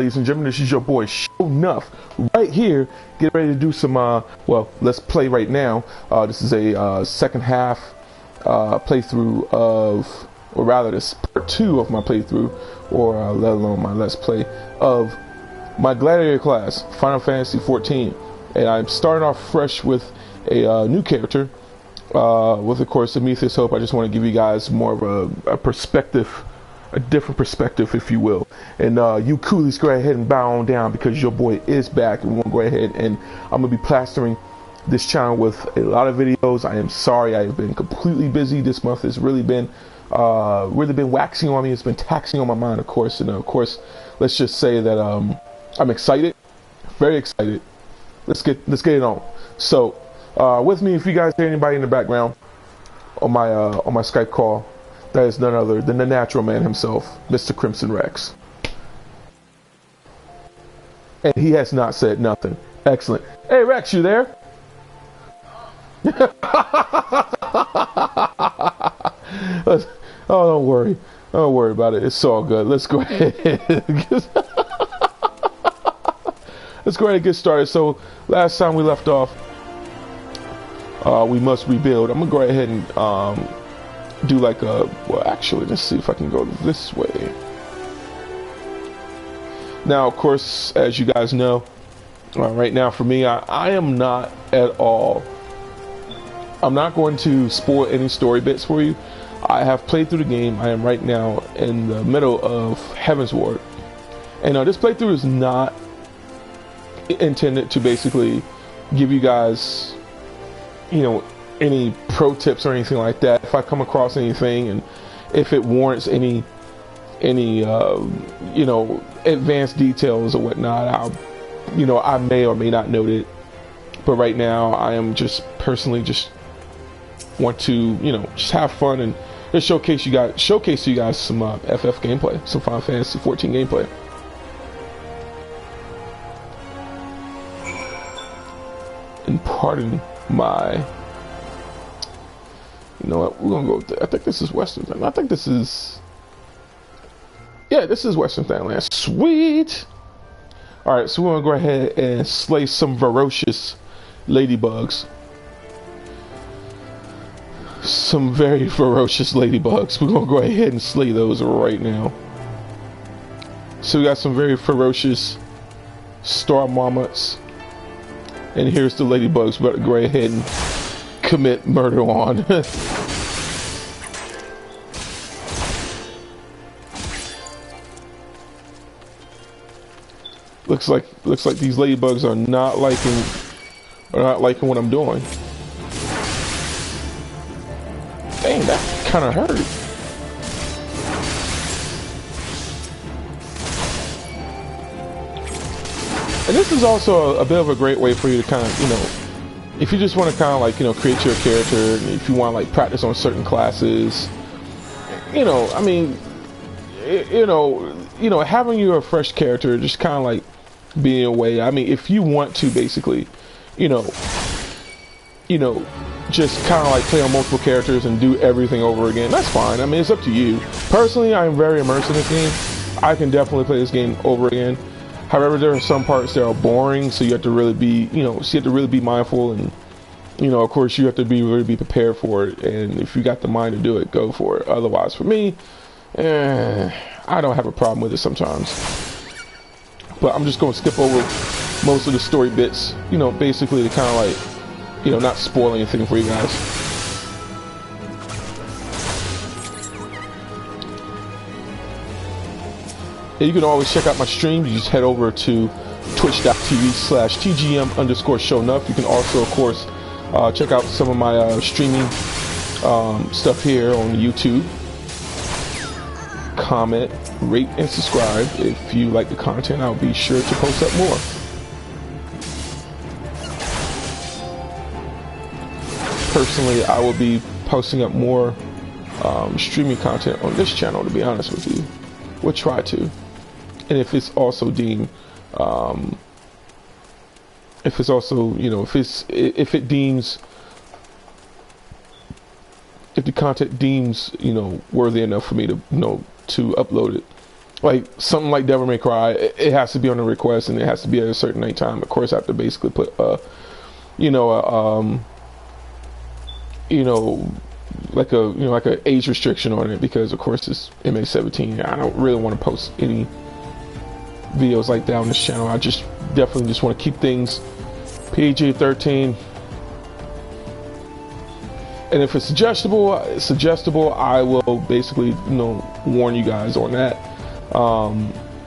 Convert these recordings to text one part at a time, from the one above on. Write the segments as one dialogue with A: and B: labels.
A: Ladies and gentlemen, this is your boy Sho'Nuff right here. Get ready to do some well, let's play right now. This is a second half playthrough of, or rather this part 2 of my playthrough, or let alone my let's play of my Gladiator class, Final Fantasy XIV. And I'm starting off fresh with a new character, with of course Amethyst Hope. I just want to give you guys more of a perspective, a different perspective, if you will. And you coolies, go ahead and bow on down, because your boy is back, and we'll go ahead and I'm gonna be plastering this channel with a lot of videos. I am sorry, I have been completely busy. This month has really been waxing on me. It's been taxing on my mind, of course. And of course, let's just say that I'm excited, very excited. Let's get it on. So with me, if you guys hear anybody in the background on my Skype call, that is none other than the natural man himself, Mr. Crimson Rex. And he has not said nothing. Excellent. Hey Rex, you there? Oh, don't worry. Don't worry about it. It's all good. Let's go ahead. Let's go ahead and get started. So last time we left off, we must rebuild. I'm gonna go ahead and do like a, well, actually, let's see if I can go this way. Now, of course, as you guys know, right now for me, I am not at all, I'm not going to spoil any story bits for you. I have played through the game. I am right now in the middle of Heaven's Ward, and this playthrough is not intended to basically give you guys, you know, any pro tips or anything like that. If I come across anything, and if it warrants any you know, advanced details or whatnot, I may or may not note it. But right now, I am just personally just want to, you know, just have fun and just showcase to you guys some FF gameplay, some Final Fantasy XIV gameplay. And pardon my, you know what, we're gonna go with I think this is Western Thailand. I think this is, yeah, this is Western Thailand. Sweet. Alright, so we're gonna go ahead and slay some ferocious ladybugs. Some very ferocious ladybugs. We're gonna go ahead and slay those right now. So we got some very ferocious star marmots. And here's the ladybugs we're about to go ahead and commit murder on. looks like these ladybugs are not liking what I'm doing. Dang, that kind of hurt. And this is also a bit of a great way for you to kind of, you know, if you just want to kind of like, you know, create your character, if you want to like practice on certain classes, you know, I mean, you know, having your fresh character just kind of like being away. I mean, if you want to basically, you know, just kind of like play on multiple characters and do everything over again, that's fine. I mean, it's up to you. Personally, I am very immersed in this game. I can definitely play this game over again. However, there are some parts that are boring, so you have to really be, you know, so you have to really be mindful, and, you know, of course, you have to really be prepared for it. And if you got the mind to do it, go for it. Otherwise, for me, I don't have a problem with it sometimes. But I'm just going to skip over most of the story bits, you know, basically to kind of like, you know, not spoil anything for you guys. And you can always check out my stream. You just head over to twitch.tv/TGM_Sho'Nuff. You can also, of course, check out some of my streaming stuff here on YouTube. Comment, rate, and subscribe. If you like the content, I'll be sure to post up more. Personally, I will be posting up more streaming content on this channel, to be honest with you. We'll try to. And if it's also deemed, if it's also, you know, if it deems, if the content deems, you know, worthy enough for me to, you know, to upload it, like something like Devil May Cry, it has to be on a request and it has to be at a certain night time. Of course, I have to basically put you know, like a age restriction on it, because of course it's MA17. I don't really want to post any videos like that on this channel. I definitely just want to keep things PG-13. And if it's suggestible, I will basically, warn you guys on that.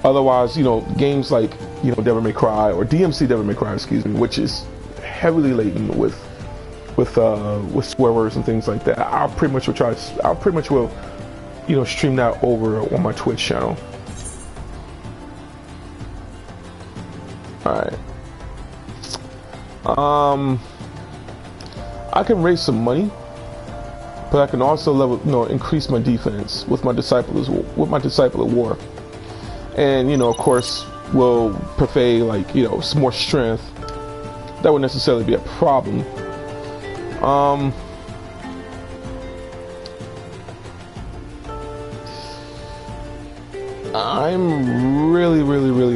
A: Otherwise, games like, Devil May Cry or DMC Devil May Cry, excuse me, which is heavily laden with swear words and things like that, I'll pretty much will stream that over on my Twitch channel. All right. I can raise some money, but I can also increase my defense with my Disciple of War, and of course will purvey some more strength. That would necessarily be a problem. I'm really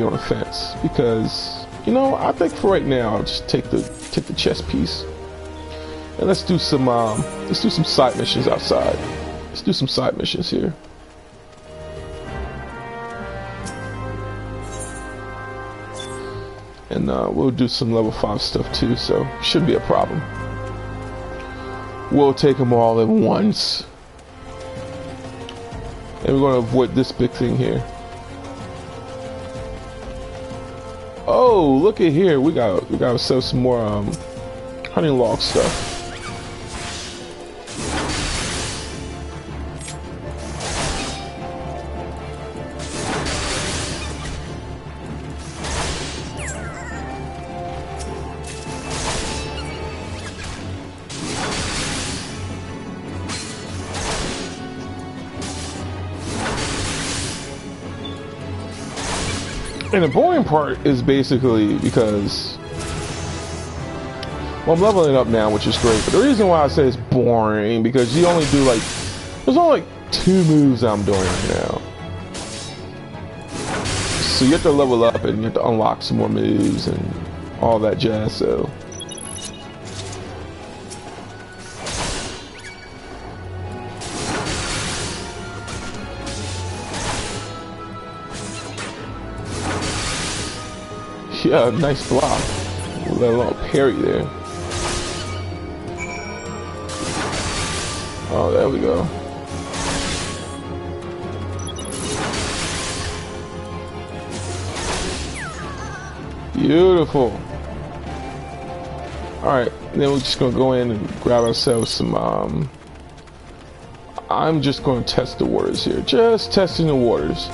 A: on the fence, because I think for right now I'll just take the chest piece, and let's do some side missions outside. Let's do some side missions here. And we'll do some level 5 stuff too, so shouldn't be a problem. We'll take them all at once. And we're going to avoid this big thing here. Oh, look at here. We got ourselves some more hunting log stuff. And the boring part is basically because, well, I'm leveling up now, which is great. But the reason why I say it's boring, because you only do there's only 2 moves I'm doing right now. So you have to level up and you have to unlock some more moves and all that jazz, so. Yeah, nice block. That little parry there. Oh, there we go. Beautiful. Alright, then we're just gonna go in and grab ourselves some I'm just gonna test the waters here. Just testing the waters.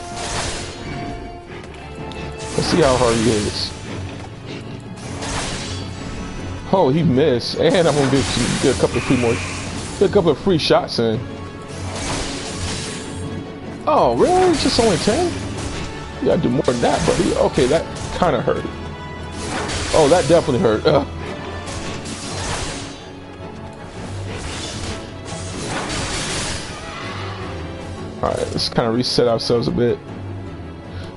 A: Let's see how hard he is. Oh, he missed, and I'm gonna get a couple of free shots in. Oh, really? Just only 10? You gotta do more than that, buddy. Okay, that kind of hurt. Oh, that definitely hurt. All right, let's kind of reset ourselves a bit.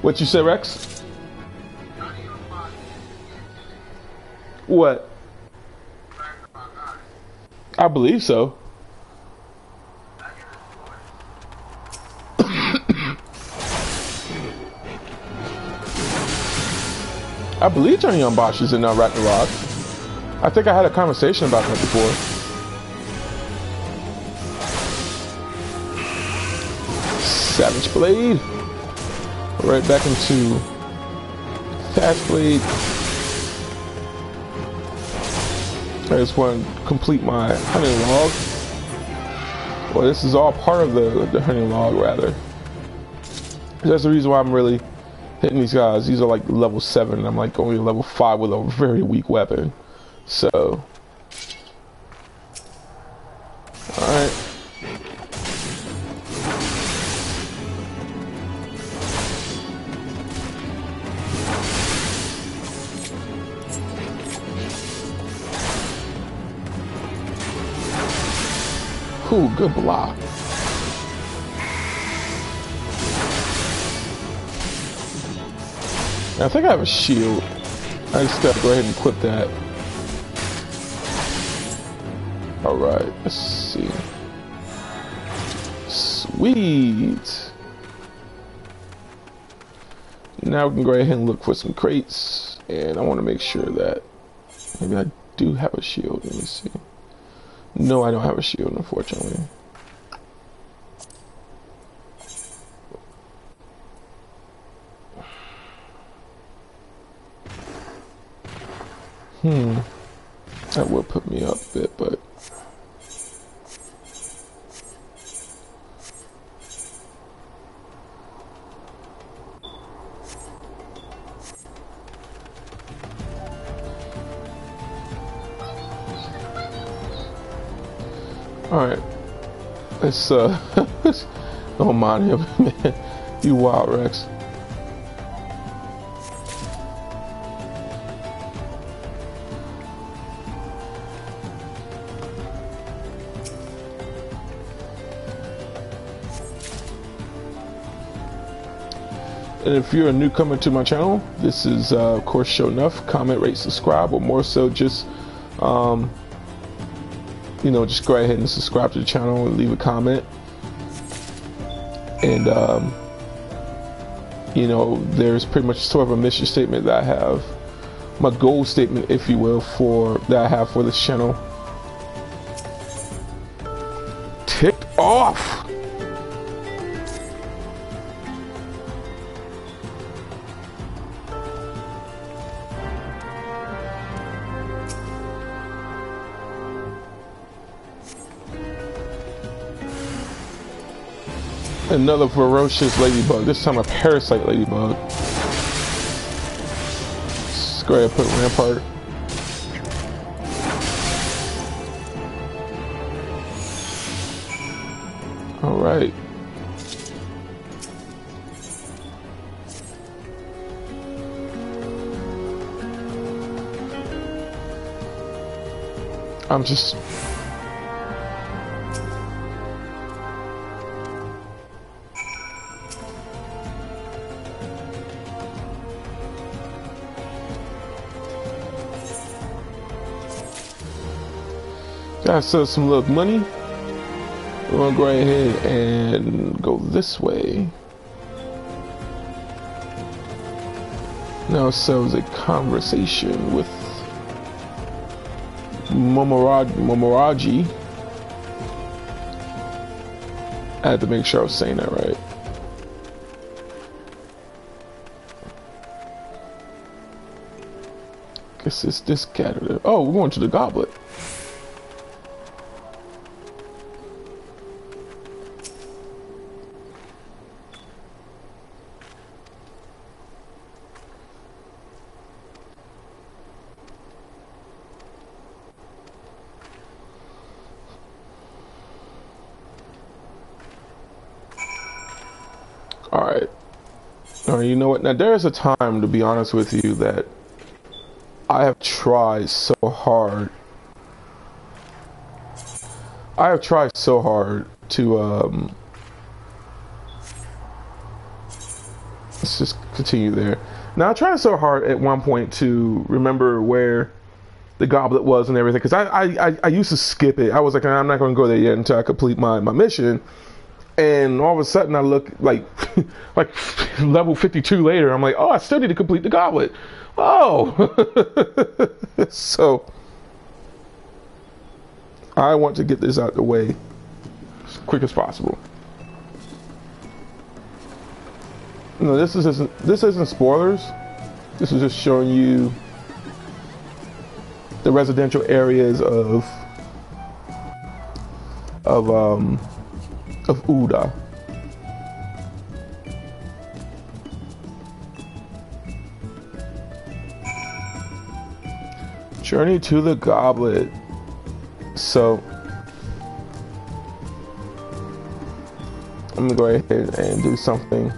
A: What you said, Rex? What? I believe so. I believe Johnny on Bosch is in Ragnarok. I think I had a conversation about that before. Savage Blade. Right back into Fast Blade. I just want to complete my hunting log. Well, this is all part of the hunting log, rather. That's the reason why I'm really hitting these guys. These are like level 7, and I'm like only level 5 with a very weak weapon. So, alright. Ooh, good block. I think I have a shield. I just gotta go ahead and equip that. Alright, let's see. Sweet! Now we can go ahead and look for some crates. And I want to make sure that maybe I do have a shield. Let me see. No, I don't have a shield, unfortunately. That would put me up a bit, but alright. Let's don't mind him, man. You wild Rex. And if you're a newcomer to my channel, this is of course Sho'Nuff. Comment, rate, subscribe, or more so just you know, just go ahead and subscribe to the channel and leave a comment. And you know, there's pretty much sort of a mission statement that I have, my goal statement, if you will, for that I have for this channel. Ticked off. Another ferocious ladybug, this time a parasite ladybug. Let's go ahead and put rampart. Alright. I'm just gotta sell some little money. We're gonna go ahead and go this way. Now sells a conversation with Momoraji. I had to make sure I was saying that right. Guess it's this gatherer. Oh, we're going to the goblet. Alright, you know what, now there's a time, to be honest with you, that I have tried so hard. To, let's just continue there. Now I tried so hard at one point to remember where the goblet was and everything, because I used to skip it. I was like, I'm not going to go there yet until I complete my mission. And all of a sudden I look like like level 52 later, I'm like, oh, I still need to complete the goblet. Oh. So I want to get this out the way as quick as possible. No, this isn't spoilers. This is just showing you the residential areas of Uda. Journey to the goblet. So I'm gonna go ahead and do something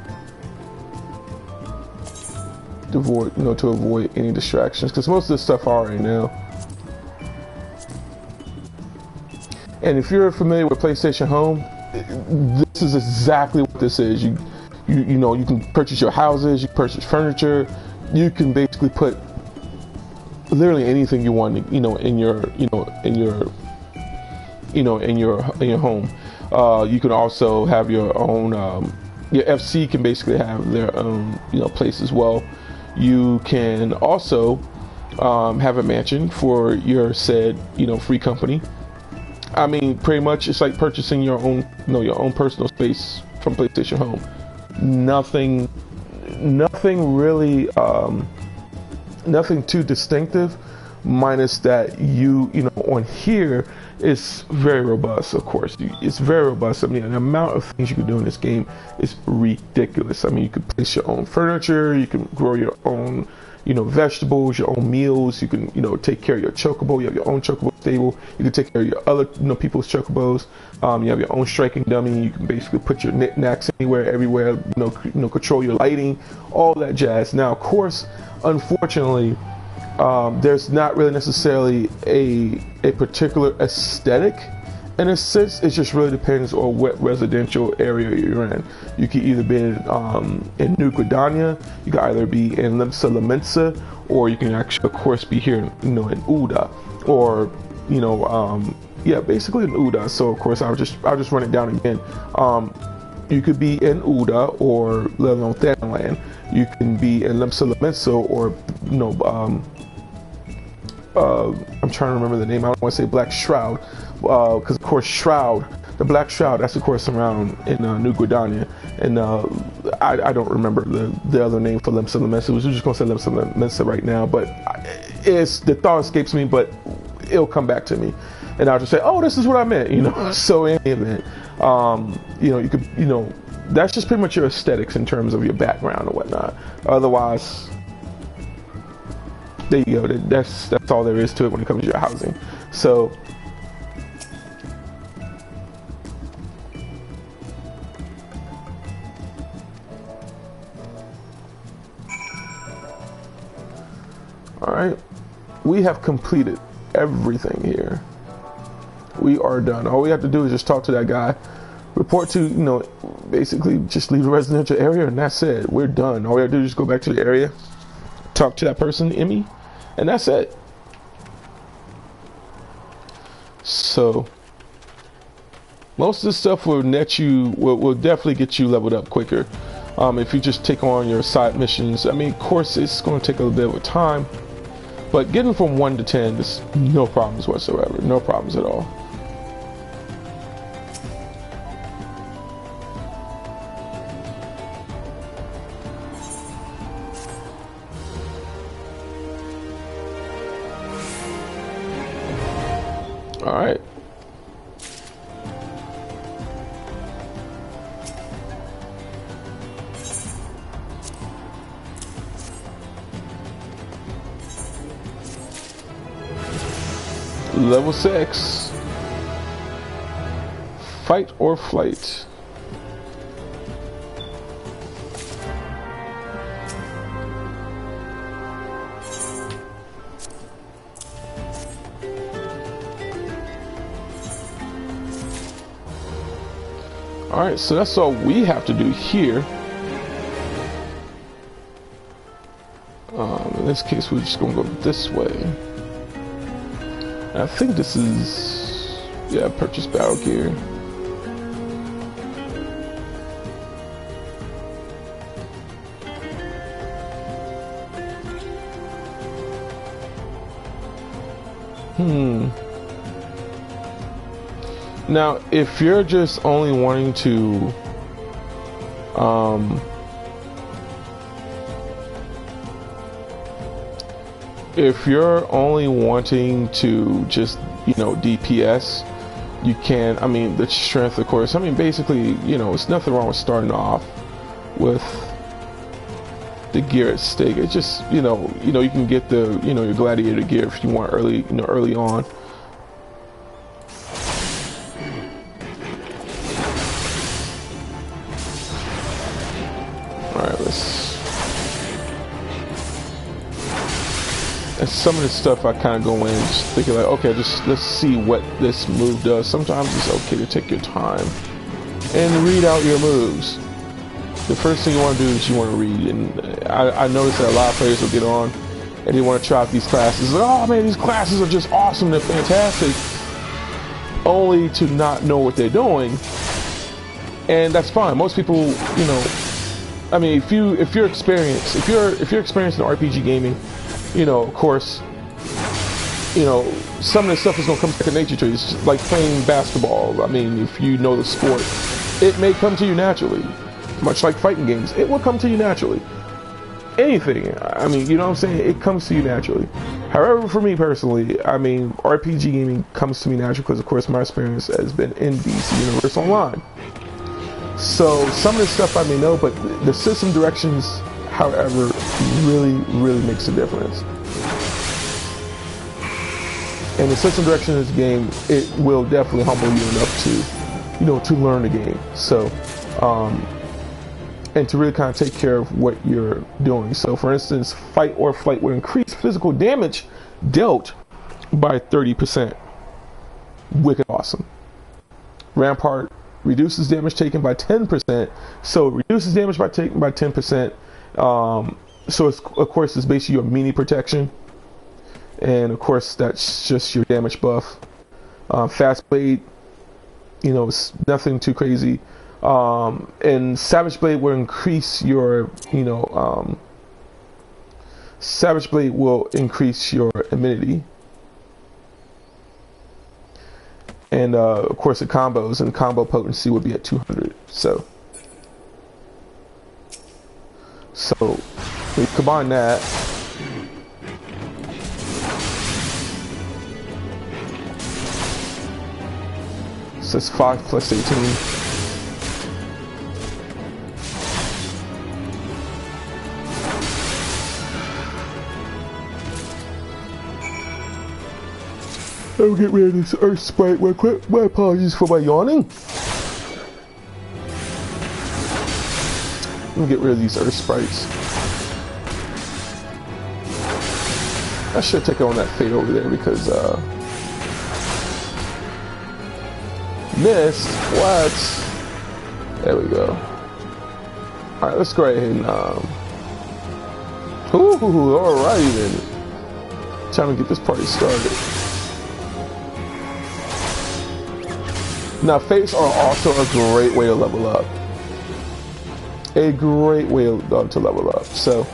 A: to avoid, to avoid any distractions, because most of this stuff I already know. And if you're familiar with PlayStation Home, this is exactly what this is. You can purchase your houses, you purchase furniture, you can basically put literally anything you want, in your home. You can also have your own, your FC can basically have their own, place as well. You can also have a mansion for your said, free company. I mean, pretty much it's like purchasing your own, your own personal space from PlayStation Home. Nothing really, nothing too distinctive, minus that on here it's very robust. Of course, it's very robust. I mean, the amount of things you can do in this game is ridiculous. I mean, you can place your own furniture, you can grow your own vegetables, your own meals. You can take care of your chocobo. You have your own chocobo stable. You can take care of your other people's chocobos. You have your own striking dummy. You can basically put your knickknacks anywhere, everywhere. Control your lighting, all that jazz. Now, of course, unfortunately, there's not really necessarily a particular aesthetic. In a sense, it just really depends on what residential area you're in. You can either be in New Gridania, you can either be in Limsa Lamensa, or you can actually, of course, be here, in Uda, or basically in Uda. So of course, I'll just run it down again. You could be in Uda or Thanaland. You can be in Limsa Lamensa, or I'm trying to remember the name. I don't want to say Black Shroud, because of course the Black Shroud, that's of course around in New Gridania, and I don't remember the other name for Limsa Lamensa. We're just gonna say Limsa Lamensa right now, but the thought escapes me, but it'll come back to me, and I'll just say, oh, this is what I meant, So in any event, you could, that's just pretty much your aesthetics in terms of your background or whatnot. Otherwise, there you go. That's all there is to it when it comes to your housing. So, all right, we have completed everything here. We are done. All we have to do is just talk to that guy, report to, basically just leave the residential area, and that's it. We're done. All we have to do is just go back to the area, talk to that person, Emmy, and that's it. So most of this stuff will will definitely get you leveled up quicker if you just take on your side missions. I mean, of course, it's going to take a little bit of time, but getting from 1 to 10 is no problems whatsoever. No problems at all. All right. Level 6. Fight or flight. Alright, so that's all we have to do here. In this case, we're just going to go this way. And I think this is, yeah, purchase battle gear. Now, if you're just only wanting to, if you're only wanting to just, DPS, you can, I mean, the strength, of course, I mean, basically, it's nothing wrong with starting off with the gear at stake. It's just, you can get the, your Gladiator gear if you want early, early on. And some of the stuff I kind of go in just thinking like, okay, let's see what this move does. Sometimes it's okay to take your time and read out your moves. the first thing you want to do is you want to read. And I noticed that a lot of players will get on and they want to try out these classes. Like, oh man, these classes are just awesome, they're fantastic, only to not know what they're doing. And that's fine. Most people, you know, I mean, if you're experienced in RPG gaming, you know, of course, you know, some of this stuff is going to come second nature to you. It's like playing basketball. I mean, if you know the sport, it may come to you naturally. Much like fighting games, it will come to you naturally. Anything, I mean, you know what I'm saying? It comes to you naturally. However, for me personally, I mean, RPG gaming comes to me naturally because, of course, my experience has been in DC Universe Online. So some of this stuff I may know, but the system directions, however, really makes a difference. And the system direction of this game, it will definitely humble you enough to, you know, to learn the game. So, and to really kind of take care of what you're doing. So, for instance, fight or flight will increase physical damage dealt by 30%. Wicked awesome. Rampart reduces damage taken by 10%. So, it reduces damage by 10%. So, it's, of course, it's basically your mini protection. And of course, that's just your damage buff. Fast Blade, you know, it's nothing too crazy. And Savage Blade will increase your, you know, Savage Blade will increase your immunity. And of course, the combos and combo potency will be at 200. So we combine that. So it's 5 plus 18. I'll get rid of this Earth Sprite real quick. My apologies for my yawning. Let me get rid of these Earth Sprites. I should take on that fate over there because missed. What? There we go. Alright, let's go ahead and alrighty then. Time to get this party started. Now, fates are also a great way to level up. A great way to level up. So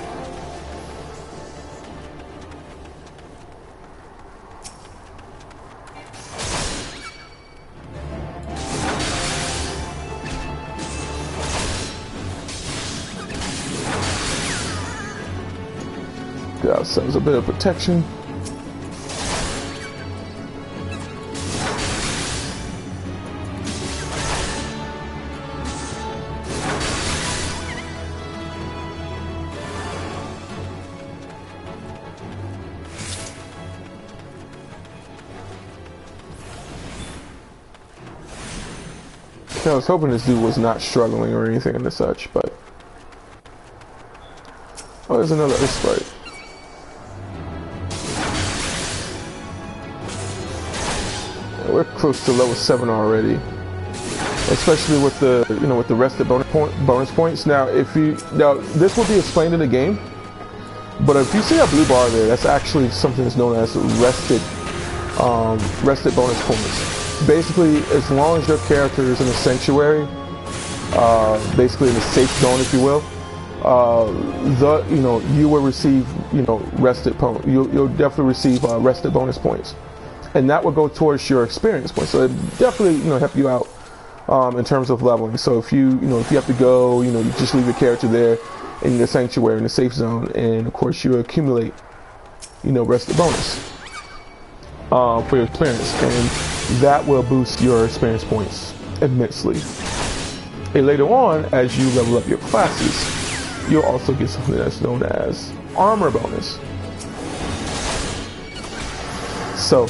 A: get ourselves a bit of protection. I was hoping this dude was not struggling or anything and such, but oh, there's another Earth Sprite. We're close to level 7 already, especially with the, you know, with the rested bonus points. Now, this will be explained in the game, but if you see that blue bar there, that's actually something that's known as rested bonus points. Basically, as long as your character is in a sanctuary, basically in a safe zone, if you will, you will receive, rested points. You'll definitely receive rested bonus points, and that will go towards your experience points. So it definitely, help you out in terms of leveling. So if you have to go, you just leave your character there in the sanctuary, in the safe zone, and of course you accumulate, rested bonus for your experience, and that will boost your experience points immensely. And later on, as you level up your classes, you'll also get something that's known as armor bonus. So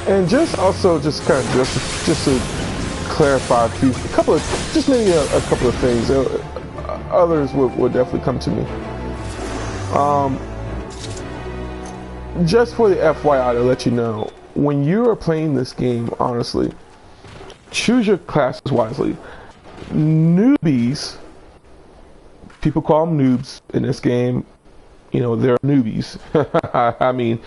A: And just also just to clarify maybe a couple of things. Others will definitely come to me. Just for the FYI to let you know, when you are playing this game, honestly, choose your classes wisely. Newbies, people call them noobs in this game. You know, they're newbies. I mean,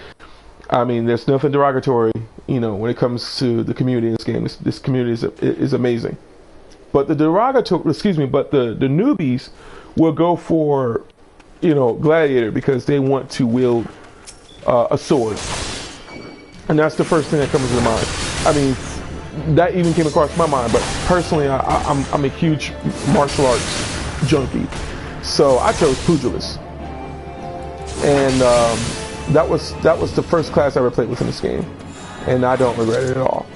A: there's nothing derogatory, you know, when it comes to the community in this game. This community is amazing. But the newbies will go for, you know, Gladiator because they want to wield a sword, and that's the first thing that comes to mind. I mean, that even came across my mind. But personally, I'm a huge martial arts junkie, so I chose pugilist, and that was the first class I ever played with in this game, and I don't regret it at all.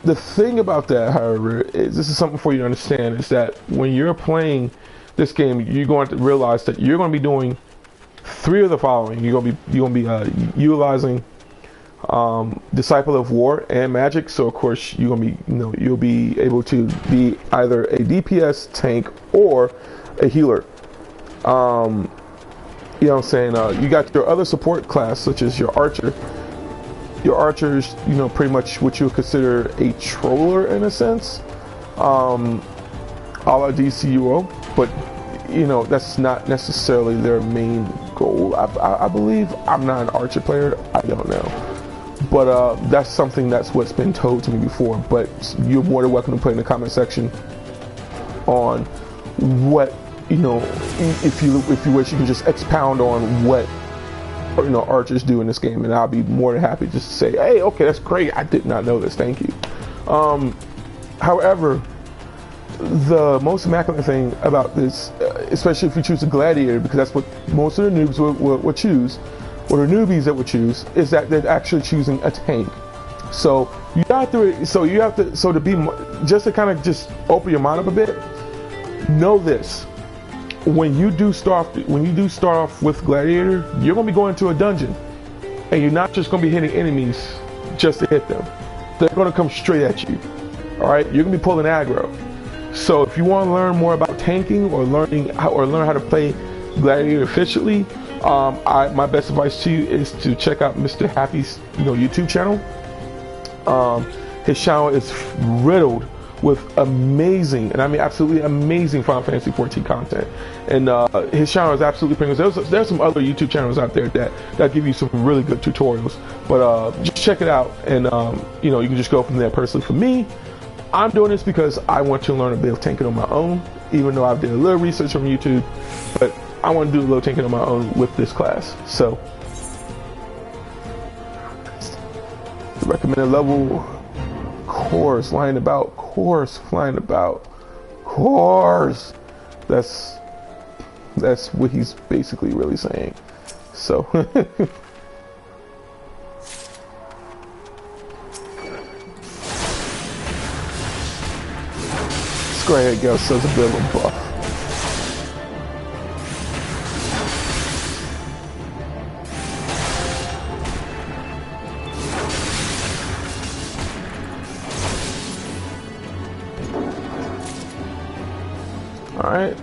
A: The thing about that, however, is this is something for you to understand, is that when you're playing this game, you're going to realize that you're going to be doing three of the following. You're going to be utilizing Disciple of War and Magic. So of course you'll be able to be either a DPS tank or a healer. You know what I'm saying? You got your other support class, such as your archer. Your archers, you know, pretty much what you would consider a troller in a sense, a la DCUO, but you know, that's not necessarily their main goal. I believe. I'm not an archer player. I don't know, but that's something that's what's been told to me before. But you're more than welcome to put in the comment section on what, you know, if you wish, you can just expound on what, you know, archers do in this game, and I'll be more than happy just to say, hey, okay, that's great, I did not know this, thank you. However, the most immaculate thing about this, especially if you choose a Gladiator, because that's what most of the noobs would choose, or the newbies that would choose, is that they're actually choosing a tank. So to kind of just open your mind up a bit, know this. When you do start off with Gladiator, you're going to be going to a dungeon, and you're not just going to be hitting enemies just to hit them. They're going to come straight at you. All right, you're going to be pulling aggro. So if you want to learn more about tanking or learn how to play Gladiator efficiently, my best advice to you is to check out Mr. Happy's YouTube channel. His channel is riddled with amazing, and I mean absolutely amazing, Final Fantasy XIV content, and his channel is absolutely famous. There's some other YouTube channels out there that give you some really good tutorials, but just check it out, and you can just go from there. Personally, for me, I'm doing this because I want to learn a bit of tanking on my own, even though I've did a little research on YouTube, but I want to do a little tanking on my own with this class. So the recommended level: course, flying about, course, flying about, course. That's what he's basically really saying. So Squarehead Girl says a bit of a buff. Alright,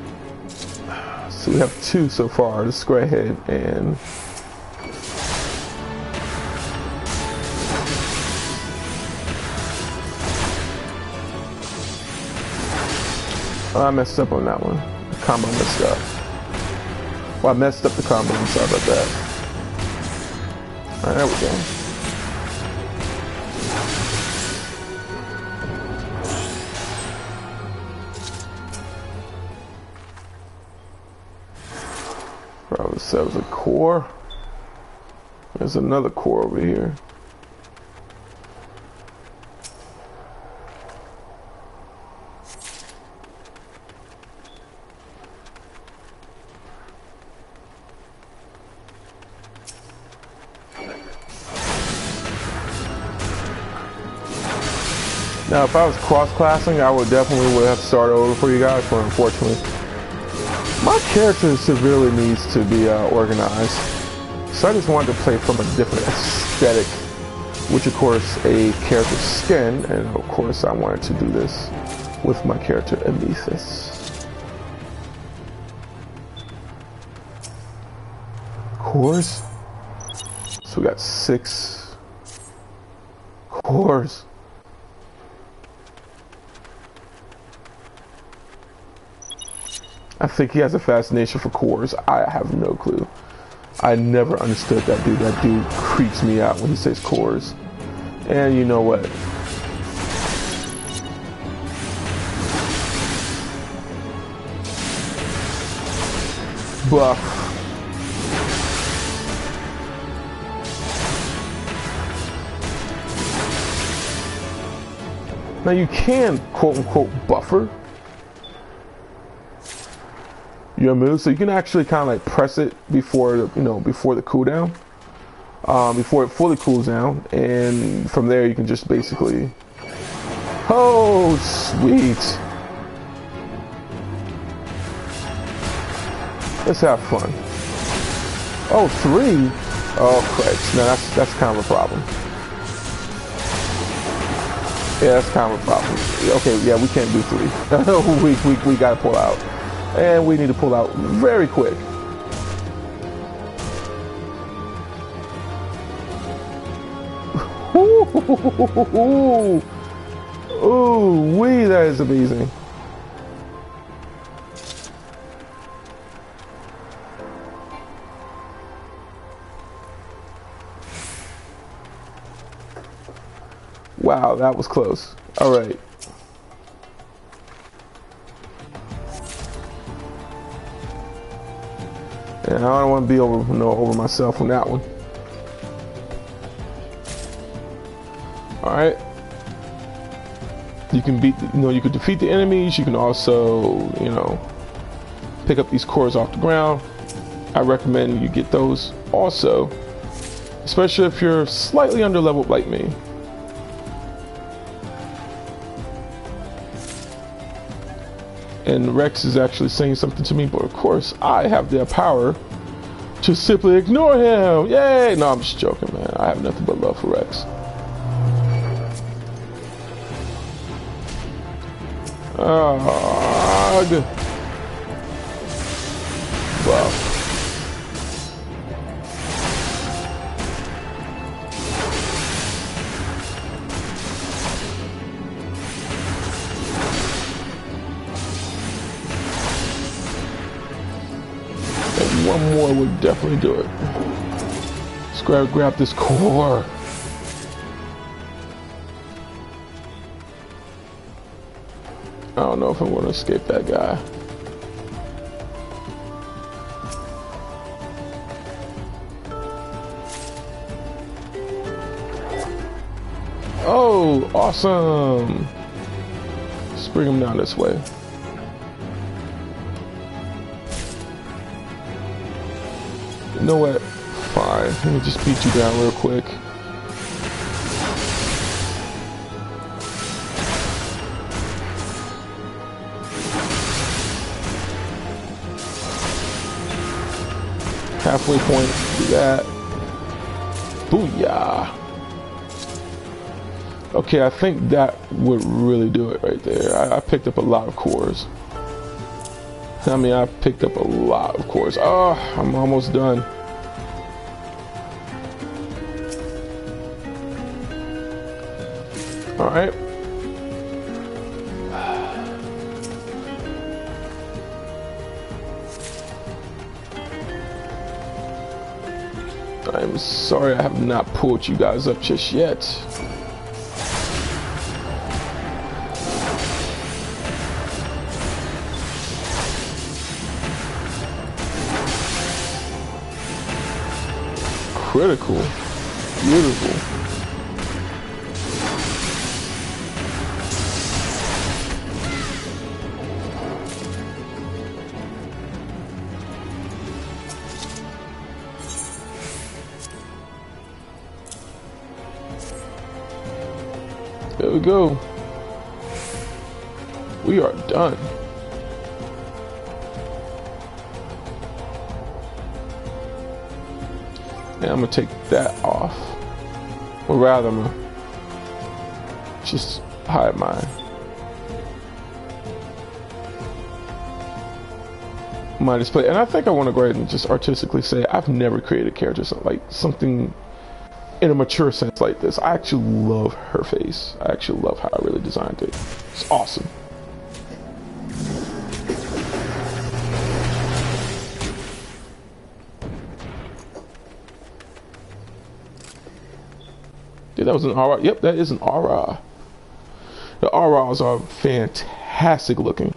A: so we have two so far, the Squarehead and I messed up on that one. The combo messed up. Well, I messed up the combo, I'm sorry about that. Alright, there we go. Probably said it was a core. There's another core over here. Now, if I was cross-classing, I would definitely have to start over for you guys, but unfortunately, my character severely needs to be organized. So I just wanted to play from a different aesthetic which of course a character's skin, and of course I wanted to do this with my character Amethyst. Cores. So we got 6 cores. I think he has a fascination for cores. I have no clue. I never understood that dude. That dude creeps me out when he says cores. And you know what? Buff. Now you can quote unquote buffer your move, so you can actually kind of like press it before the, before the cooldown, before it fully cools down, and from there you can just basically, oh sweet, let's have fun. Oh, 3. Oh crap, now that's kind of a problem. Yeah, that's kind of a problem. Okay, yeah, we can't do 3. we gotta pull out. And we need to pull out very quick. Ooh, wee, that is amazing. Wow, that was close. All right. And I don't want to be over myself on that one. All right. You can you can defeat the enemies. You can also, pick up these cores off the ground. I recommend you get those also, especially if you're slightly under leveled like me. And Rex is actually saying something to me, but of course I have the power to simply ignore him. Yay! No, I'm just joking, man. I have nothing but love for Rex. Ugh. Wow. One more would definitely do it. Let's grab this core. I don't know if I'm going to escape that guy. Oh, awesome. Let's bring him down this way. You know what? Fine. Let me just beat you down real quick. Halfway point. Do that. Booyah. Okay, I think that would really do it right there. I picked up a lot of cores. I picked up a lot of cores. Oh, I'm almost done. All right. I'm sorry I have not pulled you guys up just yet. Critical. Beautiful. There we go. We are done. And I'm gonna take that off. Or rather, I'm gonna just hide my display. And I think I want to go ahead and just artistically say I've never created a character something in a mature sense like this. I actually love her face. I actually love how I really designed it. It's awesome. Yeah, that was an aura. Yep, that is an aura. The auras are fantastic looking.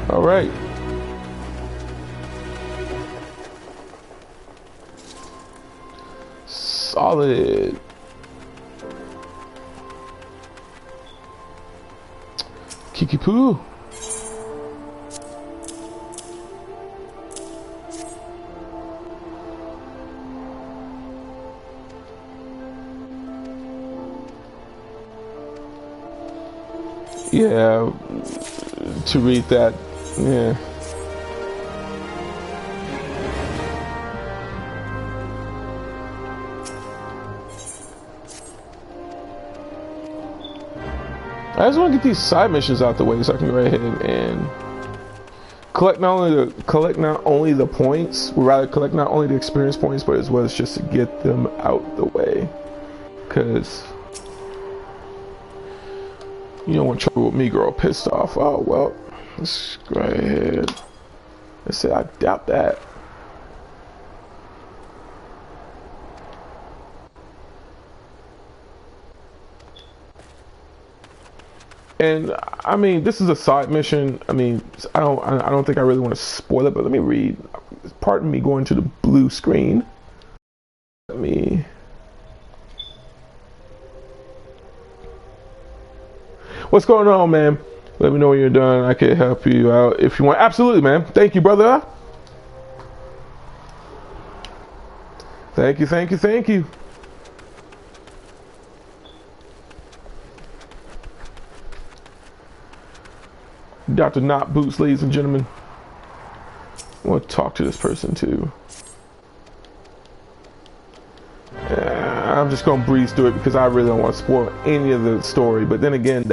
A: All right. Solid. Kiki Poo. Yeah, to read that, yeah. I just want to get these side missions out the way so I can go ahead and collect not only the points, or rather collect not only the experience points, but as well as just to get them out the way. Because you don't want trouble with me, girl. Pissed off. Oh well, let's go ahead. Let's say I doubt that. And I mean, this is a side mission. I mean, I don't think I really want to spoil it, but let me read. Pardon me going to the blue screen. Let me. What's going on, man? Let me know when you're done. I can help you out if you want. Absolutely, man. Thank you, brother. Thank you, thank you, thank you. Dr. Not Boots, ladies and gentlemen. I want to talk to this person too. I'm just gonna breeze through it because I really don't want to spoil any of the story. But then again,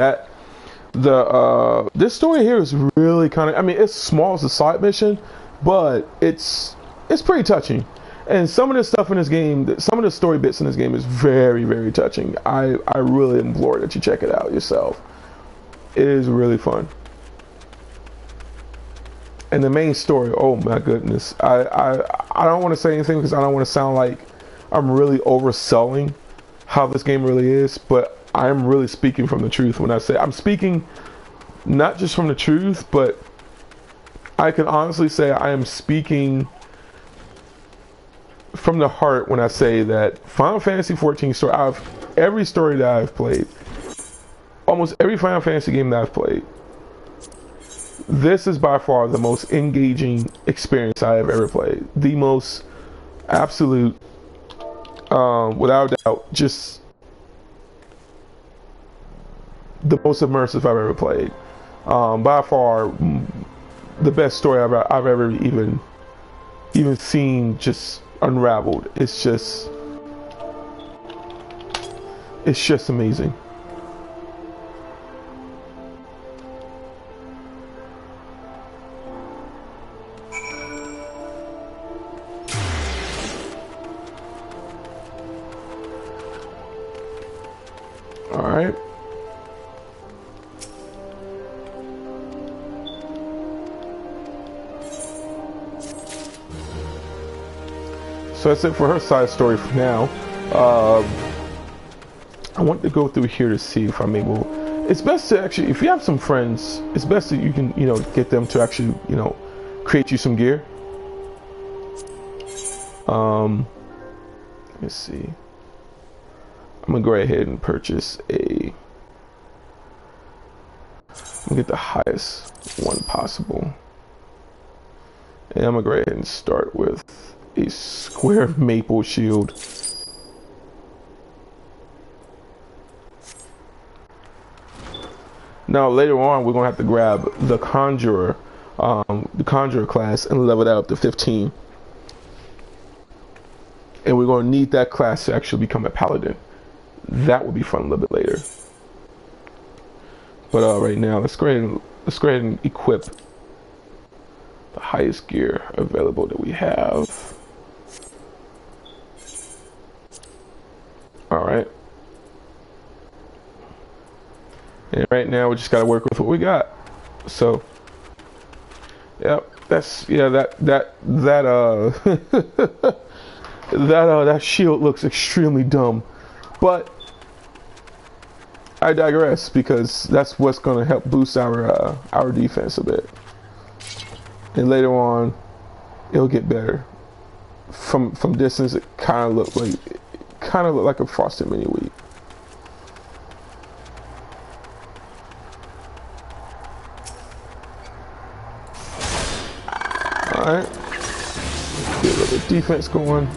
A: this story here is really kind of, I mean, it's small as a side mission, but it's pretty touching. And some of the stuff in this game, some of the story bits in this game is very, very touching. I really implore that you check it out yourself. It is really fun. And the main story, oh my goodness, I don't want to say anything because I don't want to sound like I'm really overselling how this game really is, but I'm really speaking from the truth when I say I'm speaking not just from the truth, but I can honestly say I am speaking from the heart when I say that Final Fantasy XIV story, every story that I've played, almost every Final Fantasy game that I've played, this is by far the most engaging experience I have ever played. The most absolute, without doubt, just the most immersive I've ever played. By far, the best story I've ever even seen just unraveled. It's just amazing. All right. So that's it for her side story for now. I want to go through here to see if I'm able. It's best to actually, if you have some friends, it's best that you can, get them to actually, create you some gear. Let's see. I'm gonna go ahead and purchase I'm gonna get the highest one possible. And I'm gonna go ahead and start with a square maple shield. Now later on, we're gonna have to grab the Conjurer class and level that up to 15. And we're gonna need that class to actually become a paladin. That will be fun a little bit later. But right now, let's go ahead and equip the highest gear available that we have. All right. And right now, we just gotta work with what we got. So, yep, that that shield looks extremely dumb, but I digress, because that's what's gonna help boost our defense a bit, and later on it'll get better. From distance, it kind of looked like a frosted mini wheat. All right, get a little bit of defense going.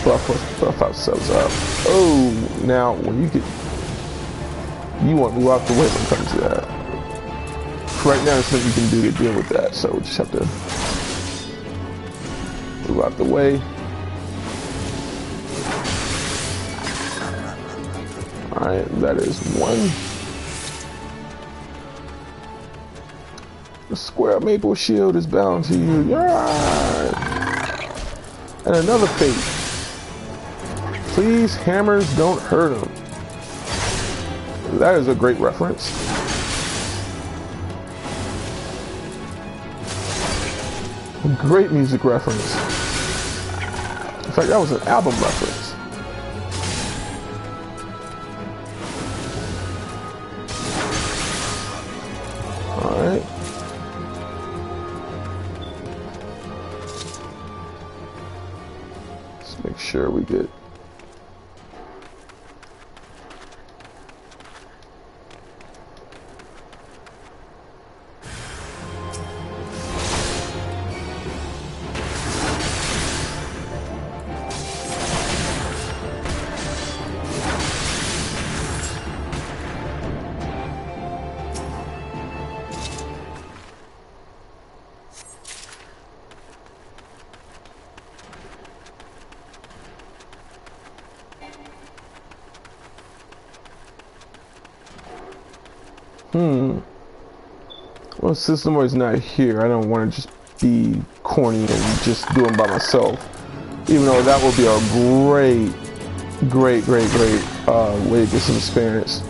A: Buff ourselves up. Oh, now when you want to move out the way when it comes to that. Right now, there's nothing you can do to deal with that, so we just have to move out the way. All right, that is one. The square maple shield is bound to you. Yeah. And another fate. Please, hammers don't hurt him. That is a great reference. A great music reference. In fact, that was an album reference. All right. Let's make sure we get. Well, since Nomoy's not here, I don't want to just be corny and just do them by myself. Even though that would be a great way to get some experience.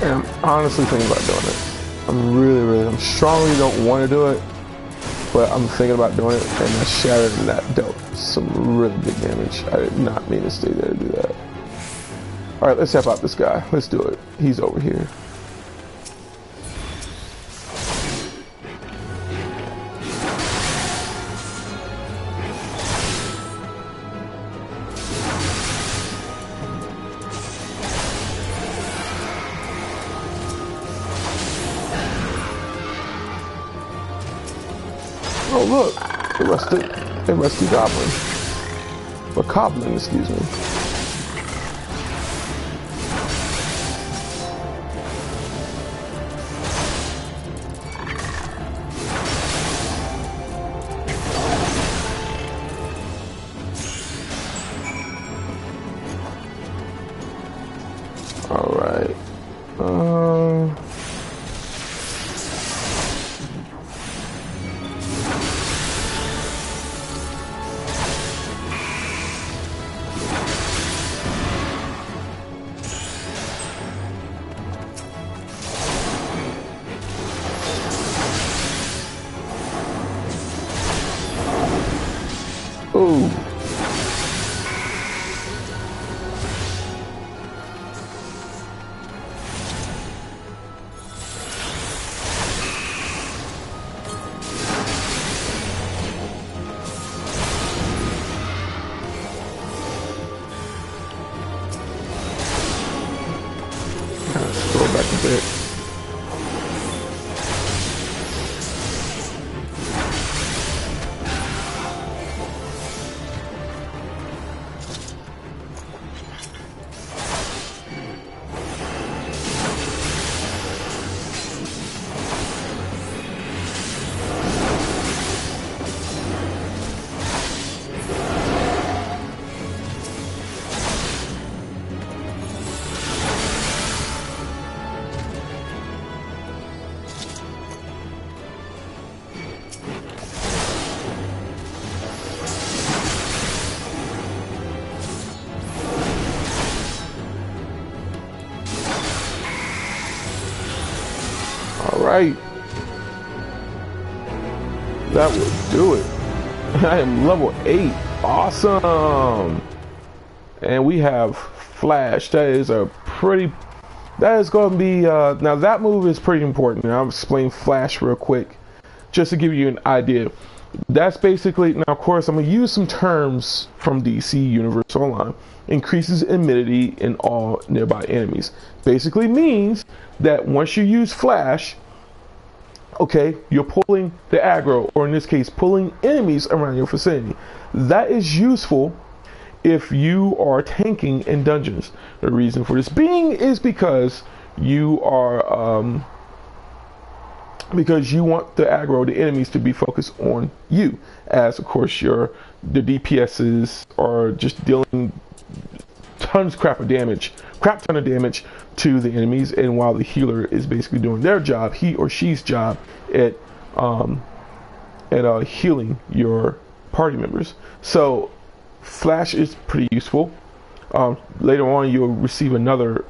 A: And I'm honestly thinking about doing it. I'm strongly don't want to do it, but I'm thinking about doing it, and that shattered and that dealt some really big damage. I did not mean to stay there to do that. Alright, let's help out this guy. Let's do it. He's over here. Oh look, a rusty goblin. Or coblin, excuse me. Alright. Ooh. Kind of scroll back a bit. right. That will do it. I am level 8. Awesome. And we have Flash. That is going to be, now that move is pretty important. And I'll explain Flash real quick, just to give you an idea. That's basically, now of course I'm going to use some terms from DC Universe Online. Increases immunity in all nearby enemies. Basically means that once you use Flash, okay, you're pulling the aggro, or in this case, pulling enemies around your vicinity. That is useful if you are tanking in dungeons. The reason for this being is because you are, because you want the aggro, the enemies, to be focused on you, as of course the DPSs are just dealing crap ton of damage to the enemies, and while the healer is basically doing their job, he or she's job at healing your party members. So Flash is pretty useful. Later on you'll receive another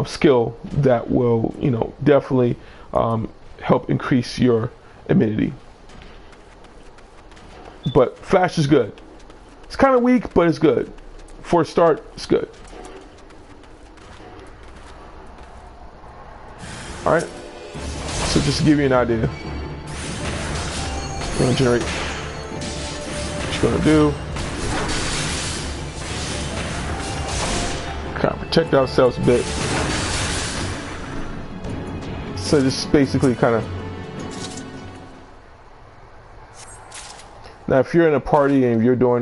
A: skill that will definitely help increase your immunity. But Flash is good. It's kind of weak, but it's good. For a start, it's good. Alright. So just to give you an idea. We're going to generate. What you're going to do. Kind of protect ourselves a bit. So this is basically kind of. Now, if you're in a party and you're doing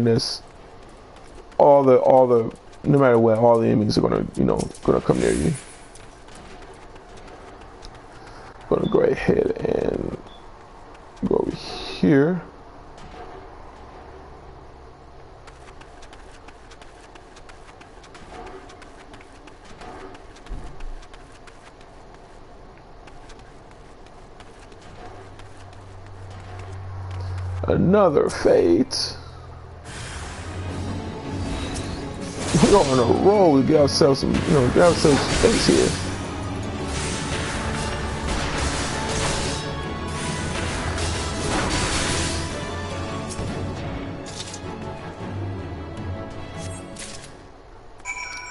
A: this, all the no matter what, all the enemies are gonna come near you. I'm gonna go ahead and go over here. Another fate. We're on a roll. We get ourselves some, get ourselves some space here.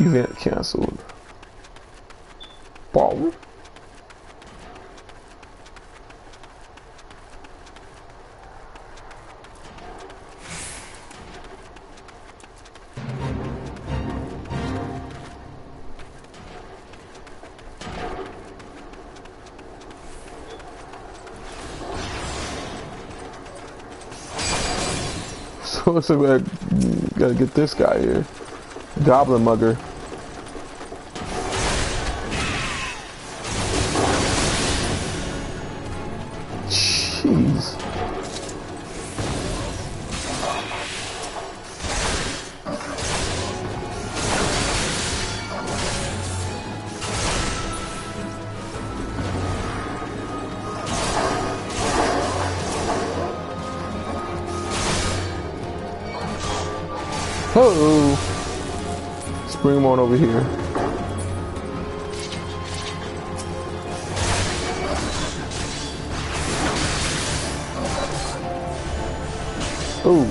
A: Event canceled. Ball. So looks like we gotta get this guy here. Goblin mugger. Jeez. Oh, let's bring him on over here. Oh.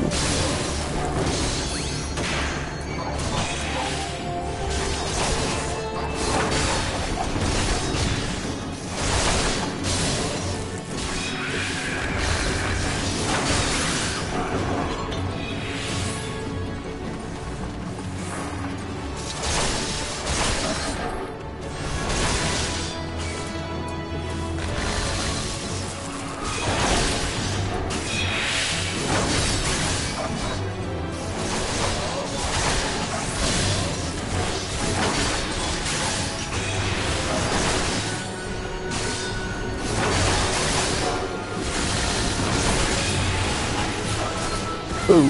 A: Ooh.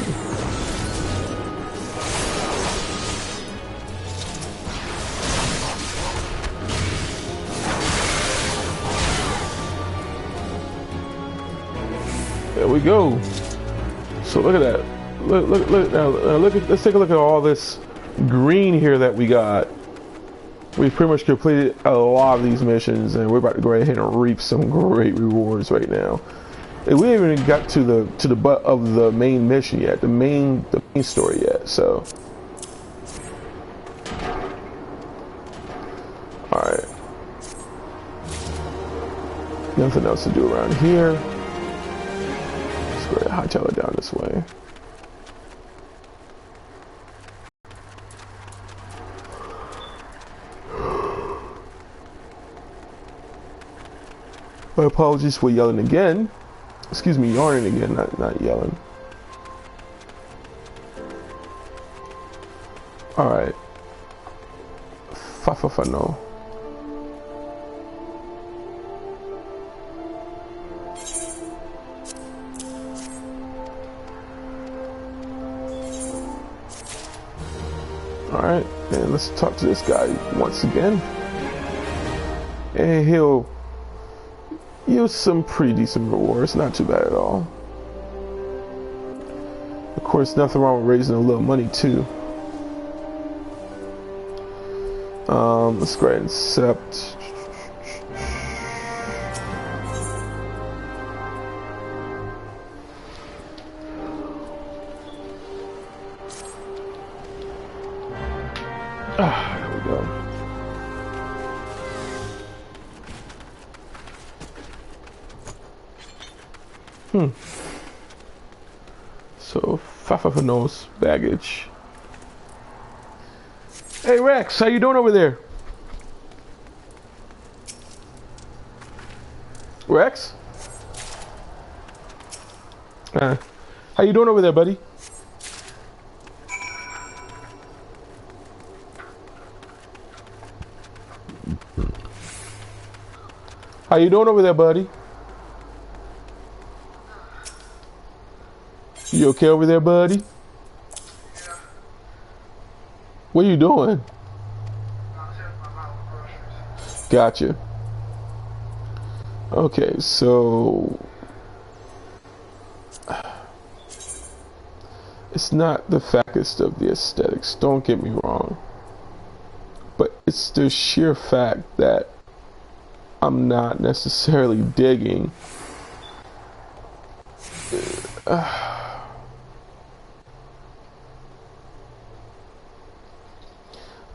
A: There we go. So look at that. Look now. Let's take a look at all this green here that we got. We've pretty much completed a lot of these missions, and we're about to go ahead and reap some great rewards right now. And we haven't even got to the butt of the main mission yet, the main story yet. So, all right, nothing else to do around here. Let's go ahead and hightail it down this way. My apologies for yelling again. Excuse me, yarning again, not yelling. Alright. No. Alright, and let's talk to this guy once again. And he'll use some pretty decent rewards, not too bad at all. Of course, nothing wrong with raising a little money too. Let's go ahead and accept. There we go. So, FFXIV baggage. Hey Rex, how you doing over there? Rex? How you doing over there, buddy? How you doing over there, buddy? You okay over there, buddy?
B: Yeah.
A: What are you doing? Gotcha. Okay, so it's not the fact of the aesthetics, don't get me wrong, but it's the sheer fact that I'm not necessarily digging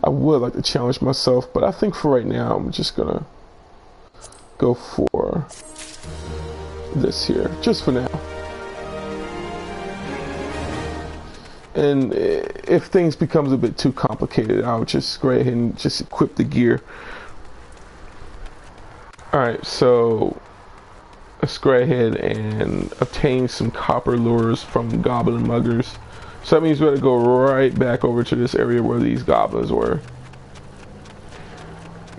A: I would like to challenge myself, but I think for right now I'm just gonna go for this here, just for now. And if things becomes a bit too complicated, I'll just go ahead and just equip the gear. Alright, so let's go ahead and obtain some copper lures from goblin muggers. So that means we're going to go right back over to this area where these goblins were.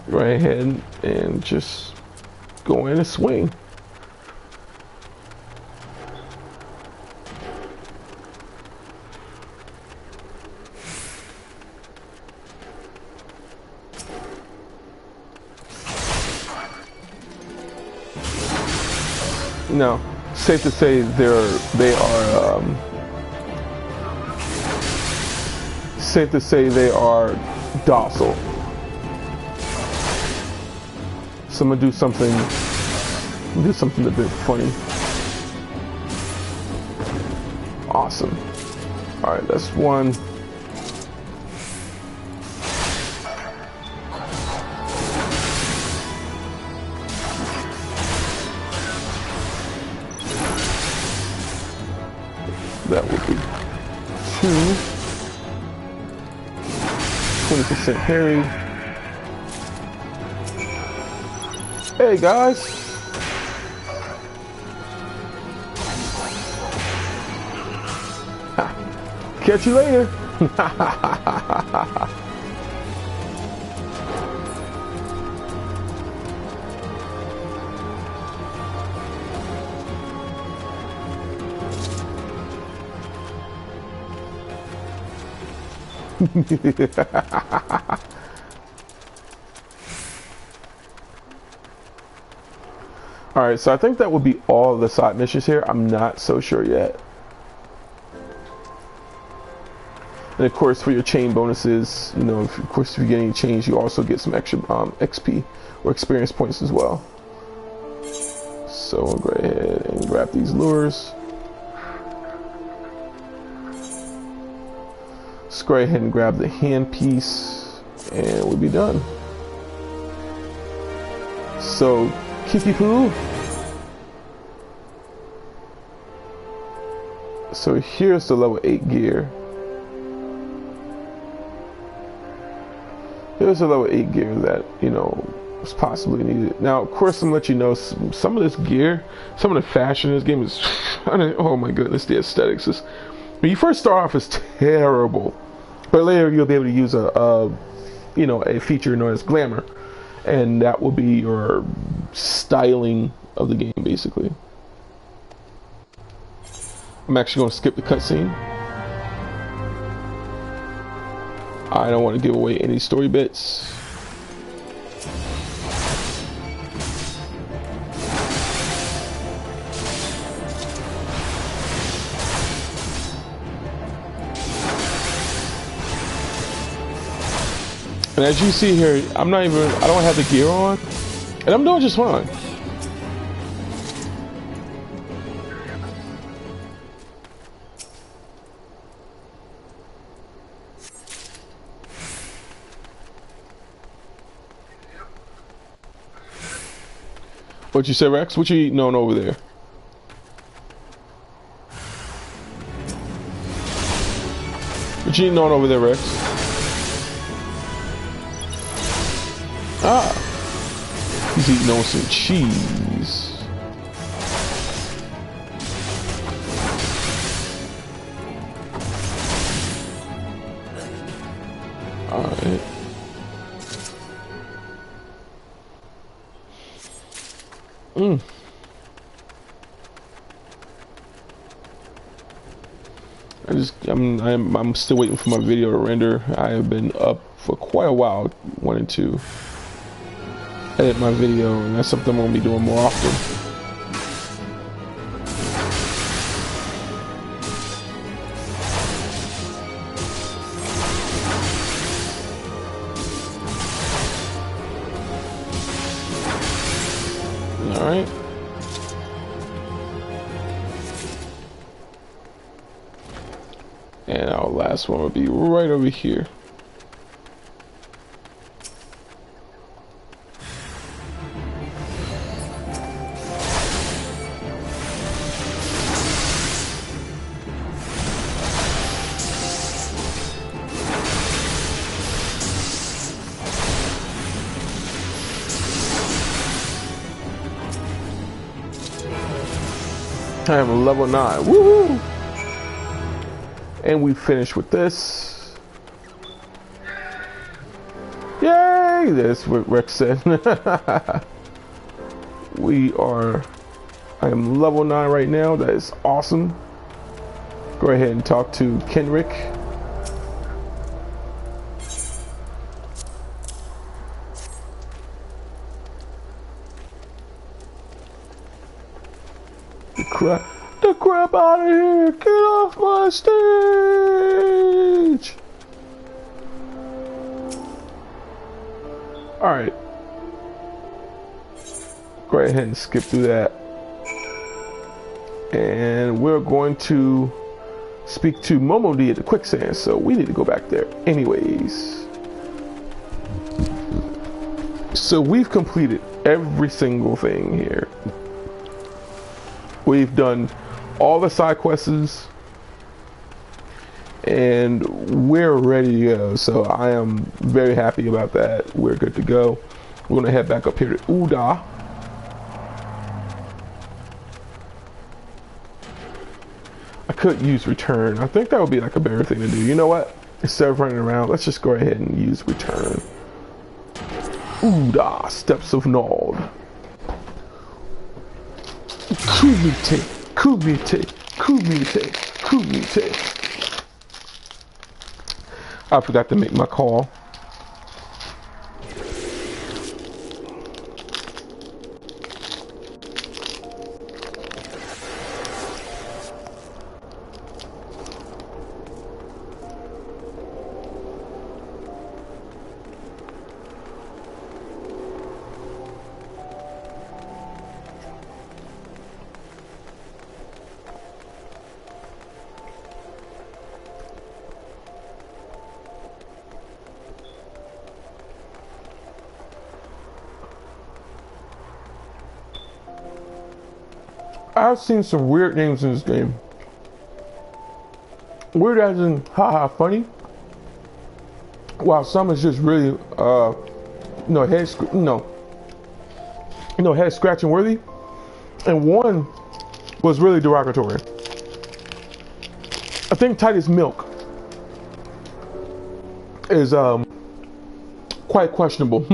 A: Right ahead and just go in and swing. No, safe to say they are safe to say they are docile. So I'm gonna do something a bit funny. Awesome. All right, that's one. That would be 20% parry. Hey guys. Catch you later. Alright, so I think that would be all the side missions here. I'm not so sure yet. And of course, for your chain bonuses, you know, of course, if you get any chains, you also get some extra XP or experience points as well. So we'll go ahead and grab these lures. Let's go ahead and grab the handpiece, and we'll be done. So, Kiki-Poo. So here's the level 8 gear. Here's a level 8 gear that, you know, was possibly needed. Now, of course, I'm gonna let you know some of this gear, some of the fashion in this game is, oh my goodness, the aesthetics is, when you first start off, it's terrible. But later you'll be able to use you know, a feature known as glamour, and that will be your styling of the game, basically. I'm actually going to skip the cutscene. I don't want to give away any story bits. And as you see here, I don't have the gear on, and I'm doing just fine. What you say, Rex? What you eating on over there? What you eating on over there, Rex? Ah, he's eating on some cheese. All right. I'm still waiting for my video to render. I have been up for quite a while wanting to edit my video, and that's something I'm gonna be doing more often. All right. And our last one will be right over here. I am level 9. Woohoo! And we finished with this. Yay! That's what Rex said. I am level 9 right now. That is awesome. Go ahead and talk to Kenrick. The crap out of here! Get off my stage! Alright. Go ahead and skip through that. And we're going to speak to Momo D at the quicksand, so we need to go back there anyways. So we've completed every single thing here. We've done all the side quests, and we're ready to go. So I am very happy about that. We're good to go. We're gonna head back up here to Uda. I could use return. I think that would be like a better thing to do. You know what? Instead of running around, let's just go ahead and use return. Uda, Steps of Nod. Kumite, kumite, kumite, kumite. I forgot to make my call. I've seen some weird names in this game. Weird as in haha funny. While some is just really head scratching worthy. And one was really derogatory. I think Titus Milk is quite questionable.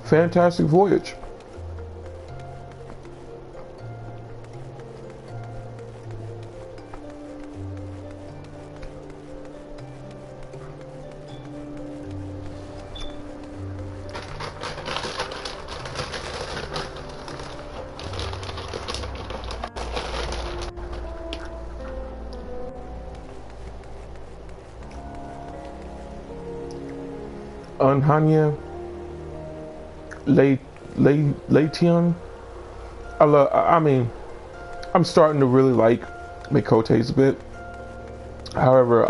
A: Fantastic voyage. Unhanya Lation. I mean, I'm starting to really like Mikote's a bit. However,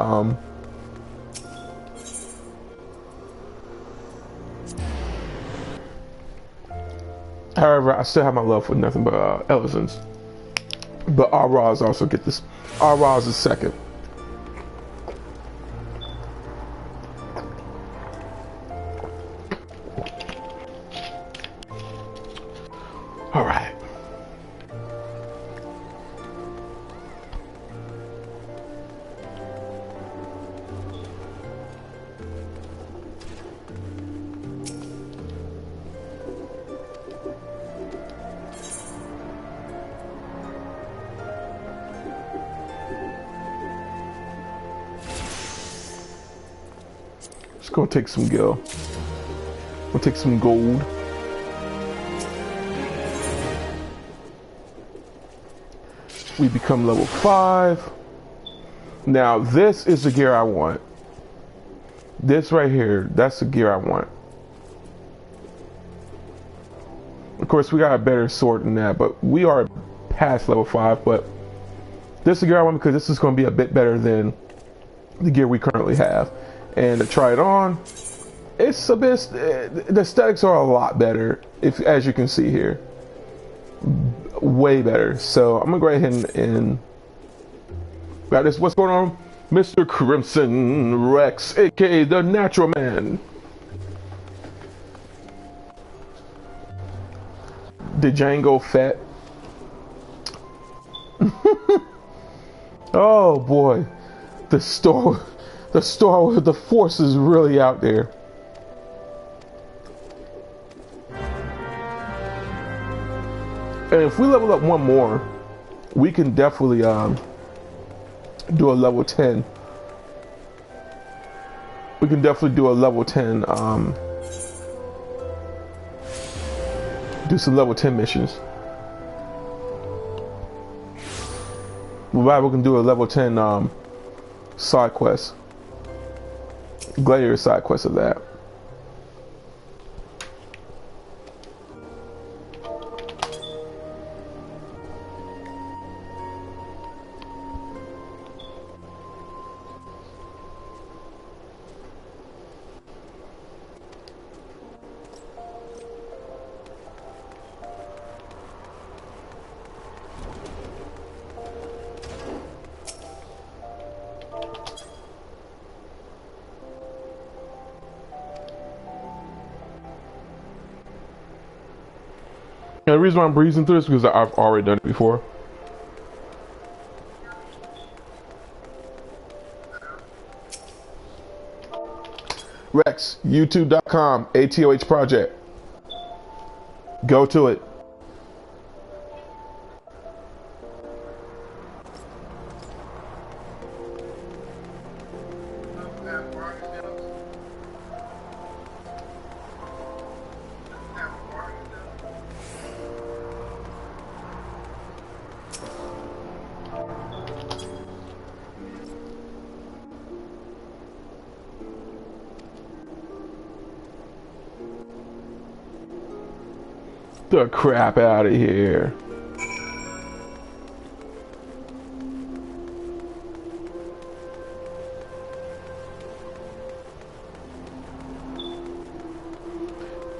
A: I still have my love for nothing but Ellison's. But Eoreza also get this. Eoreza is second. All right. Just gonna take some gil. We'll take some gold. We become level 5. Now this is the gear I want. This right here, that's the gear I want. Of course, we got a better sword than that, but we are past level 5. But this is the gear I want because this is going to be a bit better than the gear we currently have. And to try it on, it's a bit. The aesthetics are a lot better, as you can see here. Way better. So I'm gonna go ahead and got this. What's going on, Mr. Crimson Rex, aka the Natural Man? The Django Fett. Oh boy, the force is really out there. And if we level up one more, we can definitely do a level 10. We can definitely do a level 10, do some level 10 missions. Right, we can do a level 10 side quest. Gladiator side quest of that. And the reason why I'm breezing through this is because I've already done it before. Rex, youtube.com, ATOH project. Go to it. The crap out of here.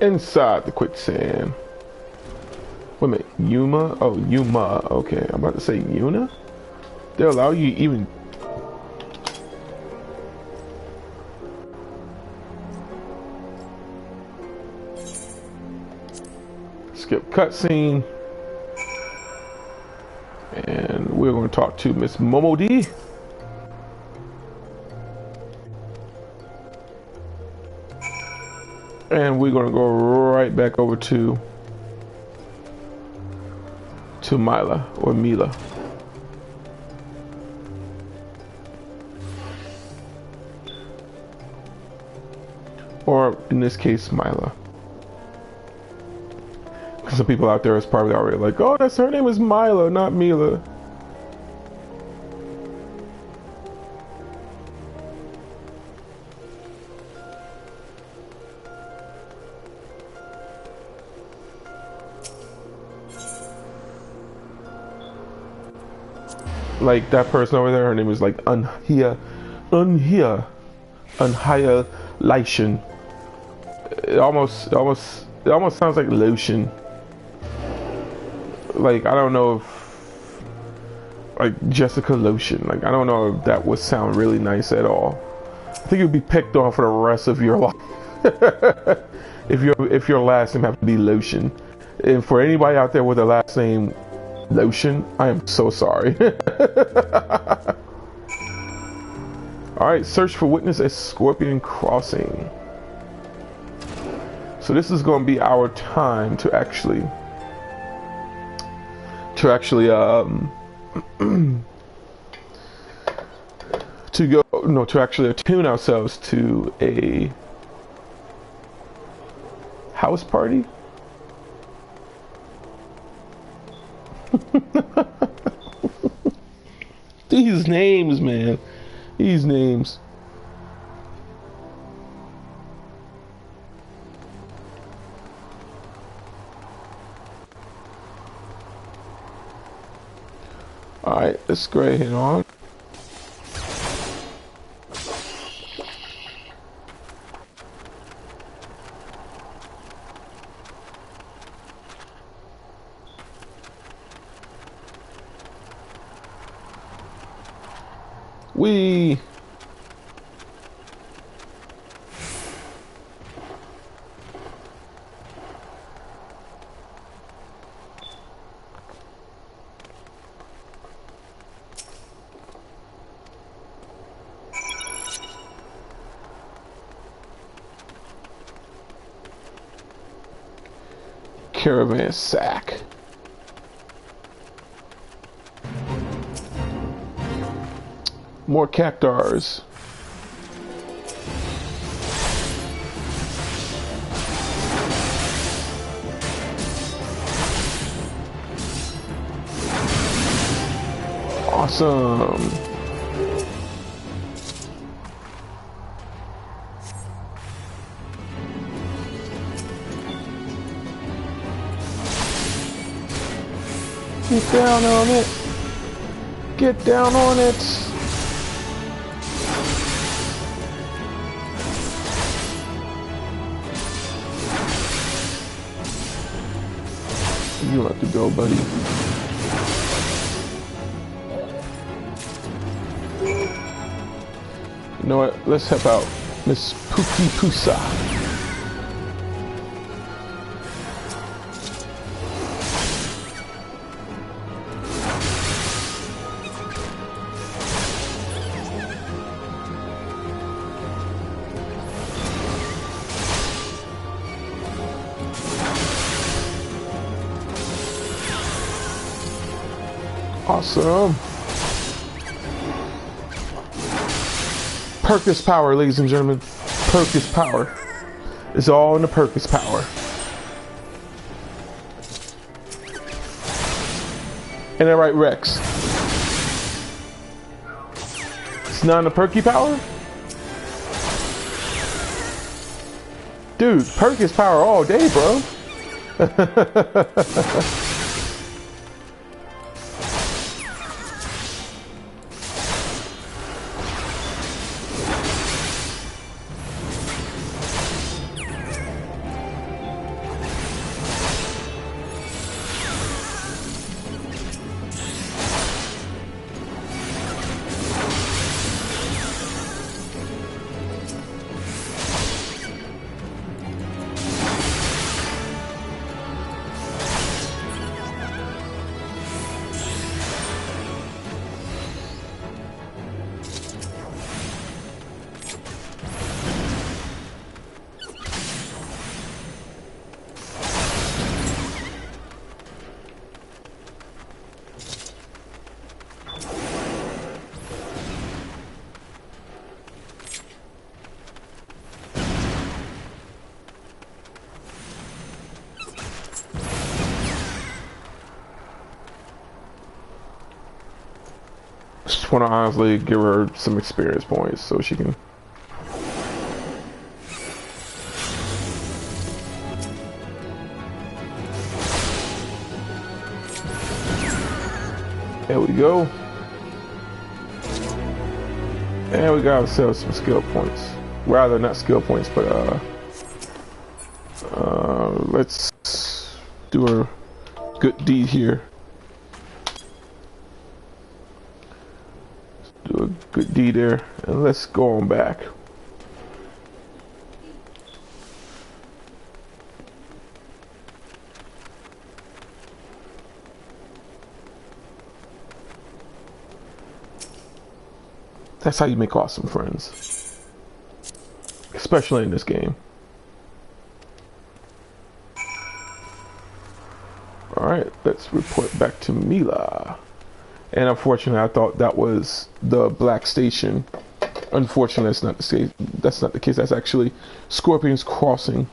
A: Inside the quicksand. Wait a minute, Yuma? Oh, Yuma. Okay, I'm about to say Yuna? They allow you even... Skip cutscene. And we're going to talk to Miss Momodi. And we're going to go right back over to Mila or Mila. Or in this case, Mila. Because some people out there is probably already like, oh, that's her name is Mila, not Mila. Like that person over there, her name is like Unhia Annihilation. It almost sounds like lotion. Like I don't know if like Jessica Lotion. Like I don't know if that would sound really nice at all. I think it would be picked on for the rest of your life if your last name have to be Lotion. And for anybody out there with a last name Lotion, I am so sorry. Alright, search for witness at Scorpion Crossing. So this is going to be our time to actually to actually attune ourselves to a house party. These names, man. These names. Alright, let's go ahead on. We caravan sack. More cactars. Awesome. Get down on it. Get down on it. You have to go, buddy. You know what? Let's help out Miss Pookie Poosa. Awesome. Perkus power, ladies and gentlemen. Perkus power. It's all in the Perkus power. Ain't that right, Rex? It's not in the perky power? Dude, Perkus power all day, bro. Just want to honestly give her some experience points so she can. There we go. And we got ourselves some skill points. Rather, not skill points, but let's do a good deed here. Do a good deed there, and let's go on back. That's how you make awesome friends, especially in this game. Alright, let's report back to Mila. And unfortunately, I thought that was the Black Station. Unfortunately, that's not the case. That's not the case. That's actually Scorpion's Crossing.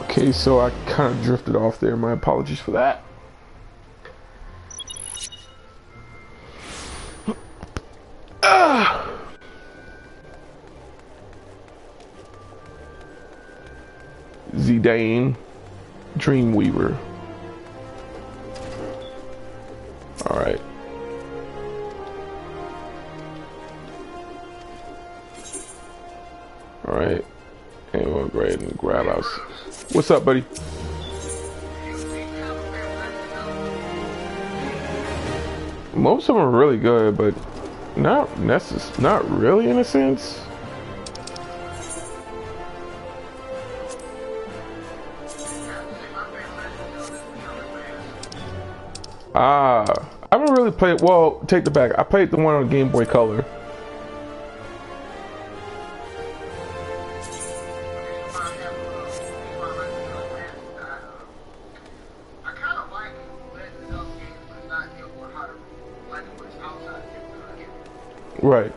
A: Okay, so I kind of drifted off there. My apologies for that. Zidane, Dreamweaver. All right. All right. And we'll go ahead and grab us. What's up, buddy? Most of them are really good, but not really in a sense. I haven't really played. Well, take the back. I played the one on Game Boy Color. Right.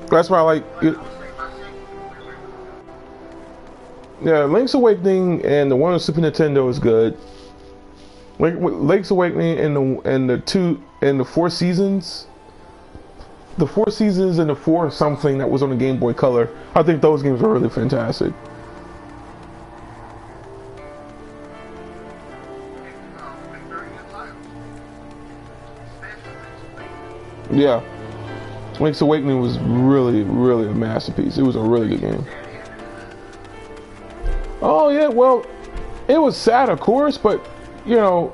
A: That's why I like it. Yeah, Link's Awakening and the one on Super Nintendo is good. Link's Awakening and the Four Seasons. The Four Seasons and the Four something that was on the Game Boy Color. I think those games are really fantastic. Yeah. Link's Awakening was really, really a masterpiece. It was a really good game. Oh yeah, well, it was sad, of course, but you know,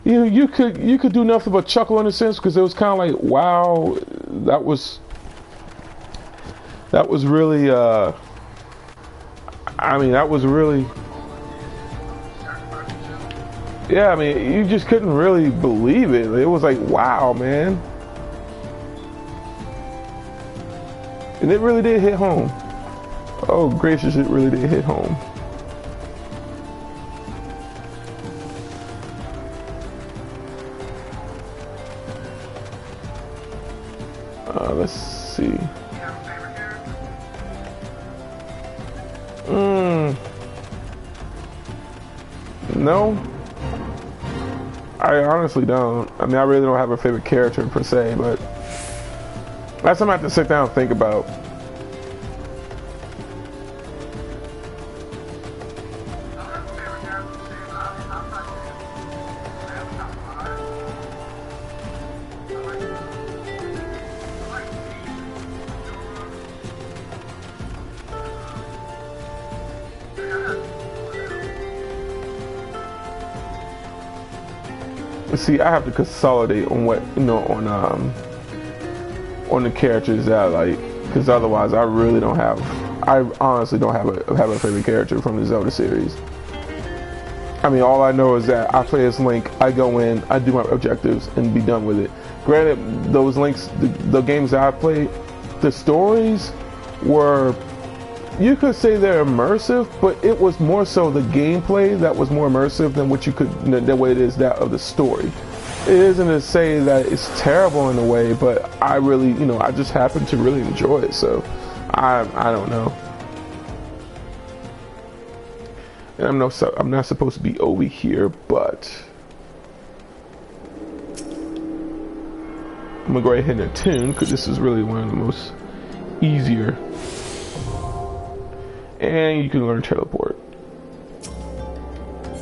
A: you could do nothing but chuckle in a sense because it was kind of like, wow, that was really, I mean, that was really. Yeah, I mean, you just couldn't really believe it. It was like, wow, man. And it really did hit home. Oh, gracious, it really did hit home. Let's see. No. I honestly don't. I mean, I really don't have a favorite character per se, but that's something I have to sit down and think about. See, I have to consolidate on what, you know, on the characters that I like, because otherwise I really don't have. I honestly don't have a favorite character from the Zelda series. I mean, all I know is that I play as Link. I go in, I do my objectives, and be done with it. Granted, those Links, the games that I played, the stories were, you could say they're immersive, but it was more so the gameplay that was more immersive than what you could, the way it is that of the story. It isn't to say that it's terrible in a way, but I really, you know, I just happen to really enjoy it. So I don't know. And I'm not supposed to be over here, but I'm gonna go ahead and attune because this is really one of the most easier. And you can learn teleport.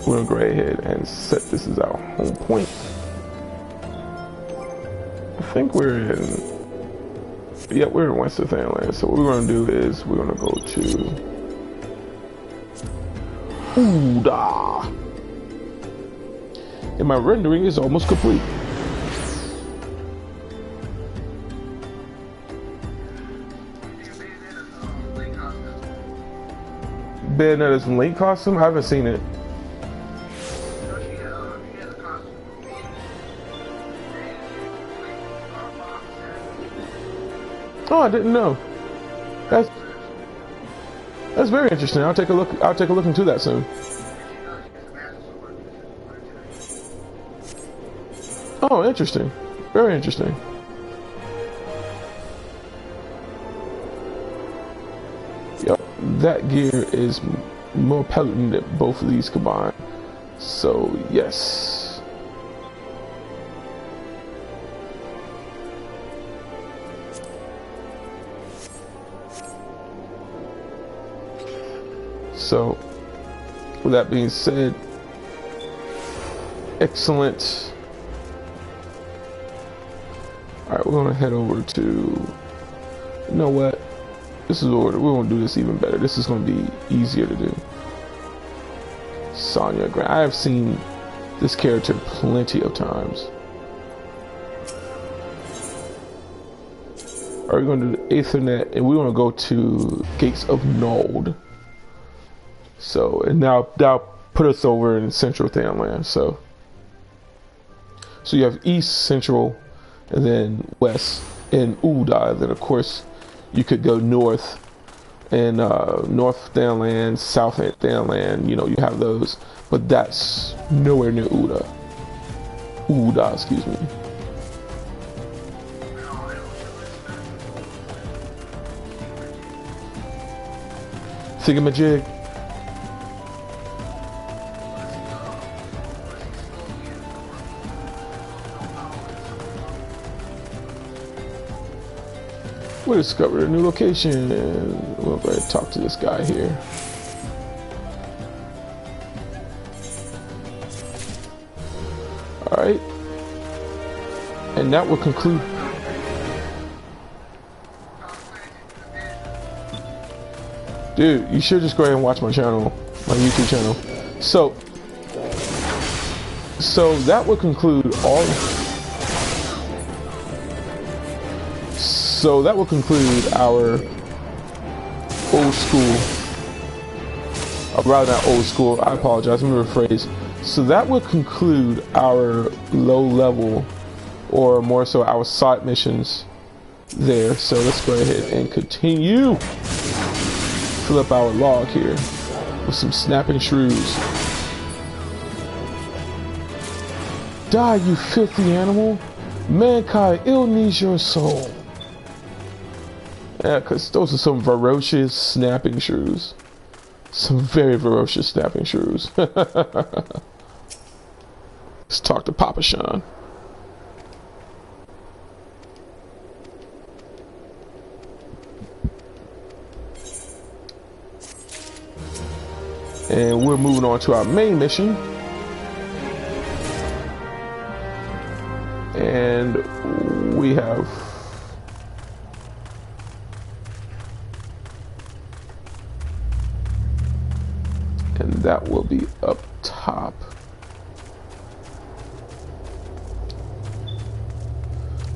A: We're gonna go ahead and set this as our home point. I think we're in West Land. So what we're gonna do is we're gonna go to Ooda. And my rendering is almost complete. Bayonetta's Link costume? I haven't seen it. Oh, I didn't know. That's very interesting. I'll take a look into that soon. Oh, interesting. Very interesting. Yep, that gear is more potent than both of these combined. So, yes. So, with that being said, excellent. Alright, we're gonna head over to, you know what? This is order. We're gonna do this even better. This is gonna be easier to do. Sonya Grant. I have seen this character plenty of times. Are we going to do Aethernet, and we want to go to Gates of Nuld. So, and now put us over in Central Thanalan. So you have East, Central, and then West in Ul'dah. Then of course you could go North and North Thanalan, South Thanalan. You know, you have those, but that's nowhere near Ul'dah. Excuse me. Thingamajig. We discovered a new location. We'll go ahead and talk to this guy here. Alright. And that will conclude. Dude, you should just go ahead and watch my channel, my YouTube channel. So that will conclude all. So that will conclude our old school, rather not old school, I apologize, let me rephrase. So that would conclude our low level, or more so our side missions there. So let's go ahead and continue. Fill up our log here with some snapping shrews. Die, you filthy animal. Mankind ill needs your soul. Yeah, because those are some ferocious snapping shrews. Some very ferocious snapping shrews. Let's talk to Papa Sean. And we're moving on to our main mission. And we have that will be up top.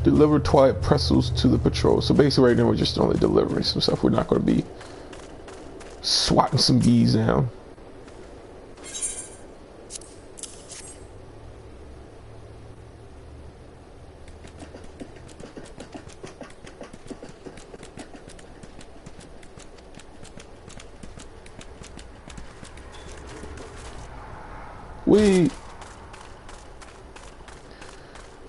A: Deliver Twilight Pretzels to the patrol. So basically right now we're just only delivering some stuff. We're not going to be swatting some bees down.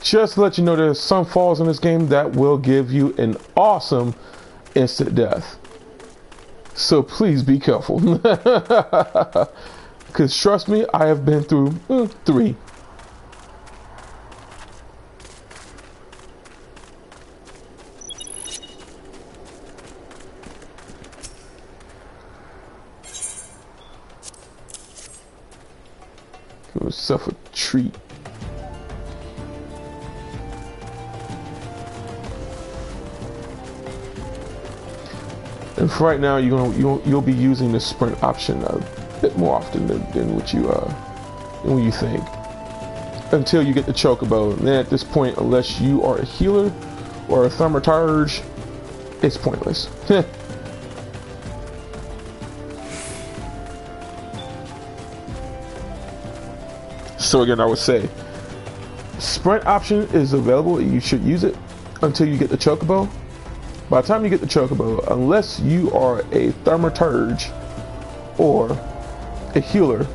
A: Just to let you know, there's some falls in this game that will give you an awesome instant death. So please be careful. Because trust me, I have been through 3. Give yourself a treat. And for right now, you'll be using the sprint option a bit more often than what you think, until you get the chocobo. And then at this point, unless you are a healer or a thaumaturge, it's pointless. So again, I would say sprint option is available. You should use it until you get the chocobo. By the time you get the chocobo, unless you are a thaumaturge or a healer,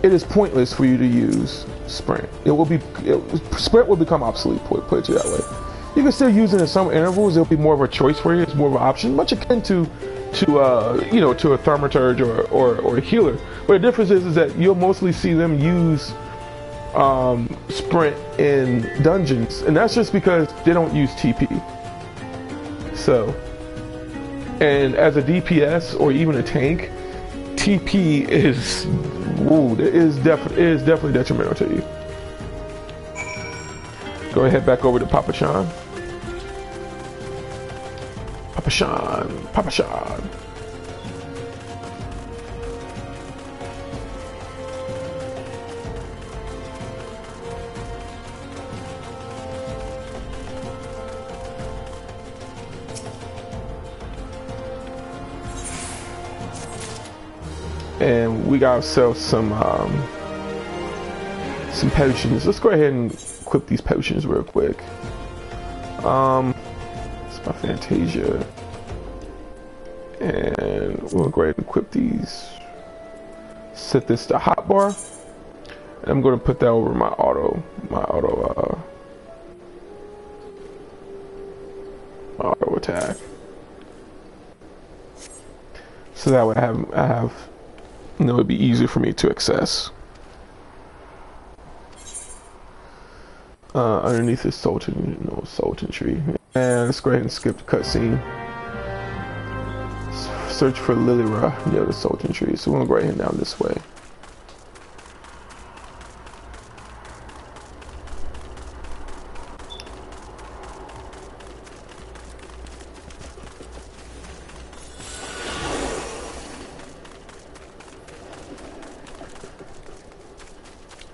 A: it is pointless for you to use sprint. Sprint will become obsolete, put it that way. You can still use it in some intervals. It'll be more of a choice for you. It's more of an option, much akin to a thaumaturge or a healer. But the difference is that you'll mostly see them use sprint in dungeons, and that's just because they don't use TP. So, and as a DPS or even a tank, TP is definitely detrimental to you. Go ahead back over to Papa Sean. Papa Sean, Papa Sean. and we got ourselves some potions. Let's go ahead and equip these potions real quick. It's my Fantasia, and we'll go ahead and equip these. Set this to hotbar, and I'm going to put that over my auto attack, so that way I have you know, it'd be easier for me to access. Underneath this Sultan tree. And let's go ahead and skip the cutscene. Search for Lilira near the Sultan tree. So we're gonna go ahead and down this way.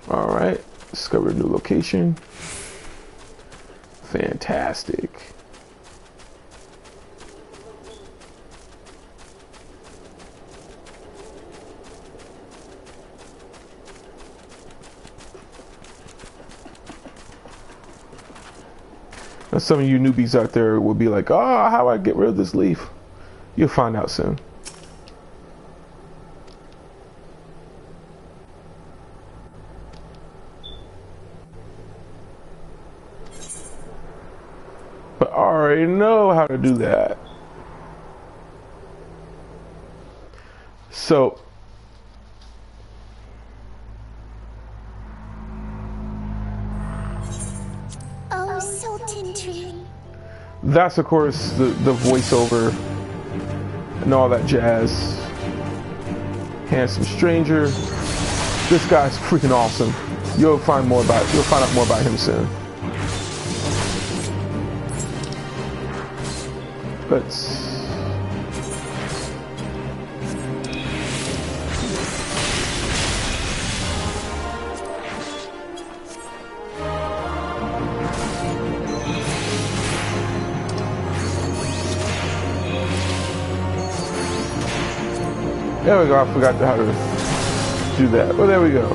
A: All right, discover a new location. Fantastic. Now some of you newbies out there will be like, oh, how do I get rid of this leaf? You'll find out soon. But I already know how to do that. So
B: oh, Sultan tree.
A: That's of course the voiceover and all that jazz. Handsome stranger. This guy's freaking awesome. You'll find out more about him soon. Let's there we go. I forgot how to do that. Well, there we go.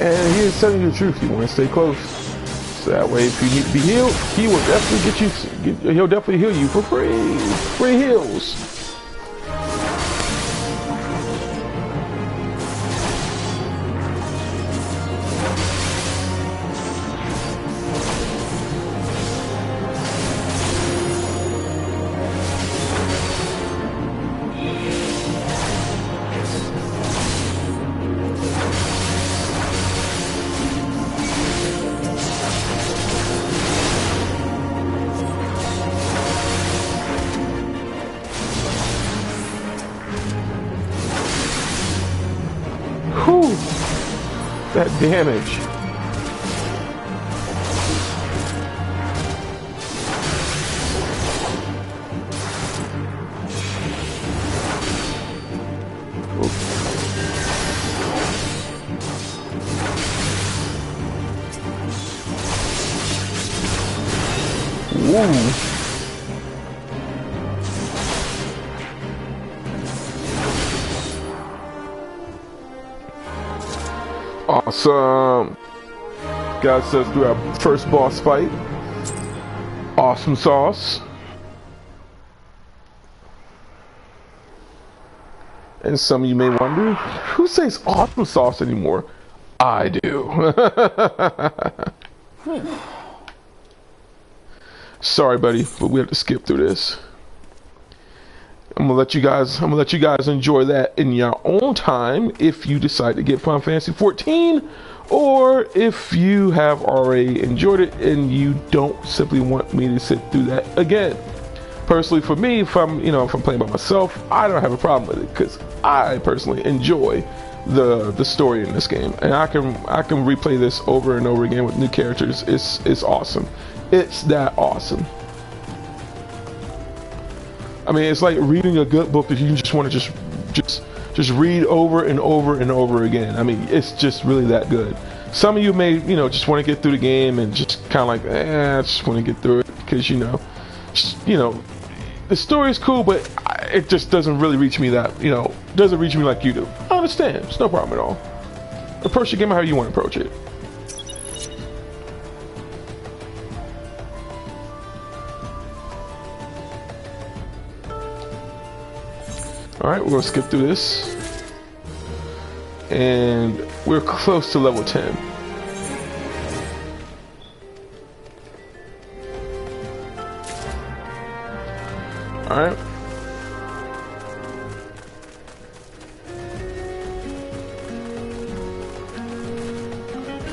A: And he is telling you the truth. You want to stay close, so that way, if you need to be healed, he will definitely get you. He'll definitely heal you for free. Free heals. Whew, that damage. Woo. Awesome. Got us through our first boss fight. Awesome sauce. And some of you may wonder, who says awesome sauce anymore? I do. Sorry, buddy, but we have to skip through this. I'm gonna let you guys enjoy that in your own time if you decide to get Final Fantasy 14, or if you have already enjoyed it and you don't simply want me to sit through that again. Personally, for me, if I'm playing by myself, I don't have a problem with it because I personally enjoy the story in this game, and I can replay this over and over again with new characters. It's awesome. It's that awesome. I mean, it's like reading a good book that you just want to just read over and over and over again. I mean, it's just really that good. Some of you may just want to get through the game and just kind of like, I just want to get through it because the story is cool, but it just doesn't really reach me doesn't reach me like you do. I understand. It's no problem at all. Approach the game how you want to approach it. Alright, we're going to skip through this. And we're close to level 10. Alright.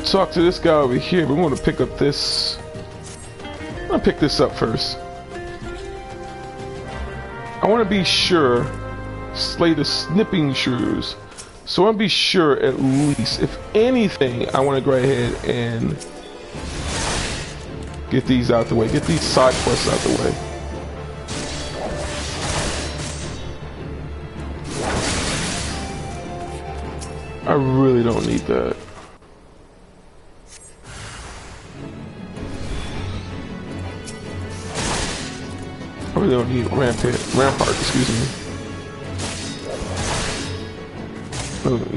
A: Talk to this guy over here, but we want to pick up this. I'm going to pick this up first. I want to be sure. Slay the snipping shrews. So I want to be sure, at least, if anything, I want to go ahead and get these out the way. Get these side quests out the way. I really don't need that. I really don't need rampart, excuse me.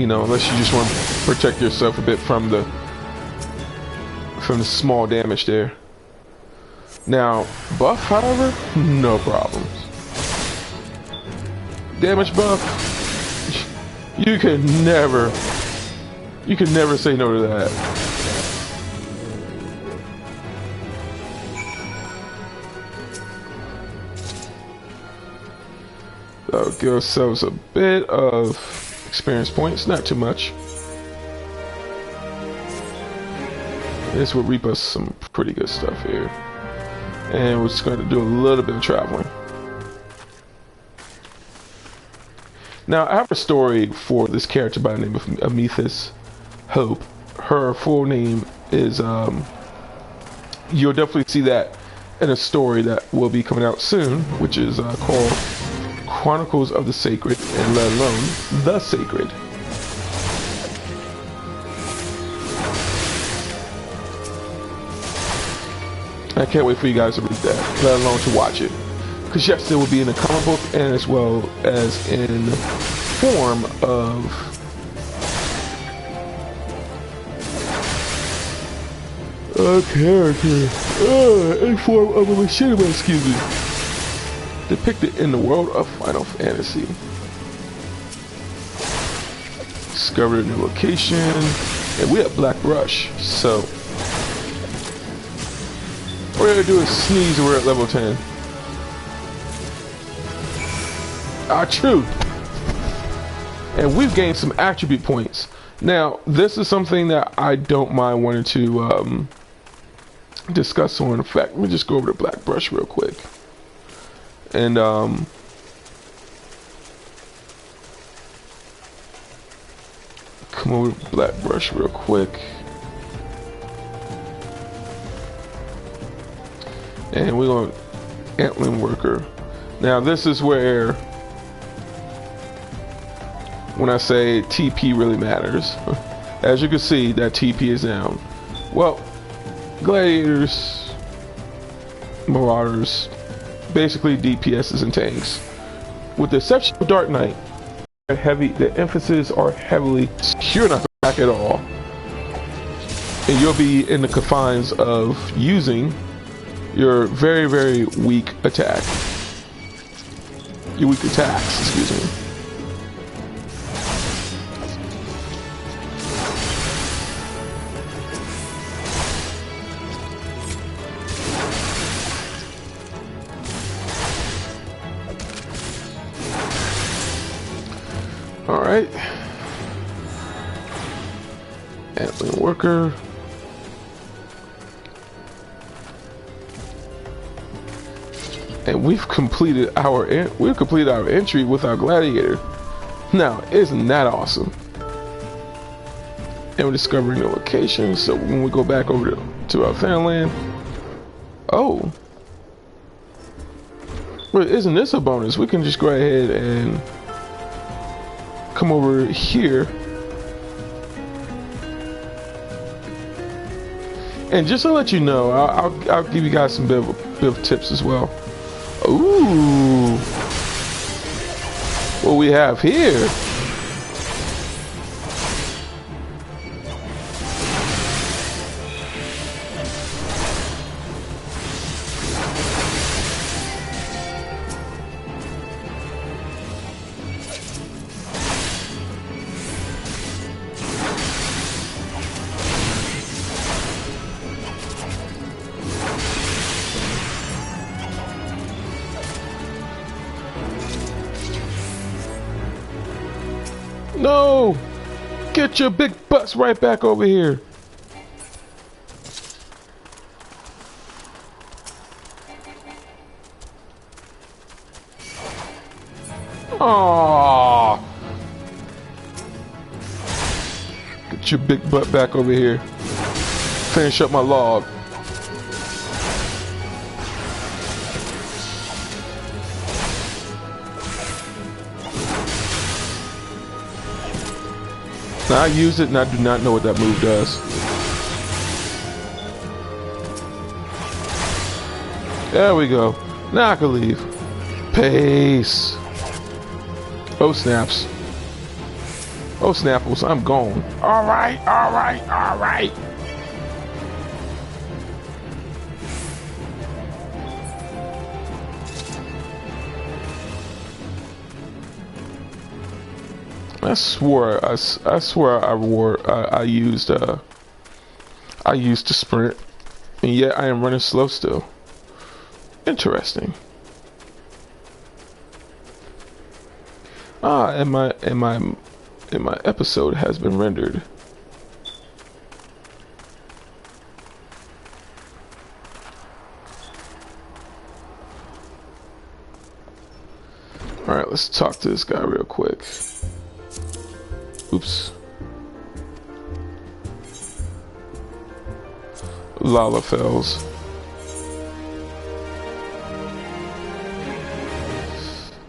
A: Unless you just want to protect yourself a bit from the small damage there. Now, buff, however, no problems. Damage buff, you can never say no to that. So give ourselves a bit of experience points, not too much. This will reap us some pretty good stuff here. And we're just going to do a little bit of traveling. Now, I have a story for this character by the name of Amethys Hope. Her full name is, you'll definitely see that in a story that will be coming out soon, which is called Chronicles of the Sacred, and let alone The Sacred. I can't wait for you guys to read that, let alone to watch it. Because yes, it will be in a comic book and as well as in form of a character. In form of a machinima, excuse me. Depicted in the world of Final Fantasy. Discovered a new location, and we have Black Rush. So all we're gonna do is sneeze, and we're at level 10. True. And we've gained some attribute points. Now, this is something that I don't mind wanting to discuss on. In fact, let me just go over to Black Brush real quick. And come over to Black Brush real quick. And we're going Antling Worker. Now this is where, when I say TP really matters. As you can see, that TP is down. Well, Gladiators, Marauders, basically DPSs and tanks. With the exception of Dark Knight, the emphasis are heavily secure, not back at all. And you'll be in the confines of using your very, very weak attack. Your weak attacks, excuse me. All right. Antling worker. And we've completed our entry with our gladiator. Now, isn't that awesome? And we're discovering the location. So when we go back over to our Land, oh, well, isn't this a bonus? We can just go ahead and come over here. And just to let you know, I'll give you guys some bit of tips as well. Ooh, what we have here. No! Get your big butts right back over here. Aww. Get your big butt back over here. Finish up my log. Now I use it and I do not know what that move does. There we go. Now I can leave. Pace. Oh snaps. Oh snapples, I'm gone. Alright, alright, alright. I swore I used the sprint, and yet I am running slow still. Interesting. And my episode has been rendered. All right, let's talk to this guy real quick. Oops. Lalafels.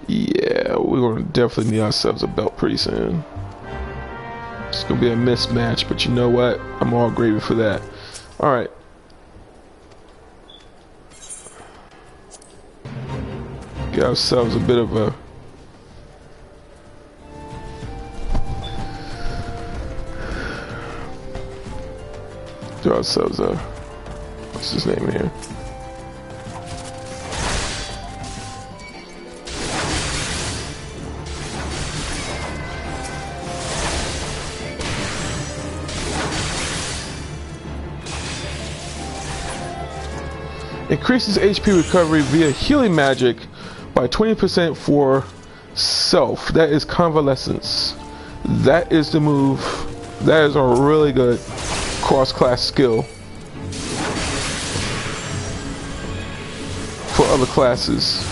A: Yeah, we're gonna definitely need ourselves a belt pretty soon. It's gonna be a mismatch, but you know what? I'm all gravy for that. Alright. Get ourselves a bit of a do ourselves a, what's his name here? Increases HP recovery via healing magic by 20% for self. That is convalescence. That is the move. That is a really good cross-class skill for other classes.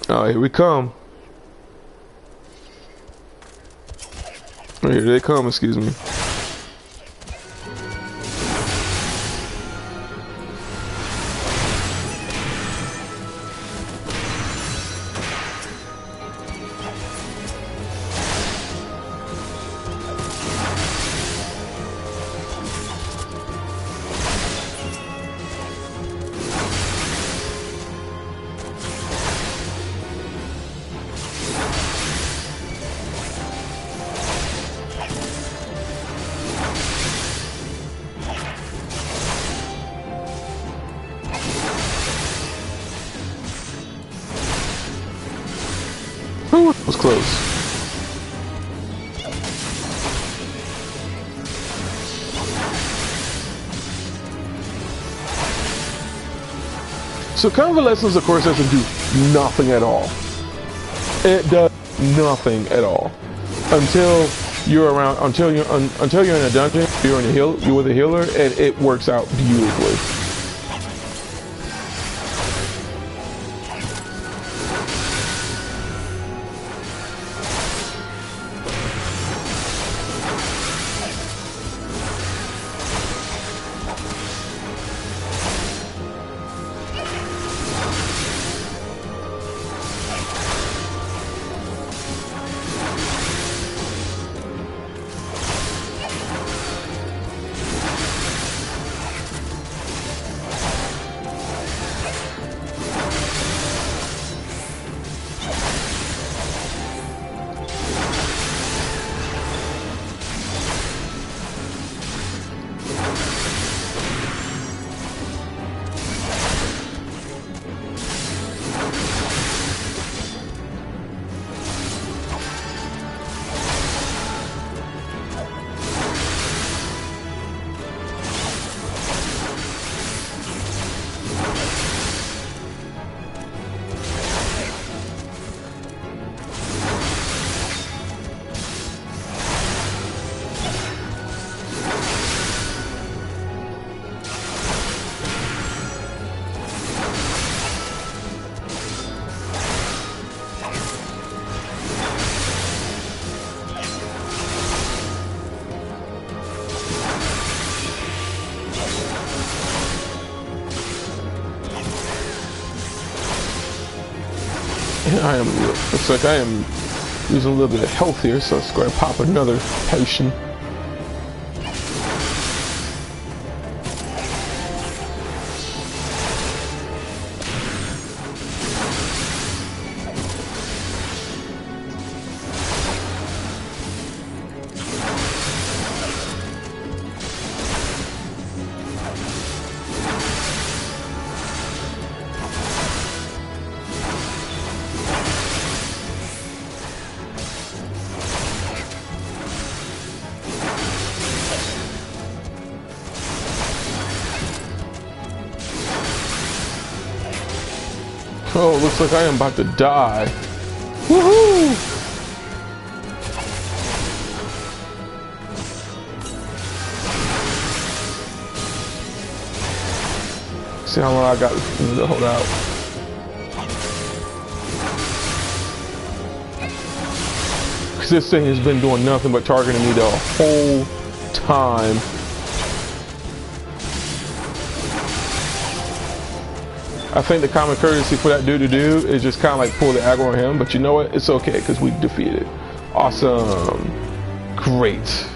A: Oh, here we come. Here they come, excuse me. Whew, that was close. So Convalescence, of course, doesn't do nothing at all. It does nothing at all until you're around, until you're in a dungeon. You're with a healer, and it works out beautifully. Looks like I am using a little bit of health here, so let's go ahead and pop another potion. Oh, looks like I am about to die. Woohoo! See how long I got to hold out. Because this thing has been doing nothing but targeting me the whole time. I think the common courtesy for that dude to do is just kind of like pull the aggro on him, but you know what? It's okay because we defeated. Awesome. Great.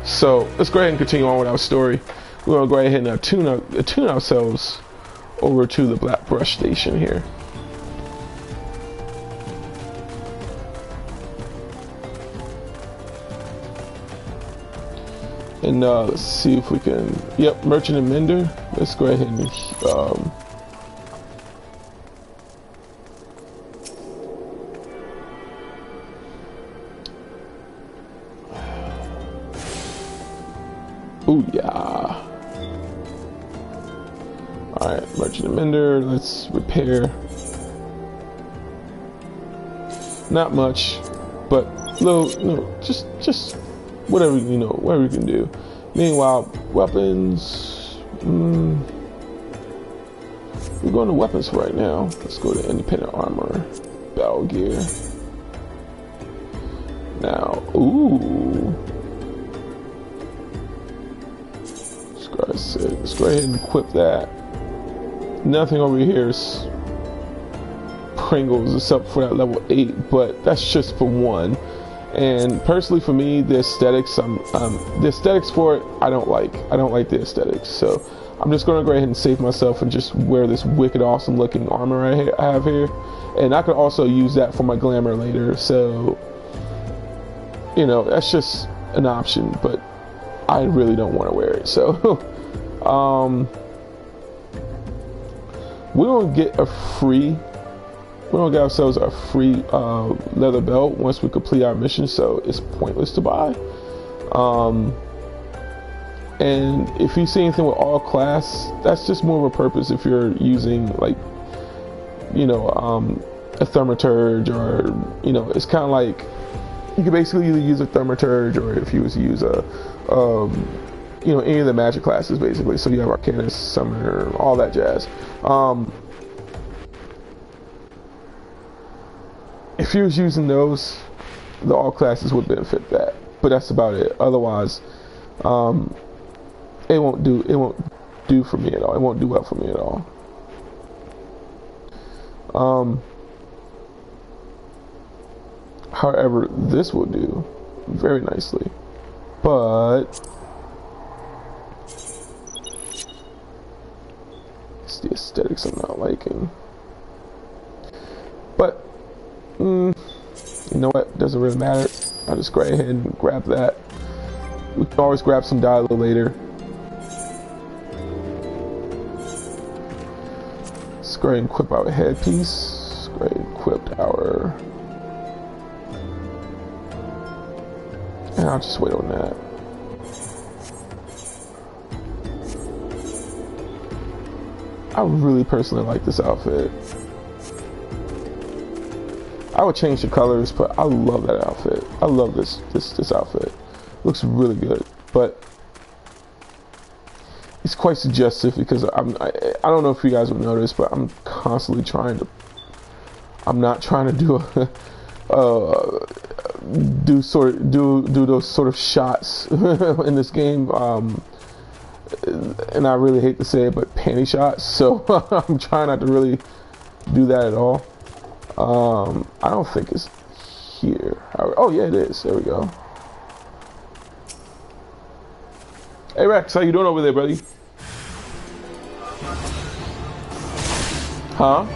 A: So let's go ahead and continue on with our story. We're going to go ahead and tune ourselves over to the Black Brush Station here. And let's see if we can, yep, Merchant and Mender. Let's go ahead and ooh, yeah. Alright, Merchant and Mender, let's repair. Not much, but little, just whatever, whatever you can do. Meanwhile, weapons, we're going to weapons for right now. Let's go to independent armor, battle gear. Now, ooh. Let's go ahead and equip that. Nothing over here is Pringles except for that level 8, but that's just for one. And personally, for me, the aesthetics, the aesthetics for it, I don't like. I don't like the aesthetics. So I'm just going to go ahead and save myself and just wear this wicked awesome looking armor I have here. And I could also use that for my glamour later. So, that's just an option, but I really don't want to wear it. So, we're going to get a free We don't get ourselves a free leather belt once we complete our mission, so it's pointless to buy. And if you see anything with all class, that's just more of a purpose if you're using, like, you know, a thaumaturge, or, you know, it's kind of like you can basically either use a thaumaturge, or if you was to use a you know, any of the magic classes basically. So you have Arcanist, Summoner, all that jazz. If you was using those, the all classes would benefit that, but that's about it. Otherwise, it won't do for me at all. It won't do well for me at all. However, this will do very nicely, but it's the aesthetics I'm not liking. But you know what? Doesn't really matter. I'll just go ahead and grab that. We can always grab some dye a little later. Let's go ahead and equip our headpiece. Let's go ahead and equip our. And I'll just wait on that. I really personally like this outfit. I would change the colors, but I love that outfit. I love this outfit. Looks really good, but it's quite suggestive because I don't know if you guys would notice, but I'm constantly trying to. I'm not trying to do a do those sort of shots in this game, and I really hate to say it, but panty shots. So I'm trying not to really do that at all. I don't think it's here. Oh yeah, it is. There we go. Hey Rex, how you doing over there, buddy? Huh?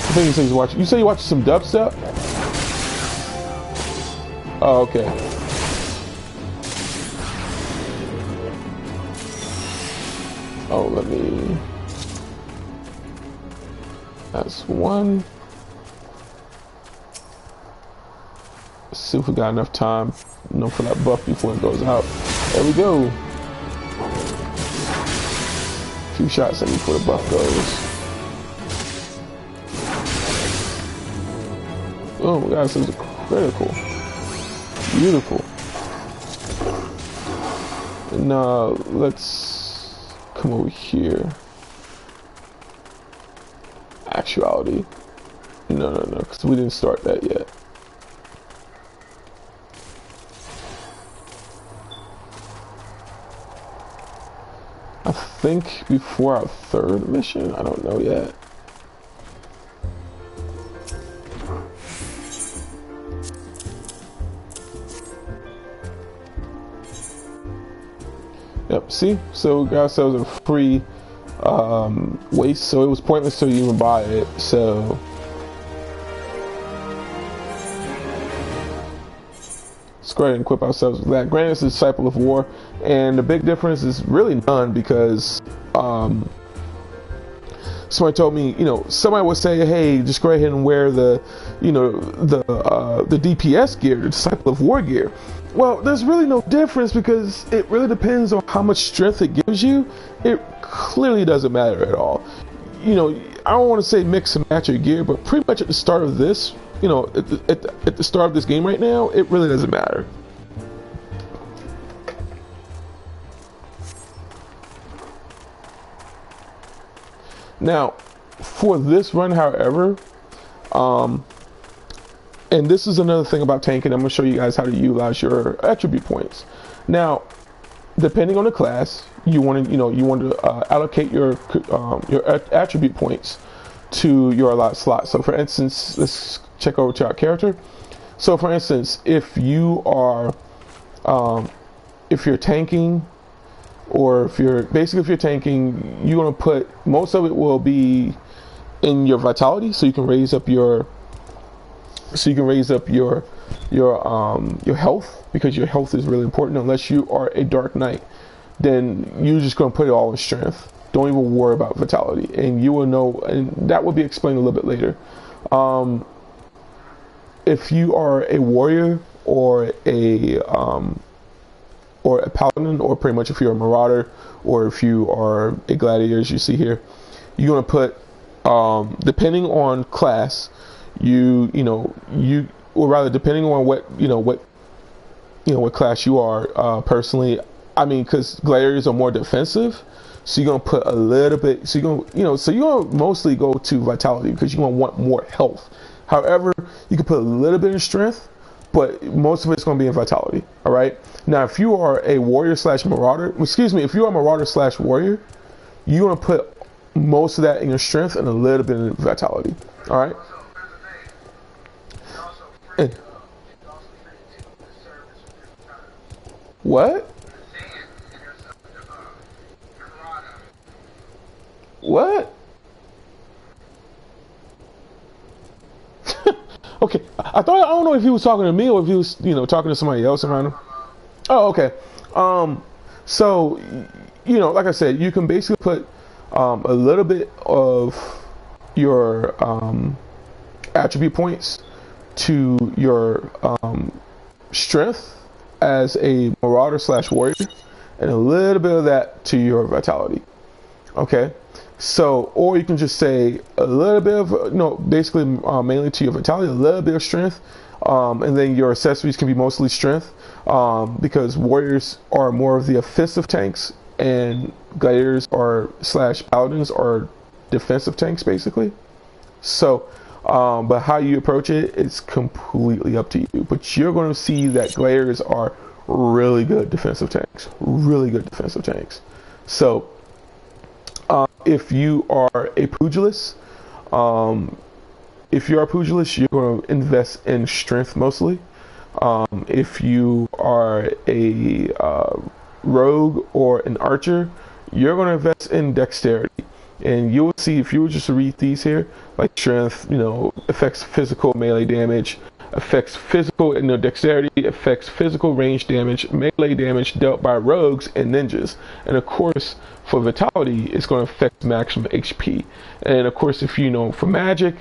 A: I think you said he's watching. You said you watching some dubstep? Oh, okay. Oh, let me. That's one. Let's see if we got enough time, you know, for that buff before it goes out. There we go. A few shots at me before the buff goes. Oh, we got ourselves a critical. Beautiful. And let's come over here. Actuality. No, because we didn't start that yet. I think before our third mission, I don't know yet. Yep, see? So we got ourselves a free waste, so it was pointless to even buy it, so let's go ahead and equip ourselves with that. Granted, it's a Disciple of War, and the big difference is really none, because somebody told me, you know, somebody would say, hey, just go ahead and wear the, you know, the DPS gear, the Disciple of War gear. Well, there's really no difference, because it really depends on how much strength it gives you. It clearly doesn't matter at all. You know, I don't want to say mix and match your gear, but pretty much at the start of this, you know, at the start of this game right now, it really doesn't matter. Now, for this run, however, and this is another thing about tanking. I'm going to show you guys how to utilize your attribute points. Now, depending on the class, you want to allocate your attribute points to your allotted slot. So, for instance, let's check over to our character. So, for instance, if you are, if you're tanking, or if you're tanking, you're going to put most of it will be in your vitality, so you can raise up your health, because your health is really important. Unless you are a Dark Knight, then you're just going to put it all in strength. Don't even worry about vitality, and you will know, and that will be explained a little bit later. If you are a warrior or a paladin, or pretty much if you're a marauder, or if you are a gladiator, as you see here, you're gonna put, depending on class, or rather depending on what class you are. Personally, I mean, because gladiators are more defensive, so you're gonna put a little bit. So you're gonna mostly go to vitality because you're gonna want more health. However, you can put a little bit in strength, but most of it's going to be in vitality. All right. Now, if you are a warrior slash marauder, if you are a marauder slash warrior, you're going to put most of that in your strength and a little bit in vitality. All right. And what? What? Okay, I don't know if he was talking to me or if he was, talking to somebody else around him. Oh, okay. So, like I said, you can basically put a little bit of your attribute points to your strength as a marauder slash warrior, and a little bit of that to your vitality. Okay. So, or you can just say a little bit of, basically mainly to your vitality, a little bit of strength, and then your accessories can be mostly strength, because warriors are more of the offensive tanks, and gladiators slash paladins are defensive tanks, basically. So, but how you approach it is completely up to you. But you're going to see that gladiators are really good defensive tanks, So, if you are a pugilist, you're going to invest in strength mostly. If you are a rogue or an archer, you're going to invest in dexterity. And you will see, if you were just to read these here, like strength, affects physical melee damage, affects physical dexterity, affects physical range damage, melee damage dealt by rogues and ninjas. And of course, for vitality, it's going to affect maximum HP. And of course, if for magic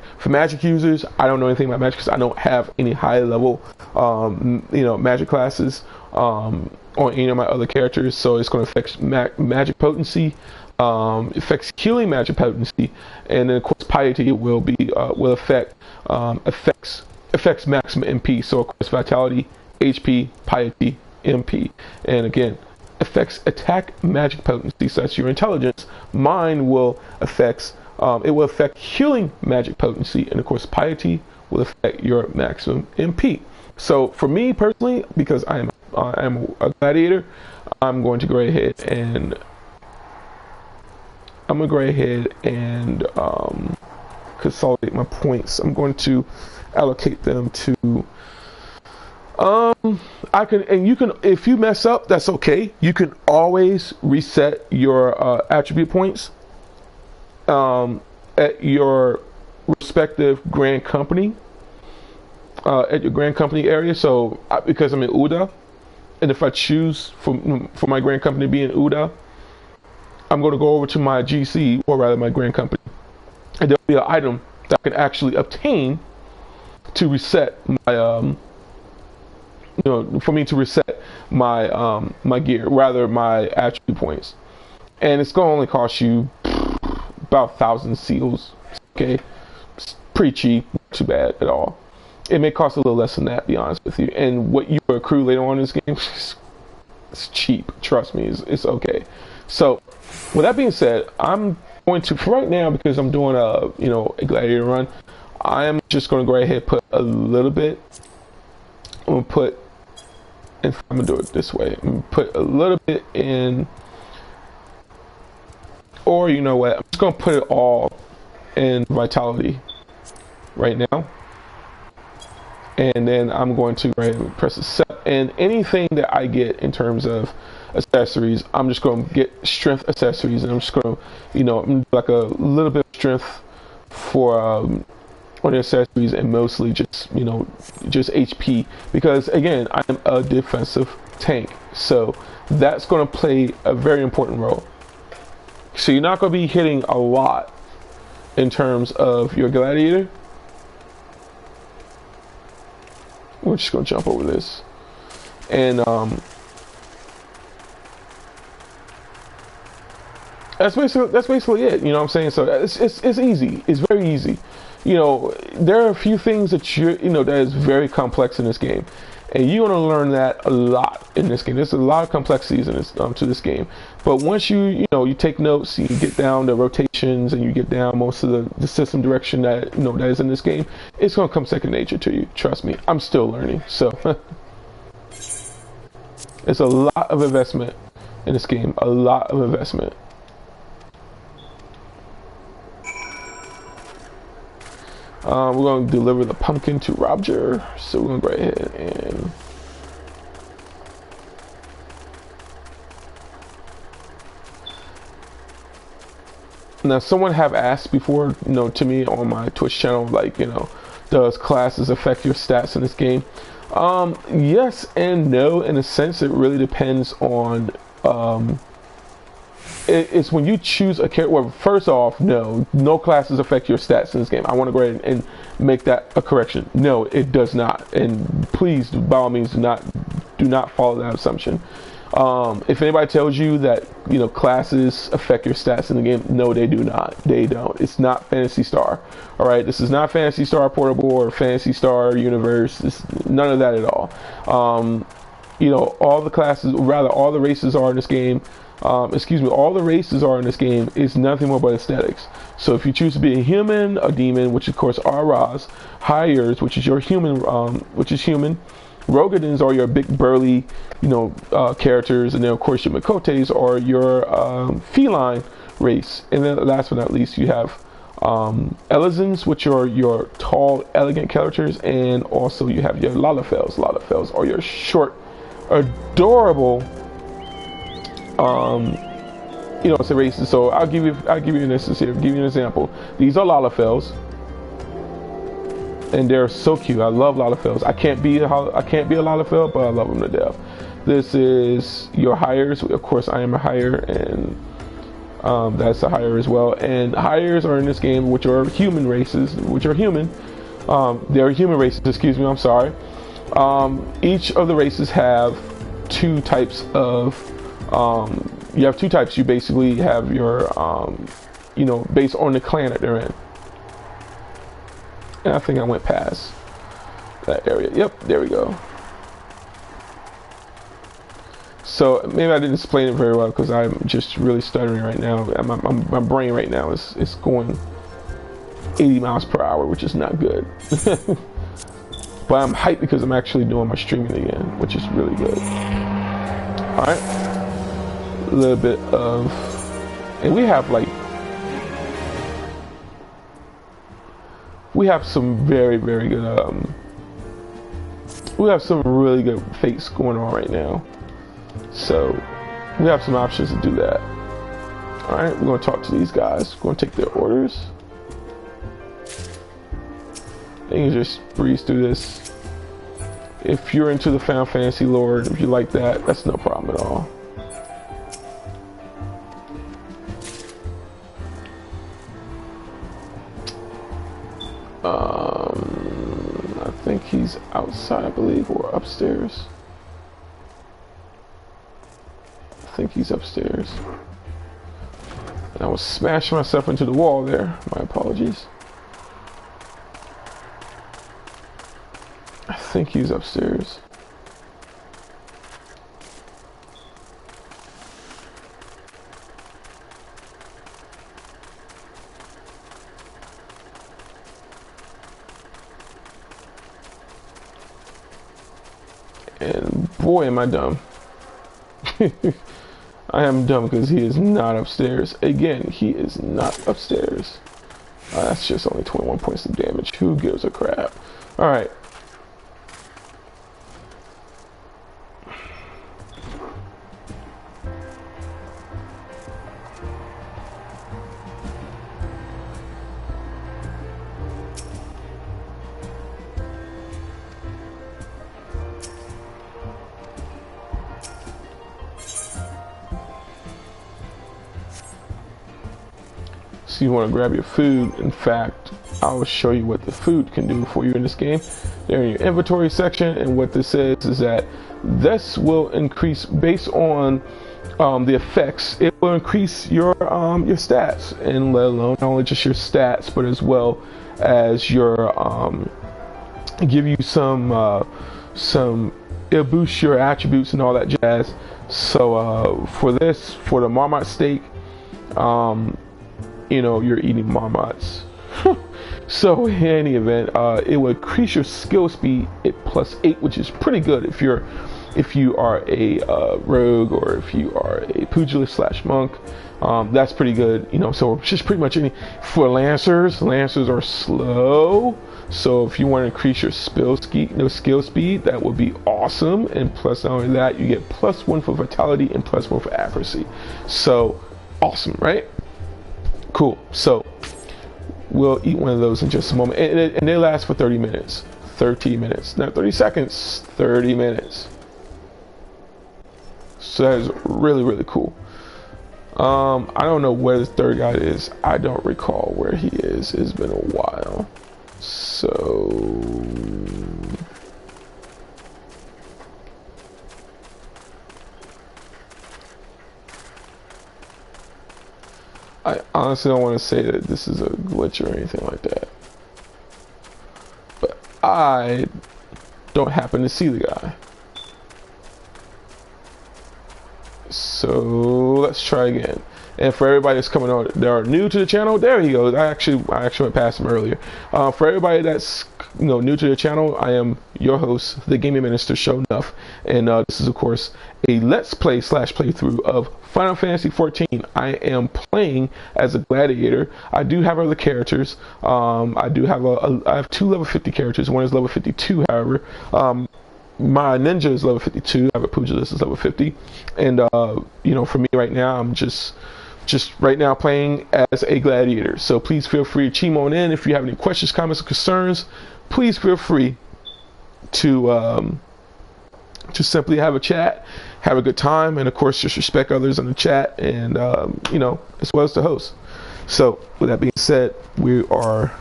A: users, I don't know anything about magic because I don't have any high level, magic classes on any of my other characters. So it's going to affect magic potency, affects healing magic potency, and then of course piety will affects maximum MP. So of course vitality, HP, piety, MP, and again affects attack magic potency. So that's your intelligence. Mine will affect healing magic potency, and of course piety will affect your maximum MP. So for me personally, because I'm a gladiator, I'm going to go ahead and consolidate my points. I'm going to allocate them to if you mess up, that's okay. You can always reset your attribute points at your respective grand company, at your grand company area. So because I'm in Uda, and if I choose for my grand company to be in Uda, I'm going to go over to my GC, or rather my grand company, and there'll be an item that I can actually obtain to reset my for me to reset my my gear, rather my attribute points. And it's going to only cost you about 1,000 seals. Okay, it's pretty cheap, not too bad at all. It may cost a little less than that, to be honest with you. And what you accrue later on in this game, it's cheap. Trust me, it's okay. So, with that being said, I'm going to, for right now, because I'm doing a gladiator run, I am just going to go ahead and put a little bit. I'm going to do it this way. I'm going to put a little bit in, or you know what? I'm just going to put it all in vitality right now. And then I'm going to go ahead and press accept. And anything that I get in terms of accessories, I'm just going to get strength accessories, and I'm just going to, like a little bit of strength for on the accessories, and mostly just just HP, because again, I'm a defensive tank, so that's going to play a very important role. So you're not going to be hitting a lot in terms of your Gladiator. We're just going to jump over this. And that's basically it. You know what I'm saying? So it's easy. It's very easy. You know, there are a few things that that is very complex in this game, and you're gonna learn that a lot in this game. There's a lot of complexities in this to this game. But once you take notes, you get down the rotations, and you get down most of the system direction that that is in this game, it's gonna come second nature to you. Trust me, I'm still learning. So it's a lot of investment in this game. A lot of investment. We're going to deliver the pumpkin to Roger, so we're going to go ahead and now someone have asked before, to me on my Twitch channel, like, does classes affect your stats in this game? Yes and no. In a sense, it really depends on it's when you choose a character. Well, first off, no classes affect your stats in this game. I want to go ahead and make that a correction. No, it does not. And please, by all means, do not follow that assumption. If anybody tells you that classes affect your stats in the game, no, they do not. They don't. It's not Phantasy Star. All right, this is not Phantasy Star Portable or Phantasy Star Universe. It's none of that at all. All the classes, rather, all the races are in this game. All the races are in this game is nothing more but aesthetics. So if you choose to be a human, a demon, which of course are Raz, Hires, which is your human, Rogadins are your big burly, characters, and then of course your Makotes are your feline race. And then last but not least, you have Elizans, which are your tall, elegant characters, and also you have your Lalafels. Lalafels are your short, adorable it's a races. So I'll give you an instance here. Give you an example. These are Lalafels, and they're so cute. I love Lalafels. I can't be a Lalafel, but I love them to death. This is your Hires. Of course, I am a Hire, and that's a Hire as well. And Hires are in this game, which are human races, which are human. They're human races. Excuse me. I'm sorry. Each of the races have two types of you have two types. You basically have your based on the clan that they're in. And I think I went past that area. Yep, there we go. So maybe I didn't explain it very well because I'm just really stuttering right now. My brain right now is going 80 miles per hour, which is not good. But I'm hyped because I'm actually doing my streaming again, which is really good. All right. A little bit of, and we have some very, very good we have some really good fakes going on right now, so we have some options to do that. All right, we're going to talk to these guys. We're going to take their orders. And you just breeze through this. If you're into the Final Fantasy lore, if you like that, that's no problem at all. I think he's outside, I believe, or upstairs. I think he's upstairs. And I was smashing myself into the wall there. My apologies. I think he's upstairs. And boy, am I dumb. I am dumb because he is not upstairs. Again, he is not upstairs. That's just only 21 points of damage. Who gives a crap? Alright. So you want to grab your food. In fact, I will show you what the food can do for you in this game. They're in your inventory section, and what this says is that this will increase based on the effects. It will increase your stats, and let alone not only just your stats, but as well as your give you some it'll boost your attributes and all that jazz. So for the Marmot steak, you know, you're eating Marmots. So in any event, it will increase your skill speed at +8, which is pretty good if you are a rogue, or if you are a pugilist / monk. That's pretty good, you know. So just pretty much any for lancers are slow. So if you want to increase your skill speed, that would be awesome. And plus, not only that, you get +1 for vitality and +1 for accuracy. So awesome, right? Cool. So we'll eat one of those in just a moment, and they last for 30 minutes. 30 minutes, not 30 seconds. 30 minutes. So that is really, really cool. I don't know where the third guy is. I don't recall where he is. It's been a while. So I honestly don't want to say that this is a glitch or anything like that, but I don't happen to see the guy. So let's try again. And for everybody that's coming on, that are new to the channel, there he goes. I actually went past him earlier. For everybody that's new to the channel, I am your host, the Gaming Minister Sho'Nuff, and this is of course a Let's Play / playthrough of Final Fantasy XIV. I am playing as a gladiator. I do have other characters. I have 2 level 50 characters. One is level 52, however. My ninja is level 52. I have a pugilist is level 50, and you know, for me right now, I'm just right now playing as a gladiator. So please feel free to chime on in if you have any questions, comments, or concerns. Please feel free to simply have a chat, have a good time, and of course just respect others in the chat, and you know, as well as the host. So with that being said, we are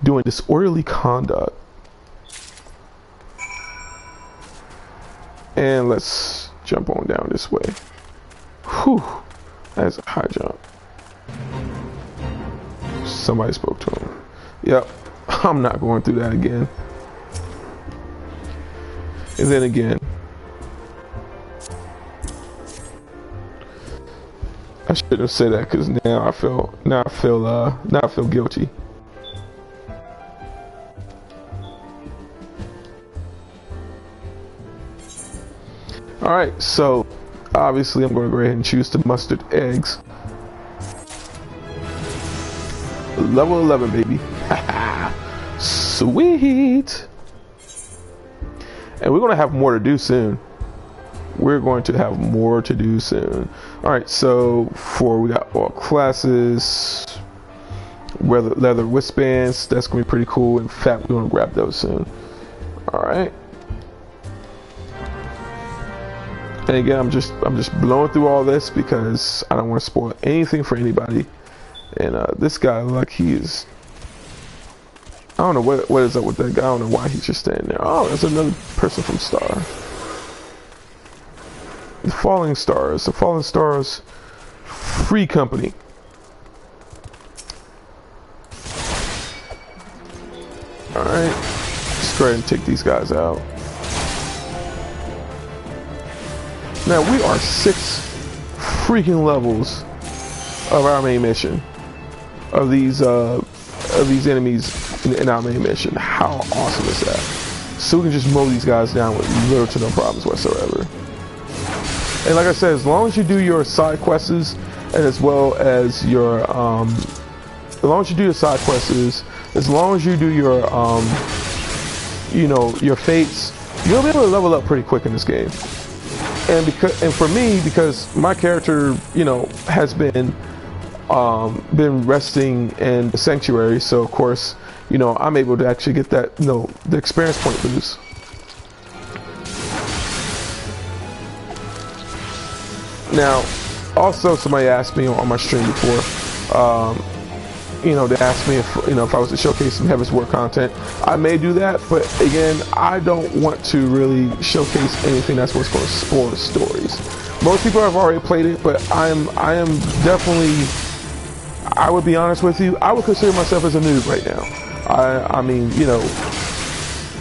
A: doing disorderly conduct. And let's jump on down this way. Whew, that's a high jump. Somebody spoke to him. Yep, I'm not going through that again. And then again, I shouldn't have said that, because now I feel guilty. Alright, so obviously I'm going to go ahead and choose the mustard eggs. Level 11, baby. Sweet. And we're going to have more to do soon. Alright, so we got all classes, leather wristbands. That's going to be pretty cool. In fact, we're going to grab those soon. Alright. And again, I'm just blowing through all this because I don't want to spoil anything for anybody. And this guy, like, he is, I don't know what is up with that guy. I don't know why he's just standing there. Oh, there's another person from Star. The Falling Stars, free company. All right, let's go ahead and take these guys out. Now we are 6 freaking levels of our main mission, of these enemies in our main mission. How awesome is that? So we can just mow these guys down with little to no problems whatsoever. And like I said, as long as you do your side quests, and as well as your as long as you do your side quests, as long as you do your you know, your fates, you'll be able to level up pretty quick in this game. And for me, because my character, you know, has been resting in the sanctuary, so of course, you know, I'm able to actually get that, you know, the experience point boost. Now, also somebody asked me on my stream before, You know, they asked me if, you know, if I was to showcase some Heaven's Word content. I may do that, but again, I don't want to really showcase anything that's what's going to spoil the stories. Most people have already played it, but I am definitely, I would be honest with you, I would consider myself as a noob right now. I mean, you know,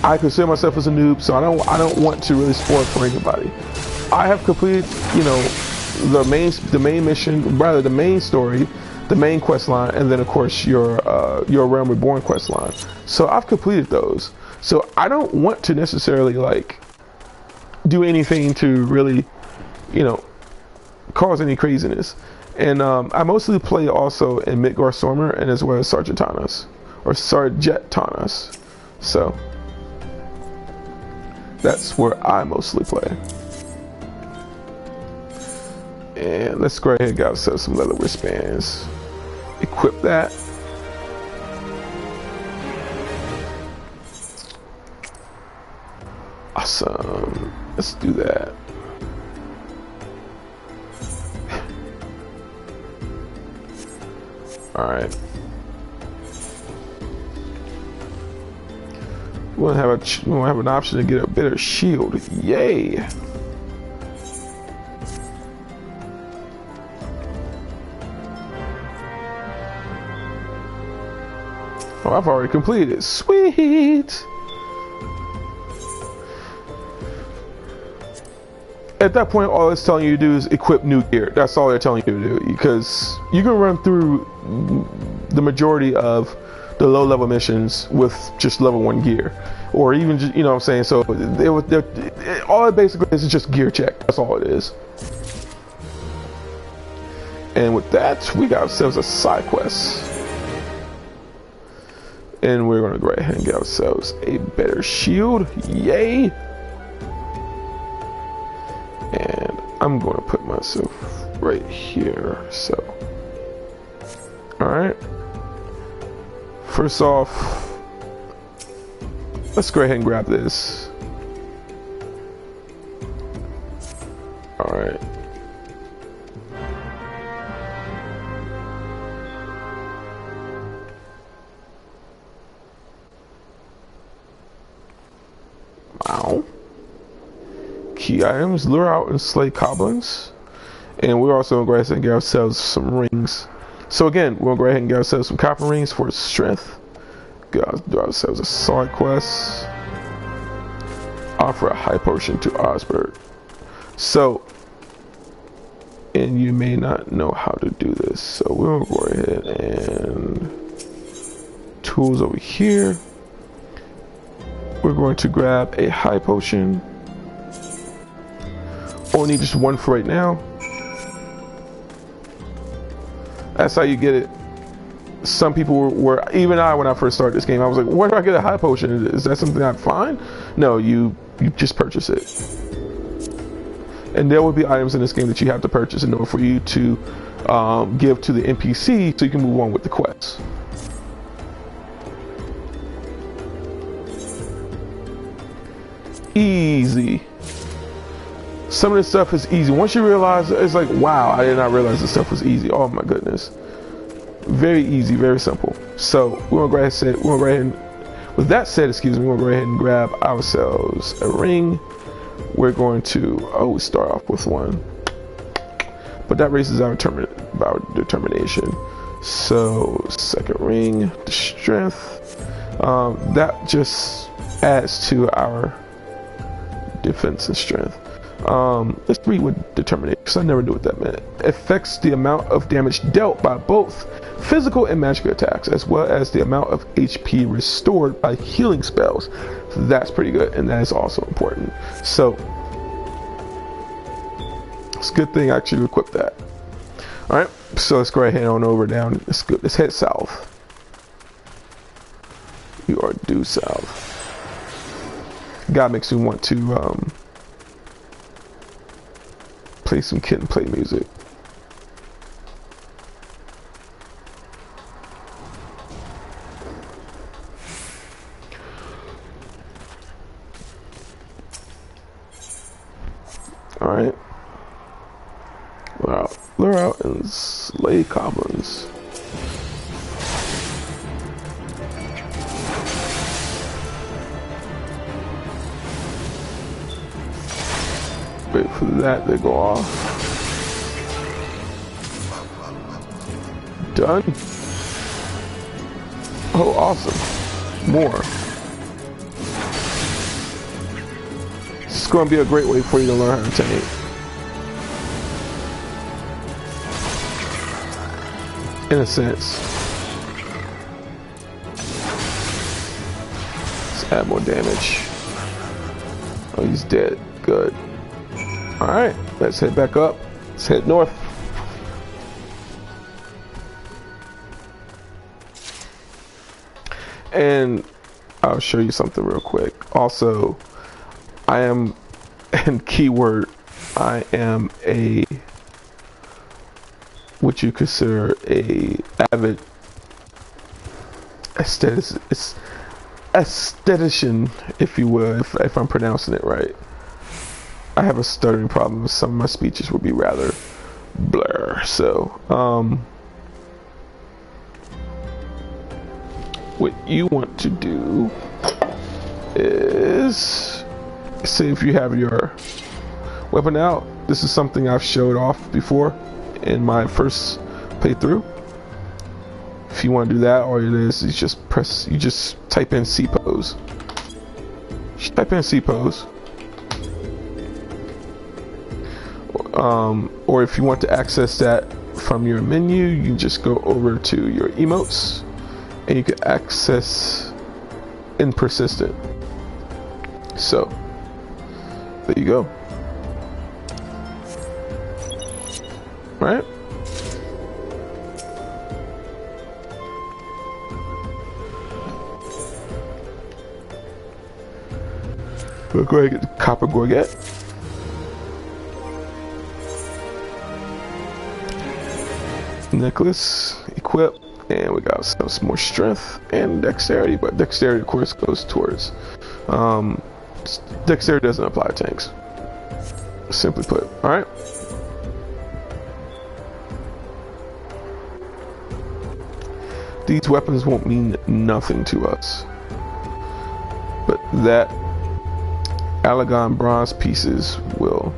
A: I consider myself as a noob, so I don't want to really spoil it for anybody. I have completed, you know, the main mission, rather the main story, the main quest line, and then of course your Realm Reborn quest line. So I've completed those. So I don't want to necessarily like do anything to really, you know, cause any craziness. And I mostly play also in Midgard-Stormer and as well as Sargentanas or Sargentanas. So that's where I mostly play. And let's go ahead and get ourselves some leather wristbands. Equip that. Awesome. Let's do that. All right. We'll have an option to get a better shield. Yay! Oh, I've already completed it. Sweet! At that point, all it's telling you to do is equip new gear. That's all they're telling you to do, because you can run through the majority of the low-level missions with just level 1 gear, or even just, you know what I'm saying. So all it basically is just gear check. That's all it is. And with that, we got ourselves a side quest. And we're gonna go ahead and get ourselves a better shield. Yay! And I'm gonna put myself right here. So, all right. First off, let's go ahead and grab this. All right. Wow. Key items: lure out and slay goblins. And we're also gonna go ahead and get ourselves some rings. So again, we're gonna go ahead and get ourselves some copper rings for strength. Do ourselves a side quest. Offer a high potion to Osbert. So, and you may not know how to do this, so we'll go ahead and tools over here. We're going to grab a high potion. Only need just one for right now. That's how you get it. Some people were, even I, when I first started this game, I was like, where do I get a high potion? Is that something I find? No, you just purchase it. And there will be items in this game that you have to purchase in order for you to give to the NPC so you can move on with the quest. Easy. Some of this stuff is easy. Once you realize, it's like, wow, I did not realize this stuff was easy. Oh my goodness. Very easy, very simple. So we're gonna go ahead and, with that said, excuse me, we're gonna go ahead and grab ourselves a ring. We're going to always start off with one, but that raises our determination. So second ring, the strength, that just adds to our defense and strength. Let's read what determination, because I never knew what that meant. Affects the amount of damage dealt by both physical and magical attacks, as well as the amount of HP restored by healing spells. So that's pretty good, and that is also important. So it's a good thing I actually equipped that. All right, so let's go ahead on over down. Let's head south. We are due south. God makes me want to play some kid and play music. Alright. Lure out and slay goblins. Wait for that to go off. Done. Oh, awesome. More. It's going to be a great way for you to learn how to tank. In a sense. Let's add more damage. Oh, he's dead. Good. Alright, let's head back up. Let's head north. And I'll show you something real quick. Also, I am, and keyword, I am a, what you consider a avid aesthetician, if you will, if I'm pronouncing it right. I have a stuttering problem. Some of my speeches will be rather blur. So, what you want to do is, say if you have your weapon out, this is something I've showed off before in my first playthrough. If you want to do that, all it is you just type in C pose. Type in C pose. Or if you want to access that from your menu, you just go over to your emotes and you can access in persistent. So there you go. Right? We'll go ahead and get the copper gorget. Necklace, equip, and we got some more strength and dexterity, but dexterity of course goes towards dexterity doesn't apply to tanks, simply put. All right, these weapons won't mean nothing to us, but that Alagon bronze pieces will.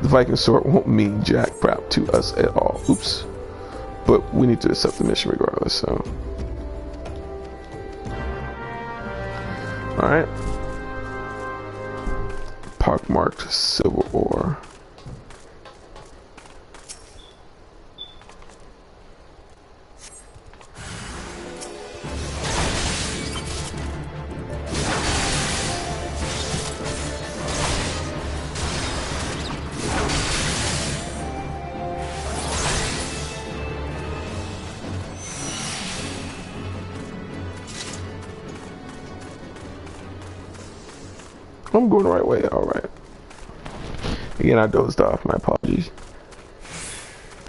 A: The Viking sword won't mean jack crap to us at all. Oops. But we need to accept the mission regardless, so. Alright. Pockmarked silver ore. I'm going the right way, alright. Again, I dozed off, my apologies.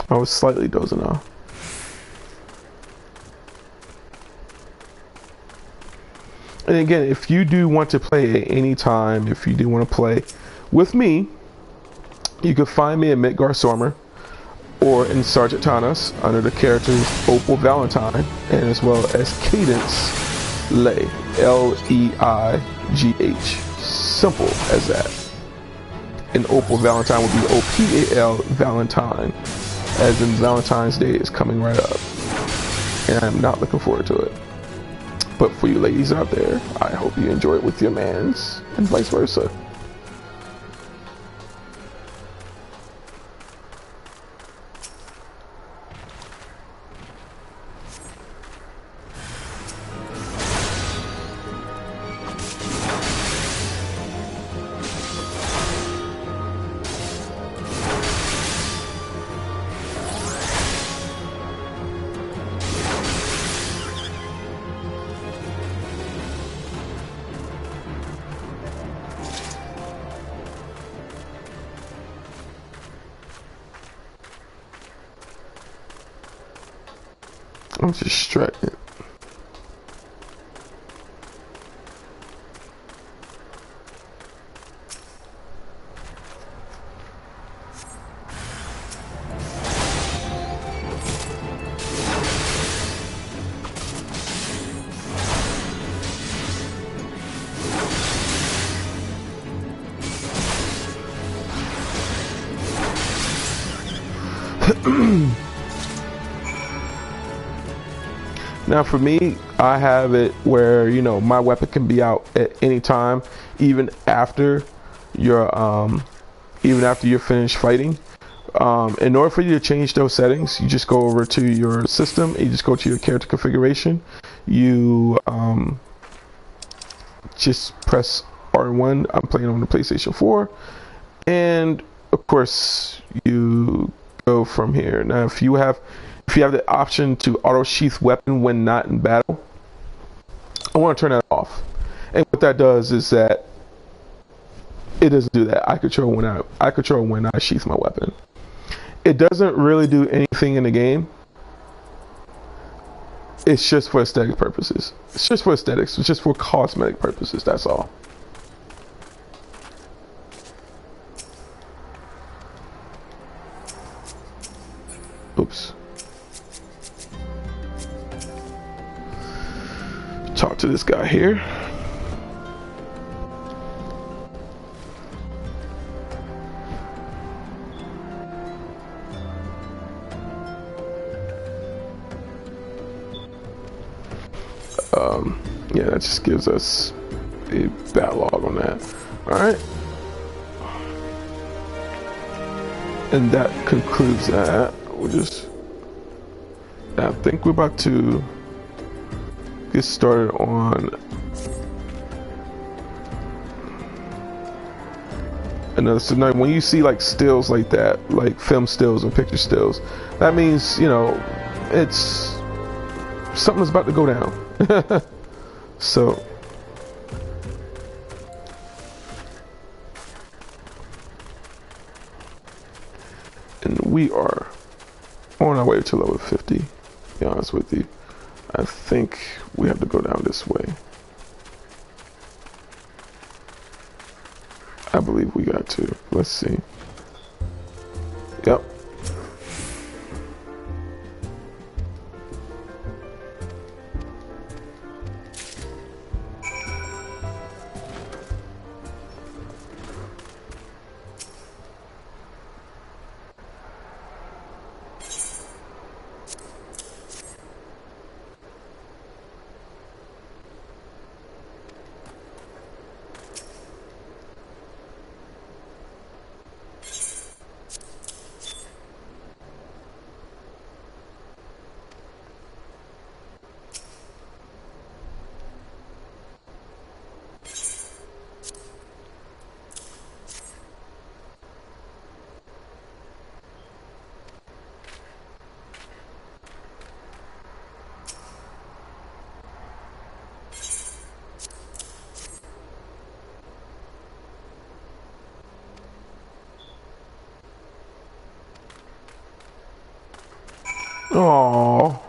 A: I was slightly dozing off. And again, if you do want to play at any time, if you do want to play with me, you can find me at Midgar Stormer or in Sergeant Tanos under the characters Opal Valentine and as well as Cadence Lei, L-E-I-G-H. Simple as that. And Opal Valentine will be O-P-A-L Valentine, as in Valentine's Day is coming right up. And I'm not looking forward to it. But for you ladies out there, I hope you enjoy it with your mans, and vice versa. I'm distracted. Now for me, I have it where, you know, my weapon can be out at any time, even after you're finished fighting. In order for you to change those settings, you just go over to your system and you just go to your character configuration. You just press R1. I'm playing on the PlayStation 4, and of course you go from here. Now if you have the option to auto sheath weapon when not in battle, I want to turn that off. And what that does is that it doesn't do that. I control when I sheath my weapon. It doesn't really do anything in the game. It's just for aesthetic purposes. It's just for aesthetics. It's just for cosmetic purposes. That's all. Oops. Talk to this guy here. Yeah, that just gives us a backlog on that. Alright. And that concludes that. I think we're about to get started on another. So now when you see like stills like that, like film stills and picture stills, that means, you know, it's something's about to go down. So and we are on our way to level 50. To be honest with you, I think we have to go down this way. I believe we got to. Let's see. Yep. Aww.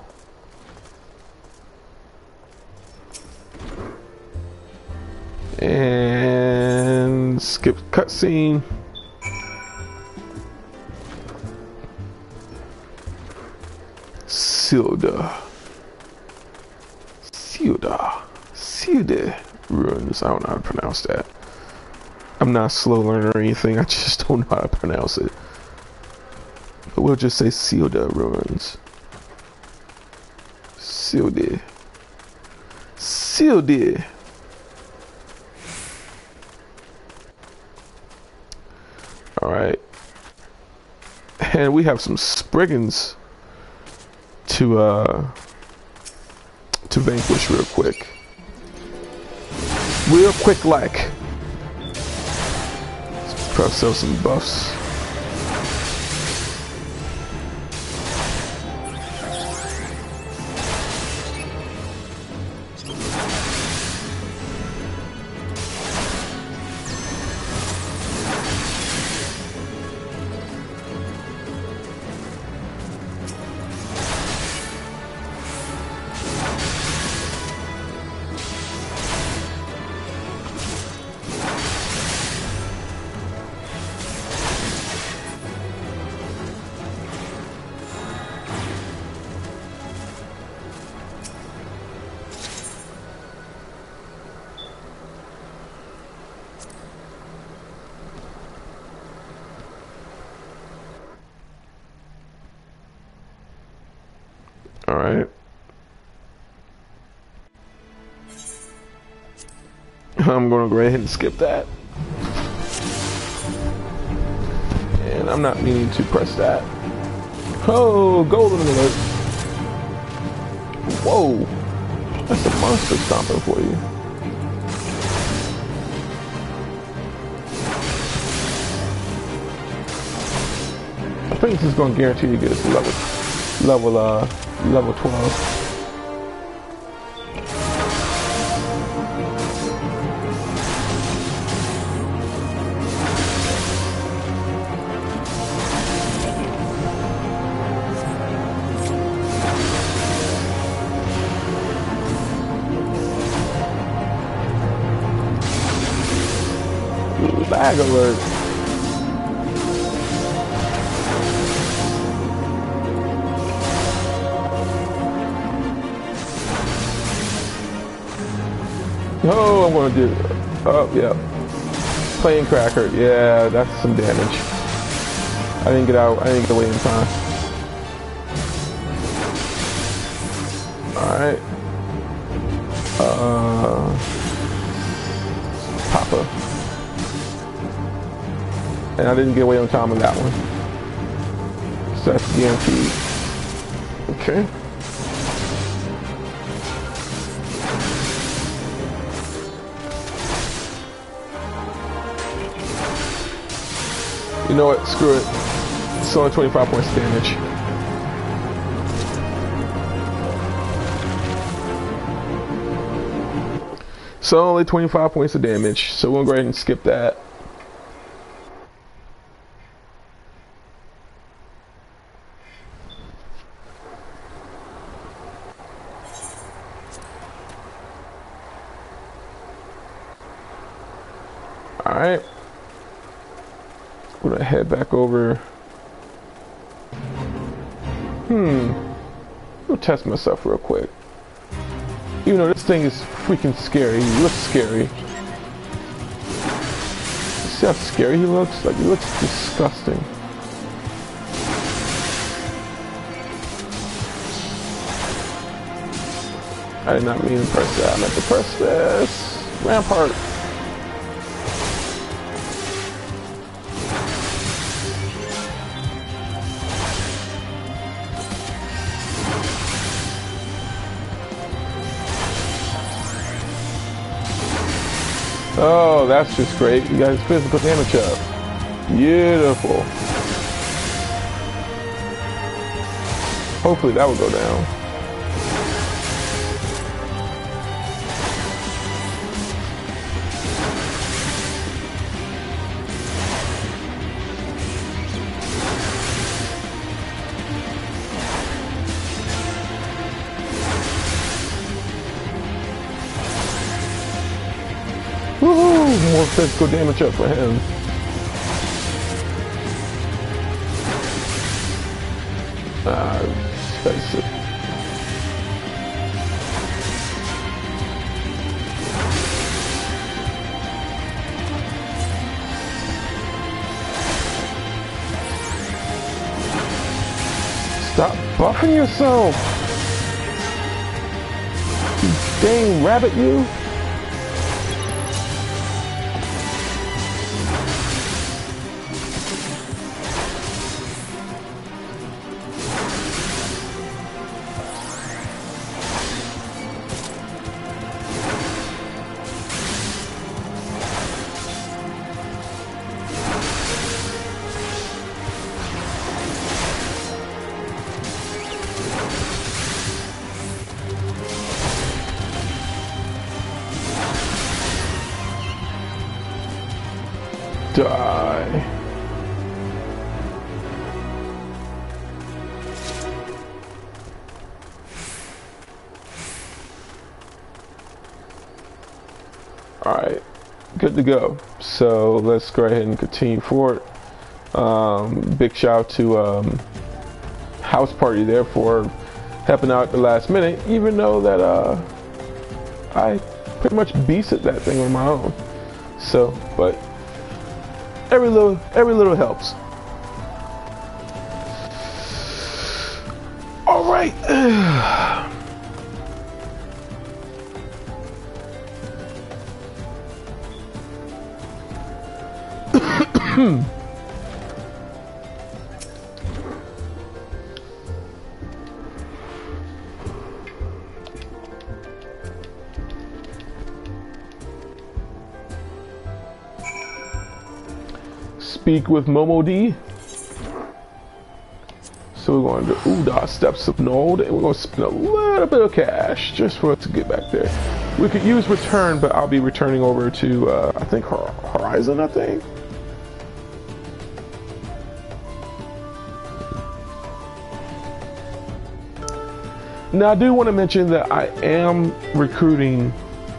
A: And skip cutscene. Silda ruins. I don't know how to pronounce that. I'm not a slow learner or anything. I just don't know how to pronounce it. But we'll just say Silda ruins. Silda. Alright. And we have some Spriggans to vanquish real quick. Like. Let's probably sell some buffs. I'm gonna go ahead and skip that. And I'm not meaning to press that. Oh, golden alert. Whoa. That's a monster stomping for you. I think this is gonna guarantee you get us level 12. Lag alert. Oh, I'm gonna do. Oh, yeah. Plane cracker. Yeah, that's some damage. I didn't get out. I didn't get away in time. All right. Papa. And I didn't get away on time on that one. So that's guaranteed. Okay. You know what? Screw it. It's only 25 points of damage. So only 25 points of damage. So we'll go ahead and skip that. Alright. I'm gonna head back over. I'll test myself real quick. Even though this thing is freaking scary, he looks scary. See how scary he looks? Like, he looks disgusting. I did not mean to press that. I meant to press this. Rampart. Oh, that's just great. You got his physical damage up. Beautiful. Hopefully that will go down. Woohoo! More physical damage up for him. Expensive. Stop buffing yourself! You dang rabbit, you! Die. Alright, good to go. So let's go ahead and continue forward. Big shout out to House Party there for helping out at the last minute, even though that I pretty much beasted that thing on my own. So, but every little helps. All right. Speak with Momo D. So we're going to Uda Steps of Node, and we're going to spend a little bit of cash just for us to get back there. We could use return, but I'll be returning over to, I think, Horizon, I think. Now, I do want to mention that I am recruiting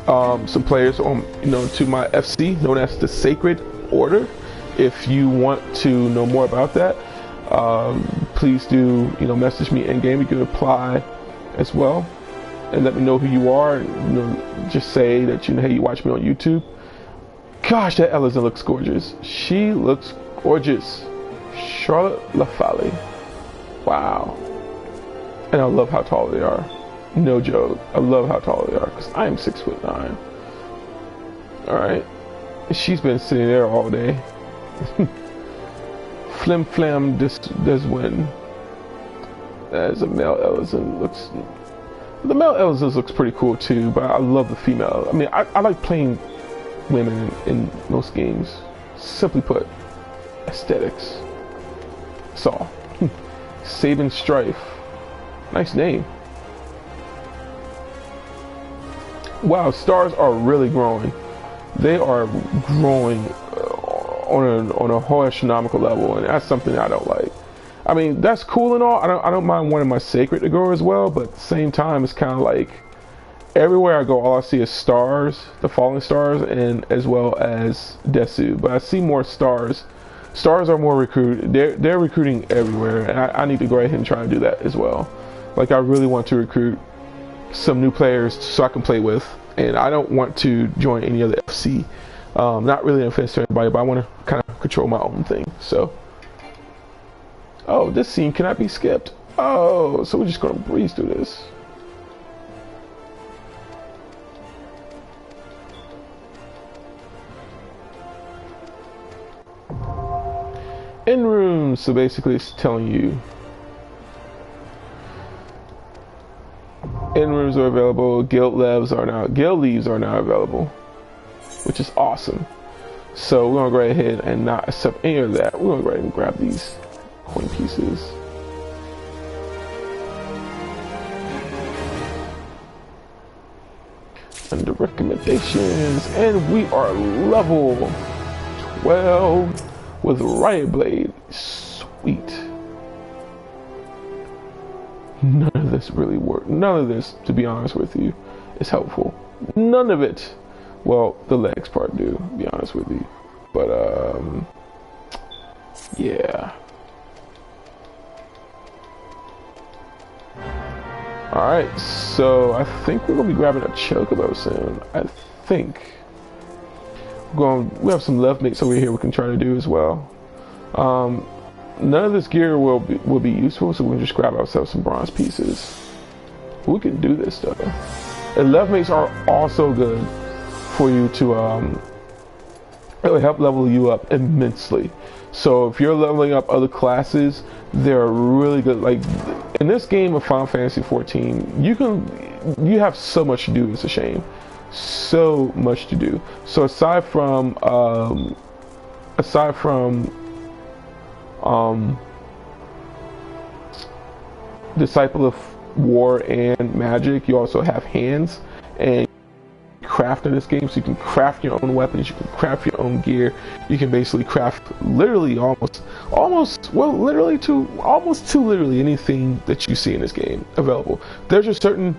A: some players on, to my FC, known as the Sacred Order. If you want to know more about that, please do, message me in game. You can apply as well, and let me know who you are. And, just say that hey, you watch me on YouTube. Gosh, that Eoreza looks gorgeous. She looks gorgeous. Charlotte LaFalle. Wow. And I love how tall they are. No joke. I love how tall they are because I am 6'9". All right. She's been sitting there all day. Flim flam does win. As a male Eoreza the male Eoreza looks pretty cool too, but I love the female. I mean, I like playing women in most games. Simply put, aesthetics. That's all. Sabin Strife. Nice name. Wow, stars are really growing. They are growing on a whole astronomical level, and that's something I don't like. I mean, that's cool and all. I don't mind wanting my sacred to grow as well, but at the same time, it's kind of like everywhere I go, all I see is stars, the falling stars, and as well as Desu. But I see more stars. Stars are more recruited. They're recruiting everywhere, and I need to go ahead and try and do that as well. Like, I really want to recruit some new players so I can play with, and I don't want to join any other FC. Not really an offense to anybody, but I want to kind of control my own thing. So, oh, this scene cannot be skipped. Oh, so we're just gonna breeze through this. In rooms, so basically it's telling you in rooms are available. Guild leaves are now available, which is awesome. So we're gonna go ahead and not accept any of that. We're gonna go ahead and grab these coin pieces. Under recommendations, and we are level 12 with Riot Blade. Sweet. None of this really worked. None of this, to be honest with you, is helpful. None of it. Well, the legs part do, to be honest with you. But, yeah. Alright, so I think we're going to be grabbing a Chocobo soon. I think. We have some love mates over here we can try to do as well. None of this gear will be useful, so we'll just grab ourselves some bronze pieces. We can do this though. And love mates are also good for you to it will help level you up immensely. So if you're leveling up other classes, they're really good. Like in this game of Final Fantasy XIV, you have so much to do. It's a shame. So much to do. So aside from Disciple of War and Magic, you also have hands and craft in this game, so you can craft your own weapons, you can craft your own gear, you can basically craft literally almost literally anything that you see in this game available. There's just certain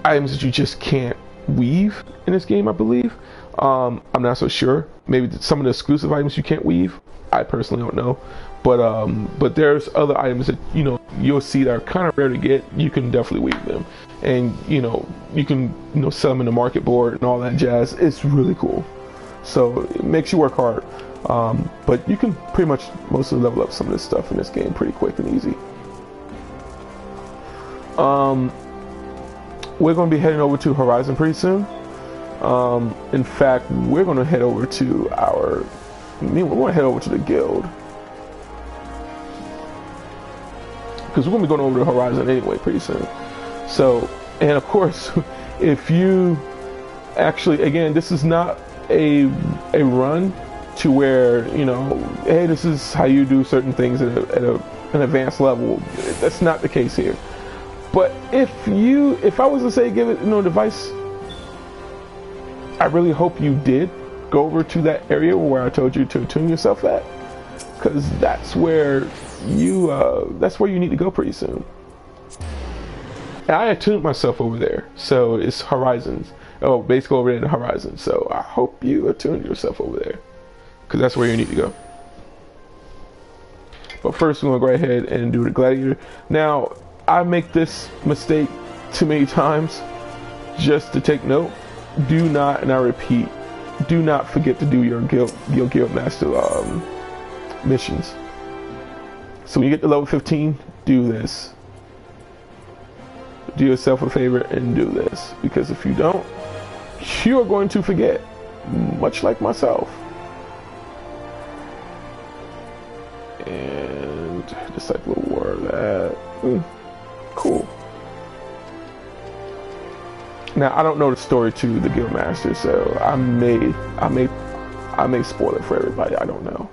A: items that you just can't weave in this game, I believe. I'm not so sure. Maybe some of the exclusive items you can't weave. I personally don't know, but there's other items that you'll see that are kind of rare to get. You can definitely weave them, and you can sell them in the market board and all that jazz. It's really cool. So it makes you work hard, but you can pretty much mostly level up some of this stuff in this game pretty quick and easy. We're going to be heading over to Horizon pretty soon. In fact, we're going to head over to our we're going to head over to the guild. Because we're going to be going over to Horizon anyway pretty soon. So, and of course, if you actually, again, this is not a run to where, you know, hey, this is how you do certain things at an advanced level. That's not the case here. But if I was to say give it, you know, device, I really hope you did go over to that area where I told you to tune yourself at, because that's where you need to go pretty soon. And I attuned myself over there, so it's Horizons. Oh, basically over there in Horizon. So I hope you attune yourself over there, because that's where you need to go. But first, we're gonna go ahead and do the Gladiator. Now, I make this mistake too many times. Just to take note, do not, and I repeat, do not forget to do your guild master missions. So when you get to level 15, do this. Do yourself a favor and do this, because if you don't, you are going to forget, much like myself. And disciple of war, that cool. Now I don't know the story to the guildmaster, so I may spoil it for everybody. I don't know.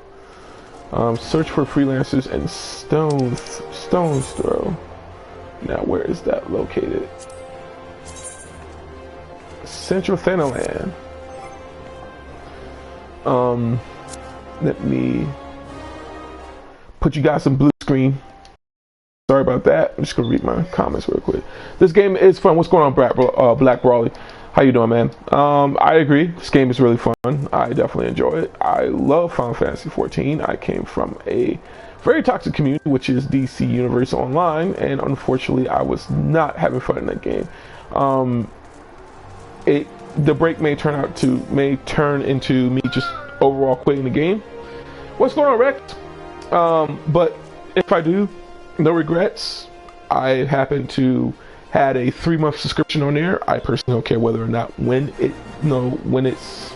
A: Search for freelancers and stone's throw. Now where is that located? Central Thanaland. Let me put you guys some blue screen. Sorry about that. I'm just gonna read my comments real quick. This game is fun. What's going on, Black Brawley? How you doing, man? I agree. This game is really fun. I definitely enjoy it. I love Final Fantasy XIV. I came from a very toxic community, which is DC Universe Online, and unfortunately, I was not having fun in that game. The break may turn into me just overall quitting the game. What's going on, Rex? But if I do, no regrets. I happen to had a 3-month subscription on there. I personally don't care whether or not when it's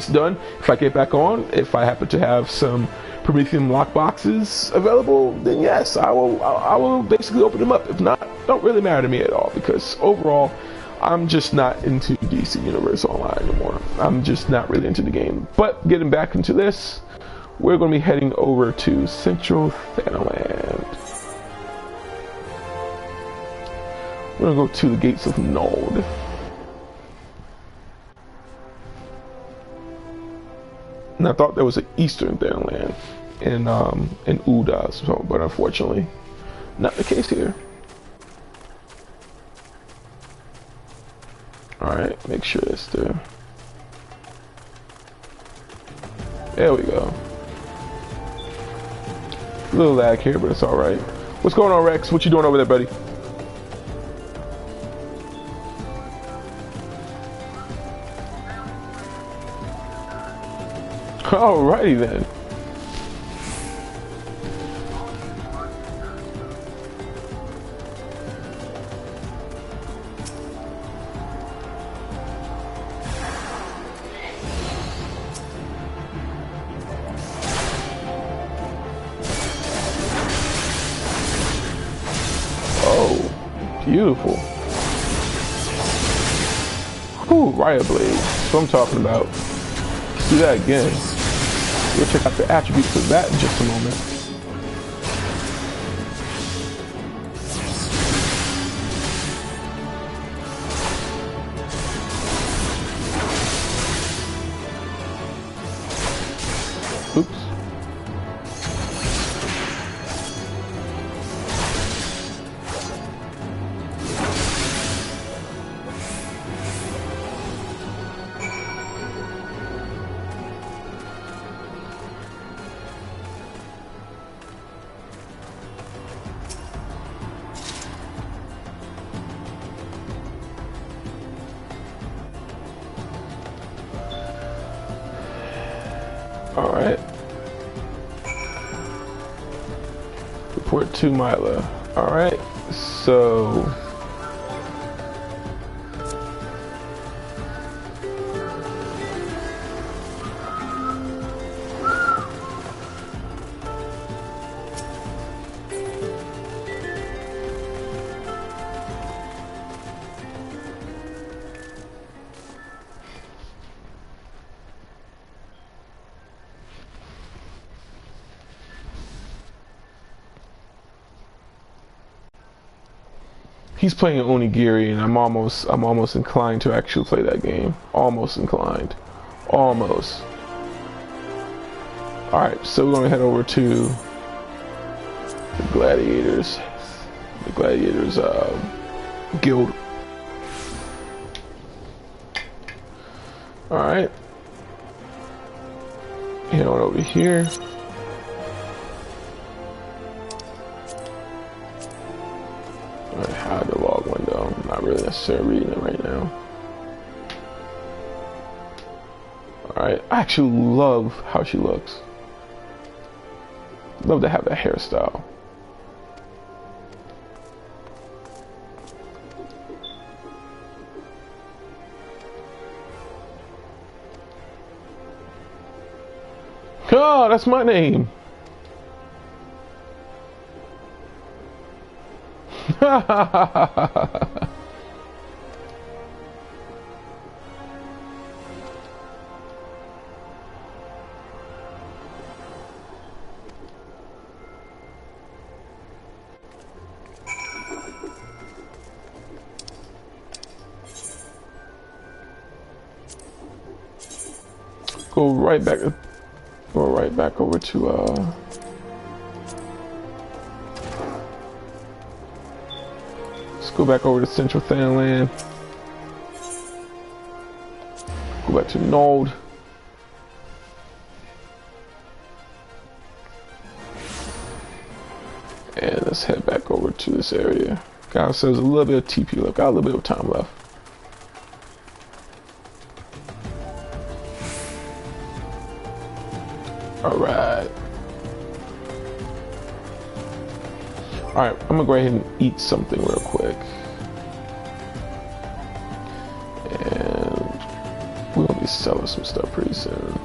A: done. If I get back on, if I happen to have some Prometheum lockboxes available, then yes, I will basically open them up. If not, don't really matter to me at all, because overall, I'm just not into DC Universe Online anymore. I'm just not really into the game. But getting back into this, we're going to be heading over to Central Thanaland. We're going to go to the gates of Nod. And I thought there was an Eastern Thanaland in Uda, so, but unfortunately, not the case here. Alright, make sure it's there. There we go. A little lag here, but it's alright. What's going on, Rex? What you doing over there, buddy? Alrighty then. Oh, beautiful. Ooh, Riot Blade. That's what I'm talking about. Let's do that again. We'll check out the attributes of that in just a moment. Oops. Alright. Report to Mila. Alright, so He's playing Onigiri, and I'm almost inclined to actually play that game. Almost inclined. Almost. Alright, so we're gonna head over to the Gladiators. The Gladiators guild. Alright. Head on over here. Alright, hide the log window. I'm not really necessarily reading it right now. Alright, I actually love how she looks. Love to have that hairstyle. Oh, that's my name. Go right back over to let's go back over to Central Thanaland. Go back to Node. And let's head back over to this area. Got ourselves a little bit of TP left. Got a little bit of time left. Alright. Alright, I'm gonna go ahead and eat something real quick. And we're gonna be selling some stuff pretty soon.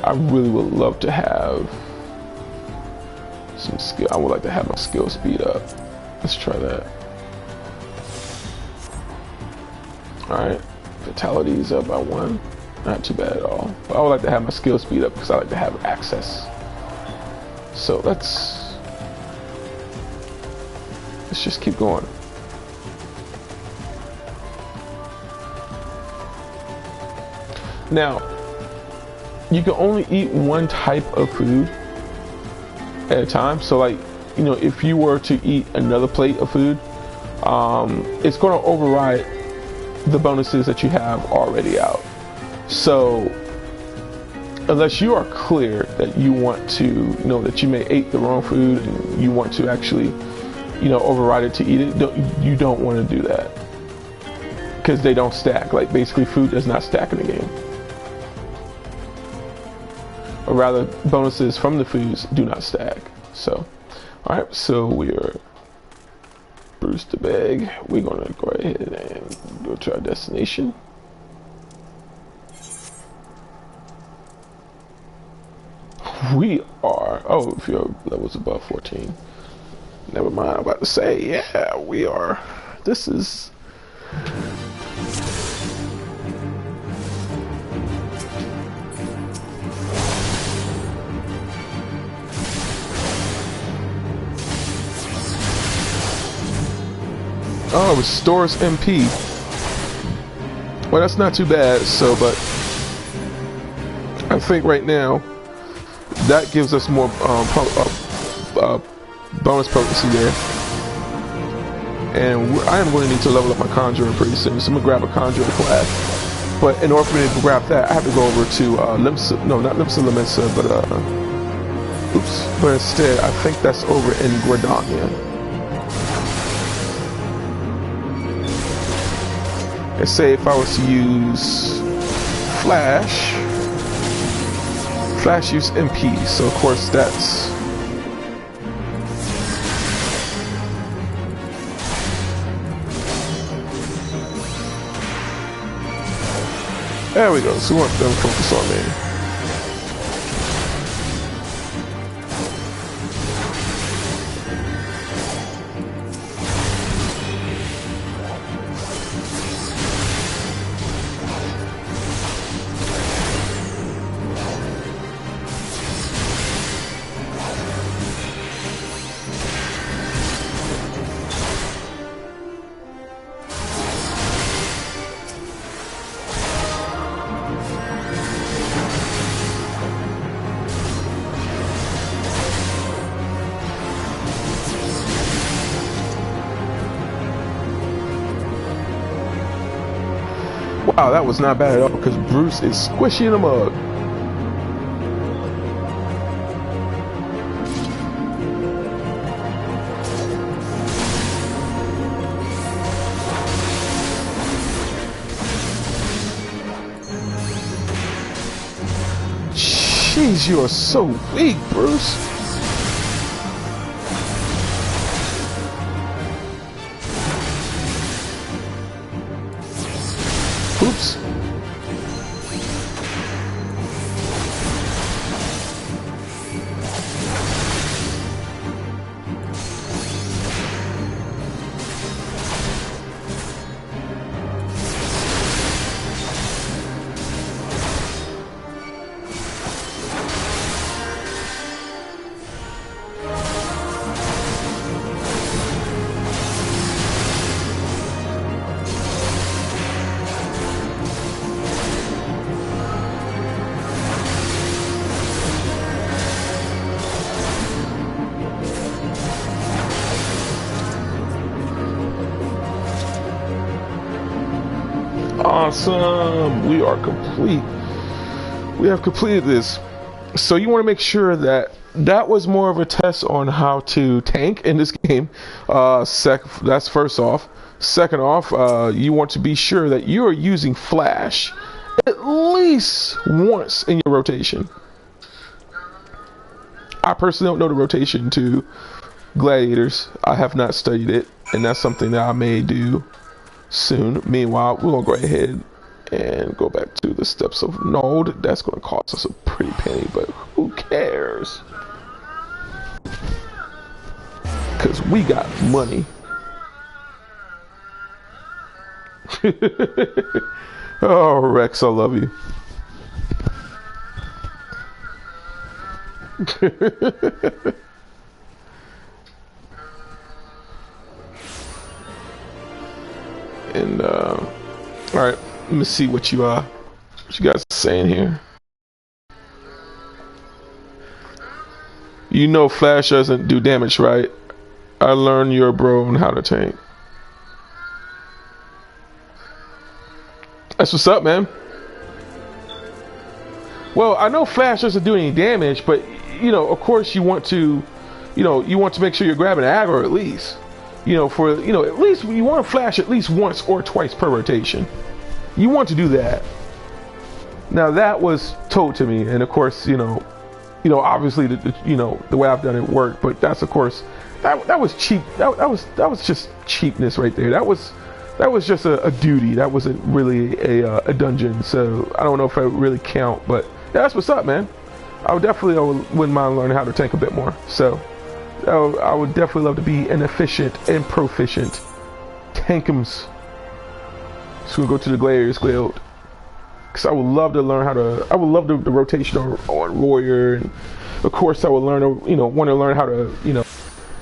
A: I really would love to have some skill. I would like to have my skill speed up. Let's try that. Alright. Fatalities up by 1. Not too bad at all. But I would like to have my skill speed up because I like to have access. So let's just keep going. Now, you can only eat one type of food at a time. So like, you know, if you were to eat another plate of food, it's going to override the bonuses that you have already out. So unless you are clear that you want to, you know, that you may ate the wrong food and you want to actually, you know, override it to eat it, you don't want to do that because they don't stack. Like basically food does not stack in the game, or rather bonuses from the foods do not stack. So alright, so we are Bruce the Bag. We're gonna go ahead and go to our destination. We are, oh, if your level's above 14. Never mind, I'm about to say, yeah, we are. This is oh, it restores MP. Well, that's not too bad. So, but I think right now that gives us more bonus potency there. And I am going to need to level up my Conjurer pretty soon. So I'm gonna grab a Conjurer class. But in order for me to grab that, I have to go over to Limsa. No, not Limsa Lamesa, but oops. But instead, I think that's over in Gridania. And say if I was to use Flash use MP, so of course that's there we go. So we want them to focus on me. Oh, that was not bad at all because Bruce is squishy in a mug. Jeez, you are so weak, Bruce. Oops. Awesome! We are complete. We have completed this. So you want to make sure that that was more of a test on how to tank in this game. That's first off. Second off, you want to be sure that you are using flash at least once in your rotation. I personally don't know the rotation to gladiators. I have not studied it, and that's something that I may do soon. Meanwhile, we're gonna go ahead and go back to the steps of Node. That's gonna cost us a pretty penny, but who cares? Cause we got money. Oh, Rex, I love you. And all right, let me see what you guys are saying here. You know flash doesn't do damage, right? I learned your bro on how to tank. That's what's up, man. Well, I know flash doesn't do any damage, but you know, of course you want to, you know, you want to make sure you're grabbing aggro at least. You know, for, you know, at least you want to flash at least once or twice per rotation. You want to do that. Now that was told to me, and of course, you know, obviously, you know, the way I've done it worked, but that's of course, that was cheap. That was just cheapness right there. That was just a duty. That wasn't really a dungeon. So I don't know if I really count, but yeah, that's what's up, man. I wouldn't mind learning how to tank a bit more. So. I would definitely love to be an efficient and proficient tankums. So we'll go to the Gladiators Guild. Because I would love to learn how to, I would love the rotation on Warrior. And of course I would learn, you know, want to learn how to, you know,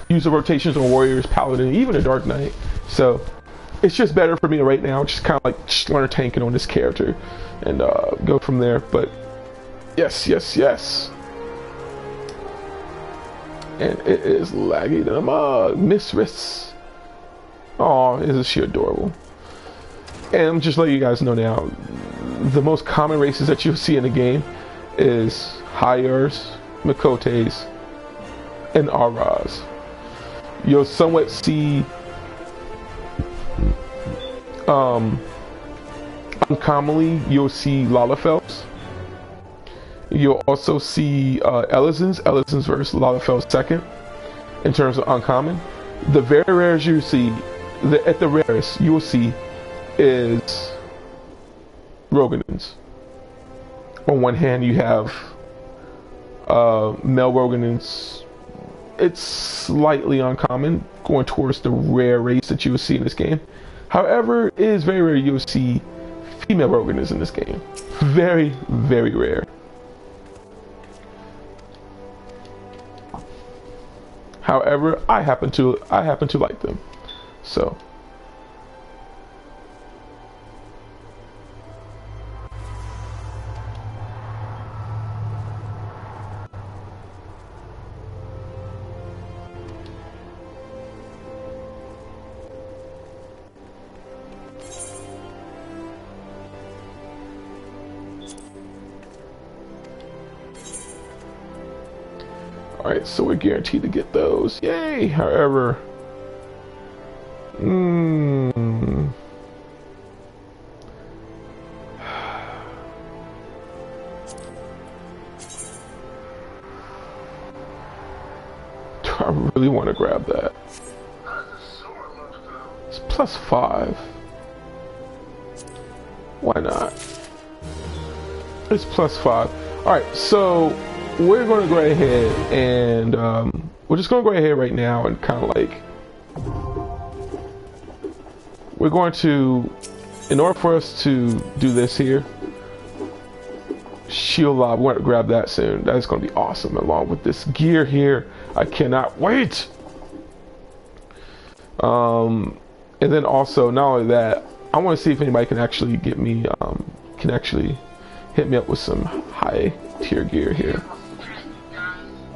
A: use the rotations on Warriors, Paladin, even a Dark Knight. So it's just better for me right now. Just kind of like just learn tanking on this character and go from there. But yes. And it is laggy than a mug. Mistress. Oh, isn't she adorable? And I'm just letting you guys know now, the most common races that you'll see in the game is Hyers, Makotes, and Auras. You'll somewhat see uncommonly, you'll see Lalafels. You'll also see Elizons versus Lalafels second in terms of uncommon. The very rares you see, at the rarest you will see is Roganins. On one hand you have male Roganins. It's slightly uncommon, going towards the rare race that you will see in this game. However, it is very rare you'll see female Roganins in this game. Very, very rare. However, I happen to like them. So Alright, so we're guaranteed to get those. Yay! However, do I really want to grab that? It's +5. Why not? It's +5. Alright, so we're going to go ahead and we're just going to go ahead right now and kind of like, we're going to, in order for us to do this here, shield lob, we're going to grab that soon. That's going to be awesome along with this gear here. I cannot wait. And then also, not only that, I want to see if anybody can actually get me, can actually hit me up with some high tier gear here.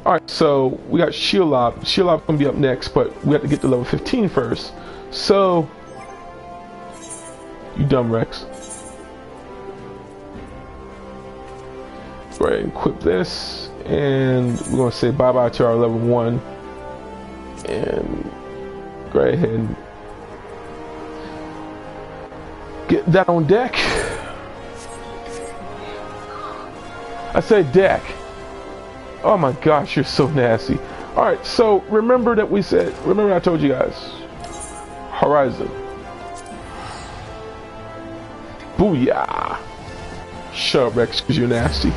A: Alright, so we got shield lob. Shield lob's going to be up next, but we have to get to level 15 first. So, you dumb Rex. Go ahead and equip this, and we're going to say bye-bye to our level 1. And go ahead and get that on deck. I said deck. Oh my gosh, you're so nasty. Alright, so remember that we said, remember I told you guys, Horizon. Booyah. Shut up, Rex, because you're nasty.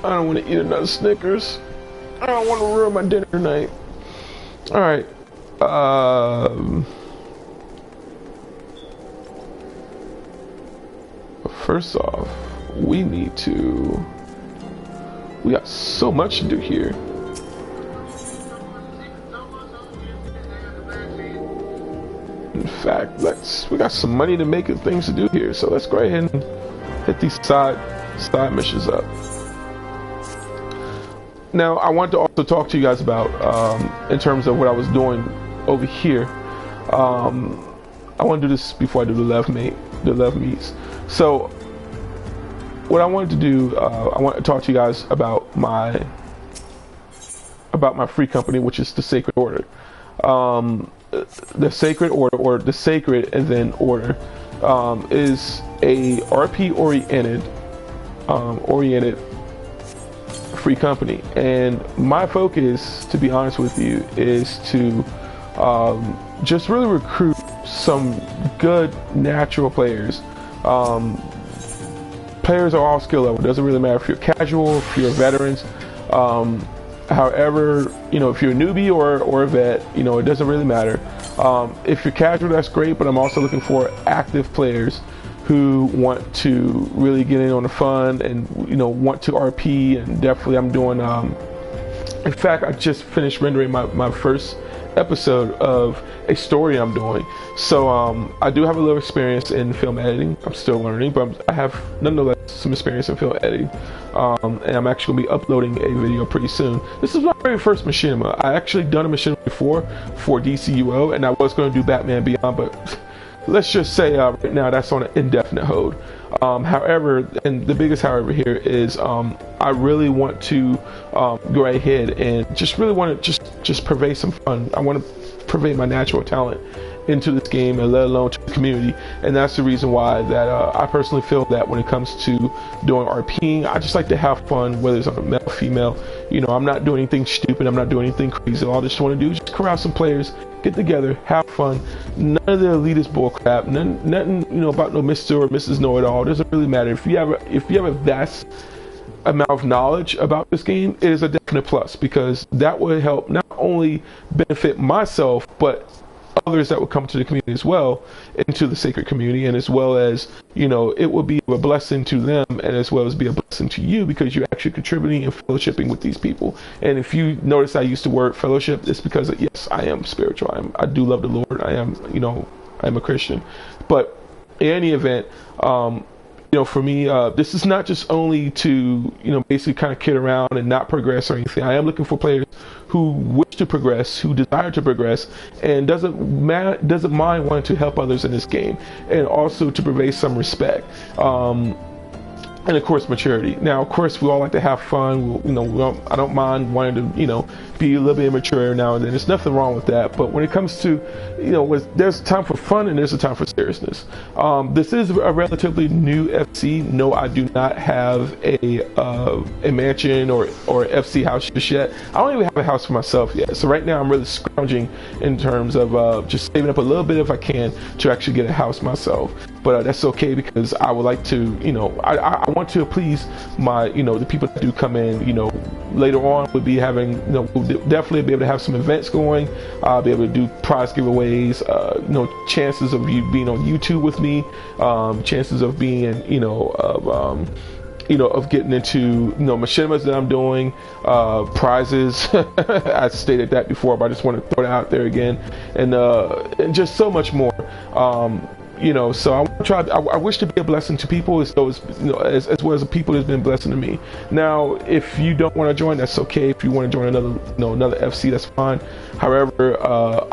A: I don't want to eat another Snickers. I don't want to ruin my dinner tonight. Alright. First off, we got so much to do here. In fact, we got some money to make and things to do here, so let's go ahead and hit these side missions up. Now, I want to also talk to you guys about, in terms of what I was doing over here. I want to do this before I do the left meets. So, what I wanted to do, I want to talk to you guys about my free company, which is the Sacred Order. The Sacred Order, or the Sacred and then Order, is a RP oriented free company, and my focus, to be honest with you, is to just really recruit some good natural players. Players are all skill level. It doesn't really matter if you're casual, if you're veterans. However, you know, if you're a newbie or a vet, you know, it doesn't really matter. If you're casual, that's great, but I'm also looking for active players who want to really get in on the fun and, you know, want to RP. And definitely I'm doing, in fact, I just finished rendering my first episode of a story I'm doing. So I do have a little experience in film editing. I'm still learning, but I have nonetheless some experience in film editing. And I'm actually going to be uploading a video pretty soon. This is my very first machinima. I actually done a machinima before for DCUO, and I was going to do Batman Beyond, but let's just say right now that's on an indefinite hold. However, and the biggest however here is I really want to go ahead and just really want to just purvey some fun. I want to purvey my natural talent into this game, and let alone to the community. And that's the reason why that I personally feel that when it comes to doing RPing, I just like to have fun, whether it's on a male or female. You know, I'm not doing anything stupid, I'm not doing anything crazy. All I just want to do is just corral some players, get together, have fun. None of the elitist bullcrap, nothing, you know, about no Mr. or Mrs. Know-It-All. It doesn't really matter. If you have a vast amount of knowledge about this game, it is a definite plus, because that would help not only benefit myself, but others that would come to the community as well, into the Sacred community, and as well as, you know, it will be a blessing to them, and as well as be a blessing to you, because you're actually contributing and fellowshipping with these people. And if you notice I use the word fellowship, it's because yes, I am spiritual. I do love the Lord. I am, you know, I'm a Christian. But in any event, you know, for me, this is not just only to, you know, basically kind of kid around and not progress or anything. I am looking for players who wish to progress, who desire to progress, and doesn't mind wanting to help others in this game, and also to purvey some respect. and of course maturity. Now of course we all like to have fun. I don't mind wanting to be a little bit immature now and then. There's nothing wrong with that, but when it comes to there's a time for fun and there's a time for seriousness. This is a relatively new FC. No, I do not have a mansion or FC house just yet. I don't even have a house for myself yet, so right now I'm really scrounging in terms of just saving up a little bit if I can to actually get a house myself. But that's okay, because I would like to, I want to please my, the people that do come in, later on we'll be having, we'll definitely be able to have some events going, be able to do prize giveaways, chances of you being on YouTube with me, chances of being, of getting into, machinimas that I'm doing, prizes. I stated that before, but I just want to throw it out there again, and just so much more. So I want to try. I wish to be a blessing to people as well as the people that's been a blessing to me. Now, if you don't want to join, that's okay. If you want to join another FC, that's fine. However,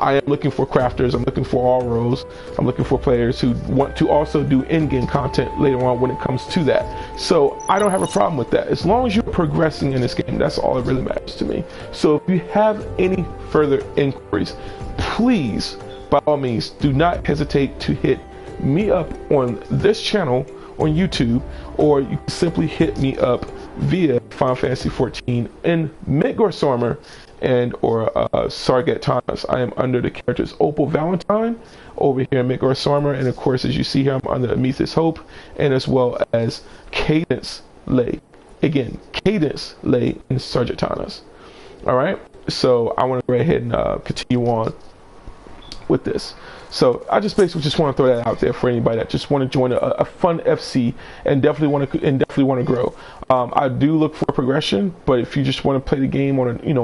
A: I am looking for crafters. I'm looking for all roles. I'm looking for players who want to also do in-game content later on when it comes to that. So I don't have a problem with that. As long as you're progressing in this game, that's all that really matters to me. So if you have any further inquiries, please, by all means, do not hesitate to hit me up on this channel on YouTube, or you can simply hit me up via Final Fantasy XIV in Midgårdsarmor and or Sarget Thomas. I am under the characters Opal Valentine over here in Midgårdsarmor, and of course, as you see here, I'm under Amethys Hope, and as well as Cadence Lay. Again, Cadence Lay in Sarget Thomas. All right, so I want to go ahead and continue on with this. So I just basically just want to throw that out there for anybody that just want to join a fun FC and definitely want to grow. I do look for progression, but if you just want to play the game on a pretty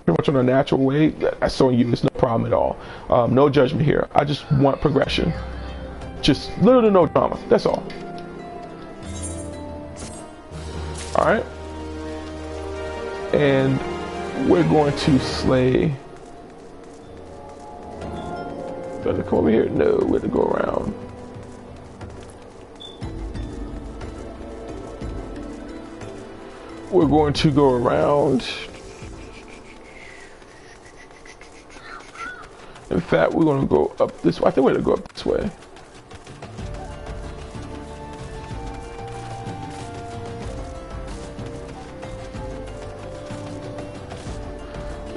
A: much on a natural way, that's on you. It's no problem at all. No judgment here. I just want progression. Just little to no drama. That's all. All right. And we're going to slay. Better come over here? No, we're gonna go around. We're going to go around. In fact, we're gonna go up this way. I think we're gonna go up this way.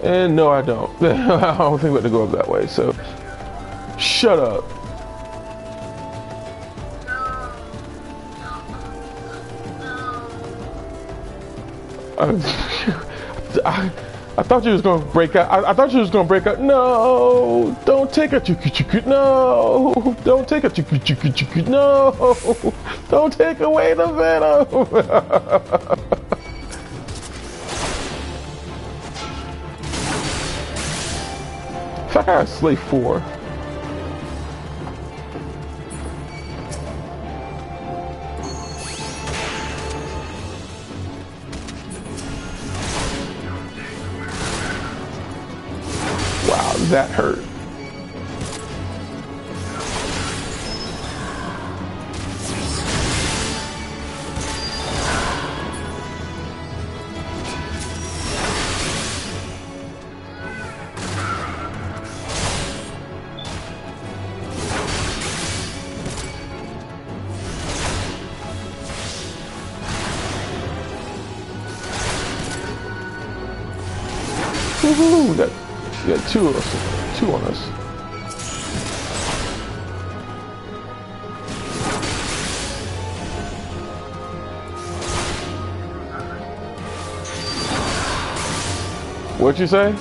A: And no, I don't. I don't think we're gonna go up that way, so. Shut up. I thought you was gonna break out. I thought you was gonna break out. No, don't take a chuku chuku. No, don't take a chuku chuku chuku. No, don't take away the venom. If I gotta slay 4. That hurt. Woohoo! We got two of us. Two on us. What'd you say?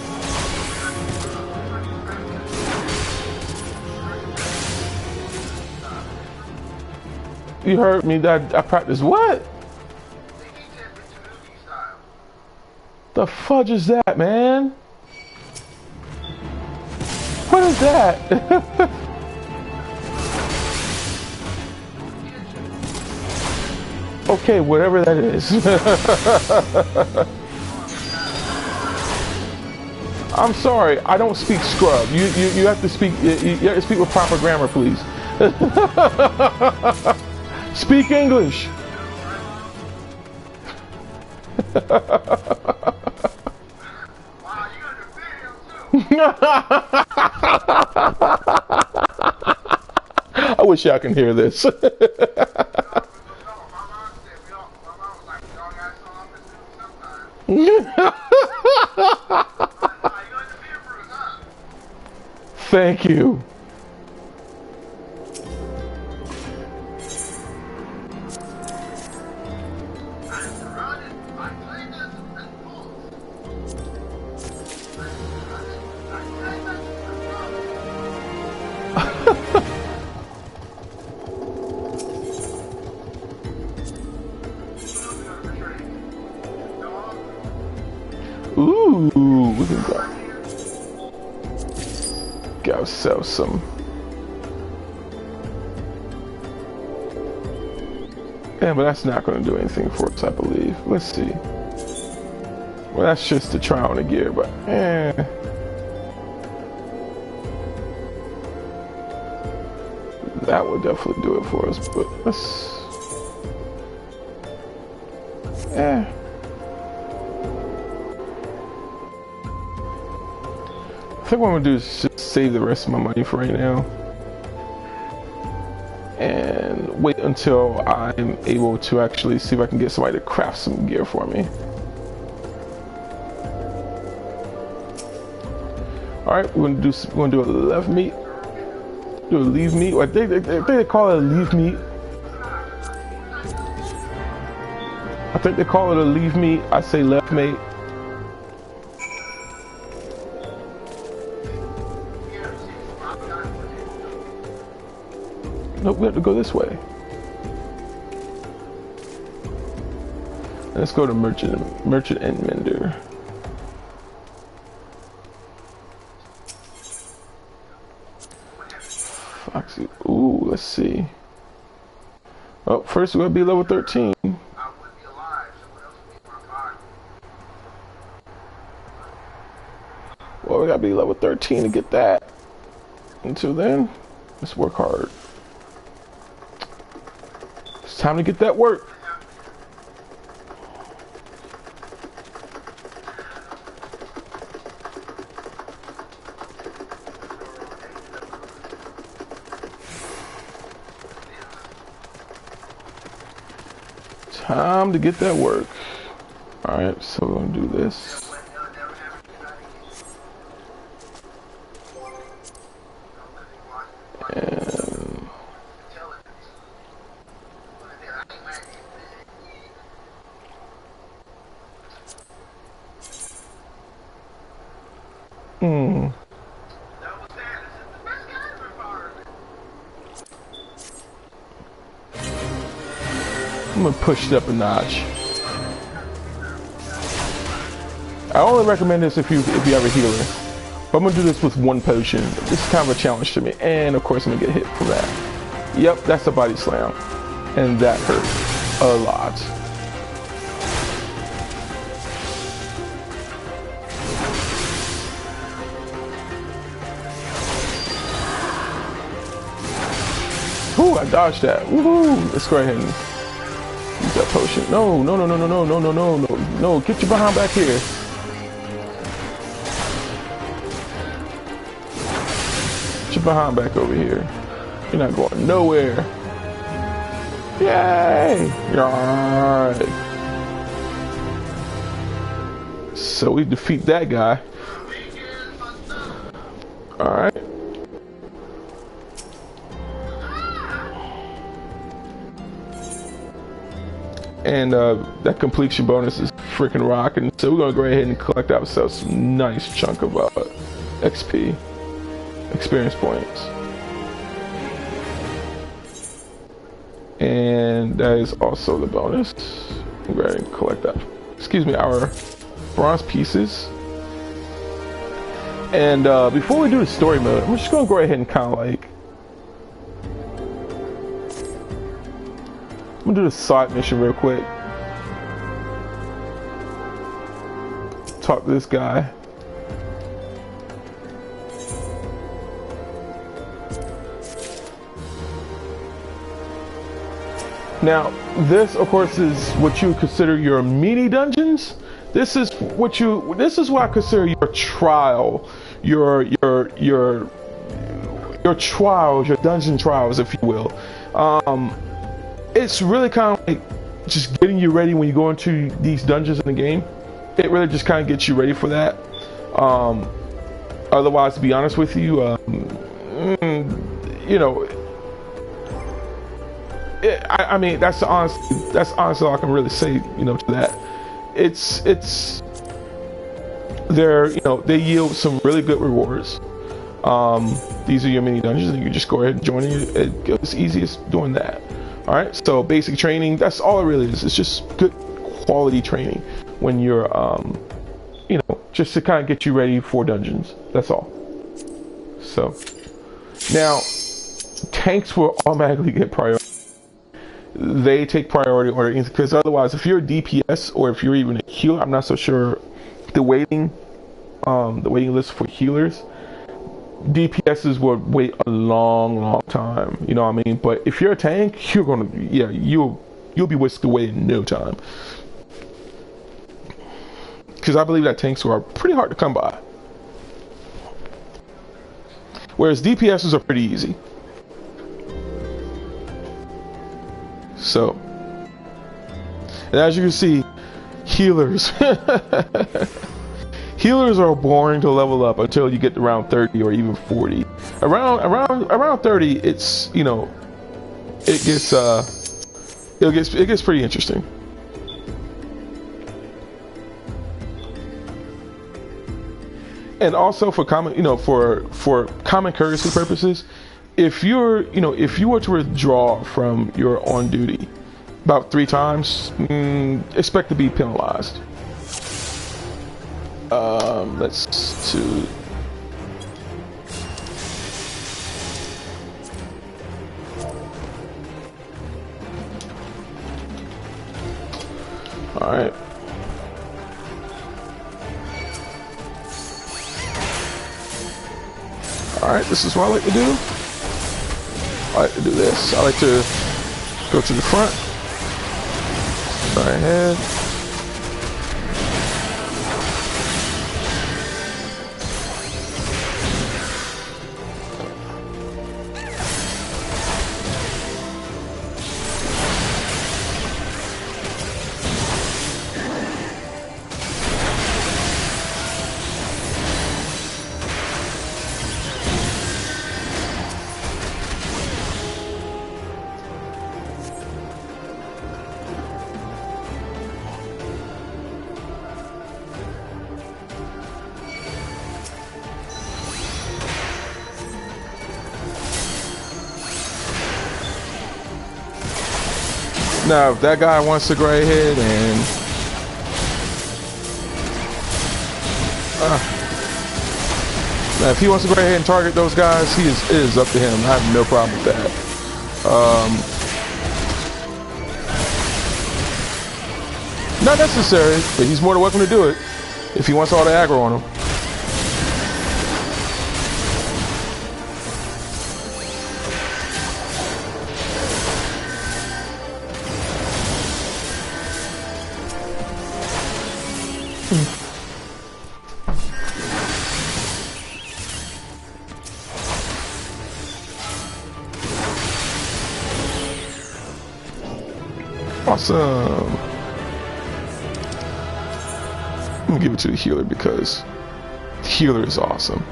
A: You heard me that I practice what? The fudge is that, man? What is that? Okay, whatever that is. I'm sorry, I don't speak scrub. You have to speak. You have to speak with proper grammar, please. Speak English. I wish y'all can hear this. Thank you. Ooh, we can get ourselves some. Yeah, but that's not going to do anything for us, I believe. Let's see. Well, that's just to try on the gear, but that would definitely do it for us. But let's. I think what I'm gonna do is just save the rest of my money for right now and wait until I'm able to actually see if I can get somebody to craft some gear for me. Alright, we're gonna do a left meat. Do a leave meat. I think they call it a leave meat. I think they call it a leave meat. I say left mate. Nope, we have to go this way. Let's go to merchant and mender. Foxy. Ooh, let's see. Oh, first we're gonna be level 13. Well, we gotta be level 13 to get that. Until then, let's work hard. It's time to get that work. Time to get that work. Alright, so we're gonna do this. I'm gonna push it up a notch. I only recommend this if you have a healer. But I'm gonna do this with one potion. This is kind of a challenge to me, and of course I'm gonna get hit for that. Yep, that's a body slam, and that hurt a lot. Ooh, I dodged that. Woohoo! Let's go ahead and use that potion. No, no, no, no, no, no, no, no, no, no, no! Get your behind back here. Get your behind back over here. You're not going nowhere. Yay! Alright. So we defeat that guy. Alright. And that completion bonus is freaking rocking. So we're gonna go ahead and collect ourselves some nice chunk of XP, experience points. And that is also the bonus. We'll go ahead and collect that. Excuse me, our bronze pieces. And before we do the story mode, I'm just gonna go ahead and kind of like, I'm gonna do the side mission real quick. Talk to this guy. Now, this, of course, is what you consider your mini dungeons. This is what I consider your trial, your trials, your dungeon trials, if you will. It's really kind of like just getting you ready when you go into these dungeons in the game. It really just kind of gets you ready for that. Otherwise, to be honest with you, you know, I mean, that's honestly all I can really say, you know, to that. It's they're, you know, they yield some really good rewards. These are your mini dungeons, and you just go ahead and join it. It's easiest doing that. All right, so basic training, that's all it really is. It's just good quality training when you're you know, just to kind of get you ready for dungeons. That's all. So now tanks will automatically get priority. They take priority order, because otherwise, if you're a DPS or if you're even a healer, I'm not so sure the waiting list for healers. DPSs would wait a long time, you know what I mean? But if you're a tank, you're gonna, yeah, you'll be whisked away in no time. Because I believe that tanks are pretty hard to come by, whereas DPSs are pretty easy. So, and as you can see, healers. Healers are boring to level up until you get to around 30 or even 40. Around 30, it's, you know, it gets pretty interesting. And also for common, you know, for common courtesy purposes, if you were to withdraw from your on duty about 3 times, expect to be penalized. Let's do. All right. All right, this is what I like to do. I like to do this. I like to go to the front, right ahead. Now, if that guy wants to go right ahead and now if he wants to go right ahead and target those guys, it is up to him. I have no problem with that. Not necessary, but he's more than welcome to do it if he wants all the aggro on him. Awesome. I'm gonna give it to the healer because the healer is awesome.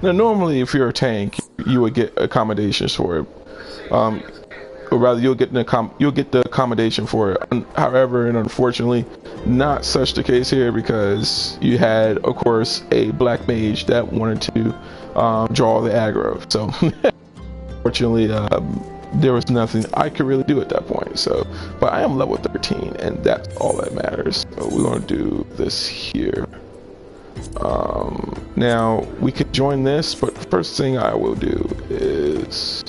A: Now, normally, if you're a tank, you would get accommodations for it, or rather, you'll get the accommodation for it. However, and unfortunately, not such the case here, because you had, of course, a black mage that wanted to draw the aggro. So, unfortunately, there was nothing I could really do at that point. So, but I am level 13, and that's all that matters. So we're gonna do this here. Now we could join this, but the first thing I will do is goods.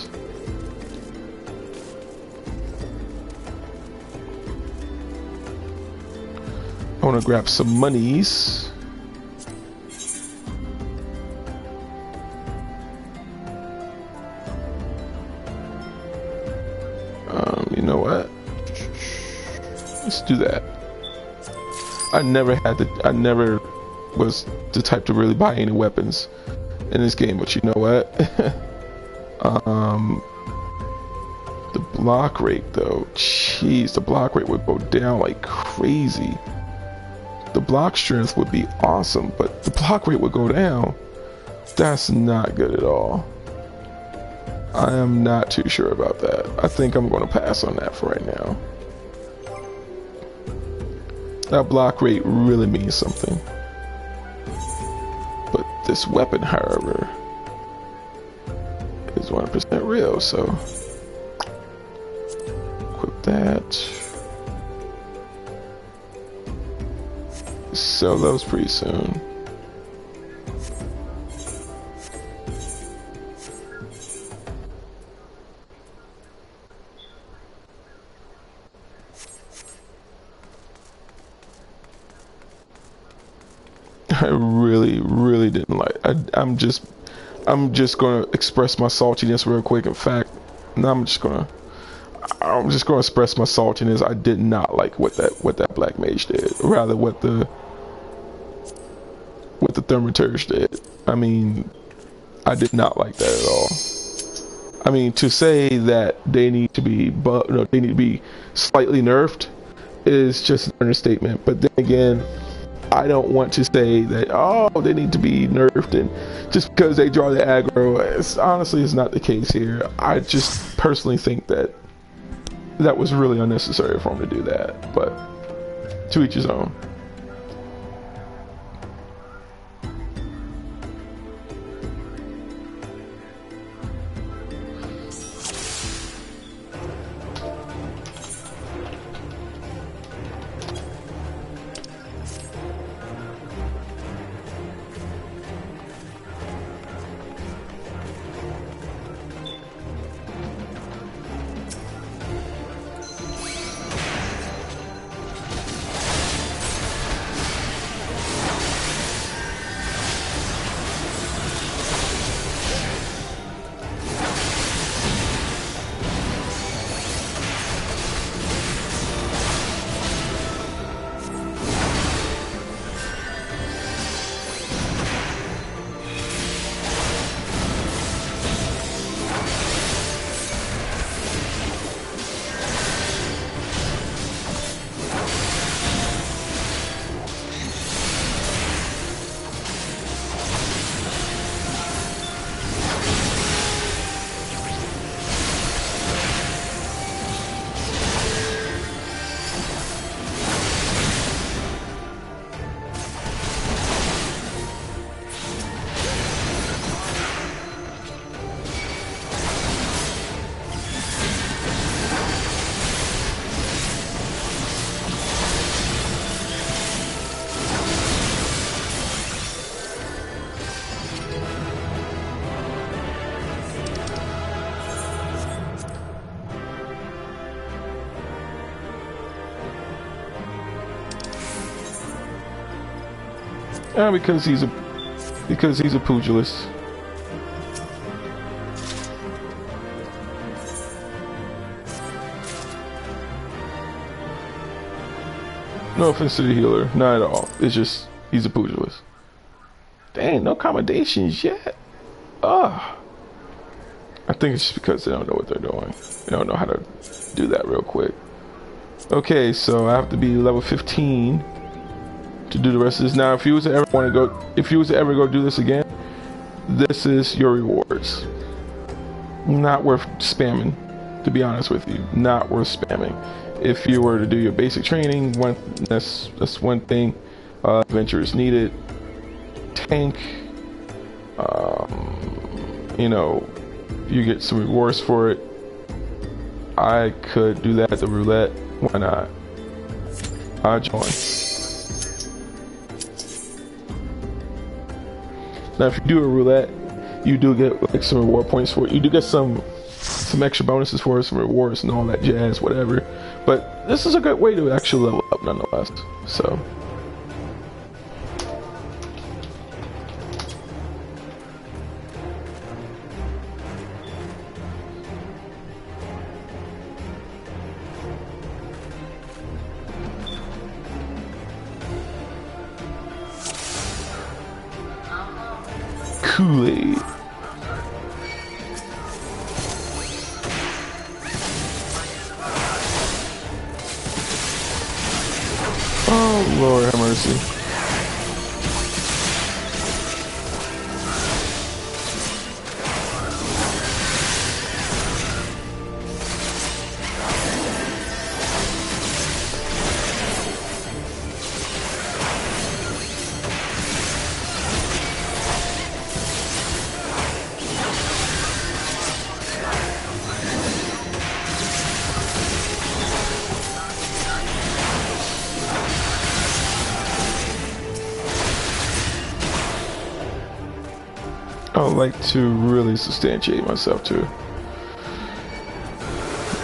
A: I want to grab some monies. You know what? Let's do that. I never was the type to really buy any weapons in this game, but you know what? The block rate though, jeez, the block rate would go down like crazy. The block strength would be awesome, but the block rate would go down. That's not good at all. I am not too sure about that. I think I'm going to pass on that for right now. That block rate really means something. But this weapon, however, is 100% real, so equip that. Sell those pretty soon. I really didn't like. I'm just gonna express my saltiness real quick. In fact, I'm just gonna express my saltiness. I did not like what that black mage did. Or rather, what the thaumaturge did. I mean, I did not like that at all. I mean, to say that they need to be slightly nerfed is just an understatement. But then again, I don't want to say that, oh, they need to be nerfed and just because they draw the aggro. Honestly, it's not the case here. I just personally think that was really unnecessary for them to do that, but to each his own. Because he's a pugilist. No offense to the healer, not at all. It's just he's a pugilist. Dang, no accommodations yet. I think it's just because they don't know what they're doing. They don't know how to do that real quick. Okay, so I have to be level 15 to do the rest of this. Now, if you was to ever go do this again, this is your rewards. Not worth spamming, to be honest with you. Not worth spamming. If you were to do your basic training, that's one thing. Adventure is needed. Tank, you know, you get some rewards for it. I could do that at the roulette. Why not? I'll join. Now, if you do a roulette, you do get like some reward points for it. You do get some extra bonuses for it, some rewards and all that jazz, whatever. But this is a good way to actually level up nonetheless. So. Kool-Aid. Oh, Lord have mercy. I would like to really substantiate myself too.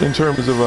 A: In terms of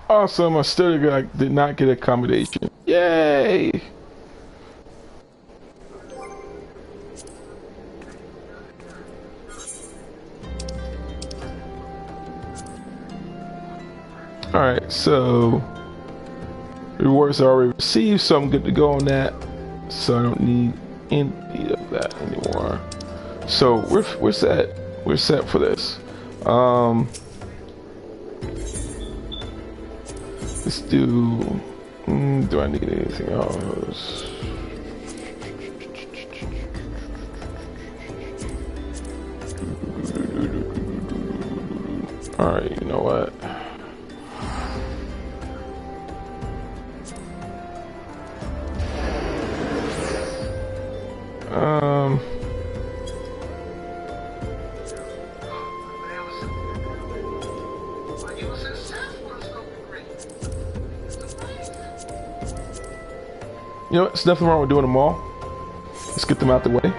A: awesome, I still did not get accommodation. Yay! Alright, so rewards are already received, so I'm good to go on that. So I don't need any of that anymore. So we're set. We're set for this. Let's do. Do I need anything else? All right, you know what? You know what? There's nothing wrong with doing them all. Let's get them out the way.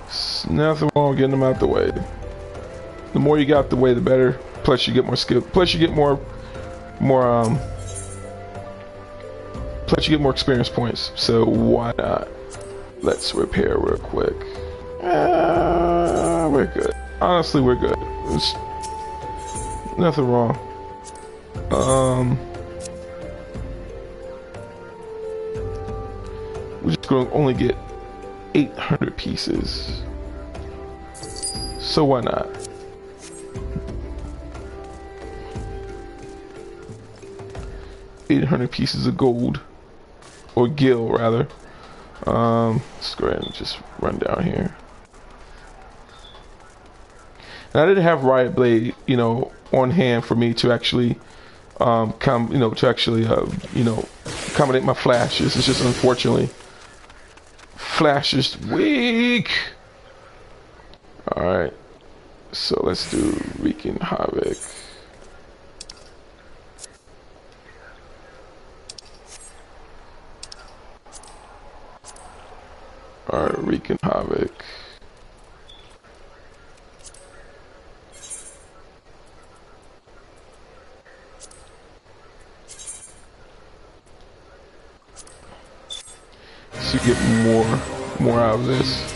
A: There's nothing wrong with getting them out the way. The more you get out the way, the better. Plus, you get more skill. Plus, you get more experience points. So why not? Let's repair real quick. We're good. Honestly, we're good. There's nothing wrong. We're just going to only get 800 pieces. So why not? $800 pieces of gold. Or gil, rather. Let's go ahead and just run down here. And I didn't have Riot Blade, on hand for me to actually accommodate my flashes. It's just unfortunately Flash is weak. Alright, so let's do Wreaking Havoc. Alright, wreaking havoc. So you get more out of this.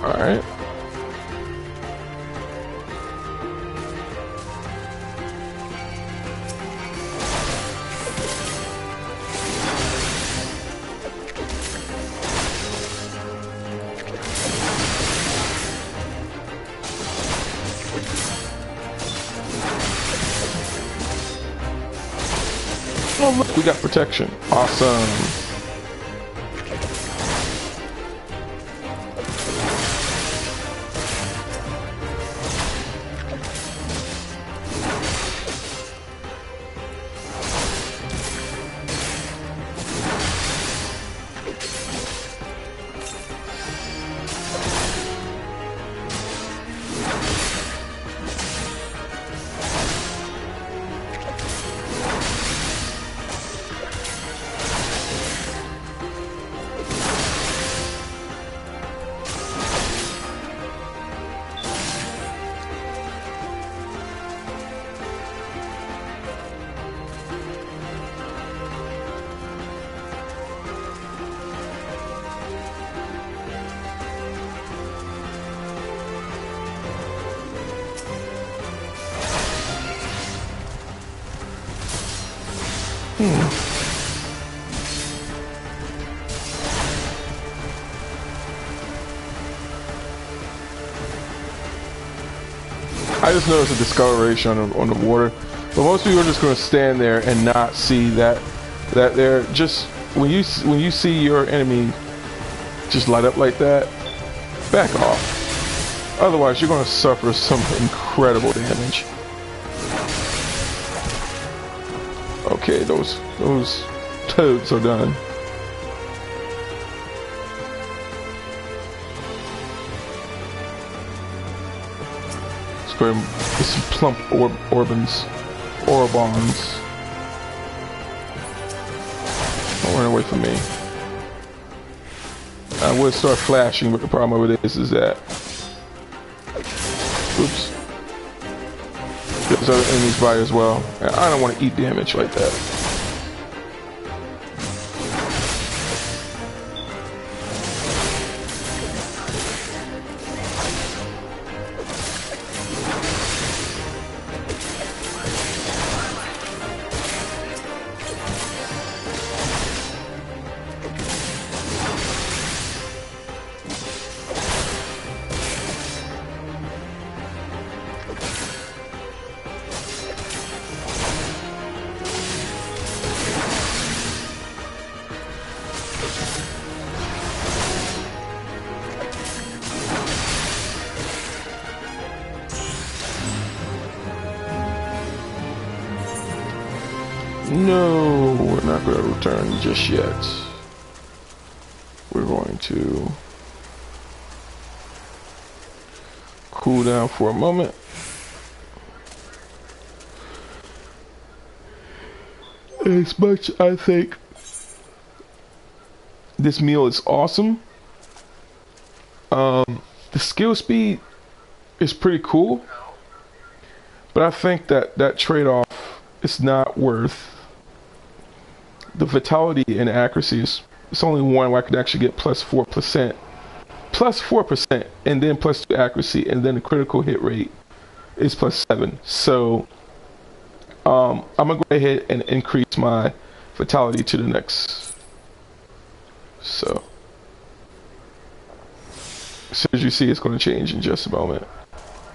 A: Alright. Oh look, we got protection. Awesome. I just noticed a discoloration on the water, but most people are just going to stand there and not see that they're just when you see your enemy just light up like that, back off. Otherwise, you're going to suffer some incredible damage. Okay, those toads are done. Let's go ahead and get some plump Orobons. Don't run away from me. I would start flashing, but the problem with this is that, oops, there's other enemies by as well, and I don't want to eat damage like that. No, we're not going to return just yet. We're going to cool down for a moment. As much I think this meal is awesome, the skill speed is pretty cool, but I think that trade-off is not worth the vitality and accuracy. It's only one where I could actually get plus 4%, and then plus 2 accuracy, and then the critical hit rate is plus 7. So I'm gonna go ahead and increase my vitality to the next. So as soon as you see, it's going to change in just a moment,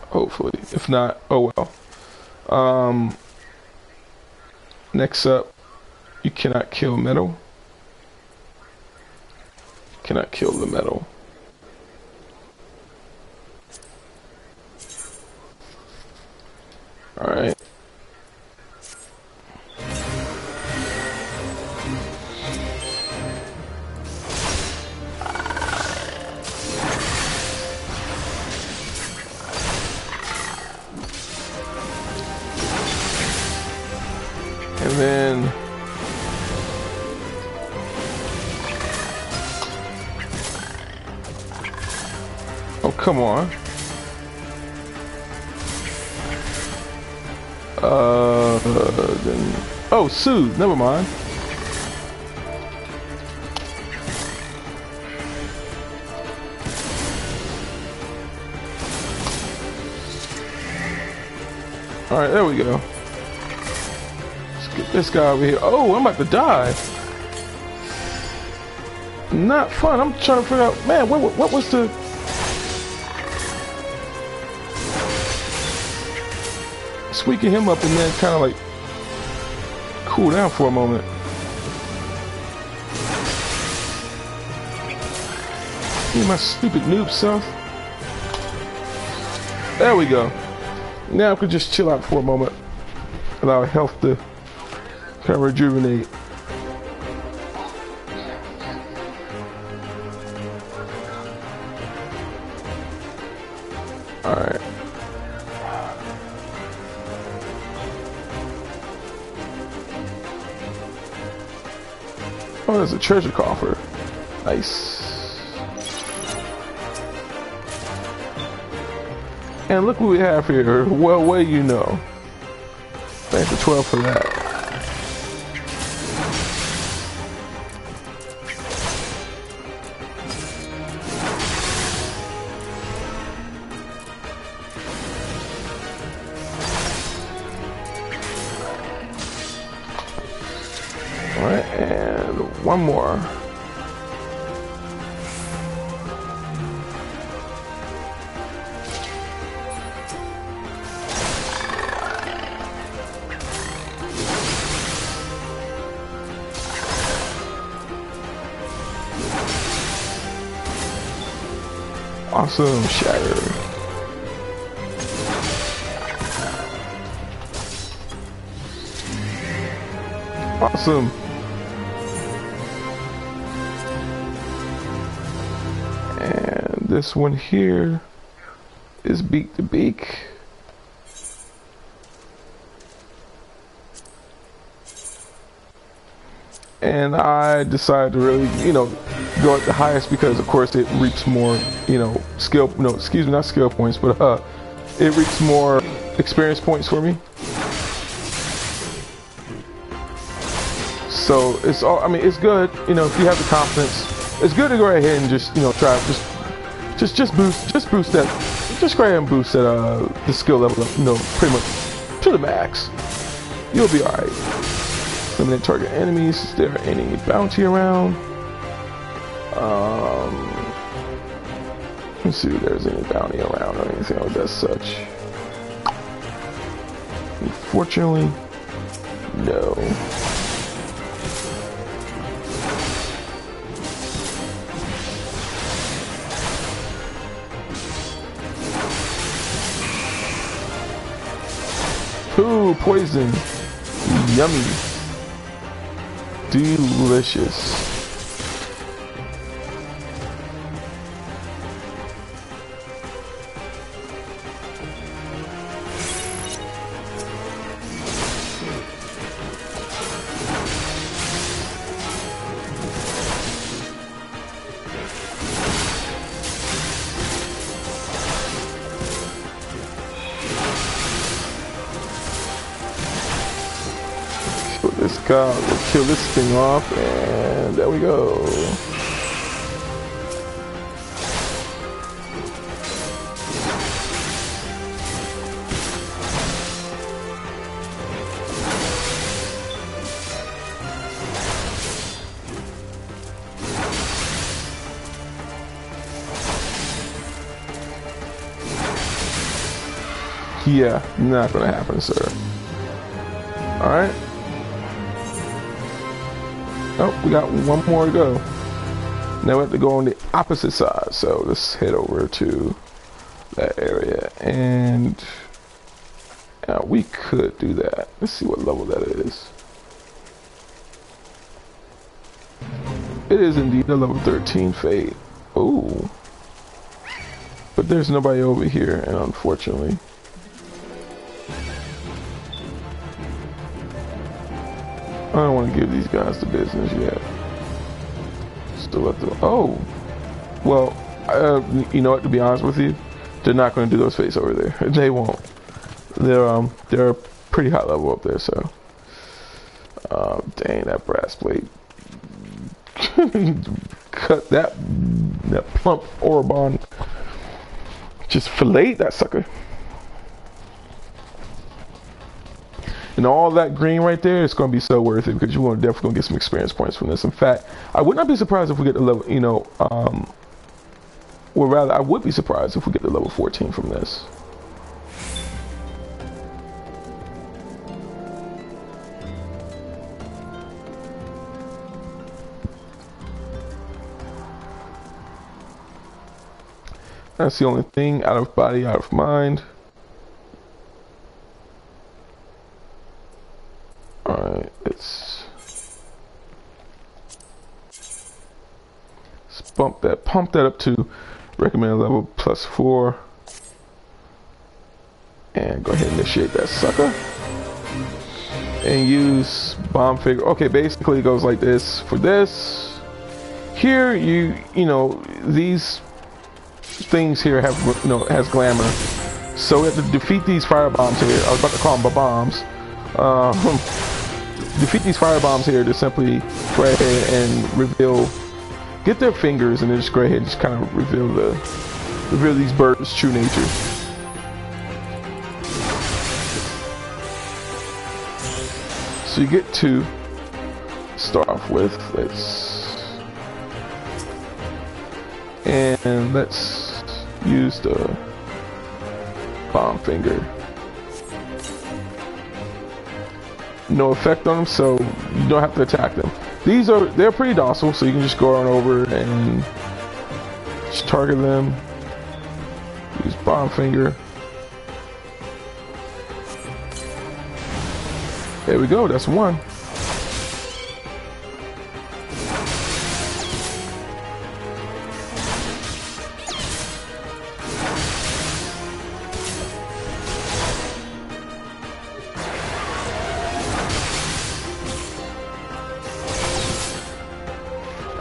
A: hopefully. If not, oh well. Next up, you cannot kill metal. Cannot kill the metal. Alright. Oh, come on. Then... Oh, soothe. Never mind. Alright, there we go. Let's get this guy over here. Oh, I'm about to die. Not fun. I'm trying to figure out... Man, what was the... Squeaking him up and then kind of like... cool down for a moment. Need my stupid noob self. There we go. Now I could just chill out for a moment. Allow health to kind of rejuvenate. Alright. Oh, there's a treasure coffer. Nice. And look what we have here. Well, way you know. Thanks for 12 for that. Alright, and one more. Awesome, shatter. Awesome. And this one here is beak to beak. And I decided to really, go at the highest because, of course, it reaps more, skill, no, excuse me, not skill points, but it reaps more experience points for me. So it's all, it's good, if you have the confidence, it's good to go right ahead and just, try, just boost that, just go ahead and boost that, the skill level up, pretty much to the max. You'll be alright. Eliminate target enemies. Is there any bounty around? Let's see if there's any bounty around or anything like that such. Unfortunately, no. Ooh, poison. Yummy. Delicious. This guy will kill this thing off, and there we go. Yeah, not gonna happen, sir. Alright. Oh, we got one more to go. Now we have to go on the opposite side. So let's head over to that area. And we could do that. Let's see what level that is. It is indeed a level 13 fate. Ooh. But there's nobody over here, and unfortunately. I don't want to give these guys the business yet. Still let them. Oh, well, You know what? To be honest with you, they're not going to do those face over there. They won't. They're pretty high level up there. So, dang, that brass plate. Cut that plump Orobon. Just fillet that sucker. And all that green right there is going to be so worth it because you're definitely going to get some experience points from this. In fact, I would not be surprised if we get the level, you know, or rather, I would be surprised if we get the level 14 from this. That's the only thing. Out of body, out of mind. Alright, let's pump that up to recommended level +4. And go ahead and initiate that sucker. And use bomb figure. Okay, basically it goes like this. For this, here you know, these things here have, you know, has glamour. So we have to defeat these fire bombs here. I was about to call them bombs. Defeat these fire bombs here to simply go ahead and reveal, get their fingers, and then just go ahead and just kind of reveal these birds' true nature. So you get to start off with. Let's use the bomb finger. No effect on them, so you don't have to attack them. They're pretty docile, so you can just go on over and just target them. Use bomb finger. There we go, that's one.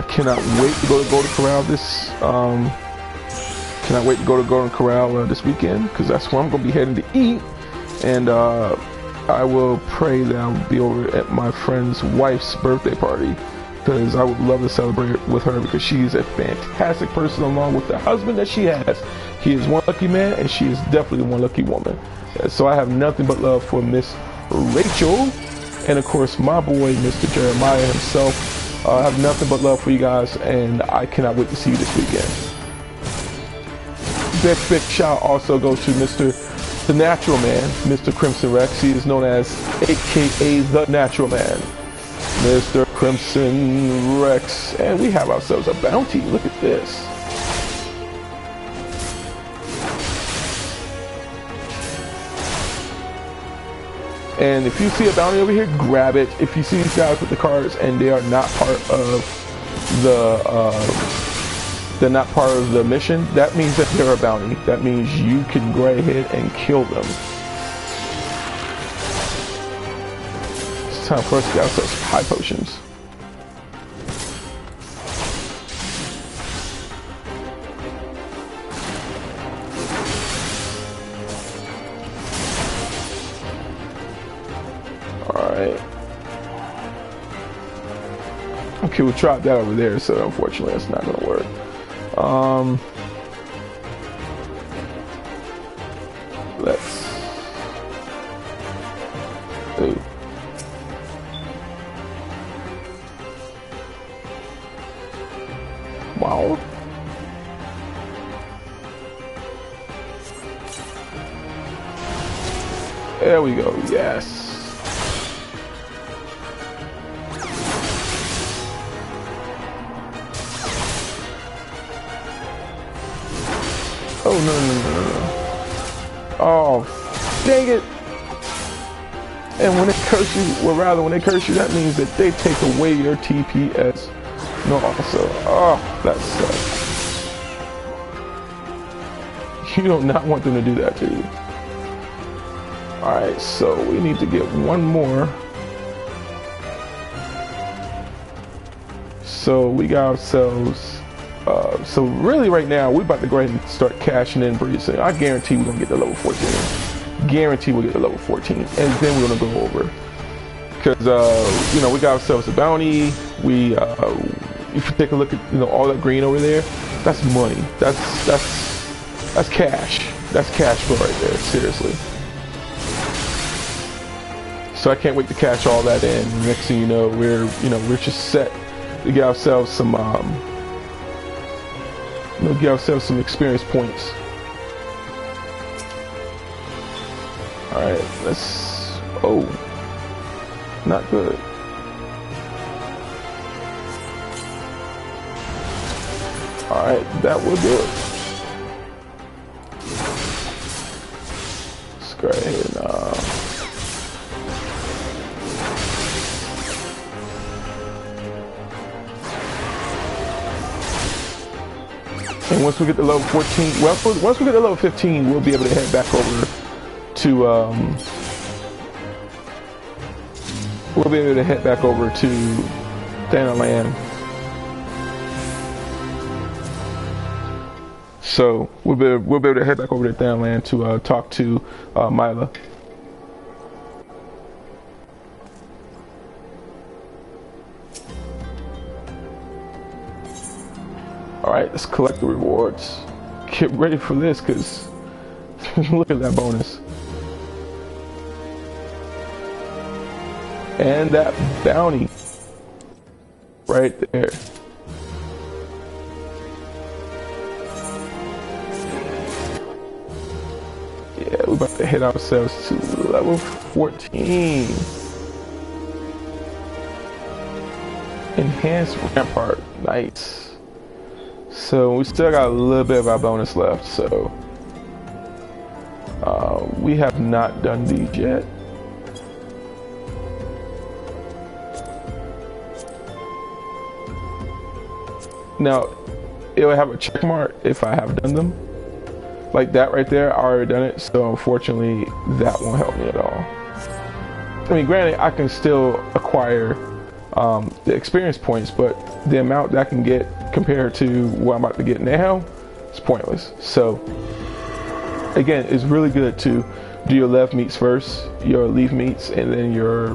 A: Cannot wait to go to Golden Corral this weekend, because that's where I'm going to be heading to eat. And I will pray that I'll be over at my friend's wife's birthday party, because I would love to celebrate with her, because she's a fantastic person along with the husband that she has. He is one lucky man, and she is definitely one lucky woman. So I have nothing but love for Miss Rachel, and of course my boy Mr. Jeremiah himself. I have nothing but love for you guys, and I cannot wait to see you this weekend. Big shout also goes to Mr. The Natural Man, Mr. Crimson Rex. He is known as AKA The Natural Man, Mr. Crimson Rex. And we have ourselves a bounty. Look at this. And if you see a bounty over here, grab it. If you see these guys with the cards and they are not part of the mission, that means that they're a bounty. That means you can go ahead and kill them. It's time for us to get ourselves high potions. Okay, we'll drop that over there, so unfortunately that's not gonna work. Let's ooh. Wow. There we go, yes. Oh, no. Oh, dang it. And when they curse you, well, rather, when they curse you, that means that they take away your TPS. No, also, oh, that sucks. You do not want them to do that to you. Alright, so we need to get one more. So we got ourselves So really right now, we're about to go ahead and start cashing in pretty soon. I guarantee we're gonna get to level 14. Guarantee we'll get to level 14. And then we're gonna go over. Because, you know, we got ourselves a bounty. We, if you take a look at, you know, all that green over there, that's money. That's cash. That's cash flow right there, seriously. So I can't wait to cash all that in. Next thing you know, we're just set to get ourselves some, get ourselves some experience points. All right, let's. Oh, not good. All right, that will do it. Let's go ahead and. And once we get to level 14, well, once we get to level 15, we'll be able to head back over to, we'll be able to head back over to Thanaland. So we'll be able to head back over to Thanaland to talk to Mila. Alright, let's collect the rewards. Get ready for this, because look at that bonus. And that bounty. Right there. Yeah, we're about to hit ourselves to level 14. Enhanced Rampart. Nice. So we still got a little bit of our bonus left, so we have not done these yet. Now, it'll have a check mark if I have done them. Like that right there, I already done it, so unfortunately that won't help me at all. I mean, granted, I can still acquire the experience points, but the amount that I can get compared to what I'm about to get now, it's pointless. So again, it's really good to do your left meets first, your leaf meets, and then your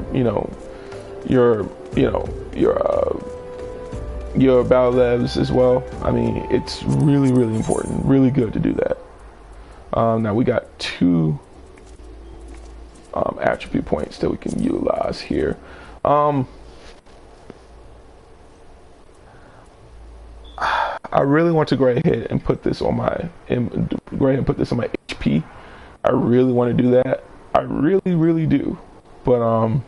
A: battle levs as well. I mean, it's really, really important, really good to do that. Now we got 2 attribute points that we can utilize here. I really want to go ahead and put this on my HP. I really want to do that. I really, really do. But I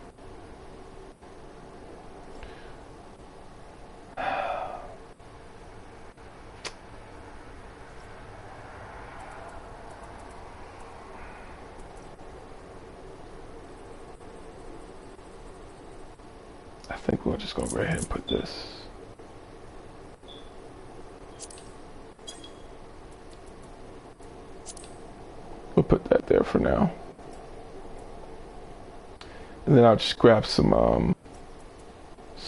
A: think we're just gonna go ahead and put this. We'll put that there for now. And then I'll just grab some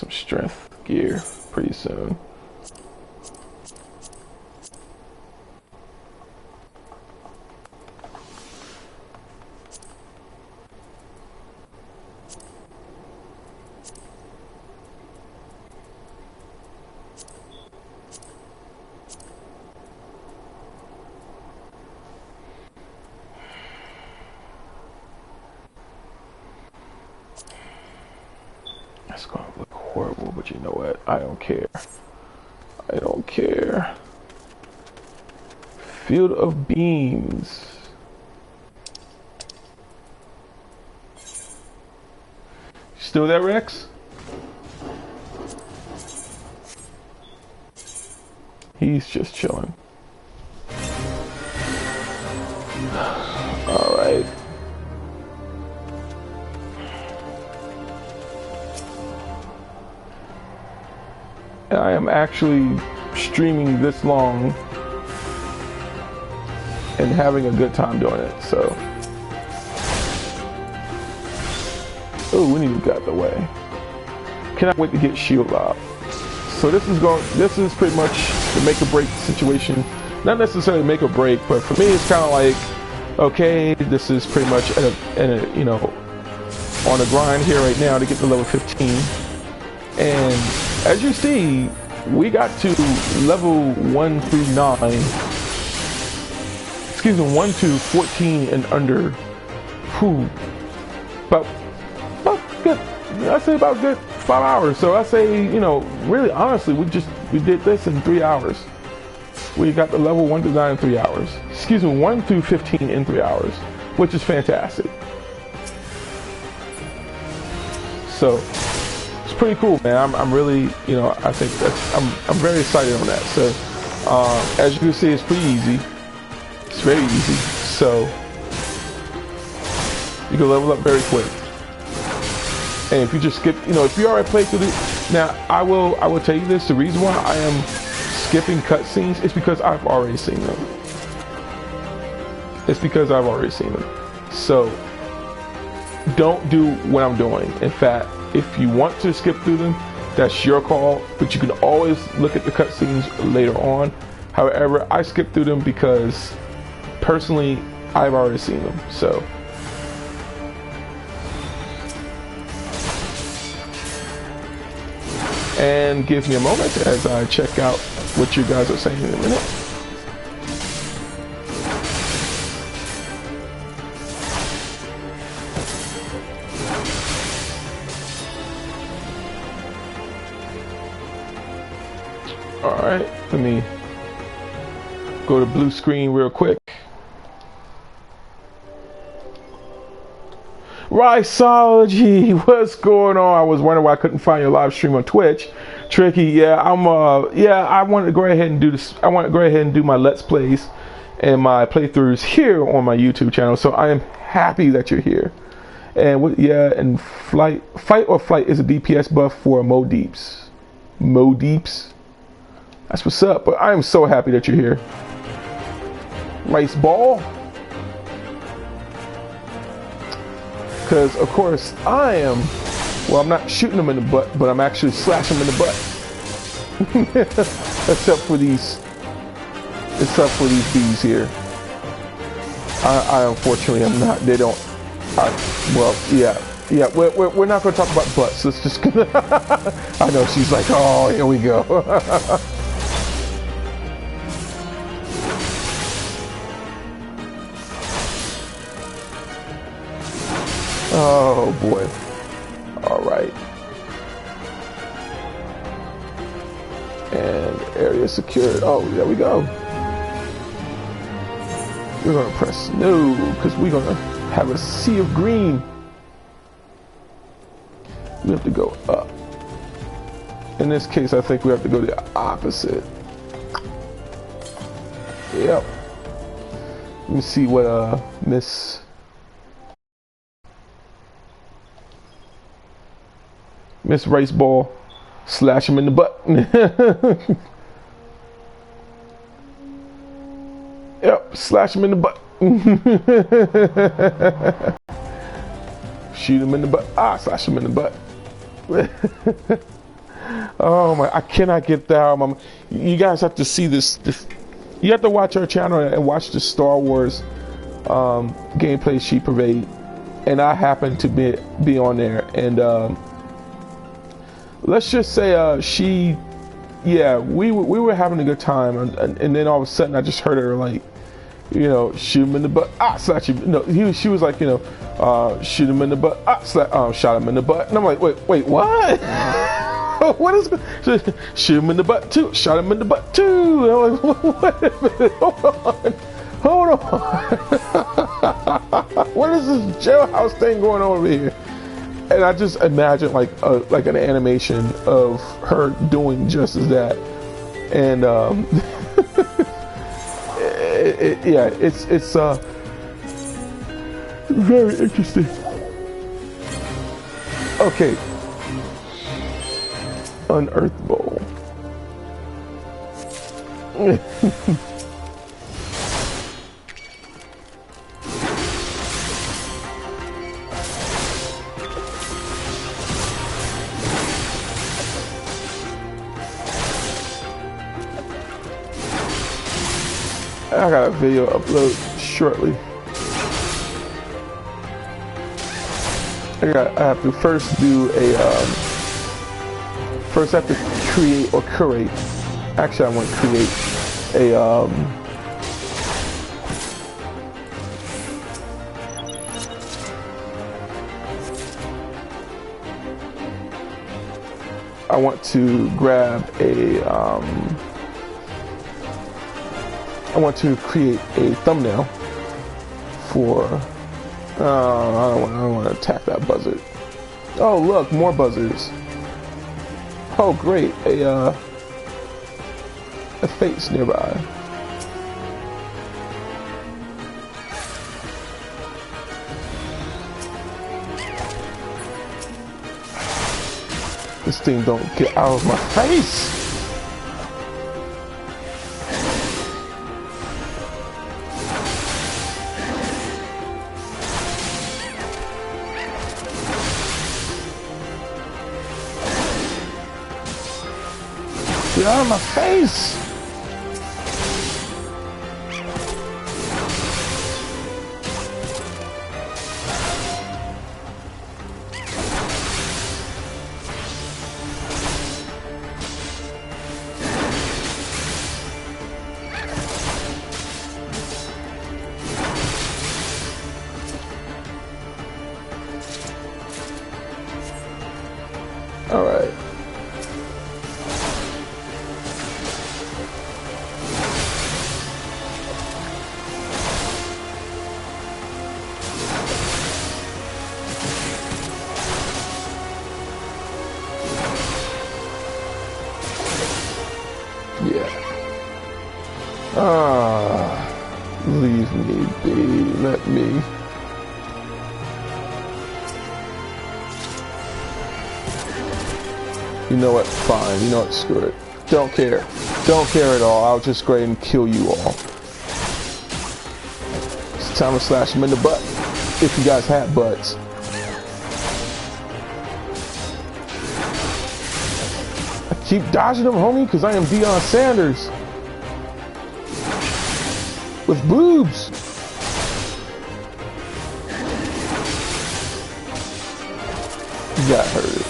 A: strength gear pretty soon. That's gonna look horrible, but you know what? I don't care. I don't care. Field of beans. Still there, Rex? He's just chilling. All right. I am actually streaming this long and having a good time doing it, so. Oh, we need to get out the way. Cannot wait to get shield up. So this is pretty much the make or break situation. Not necessarily make or break, but for me it's kind of like, okay, this is pretty much you know, on a grind here right now to get to level 15. And as you see, we got to level 1 through 9. Excuse me, 1 to 14 and under. Whew. About good. I say about good 5 hours. So I say, you know, really honestly, we did this in 3 hours. We got the level 1 to 9 in 3 hours. Excuse me, 1 through 15 in 3 hours, which is fantastic. So it's pretty cool, man. I'm really, you know, I think I'm very excited on that. So as you can see, it's pretty easy. It's very easy. So you can level up very quick. And if you just skip, you know, if you already played through this, now I will tell you this: the reason why I am skipping cutscenes is because I've already seen them. It's because I've already seen them. So don't do what I'm doing. In fact, if you want to skip through them, that's your call, but you can always look at the cutscenes later on. However, I skip through them because personally I've already seen them. So and give me a moment as I check out what you guys are saying in a minute. Alright, let me go to blue screen real quick. Riceology, what's going on? I was wondering why I couldn't find your live stream on Twitch. Tricky, yeah, I want to go ahead and do this. I want to go ahead and do my Let's Plays and my playthroughs here on my YouTube channel. So I am happy that you're here. And yeah, and fight or flight is a DPS buff for Mo Deeps. Mo Deeps. That's what's up. But I am so happy that you're here. Rice ball. Because of course I am, well, I'm not shooting them in the butt, but I'm actually slashing them in the butt. except for these bees here. I unfortunately am not. They don't. Well, yeah. We're not going to talk about butts. Let's just. I know she's like, oh, here we go. Oh boy. All right. And area secured. Oh, there we go. We're gonna press no because we're gonna have a sea of green. We have to go up. In this case, I think we have to go the opposite. Yep. Let me see what Miss Rice Ball, slash him in the butt. Yep, slash him in the butt. Shoot him in the butt. Slash him in the butt. Oh my! I cannot get that. You guys have to see this. You have to watch our channel and watch the Star Wars gameplay she purveyed, and I happen to be on there and. Let's just say we were having a good time, and then all of a sudden I just heard her like, you know, shoot him in the butt, slash him. No, she was like, you know, shoot him in the butt, shot him in the butt, and I'm like, wait, what? What is? Shoot him in the butt too, shot him in the butt too. And I'm like, wait a minute, hold on. What is this jailhouse thing going on over here? And I just imagine like an animation of her doing just as that, and it's very interesting. Okay, unearthable. I got a video upload shortly. I have to first do a first I have to create or curate. Actually, I want to create a I want to grab a I want to create a thumbnail for I don't want to attack that buzzard. Oh look, more buzzards. Oh great, a face nearby. This thing don't get out of my face. Get out of my face! All right. Leave me be. Let me. You know what? Fine. You know what? Screw it. Don't care. Don't care at all. I'll just go ahead and kill you all. It's time to slash them in the butt. If you guys have butts. I keep dodging them, homie, because I am Deion Sanders. With boobs. You got hurt.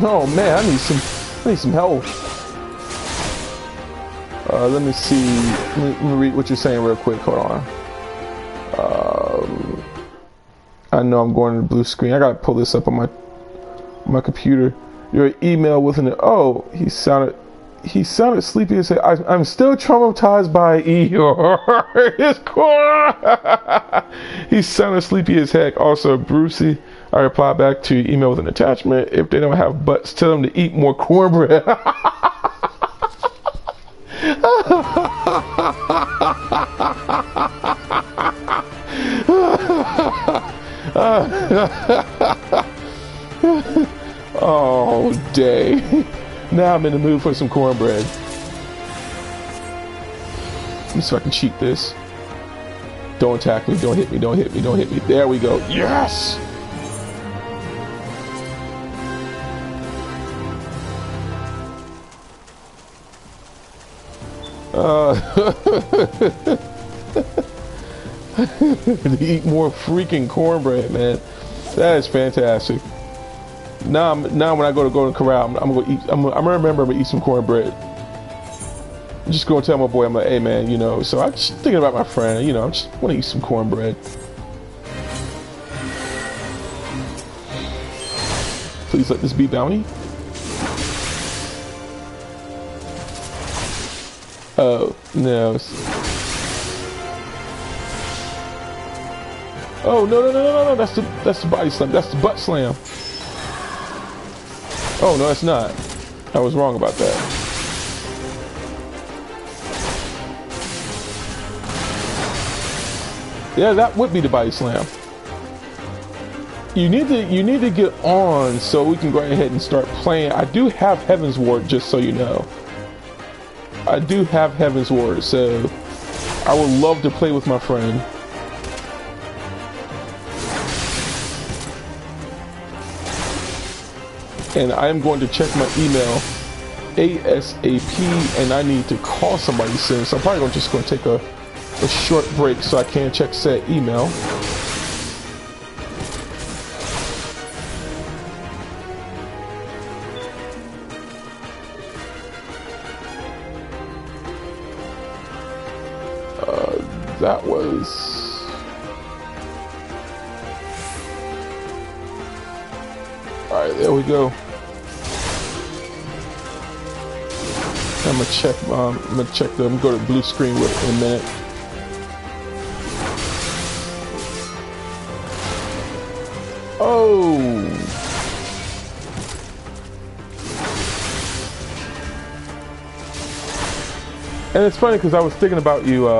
A: Oh man, I need some help. Let me see. Let me read what you're saying real quick. Hold on. I know I'm going to the blue screen. I gotta pull this up on my computer. Your email with an oh, he sounded sleepy as heck. I'm still traumatized by Eeyore. His core. He sounded sleepy as heck. Also, Brucey. I reply back to your email with an attachment. If they don't have butts, tell them to eat more cornbread. Oh, dang. Now I'm in the mood for some cornbread. Let me see if I can cheat this. Don't attack me, don't hit me, don't hit me, don't hit me. There we go. Yes! To eat more freaking cornbread, man. That is fantastic. Now when I go to Golden Corral, I'm gonna eat. I'm gonna remember I'm gonna eat some cornbread. I'm just gonna tell my boy, I'm like, hey man, you know. So I'm just thinking about my friend, you know. I just want to eat some cornbread. Please let this be bounty. Oh no. Oh no! That's the body slam. That's the butt slam. Oh no, that's not. I was wrong about that. Yeah, that would be the body slam. You need to get on so we can go ahead and start playing. I do have Heaven's Ward, just so you know. I do have Heaven's Ward, so I would love to play with my friend. And I am going to check my email ASAP, and I need to call somebody soon. So I'm probably just going to take a short break so I can check said email. That was... Alright, there we go. I'm gonna check them, go to the blue screen in a minute. Oh! And it's funny because I was thinking about you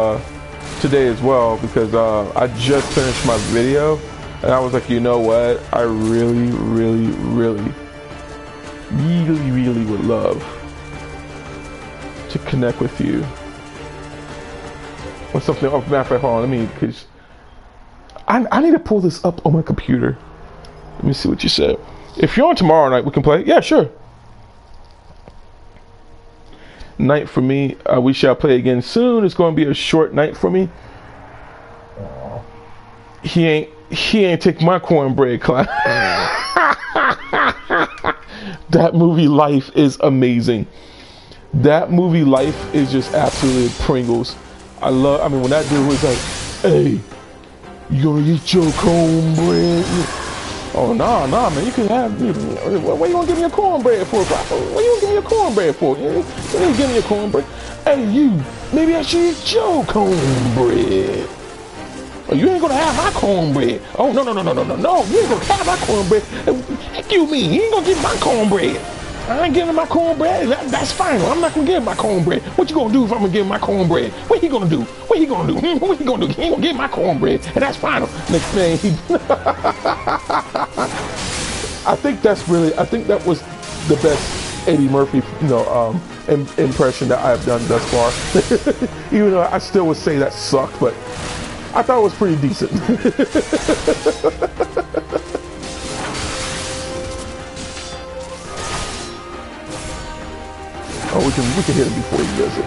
A: today as well, because I just finished my video and I was like, you know what, I really would love to connect with you or something. Oh, matter of fact, hold on, cause I need to pull this up on my computer. Let me see what you said. If you're on tomorrow night, we can play. Yeah, sure. Night for me. We shall play again soon. It's going to be a short night for me. He ain't take my cornbread class. That movie Life is amazing. That movie Life is just absolutely Pringles. I mean, when that dude was like, "Hey, you gonna eat your cornbread?" Oh, nah, man, you can have, what you gonna give me a cornbread for? What you gonna give me a cornbread for? You ain't give me a cornbread. Hey, you, maybe I should eat your cornbread. Oh, you ain't gonna have my cornbread. Oh, no, you ain't gonna have my cornbread. Heck you mean, you ain't gonna get my cornbread. I ain't giving my cornbread. That's fine. I'm not gonna give my cornbread. What you gonna do if I'm gonna give my cornbread? What he gonna do? What he gonna do? He ain't gonna give my cornbread, and that's final. Next thing, I think that was the best Eddie Murphy, impression that I have done thus far. Even though I still would say that sucked, but I thought it was pretty decent. Oh, we can hit him before he does it.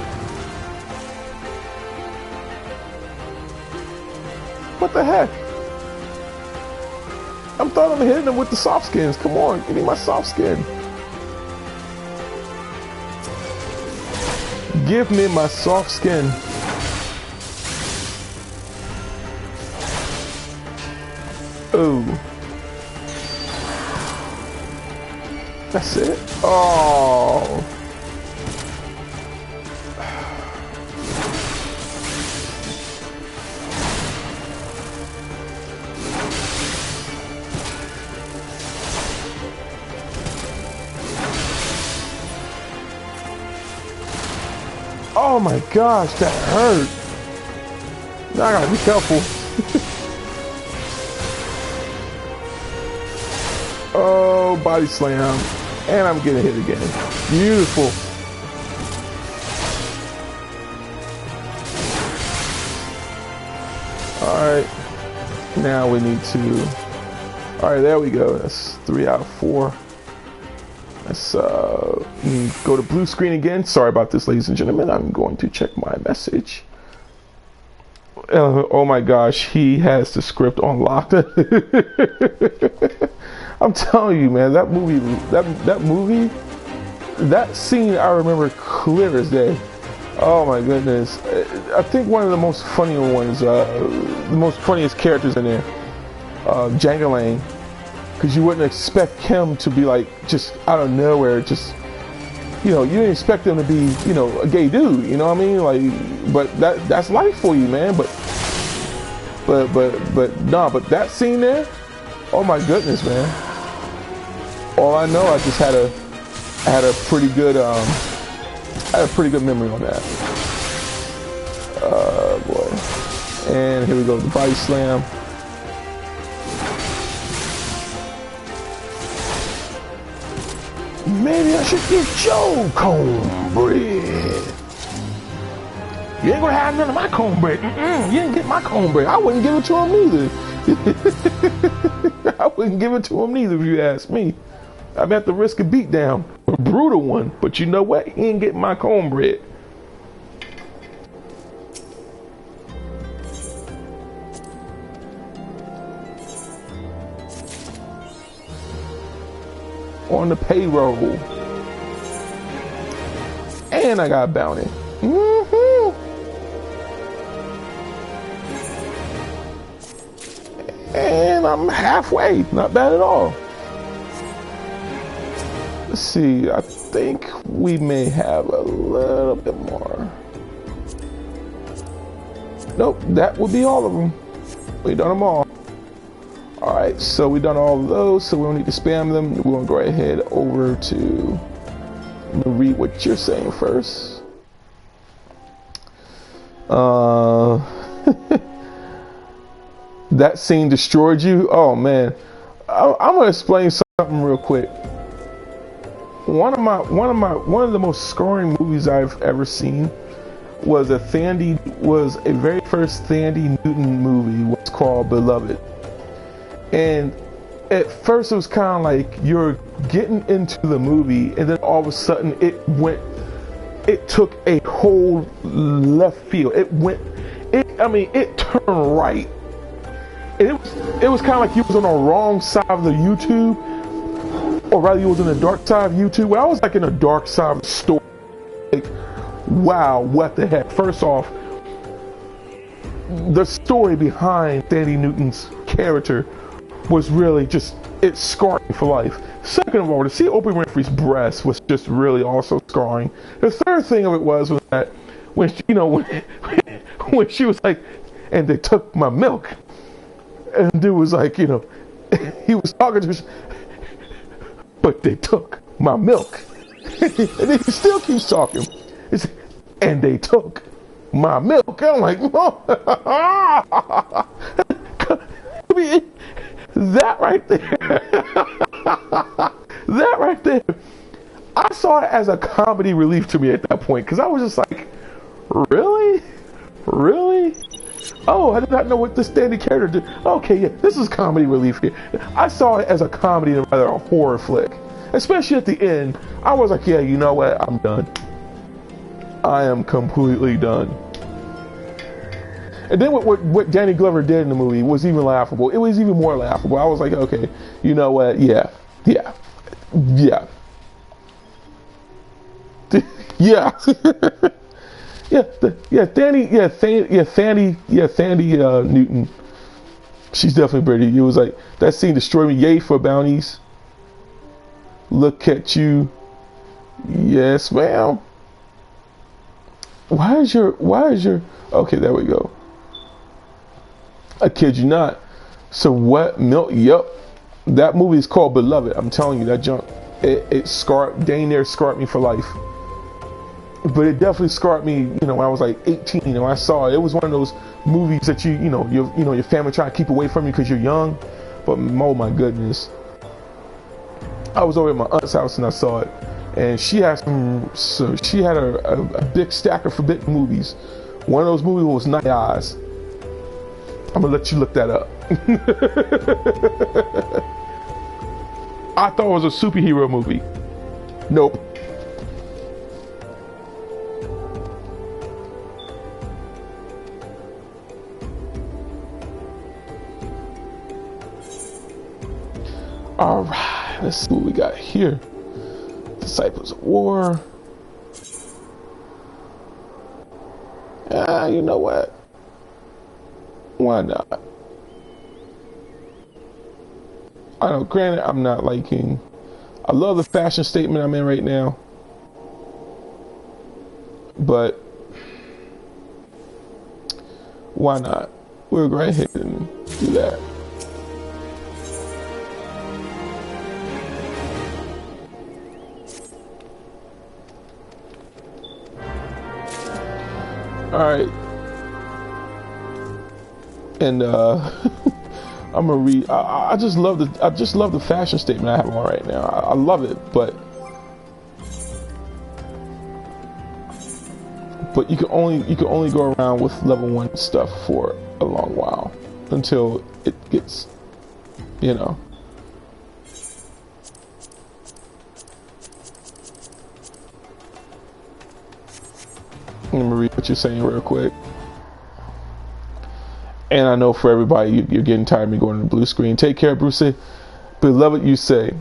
A: What the heck? I'm thought I'm hitting him with the soft skins. Come on, give me my soft skin. Give me my soft skin. Oh. That's it? Oh. Oh my gosh, that hurt. Now I gotta be careful. Oh, body slam. And I'm getting hit again. Beautiful. Alright. Now we need to... Alright, there we go. That's 3 out of 4. Let's go to blue screen again. Sorry about this, ladies and gentlemen. I'm going to check my message. Oh my gosh, he has the script on lock. I'm telling you, man, that movie, that scene I remember clear as day. Oh my goodness. I think one of the most funnier ones, the most funniest characters in there, Jangalang. Because you wouldn't expect him to be like, just out of nowhere, just, you didn't expect him to be, a gay dude, you know what I mean? Like, but that's life for you, man. But that scene there, oh my goodness, man. All I know, I just had a pretty good, memory on that. Boy. And here we go, the body slam. maybe I should get Joe cornbread. You ain't gonna have none of my cornbread. You didn't get my cornbread. I wouldn't give it to him neither. I wouldn't give it to him neither if you ask me. I'm at the risk of beatdown, a brutal one. But you know what? He ain't getting my cornbread. On the payroll. And I got a bounty. And I'm halfway. Not bad at all. Let's see. I think we may have a little bit more. Nope. That would be all of them. We done them all. Alright. So we done all of those. So we don't need to spam them. We're going to go ahead over to read what you're saying first. That scene destroyed you? Oh man, I'm gonna explain something real quick. One of the most scarring movies I've ever seen was a very first Thandie Newton movie. Was called Beloved, and at first it was kind of like you're getting into the movie, and then all of a sudden it took a whole left field. It turned right. It was kind of like you was on the wrong side of the YouTube, or rather you was on the dark side of YouTube. Well, I was like in the dark side of the story. Like, wow, what the heck? First off, the story behind Thandie Newton's character was really just, it scarred me for life. Second of all, to see Oprah Winfrey's breast was just really also scarring. The third thing of it was that when when she was like, and they took my milk. And dude was like, he was talking to us, but they took my milk. And then he still keeps talking. And they took my milk. I'm like, oh. I mean, that right there. That right there. I saw it as a comedy relief to me at that point, because I was just like, really? Really? Oh, I did not know what this Thandie character did. Okay, yeah, this is comedy relief here. I saw it as a comedy and rather a horror flick. Especially at the end, I was like, yeah, you know what? I'm done. I am completely done. And then what Danny Glover did in the movie was even laughable. It was even more laughable. I was like, okay, you know what? Yeah. Yeah. Thandie Newton. She's definitely pretty. It was like that scene destroyed me. Yay for bounties. Look at you. Yes, ma'am. Why is your okay, there we go. I kid you not. So what milk? Yep. That movie is called Beloved. I'm telling you, that junk. It scarred. Dang near scarred me for life. But it definitely scarred me, when I was like 18 and when I saw it. It was one of those movies that your family try to keep away from you because you're young. But oh my goodness. I was over at my aunt's house and I saw it. And she had a big stack of forbidden movies. One of those movies was Night Eyes. I'm gonna let you look that up. I thought it was a superhero movie. Nope. All right, let's see what we got here. Disciples of War. You know what? Why not? I know, granted, I'm not liking. I love the fashion statement I'm in right now. But why not? We'll go ahead and do that. All right, and I'm gonna read. I just love the fashion statement I have on right now. I love it, but But you can only go around with level 1 stuff for a long while until it gets, you know. Let me read what you're saying real quick. And I know for everybody, you're getting tired of me going to the blue screen. Take care, Brucey. Beloved, you say.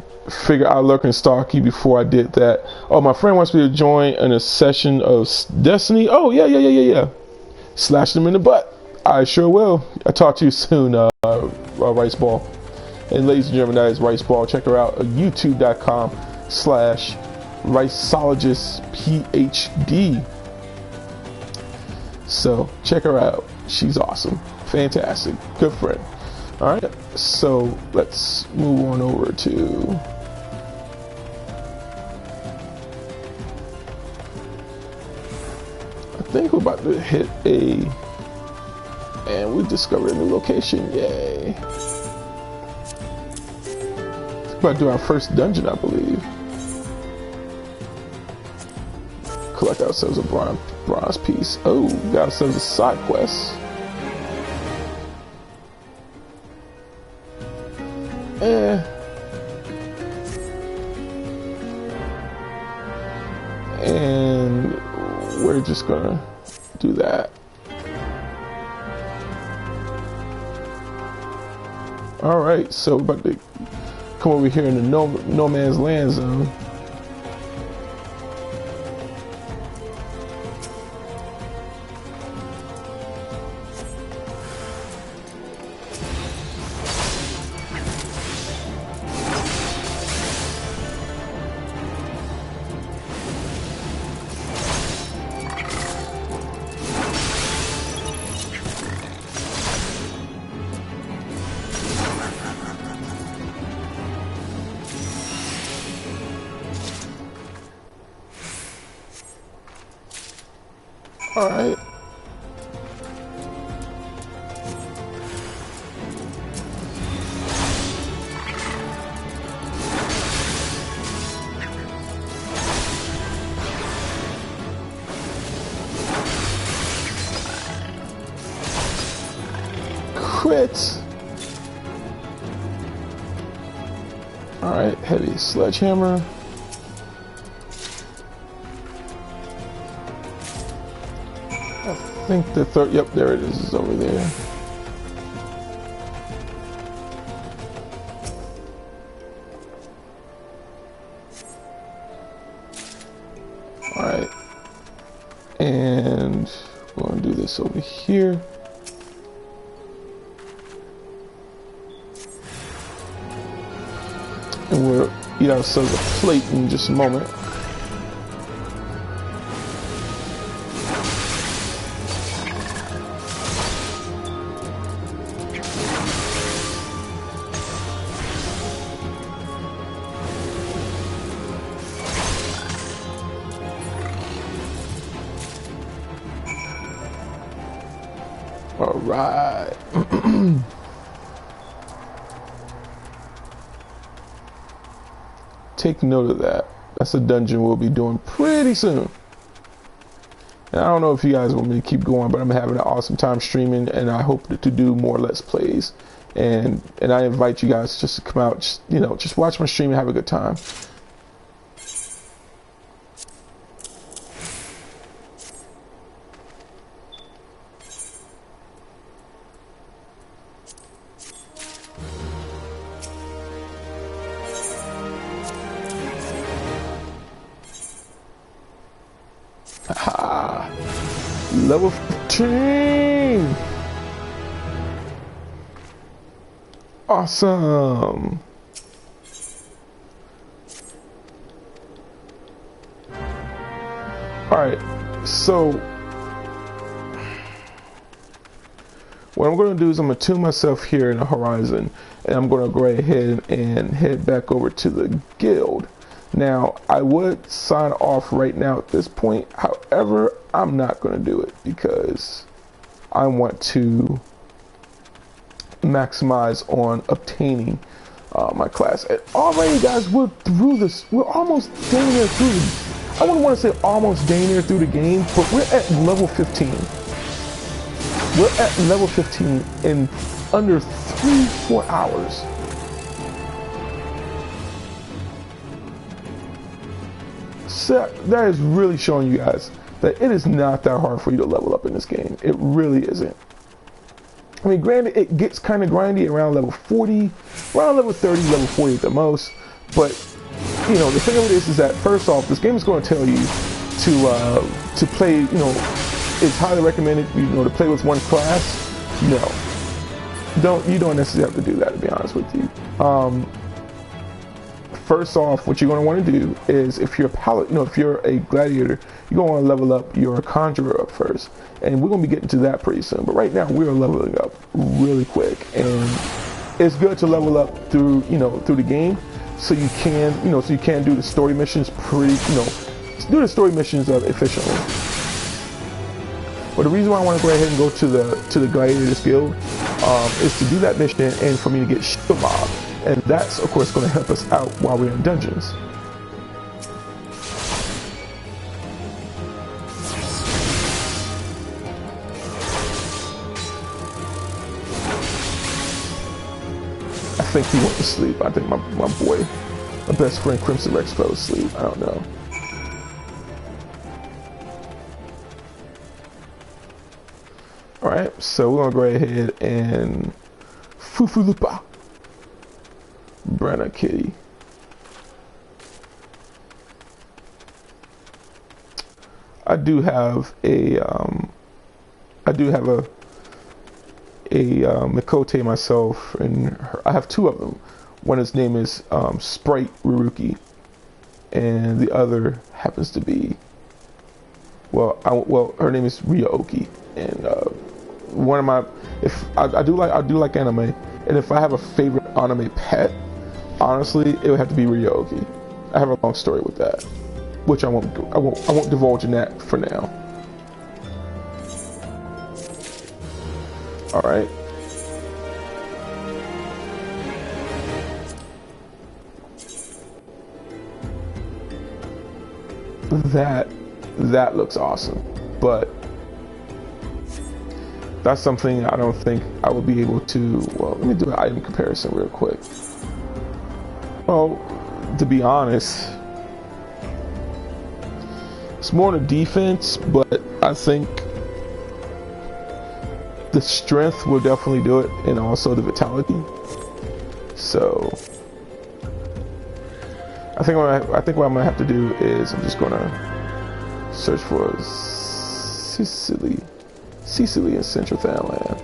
A: Figure I lurk and stalk you before I did that. Oh, my friend wants me to join in a session of Destiny. Oh, yeah. Slash them in the butt. I sure will. I'll talk to you soon, Rice Ball. And ladies and gentlemen, that is Rice Ball. Check her out at youtube.com/RiceologistPhD. So check her out. She's awesome. Fantastic. Good friend. Alright, so let's move on over to I think we're about to hit a, and we discovered a new location. Yay. We're about to do our first dungeon, I believe. Collect ourselves a bronze piece. Oh, got ourselves a side quest. And we're just gonna do that. All right, so we're about to come over here in the no man's land zone. All right. Crit. All right, heavy sledgehammer. I think the third, yep, there it is over there. Alright, and we're going to do this over here. And we'll eat ourselves a plate in just a moment. All right. Take note of that. That's a dungeon we'll be doing pretty soon. And I don't know if you guys want me to keep going, but I'm having an awesome time streaming, and I hope to do more Let's Plays. And I invite you guys just to come out, just watch my stream and have a good time. Aha! Level 15! Awesome! Alright, so what I'm going to do is I'm going to tune myself here in the horizon, and I'm going to go ahead and head back over to the guild. Now, I would sign off right now at this point. However, I'm not going to do it because I want to maximize on obtaining my class. And already, guys, we're through this. We're almost getting there through I wouldn't want to say almost getting there through the game, but we're at level 15. We're at level 15 in under 3-4 hours. So that is really showing you guys that it is not that hard for you to level up in this game. It really isn't. I mean, granted, it gets kind of grindy around level 40, around level 30, level 40 at the most. But, you know, the thing of it is that first off, this game is going to tell you to play, you know, it's highly recommended, you know, to play with one class. No, you don't necessarily have to do that, to be honest with you. First off, what you're going to want to do is, if you're a paladin, you know, if you're a gladiator, you're going to want to level up your conjurer up first, and we're going to be getting to that pretty soon. But right now, we're leveling up really quick, and it's good to level up through, you know, through the game, so you can, you know, so you can do the story missions pretty, you know, do the story missions efficiently. But the reason why I want to go ahead and go to the gladiator guild is to do that mission and for me to get shield mob. And that's, of course, going to help us out while we're in dungeons. I think he went to sleep. I think my boy, my best friend Crimson Rex fell asleep. I don't know. Alright, so we're going to go ahead and Fufulupa. Brenna Kitty. I do have a Mikote myself, and I have two of them. One, his name is Sprite Ruruki, and the other happens to be, her name is Ryoki, and one of my, I do like anime, and if I have a favorite anime pet, honestly, it would have to be Ryoki. I have a long story with that, which I won't divulge in that for now. All right. That looks awesome, but that's something I don't think I will be able to. Well, let me do an item comparison real quick. Well, to be honest, it's more the defense, but I think the strength will definitely do it, and also the vitality. So I think what I'm gonna have to do is I'm just gonna search for Sicily in Central Thailand.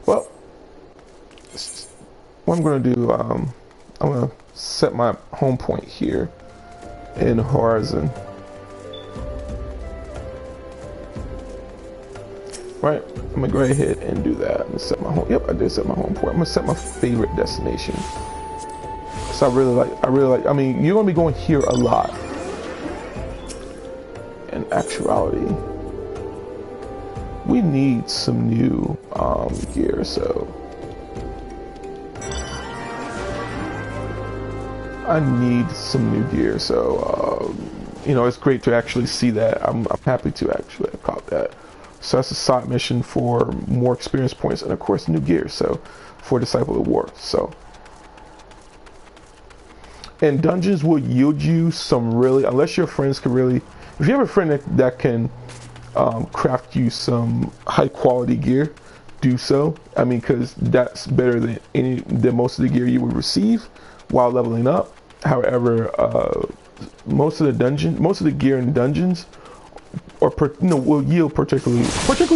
A: Well, what I'm going to do, I'm going to set my home point here in Horizon. Right, I'm going to go ahead and do that. I'm going to set my home, yep, I did set my home point. I'm going to set my favorite destination. So I really like, I mean, you're going to be going here a lot. In actuality, we need some new gear, so I need some new gear, so you know, it's great to actually see that. I'm happy to actually have caught that. So that's a side mission for more experience points, and of course new gear, so for Disciple of War. So, and dungeons will yield you some really, unless your friends can really, if you have a friend that can craft you some high quality gear, do so. I mean, because that's better than most of the gear you would receive while leveling up. However, most of the gear in dungeons, will yield particularly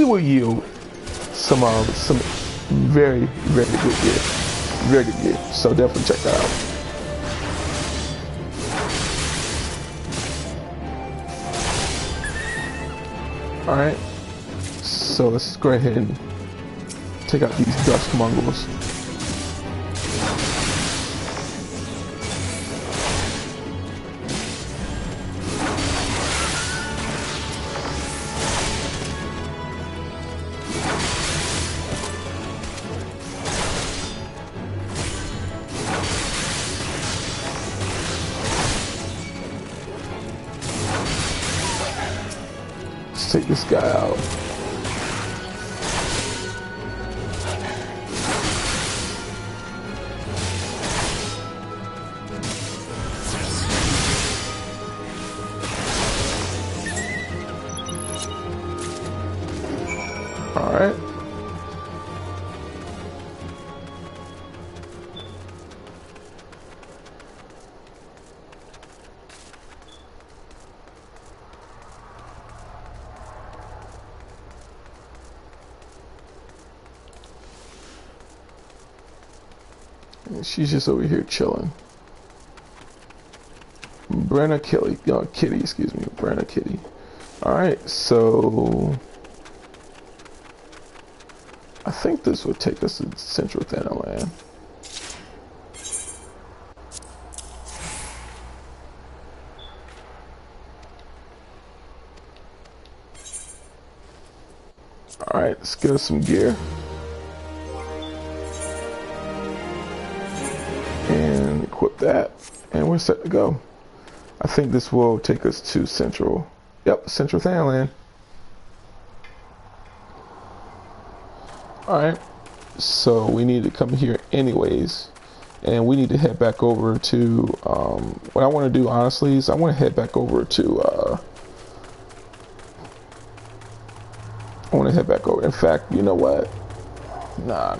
A: will yield some very good gear. So definitely check that out. Alright, so let's go ahead and take out these dust mongrels. Let's take this guy out. All right. And she's just over here chilling. Brenna Kitty, excuse me, Brenna Kitty. All right, so I think this would take us to Central Thanaland. All right, let's get us some gear. And equip that. And we're set to go. I think this will take us to Central Thanaland. Alright, so we need to come here anyways, and we need to head back over to, what I want to do honestly is I want to head back over to, in fact, you know what, nah,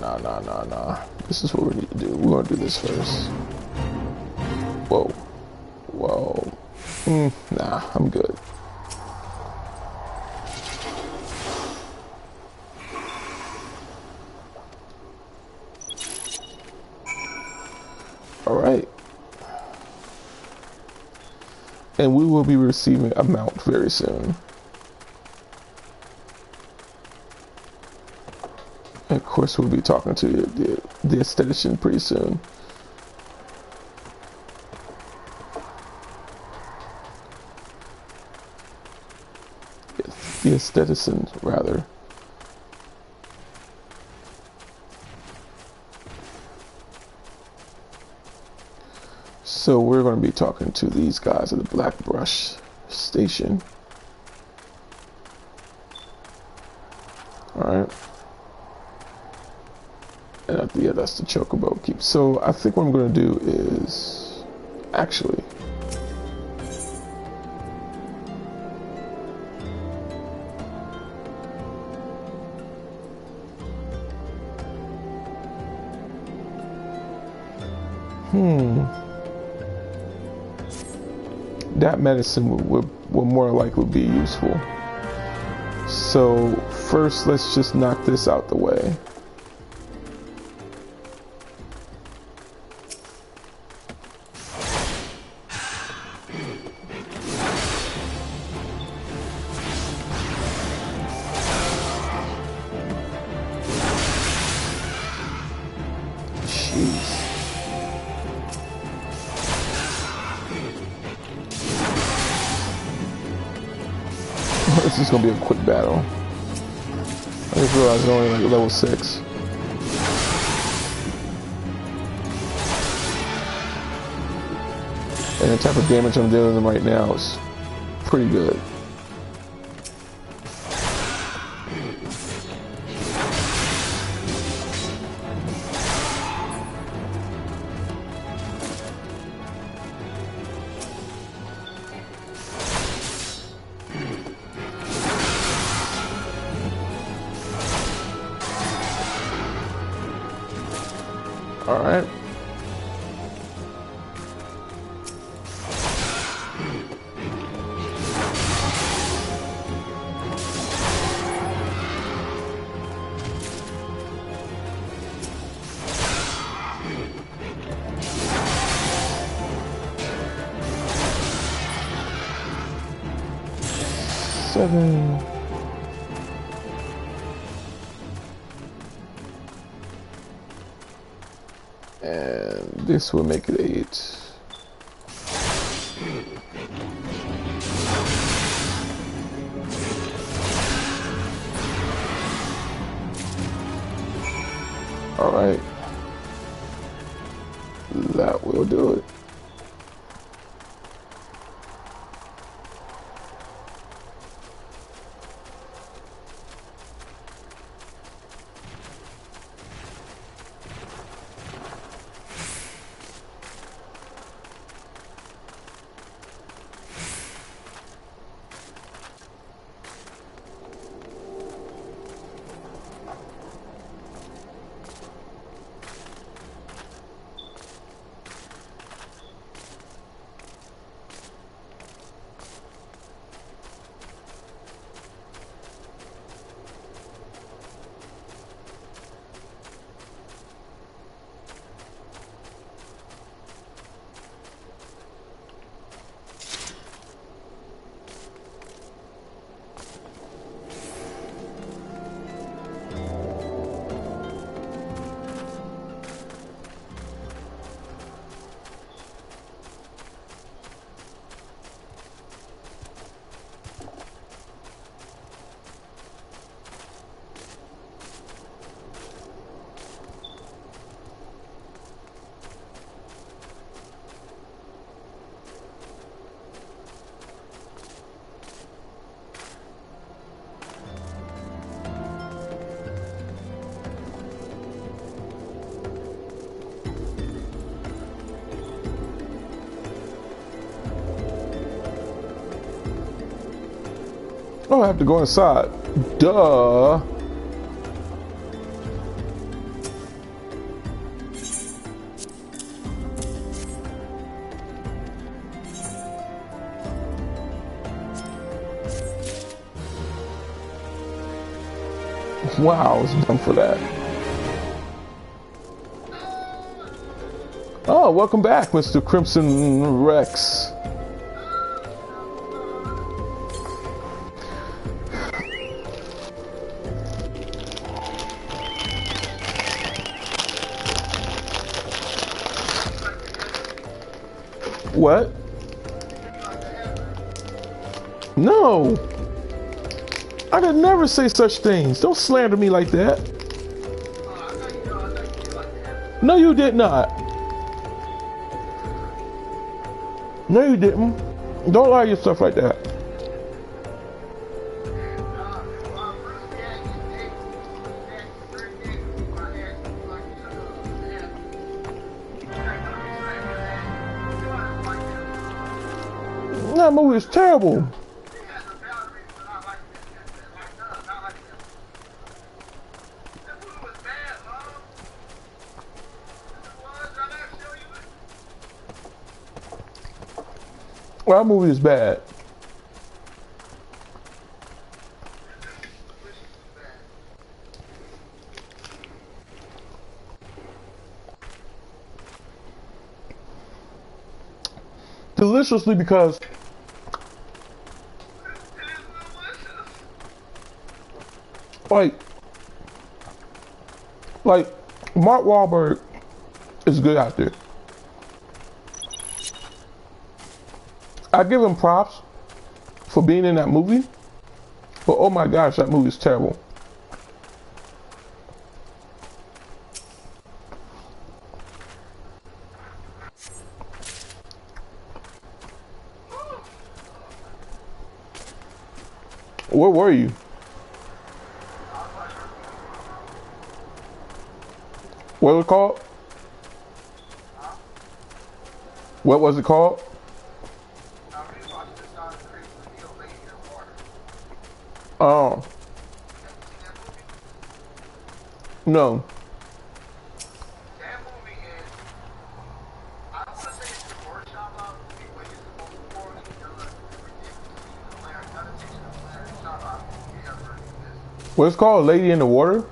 A: this is what we need to do. We're going to do this first. Whoa, nah, I'm good. All right, and we will be receiving a mount very soon. And of course, we'll be talking to the aesthetician pretty soon. The aesthetician, rather. So we're going to be talking to these guys at the Black Brush Station. Alright. And yeah, that's the Chocobo Keep. So I think what I'm going to do is actually that medicine will more likely be useful. So first, let's just knock this out the way. Jeez. This is gonna be a quick battle. I just realized I'm only like level 6. And the type of damage I'm dealing with right now is pretty good. All right. Seven. And this will make it 8. All right, that will do it. Oh, I have to go inside. Duh. Wow, I was dumb for that. Oh, welcome back, Mr. Crimson Rex. What? No. I could never say such things. Don't slander me like that. No, you did not. No, you didn't. Don't lie to yourself like that. That movie is terrible. Well, that movie is bad. Deliciously because like Mark Wahlberg is a good actor. I give him props for being in that movie, but oh my gosh, that movie is terrible. Where were you? What was it called? What was it called? Oh. No. What's it called? Lady in the Water?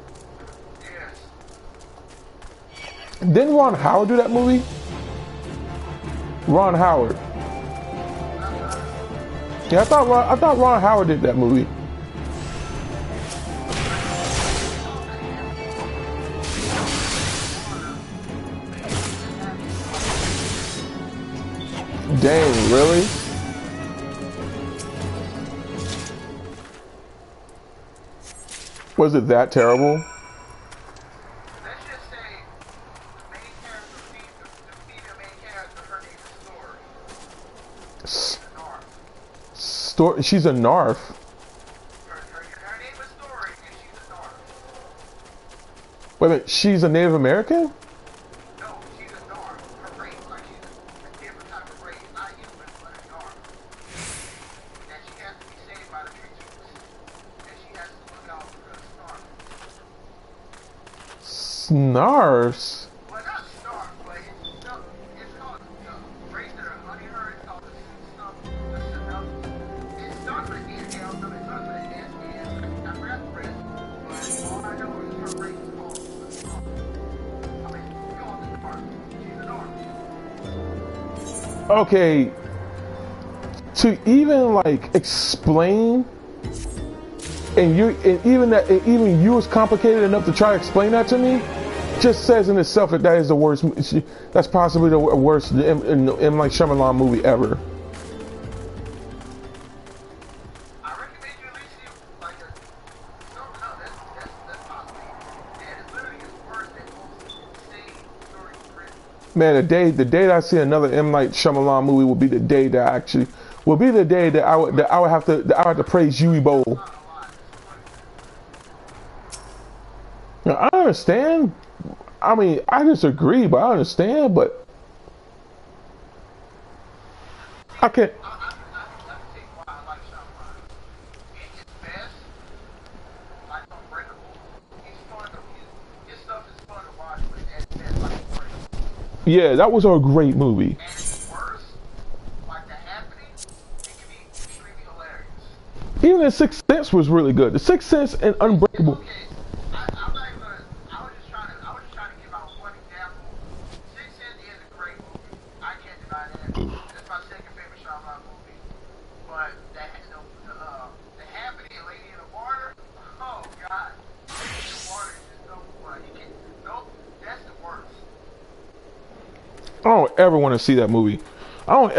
A: Didn't Ron Howard do that movie? Ron Howard. Yeah, I thought Ron Howard did that movie. Dang, really? Was it that terrible?
C: Let's just say the main character, the female main character, her name is Story.
A: She's a Narf.
C: Her name is Story, and she's a Narf.
A: Wait a minute, she's a Native American?
C: No, she's a Narf. Her race, like she's a different type of race, not human, but a Narf. And she has to be saved by the creatures. And she has to look out for the
A: Snarfs?
C: Well, not Snarf, but it's called the race that are hunting her. It's called the Sho'Nuff. It starts with an N, it starts with an S, I forgot the rest, but all I know is her race is called the Snarf. I mean, we call it the Snarf. She's a Snarf.
A: Okay. To even like explain, and even you was complicated enough to try to explain that to me, just says in itself that that is the worst. That's possibly the worst in like Shyamalan movie ever.
C: I recommend you at least see like a something else. That's possibly, and it's literally as worse than most insane stories written.
A: Man, the day that I see another M. Night Shyamalan movie will be the day that I would have to praise Yui Bowl. Now, I understand. I mean, I disagree, but I understand. But I can't.
C: Let me tell you why I like Shyamalan.
A: Yeah, that was a great movie.
C: And it's worse, like The Happening, it can be extremely hilarious.
A: Even The Sixth Sense was really good. The Sixth Sense and Unbreakable.
C: Okay, I'm not even gonna, I was just trying to give out one example. Sixth Sense is a great movie. I can't deny that. That's my second favorite Sho'Nuff movie. But the Happening and Lady in the Water, oh god. Lady in the Water is just no fun. You can't, nope, that's the worst.
A: I don't ever want to see that movie. I don't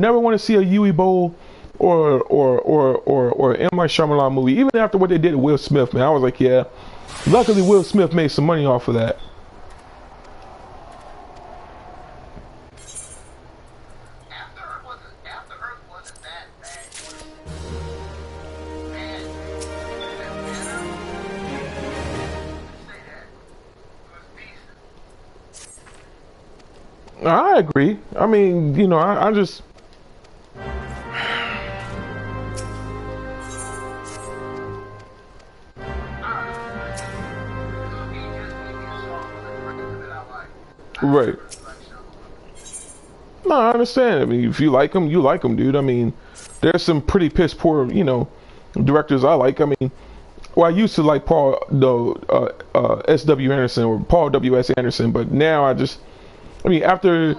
A: never want to see a Yui Bowl or M. Night Shyamalan movie. Even after what they did to Will Smith, man, I was like, yeah. Luckily, Will Smith made some money off of that.
C: After Earth wasn't that bad. It was bad. Say that. It was decent.
A: I agree. I mean, you know, I just. Right. No, I understand. I mean, if you like them, you like them, dude. I mean, there's some pretty piss poor, you know, directors I like. I mean, well, I used to like Paul S.W. Anderson or Paul W.S. Anderson, but now I mean, after.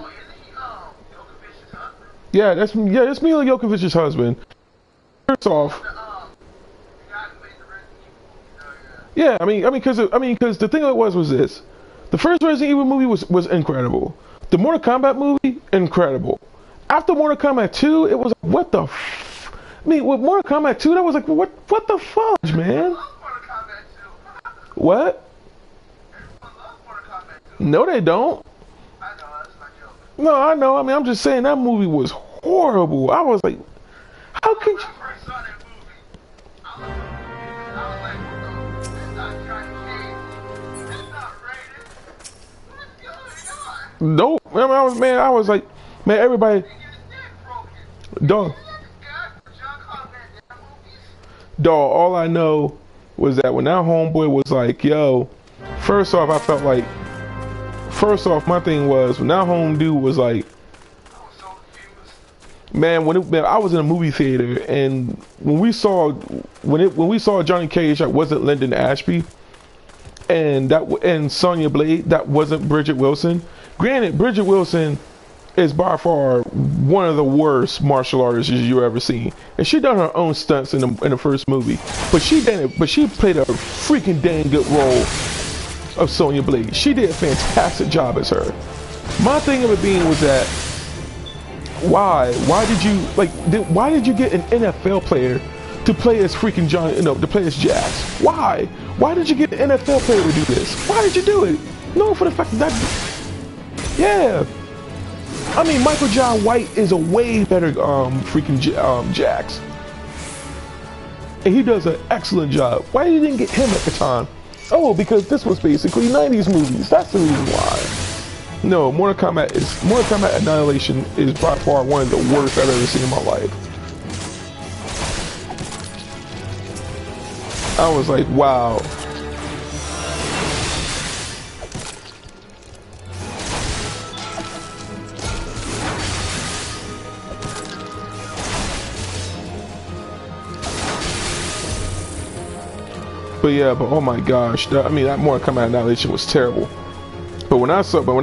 A: Yeah, that's Mila Jokovich's husband. First off. Yeah, I mean, because the thing of it was this. The first Resident Evil movie was incredible. The Mortal Kombat movie, incredible. After Mortal Kombat 2, it was like, what the f... I mean, with Mortal Kombat 2, that was like, what the fudge, man? What? No, they don't. No, I know. I mean, I'm just saying that movie was horrible. I was like, how could you... Nope. I was like, man, everybody. Dog. All I know was that when that homeboy was like, yo, first off, my thing was when that home dude was like, man, I was in a movie theater and when we saw Johnny Cage, that wasn't Lyndon Ashby, and Sonya Blade, that wasn't Bridget Wilson. Granted, Bridget Wilson is by far one of the worst martial artists you ever seen, and she done her own stunts in the first movie. But she played a freaking dang good role of Sonya Blade. She did a fantastic job as her. My thing of it being was that why did you get an NFL player to play as freaking to play as Jax? Why did you get an NFL player to do this? Why did you do it? No, for the fact that. Yeah, I mean Michael Jai White is a way better freaking Jax, and he does an excellent job. Why you didn't get him at the time? Oh, because this was basically 90s movies. That's the reason why. No, Mortal Kombat Annihilation is by far one of the worst I've ever seen in my life. I was like, wow. But oh my gosh, that Mortal Kombat Annihilation was terrible. But when I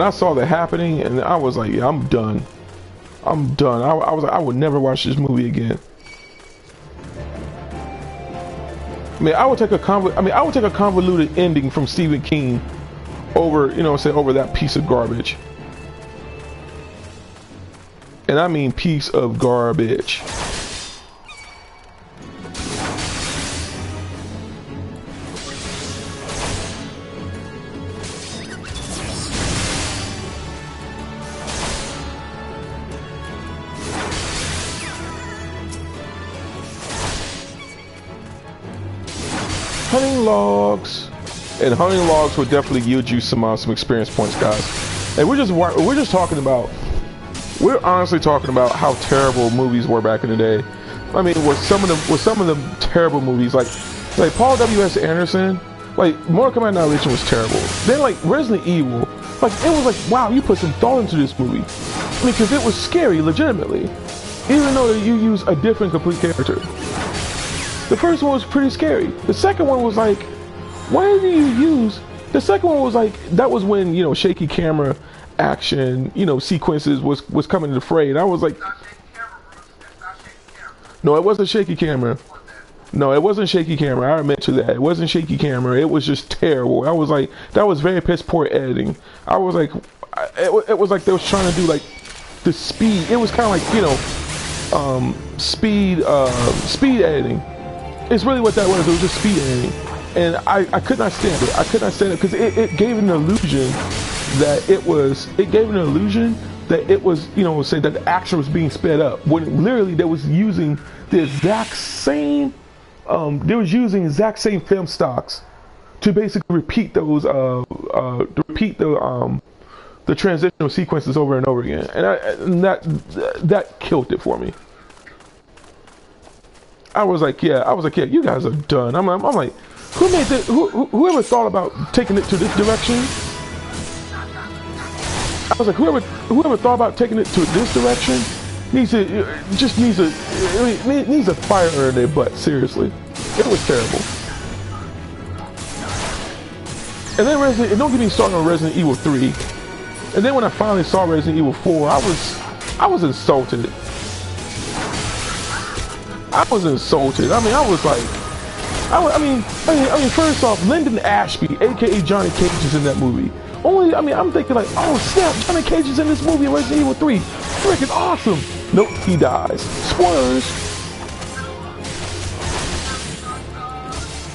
A: saw that happening, and I was like, yeah, I'm done. I was like, I would never watch this movie again. I would take a convoluted ending from Stephen King over, over that piece of garbage. And I mean piece of garbage. Hunting logs, and hunting logs will definitely yield you some experience points, guys. And we're honestly talking about how terrible movies were back in the day. I mean, with some of the terrible movies, like Paul W.S. Anderson, like Mortal Kombat Annihilation was terrible. Then like Resident Evil, like, it was like, wow, you put some thought into this movie. I mean, because it was scary, legitimately. Even though you use a different complete character. The first one was pretty scary. The second one was like, why did you use... The second one was like, that was when, you know, shaky camera action, you know, sequences was coming into fray. And I was like... No, it wasn't shaky camera. No, it wasn't shaky camera. I admit to that. It wasn't shaky camera. It was just terrible. I was like, that was very piss poor editing. I was like, it was like they was trying to do like the speed. It was kind of like, you know, speed editing. It's really what that was. It was just speed editing, and I could not stand it. I could not stand it because it gave an illusion that it was. It gave an illusion that it was, you know, say that the action was being sped up when literally they was using the exact same. They was using exact same film stocks to basically repeat those, the transitional sequences over and over again, and that killed it for me. I was like, yeah, you guys are done. I'm like, who made this? Whoever thought about taking it to this direction? I was like, whoever thought about taking it to this direction needs a fire in their butt. Seriously, it was terrible. And then don't get me started on Resident Evil 3. And then when I finally saw Resident Evil 4, I was insulted. I was insulted. I mean, I was like, I mean, first off, Lyndon Ashby, aka Johnny Cage, is in that movie. I'm thinking like, oh snap, Johnny Cage is in this movie in Resident Evil 3. Freaking awesome. Nope, he dies. Spoilers.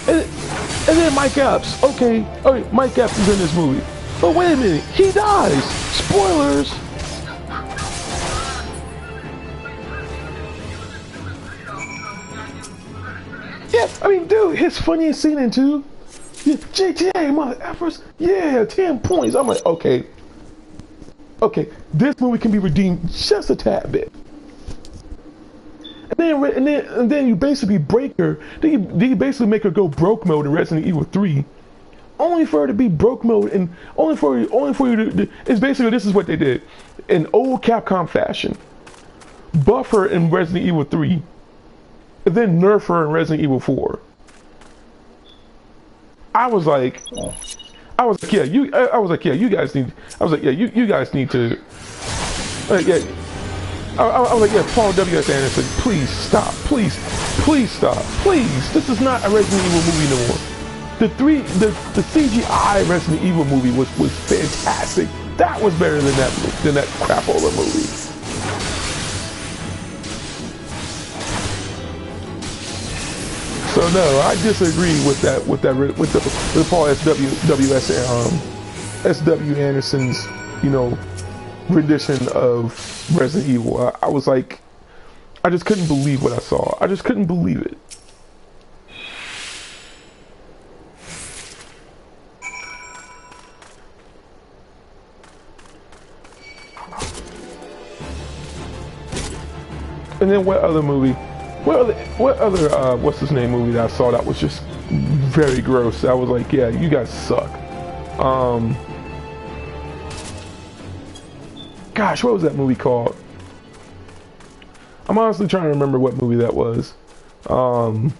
A: And then Mike Epps. Okay, Mike Epps is in this movie. But wait a minute, he dies. Spoilers. Yeah, I mean, dude, his funniest scene in 2. Yeah, GTA, mother effers. Yeah, 10 points. I'm like, okay, this movie can be redeemed just a tad bit. And then you basically break her. Then you basically make her go broke mode in Resident Evil 3, only for her to be broke mode, and only for you to. It's basically, this is what they did in old Capcom fashion: buff her in Resident Evil 3, and then nerf her in Resident Evil 4. I was like, yeah, you guys need. I was like, yeah, you guys need to. Yeah. I was like, yeah, Paul W.S. Anderson, please stop, please stop, please. This is not a Resident Evil movie no more. The CGI Resident Evil movie was fantastic. That was better than that crapola movie. So no, I disagree with the Paul S.W. Anderson's, you know, rendition of Resident Evil. I was like, I just couldn't believe what I saw. I just couldn't believe it. And then what other movie? What other what's his name movie that I saw that was just very gross? I was like, yeah, you guys suck. Gosh, what was that movie called? I'm honestly trying to remember what movie that was. I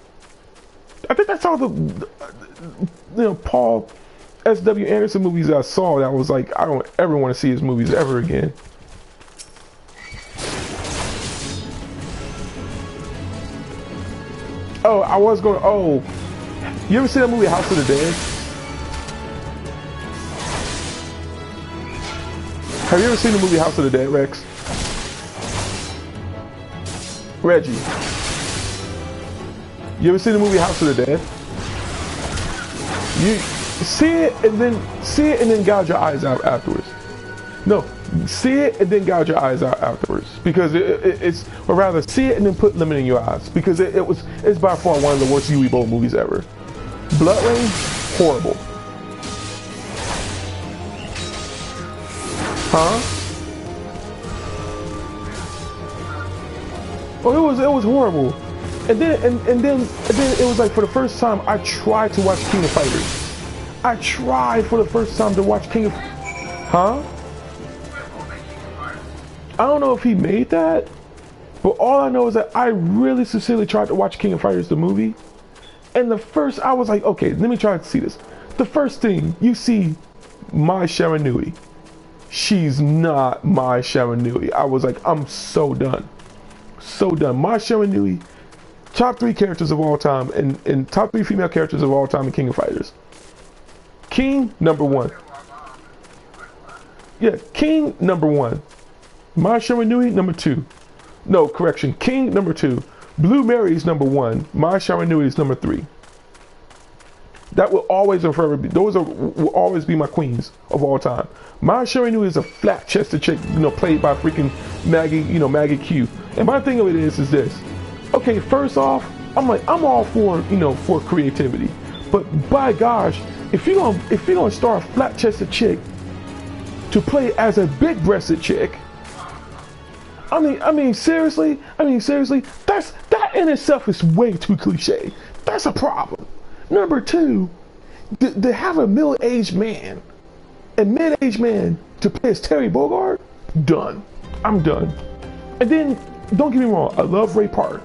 A: think that's all the Paul S.W. Anderson movies that I saw that I was like, I don't ever want to see his movies ever again. Oh, I was going. Oh, you ever see that movie House of the Dead? Have you ever seen the movie House of the Dead, Rex? Reggie, you ever seen the movie House of the Dead? You see it and then gouge your eyes out afterwards. No, see it and then gouge your eyes out afterwards, because it's, or rather, see it and then put lemon in your eyes, because it's by far one of the worst Yui Bowl movies ever. Blood Rain, horrible. Huh? Oh, it was horrible. And then it was like, for the first time I tried to watch King of Fighters. I tried for the first time to watch King of Huh? I don't know if he made that, but all I know is that I really sincerely tried to watch King of Fighters the movie, and I was like, okay, let me try to see this. The first thing you see, Mai Shiranui. She's not Mai Shiranui. I was like, I'm so done. So done. Mai Shiranui, top 3 characters of all time, and top 3 female characters of all time in King of Fighters. King, number 1. Yeah, King, number 1. Mai Shiranui, number 2. No, correction. King, number 2. Blue Mary's number 1. Mai Shiranui is number 3. That will always and forever be. Will always be my queens of all time. Mai Shiranui is a flat-chested chick, played by freaking Maggie, Maggie Q. And my thing of it is this. Okay, first off, I'm all for, for creativity. But by gosh, if you're gonna start a flat-chested chick to play as a big-breasted chick, I mean, seriously, that in itself is way too cliche. That's a problem. Number 2, to have a middle-aged man, to play as Terry Bogard, done. I'm done. And then, don't get me wrong, I love Ray Park.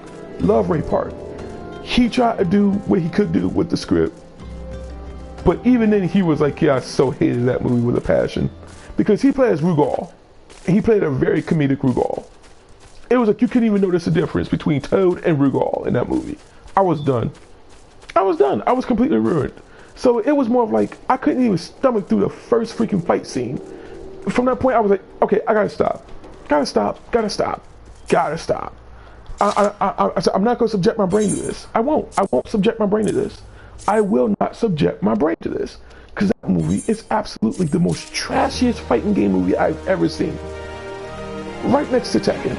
A: He tried to do what he could do with the script, but even then he was like, yeah, I so hated that movie with a passion, because he played as Rugal, and he played a very comedic Rugal. It was like you couldn't even notice the difference between Toad and Rugal in that movie. I was done. I was completely ruined. So it was more of like, I couldn't even stomach through the first freaking fight scene. From that point, I was like, okay, I gotta stop. I'm not gonna subject my brain to this. I won't subject my brain to this. I will not subject my brain to this. Because that movie is absolutely the most trashiest fighting game movie I've ever seen. Right next to Tekken.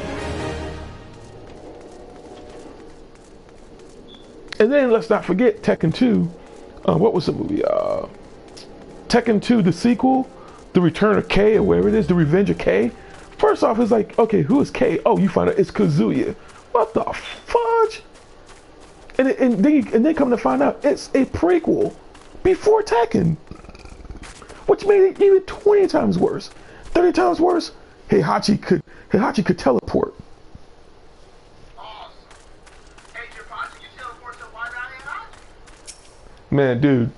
A: And then let's not forget Tekken 2. What was the movie? Tekken 2, the sequel, The Return of K, or whatever it is, The Revenge of K. First off, it's like, okay, who is K? Oh, you find out it's Kazuya. What the fudge? And then come to find out it's a prequel before Tekken, which made it even 20 times worse, 30 times worse. Heihachi could teleport. Man, dude,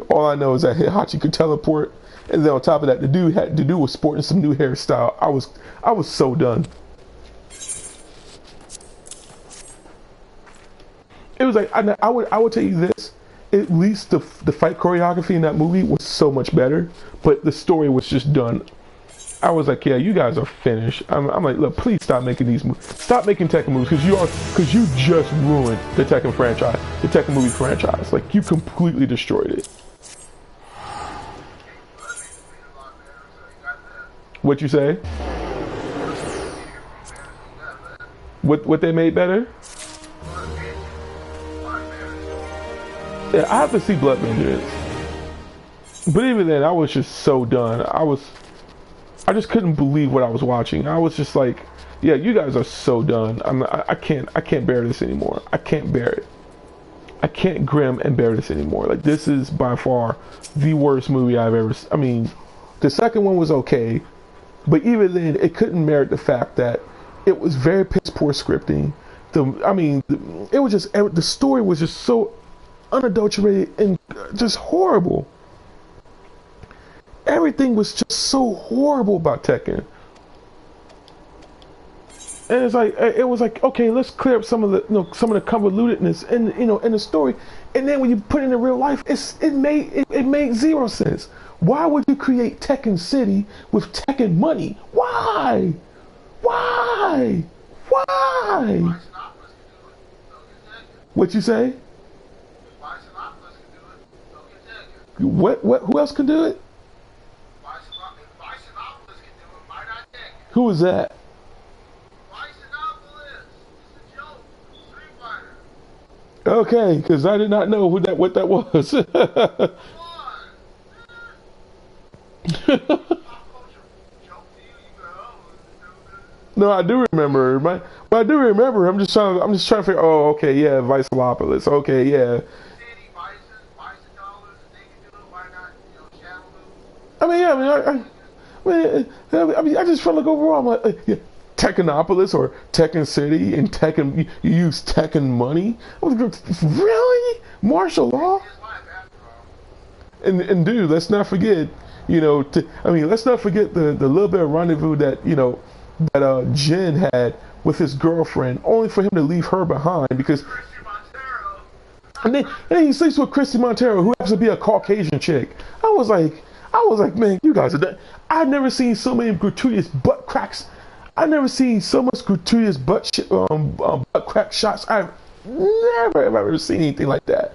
A: all I know is that Heihachi could teleport, and then on top of that, the dude was sporting some new hairstyle. I was so done. It was like, I would tell you this, at least the fight choreography in that movie was so much better, but the story was just done. I was like, yeah, you guys are finished. I'm like, look, please stop making these movies. Stop making Tekken movies, because you just ruined the Tekken franchise, the Tekken movie franchise. Like, you completely destroyed it. What you say? What they made better? Yeah, I have to see Blood Vengeance. But even then, I was just so done. I just couldn't believe what I was watching. I was just like, yeah, you guys are so done. I can't bear this anymore. I can't bear it. I can't grim and bear this anymore. Like, this is by far the worst movie I've ever seen. I mean, the second one was okay, but even then, it couldn't merit the fact that it was very piss poor scripting. It was just, the story was just so unadulterated and just horrible. Everything was just so horrible about Tekken. And it was like, okay, let's clear up some of the convolutedness in the story. And then when you put it in real life, it made zero sense. Why would you create Tekken City with Tekken money? Why? What you say? What? Who else can do it? Who is that? Okay, because I did not know what that was. No, I do remember. But I do remember. I'm just trying to figure. Oh, okay, yeah, Vicalopolis. Okay, yeah. I mean, yeah, man, I mean, I just felt like overall, I'm like, yeah, Tekkenopolis or Tekken City and Tekken, you use Tekken money? I was like, really? Martial law? And dude, let's not forget, you know, let's not forget the little bit of rendezvous that, you know, that Jin had with his girlfriend, only for him to leave her behind because. And then he sleeps with Christy Montero, who happens to be a Caucasian chick. I was like, man, you guys are done. I've never seen so many gratuitous butt cracks. I've never seen so much gratuitous butt crack shots. I've never ever seen anything like that.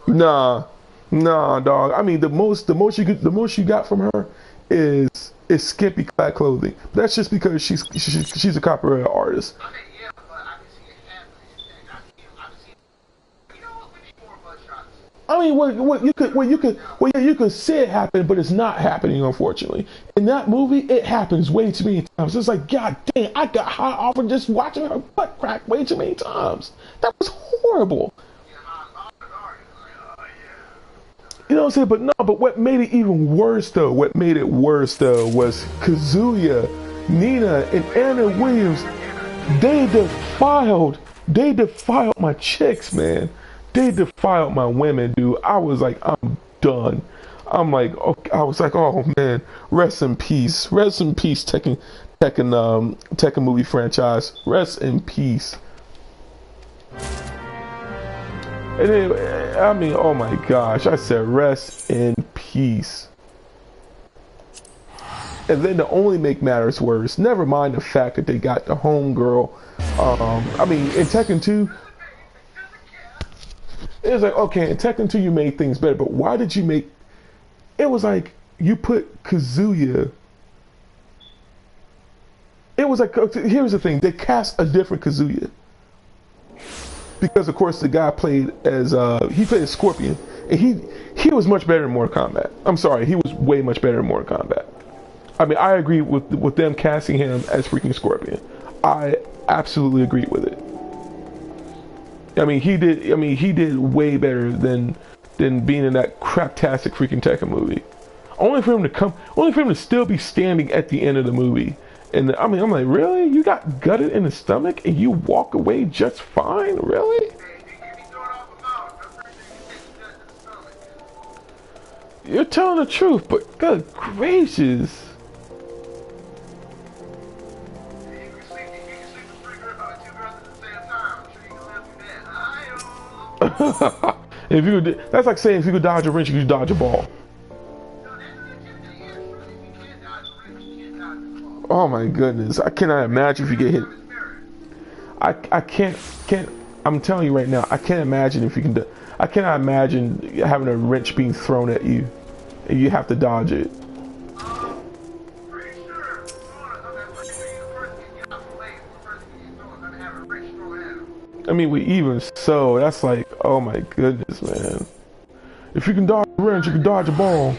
A: Nah, dog. I mean, the most you got from her is skimpy clad clothing. That's just because she's a copyright artist. I mean, you could say it happened, but it's not happening, unfortunately. In that movie, it happens way too many times. It's like, God dang, I got hot off of just watching her butt crack way too many times. That was horrible. You know what I'm saying? But no, but what made it even worse though, was Kazuya, Nina, and Anna Williams. They defiled my chicks, man. They defiled my women, dude. I was like, I'm done. I'm like, okay, I was like, oh man, rest in peace, Tekken movie franchise, rest in peace. And then, I mean, oh my gosh, I said rest in peace. And then to only make matters worse, never mind the fact that they got the homegirl. I mean, in Tekken 2, it was like, okay, in Tekken 2 you made things better, but why did you make... It was like, you put Kazuya... It was like, here's the thing, they cast a different Kazuya. Because of course the guy played as Scorpion, and he was much better in Mortal Kombat. I'm sorry, he was way much better in Mortal Kombat. I mean, I agree with them casting him as freaking Scorpion. I absolutely agree with it. I mean, he did way better than being in that craptastic freaking Tekken movie. Only for him to still be standing at the end of the movie. And I mean, I'm like, really? You got gutted in the stomach and you walk away just fine? Really? You're telling the truth, but good gracious. If you could, that's like saying if you could dodge a wrench, you could dodge a ball. Oh my goodness, I cannot imagine if you get hit. I can't. I'm telling you right now, I can't imagine if you can. I cannot imagine having a wrench being thrown at you, and you have to dodge it. I mean, even so, that's like, oh my goodness, man. If you can dodge a wrench, you can dodge a ball.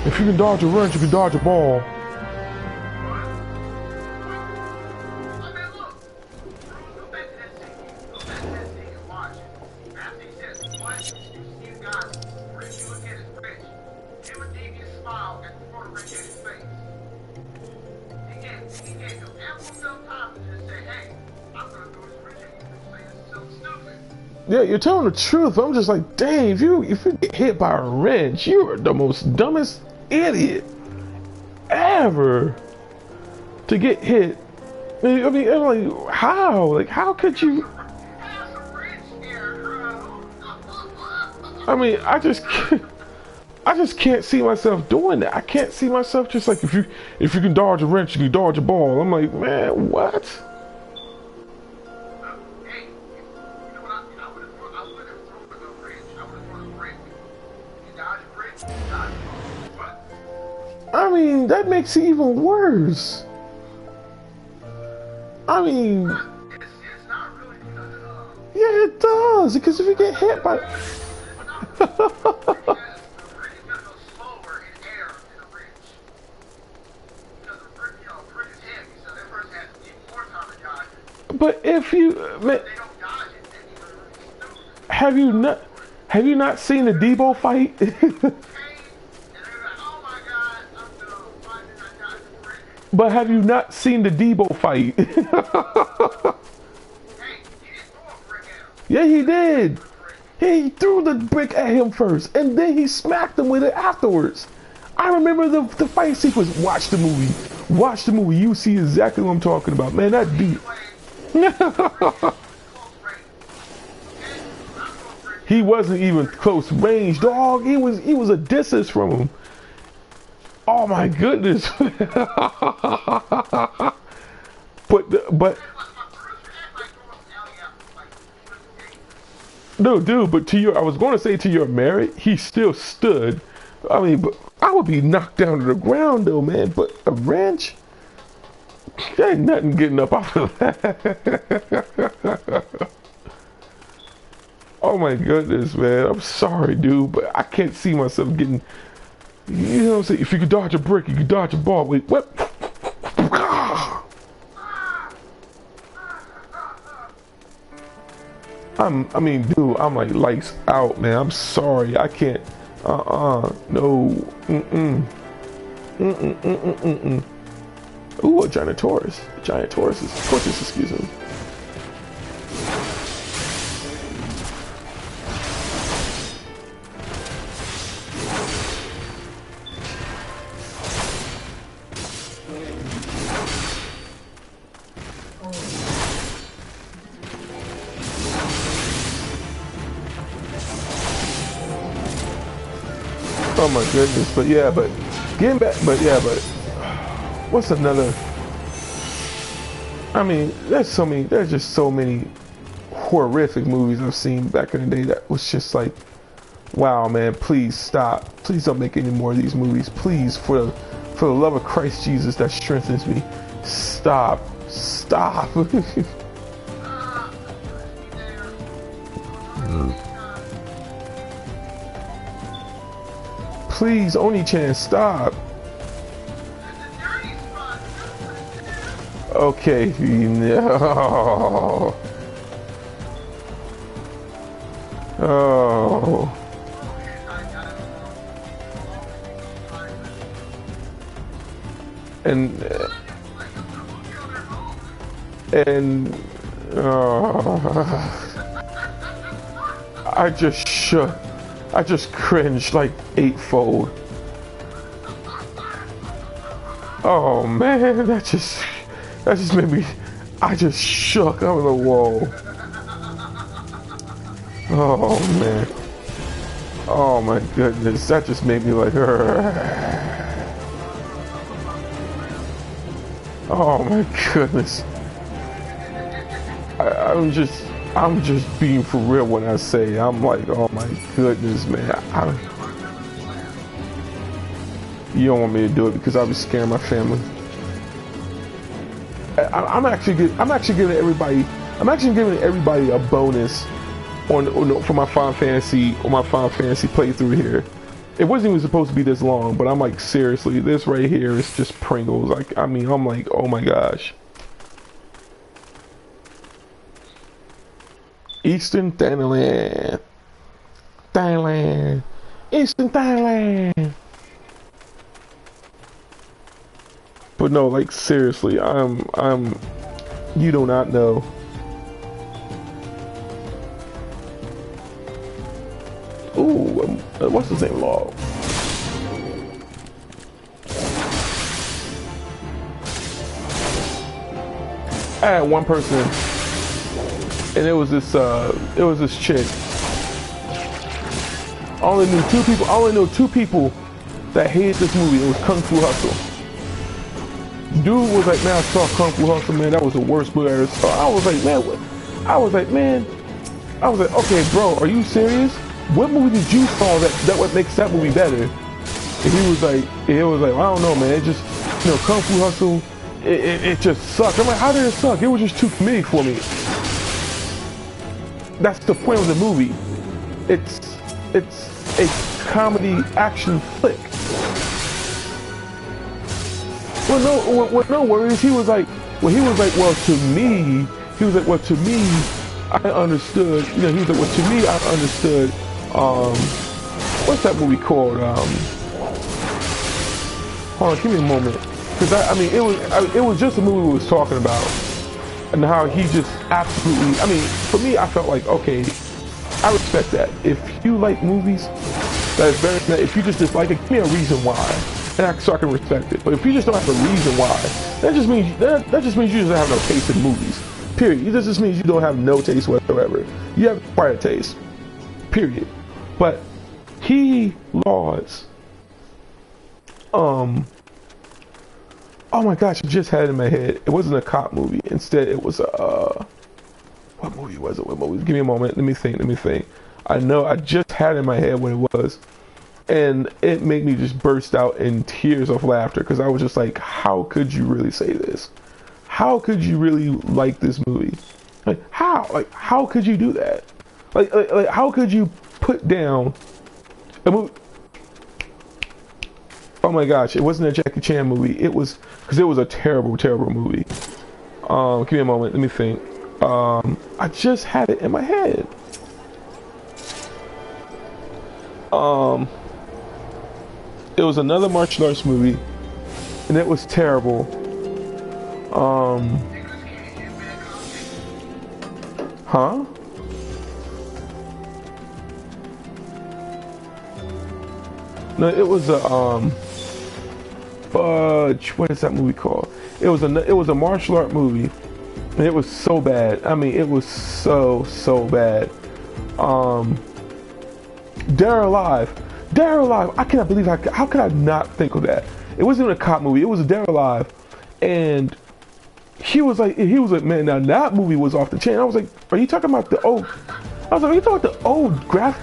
A: If you can dodge a wrench, you can dodge a ball. Yeah, you're telling the truth. I'm just like, dang, if you get hit by a wrench, you are the most dumbest idiot ever to get hit. I mean, I'm like, how? Like, how could you? I mean, I just can't see myself doing that. I can't see myself just like, if you can dodge a wrench, you can dodge a ball. I'm like, man, what? I mean, that makes it even worse. I mean, yeah, it does, because if you get hit by... But if you, man,
C: They don't dodge it. Then you're really stupid.
A: have you not seen the Debo fight?
C: Okay? And they're like, oh my god, I'm done. Why did I dodge the brick?
A: But have you not seen the Debo fight?
C: Hey, he didn't throw a brick at him.
A: Yeah, he did. He threw the brick at him first, and then he smacked him with it afterwards. I remember the fight sequence. Watch the movie. Watch the movie. You see exactly what I'm talking about, man. That dude. He wasn't even close range, dog. He was a distance from him. Oh my goodness. but no, dude. But I was going to say to your merit, he still stood. I mean, but I would be knocked down to the ground though, man. But a wrench, there ain't nothing getting up off of that. Oh my goodness, man. I'm sorry, dude, but I can't see myself getting. You know what I'm saying? If you could dodge a brick, you could dodge a ball. Wait, what? I mean, dude, I'm like lights out, man. I'm sorry. I can't. No. Ooh, a giant Taurus. Giant Tauruses. Tortoise, excuse me. Oh my goodness, but yeah, but getting back, but yeah, but what's another? I mean, there's just so many horrific movies I've seen back in the day that was just like, wow, man, please stop. Please don't make any more of these movies. Please, for the love of Christ Jesus that strengthens me, stop. Stop. Please, only chance, stop. Okay, no. Oh. And I just shook. I just cringed like eightfold. Oh man, that just made me. I just shook on the wall. Oh man. Oh my goodness, that just made me like. Oh my goodness. I'm just being for real when I say I'm like, oh my goodness, man. You don't want me to do it because I'll be scaring my family. I'm actually giving everybody a bonus for my Final Fantasy playthrough here. It wasn't even supposed to be this long, but I'm like, seriously, this right here is just Pringles. Like, I mean, I'm like, oh my gosh. Eastern Thailand. Eastern Thailand. But no, like seriously, you do not know. Ooh, what's his name? Log. I had one person, and it was this chick. I only knew two people that hated this movie. It was Kung Fu Hustle. Dude was like, man, I saw Kung Fu Hustle, man. That was the worst movie I ever saw. I was like, man, okay, bro, are you serious? What movie did you saw that what makes that movie better? And he was like, I don't know, man. It just, Kung Fu Hustle, it just sucked. I'm like, how did it suck? It was just too comedic for me. That's the point of the movie. It's a comedy action flick. Well, no worries. He was like, well, to me, he was like, well, to me, I understood, you know, he was like, well, to me, I understood, what's that movie called? Hold on, give me a moment. Because I mean, it was just a movie we was talking about. And how he just absolutely, I mean, for me, I felt like, okay, I respect that. If you like movies, that's very, if you just dislike it, give me a reason why. And so I can respect it. But if you just don't have a reason why, that just means you just have no taste in movies. Period. It just means you don't have no taste whatsoever. You have acquired taste. Period. But he lauds. Oh my gosh, I just had it in my head. It wasn't a cop movie. Instead, it was a what movie was it? What movie? Give me a moment. Let me think. I know I just had in my head what it was. And it made me just burst out in tears of laughter because I was just like, how could you really say this? How could you really like this movie? Like, how? Like, how could you do that? Like how could you put down a movie? Oh my gosh, it wasn't a Jackie Chan movie. It was, because it was a terrible, terrible movie. Give me a moment. Let me think. I just had it in my head. It was another martial arts movie, and it was terrible. Huh? No, it was a fudge. What is that movie called? It was a martial art movie, and it was so bad. I mean, it was so bad. Dead or Alive. I cannot believe how could I not think of that? It wasn't even a cop movie. It was a Dead or Alive, and he was like, man, now that movie was off the chain. I was like, are you talking about the old? I was like, are you talking about the old graphic?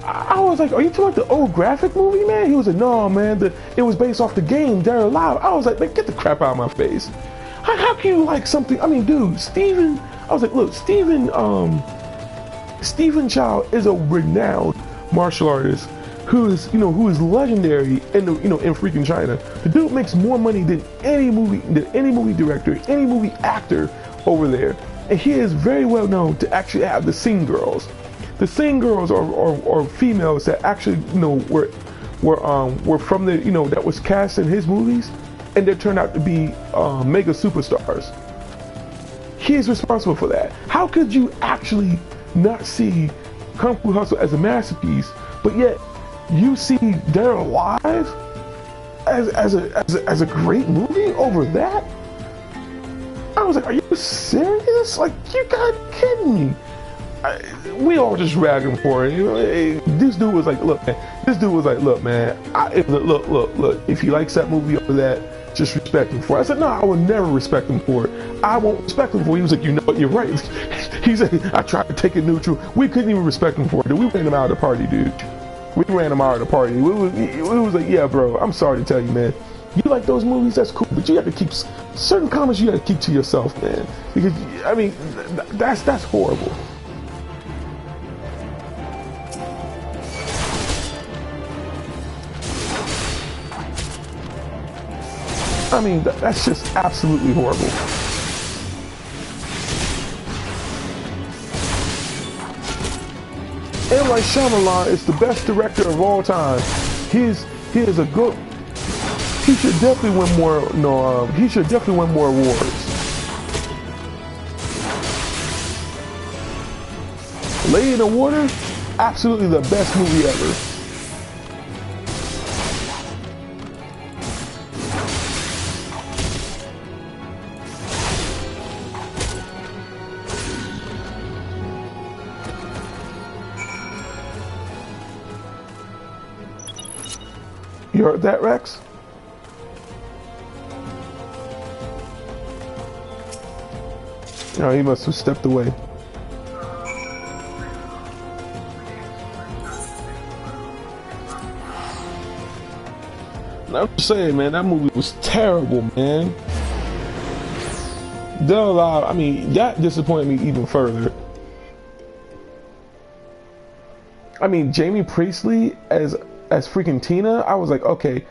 A: I was like, are you talking about the old graphic movie, man? He was like, no, man, it was based off the game Dead or Alive. I was like, man, get the crap out of my face. How can you like something? I mean, dude, Steven. I was like, look, Steven Chow is a renowned martial artist who is legendary in freaking China. The dude makes more money than any movie director, any movie actor over there, and he is very well known to actually have the Sing girls. The Sing girls are females that actually were from the that was cast in his movies, and they turned out to be mega superstars. He is responsible for that. How could you actually not see Kung Fu Hustle as a masterpiece, but yet you see Dead or Alive as a great movie over that? I was like, are you serious? Like, you gotta be kidding me. We all just ragged him for it. This dude was like, look, man. Look. If he likes that movie over that, just respect him for it. I said, no, I would never respect him for it. I won't respect him for it. He was like, you know what, you're right. He said, I tried to take it neutral. We couldn't even respect him for it, dude. We ran him out of the party, dude. We ran him out of the party. We was like, yeah, bro, I'm sorry to tell you, man. You like those movies, that's cool, but you have to keep certain comments. You got to keep to yourself, man. Because I mean, that's horrible. I mean, that's just absolutely horrible. M. Night Shyamalan is the best director of all time. He is a good. He should definitely win more. He should definitely win more awards. Lady in the Water, absolutely the best movie ever. You heard that, Rex? No, he must have stepped away. I'm just saying, man, that movie was terrible, man. Dead or Alive, I mean, that disappointed me even further. I mean, Jamie Priestley as freaking Tina, I was like, okay,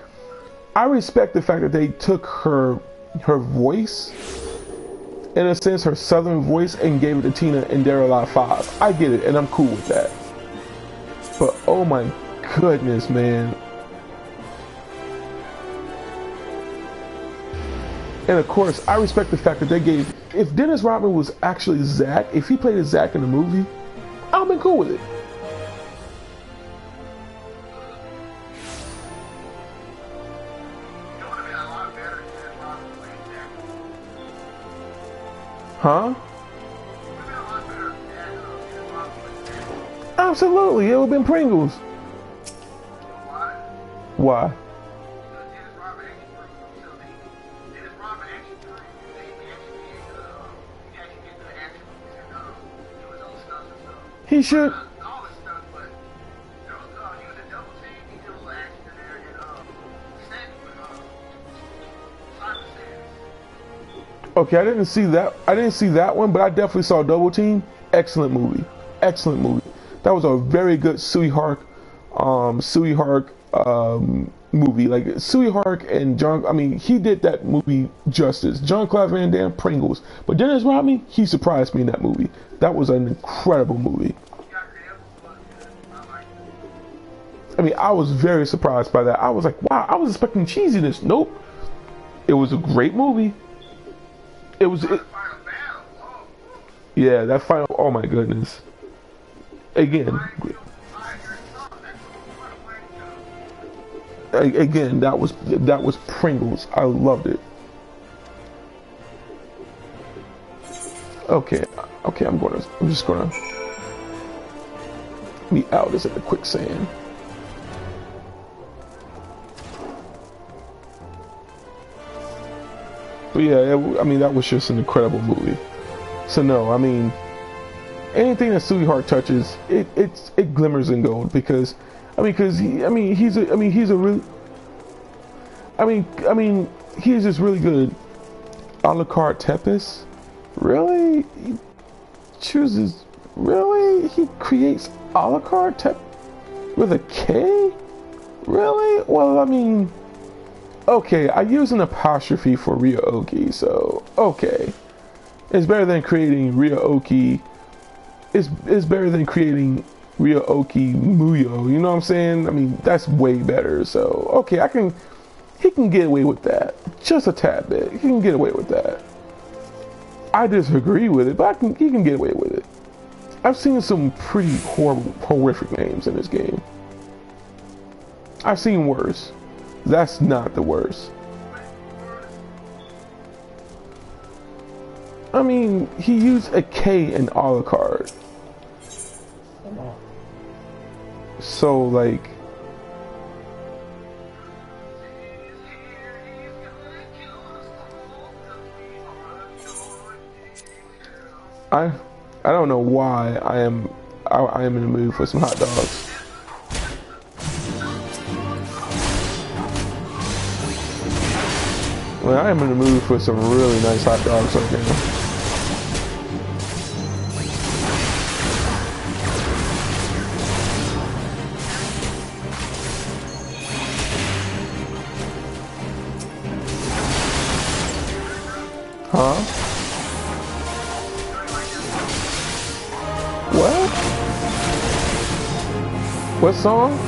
A: I respect the fact that they took her voice in a sense, her southern voice and gave it to Tina in Dead or Alive 5. I get it, and I'm cool with that. But oh my goodness, man. And of course, I respect the fact that they gave, if Dennis Rodman was actually Zack, if he played as Zack in the movie, I'd have been cool with it. Huh? Absolutely, it would have been Pringles. Why? He should. Okay, I didn't see that. I didn't see that one, but I definitely saw Double Team. Excellent movie. Excellent movie. That was a very good Suey Hark movie. Like Suey Hark and John. I mean, he did that movie justice. Jean-Claude Van Damme, Pringles. But Dennis Rodman, he surprised me in that movie. That was an incredible movie. I mean, I was very surprised by that. I was like, wow, I was expecting cheesiness. Nope. It was a great movie. Yeah, that final, oh my goodness. Again, that was Pringles. I loved it. Okay, I'm just gonna be out this in the quicksand. But yeah, I mean, that was just an incredible movie. So no, I mean, anything that Suey Hark touches, it glimmers in gold because, he's just really good. A la carte Tepes, really? He chooses, really? He creates a la carte Tepes with a K? Really? Well, I mean, okay, I use an apostrophe for Ryo-Oki, so okay. It's better than creating Ryo-Oki. It's better than creating Ryo-Oki Muyo. You know what I'm saying? I mean, that's way better. So okay, he can get away with that. Just a tad bit. He can get away with that. I disagree with it, but he can get away with it. I've seen some pretty horrific names in this game. I've seen worse. That's not the worst. I mean, he used a K in a la carte. So, like, I don't know why I am in the mood for some hot dogs. Well, I am in the mood for some really nice hot dogs right now. Huh? What? What song?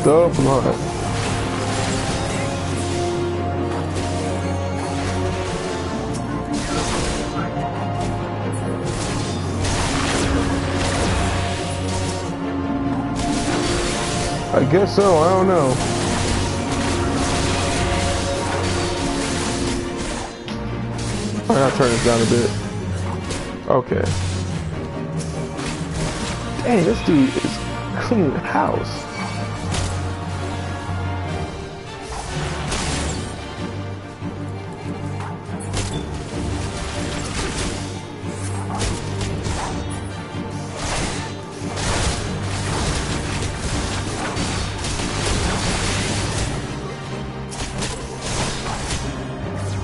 A: The Blood. I guess so, I don't know. Alright, I'll turn this down a bit. Okay. Dang, this dude is cleaning the house.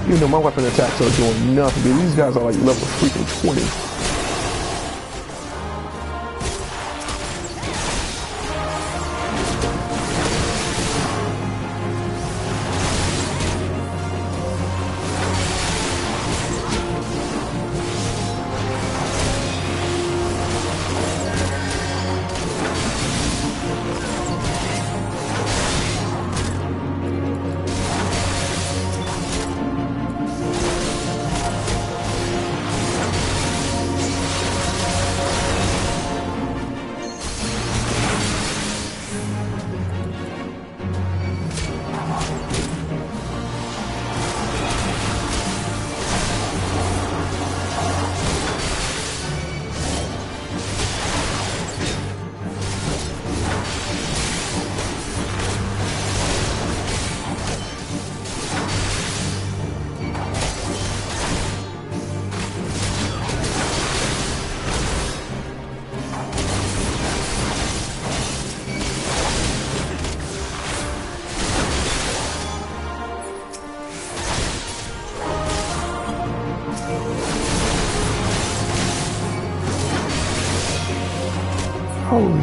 A: You know, my weapon attacks are doing nothing, dude. These guys are like level freaking 20.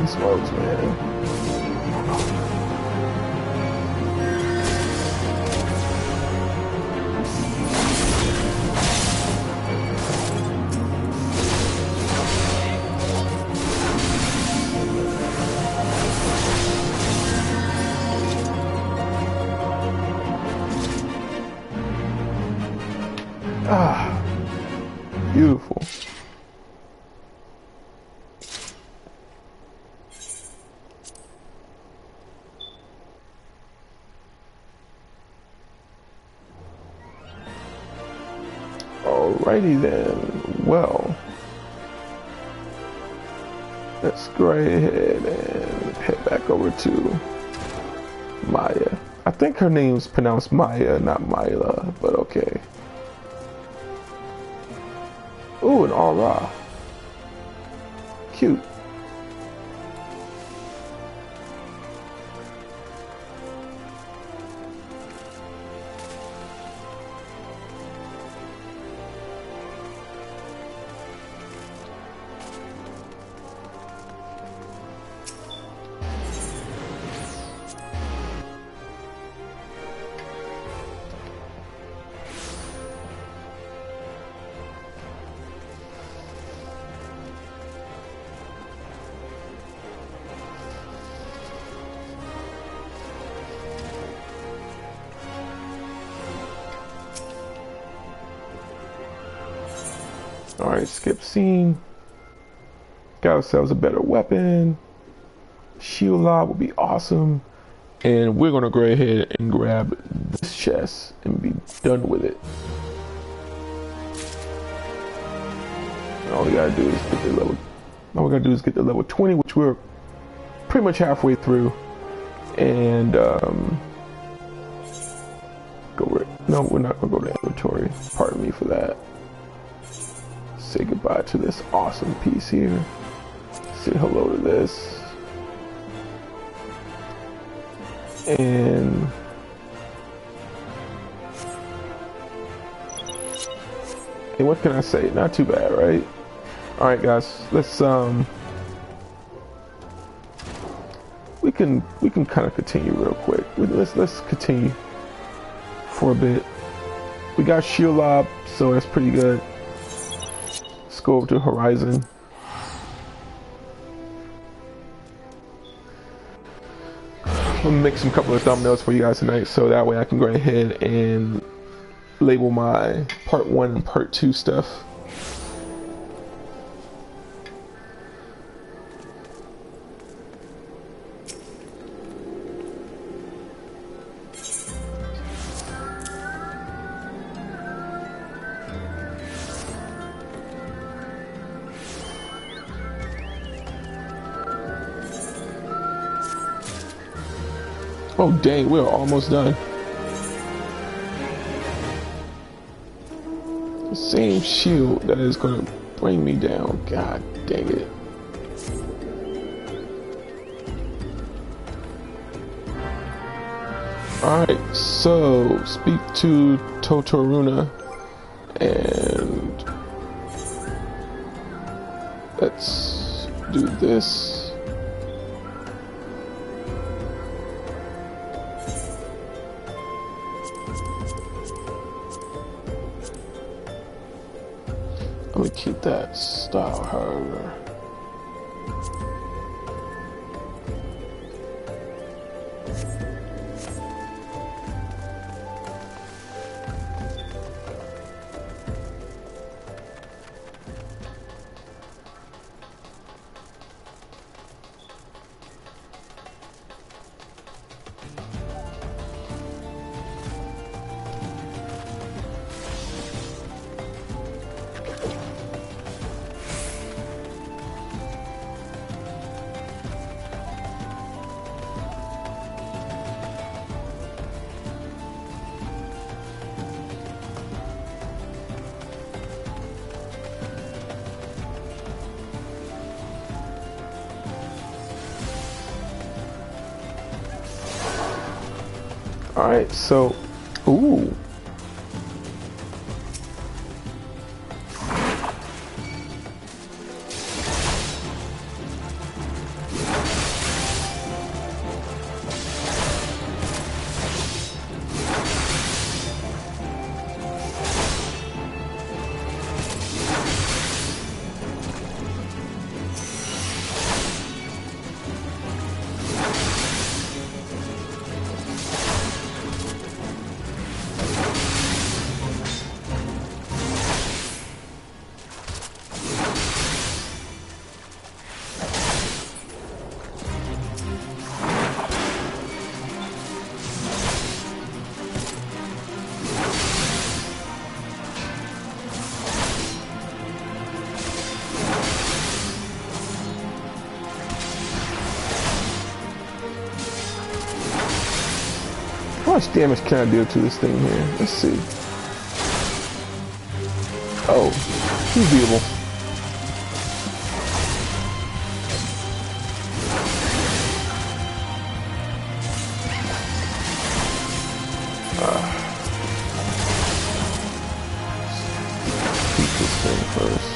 A: holy smokes, man. Ah, beautiful. Alrighty then, well, let's go ahead and head back over to Maya. I think her name's pronounced Maya, not Myla, but okay. Ooh, an aura. Cute. Alright, skip scene. Got ourselves a better weapon. Shield lob would be awesome. And we're gonna go ahead and grab this chest and be done with it. All we gotta do is get the level. All we gotta do is get the level 20, which we're pretty much halfway through. And no, we're not gonna go to inventory. Pardon me for that. Say goodbye to this awesome piece here. Say hello to this. And what can I say? Not too bad, right? All right, guys. Let's we can kind of continue real quick. Let's continue for a bit. We got shield lob, so that's pretty good. Let's go over to Horizon. I'm gonna make some couple of thumbnails for you guys tonight, so that way I can go ahead and label my part 1 and part 2 stuff. Oh dang, we're almost done. The same shield that is gonna bring me down. God dang it. Alright, so speak to Totoruna and let's do this. Let me keep that style, however. Alright, so, ooh. much damage can I deal to this thing here? Let's see. Oh, he's beatable. Beat this thing first.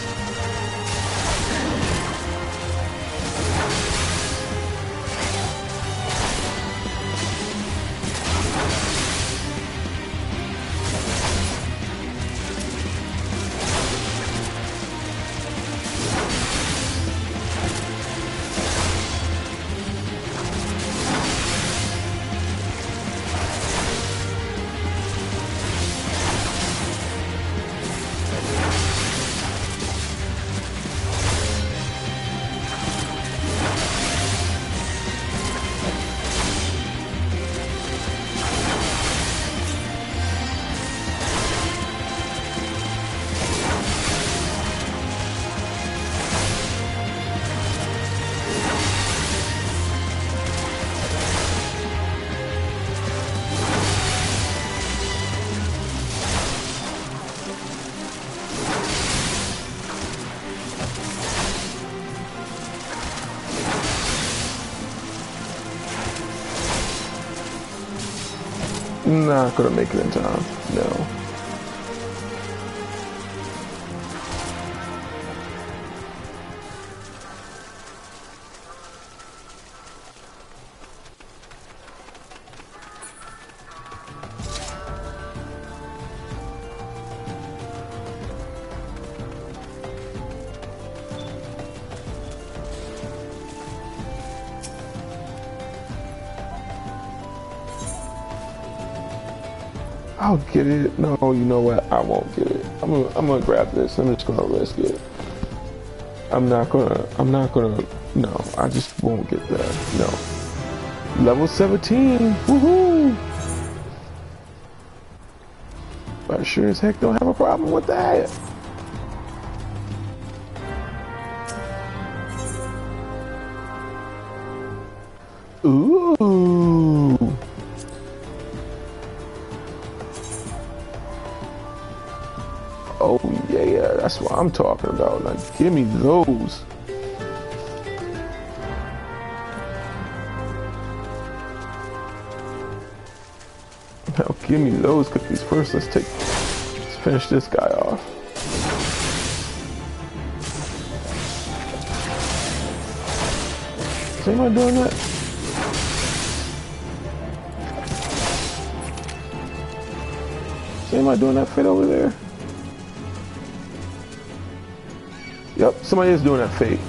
A: Not gonna make it in time. No. I'll get it. No, you know what? I won't get it. I'm gonna grab this. I'm just gonna risk it. I'm not gonna, no, I just won't get that. No. Level 17. Woohoo! I sure as heck don't have a problem with that. Ooh. Oh yeah, that's what I'm talking about. Now give me those. Now give me those cookies first. Let's finish this guy off. Is anyone doing that? Is anyone doing that fit over there? Yep, somebody is doing that fake.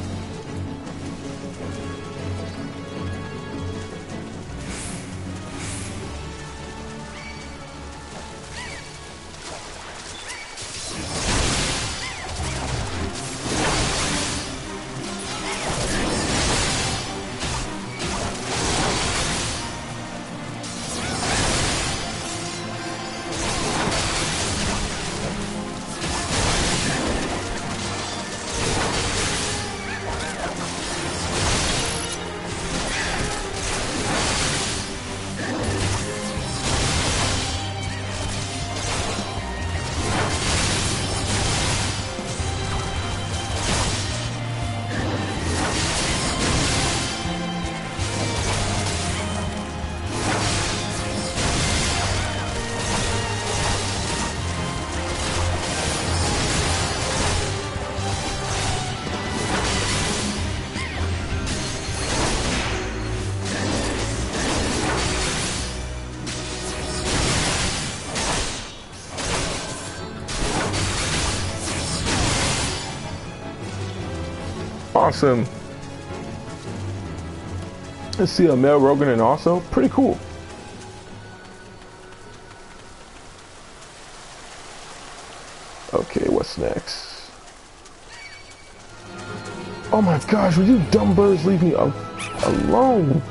A: Awesome. Let's see a male Rogan and also pretty cool. Okay, what's next? Oh my gosh, will you dumb birds leave me alone?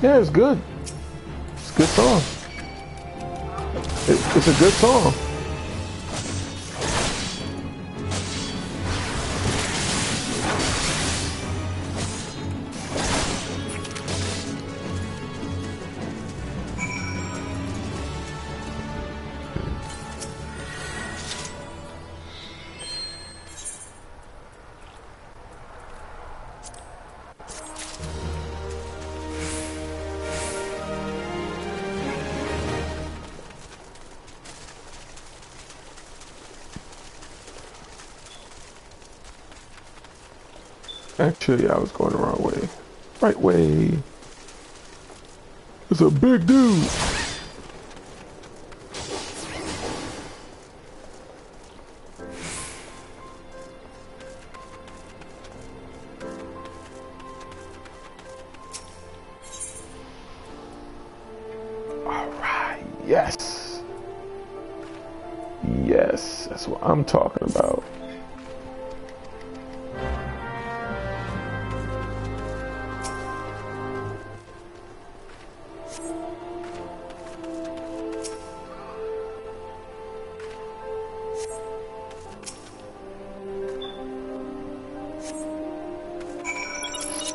A: Yeah, it's good. It's a good song. It's a good song. Actually, I was going the wrong way. Right way. It's a big dude. All right. Yes. Yes, that's what I'm talking about.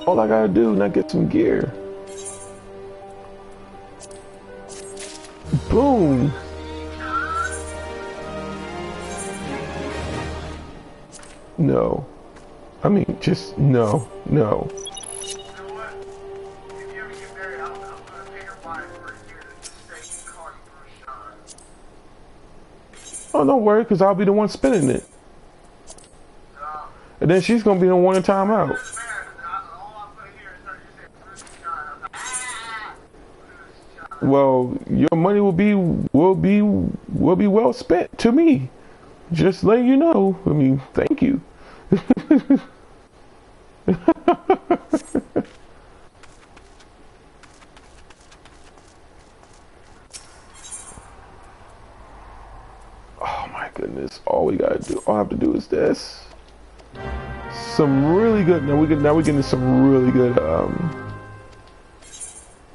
A: All I gotta do is not get some gear. Boom. No. I mean, just no.
C: You know what? If you ever get married, I'm gonna pay your wife for a year to just stay and call you Bruce Sean.
A: Oh, don't worry, because I'll be the one spinning it. And then she's gonna be the one in timeout. Well, your money will be well spent to me. Just letting you know. I mean, thank you. Oh my goodness! All we gotta do, all I have to do is this. Some really good. Now we're getting some really good. I'm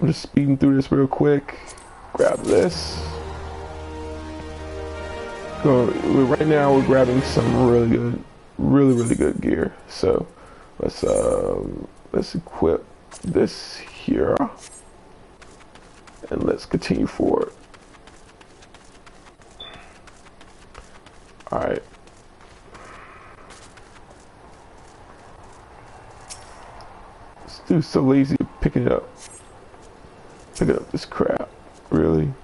A: just speeding through this real quick. Grab this. Right now we're grabbing some really good gear. So let's equip this here, and let's continue forward. All right. This dude's so lazy picking it up. Picking up this crap, really?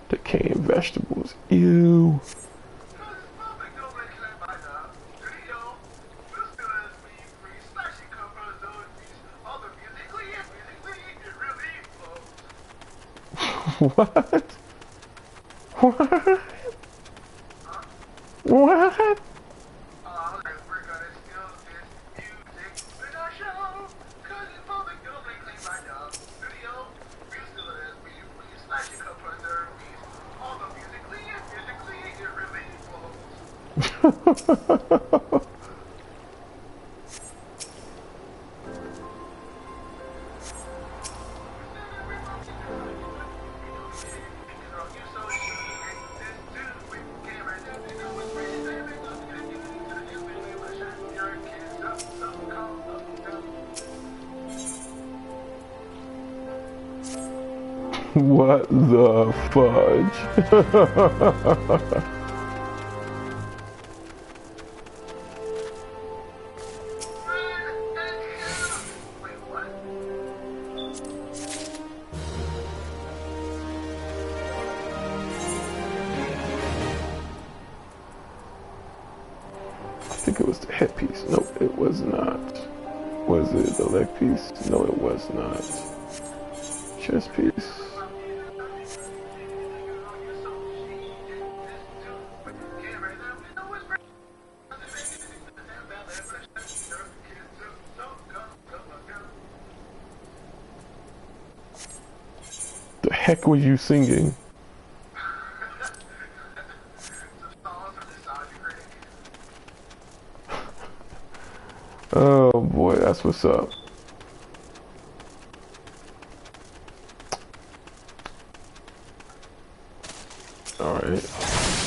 A: Decaying vegetables, ew. What? What? What? What the fudge? think it was the headpiece. Nope, it was not. Was it the leg piece? No, it was not. Chest piece. The heck was you singing? Oh boy, that's what's up. Alright.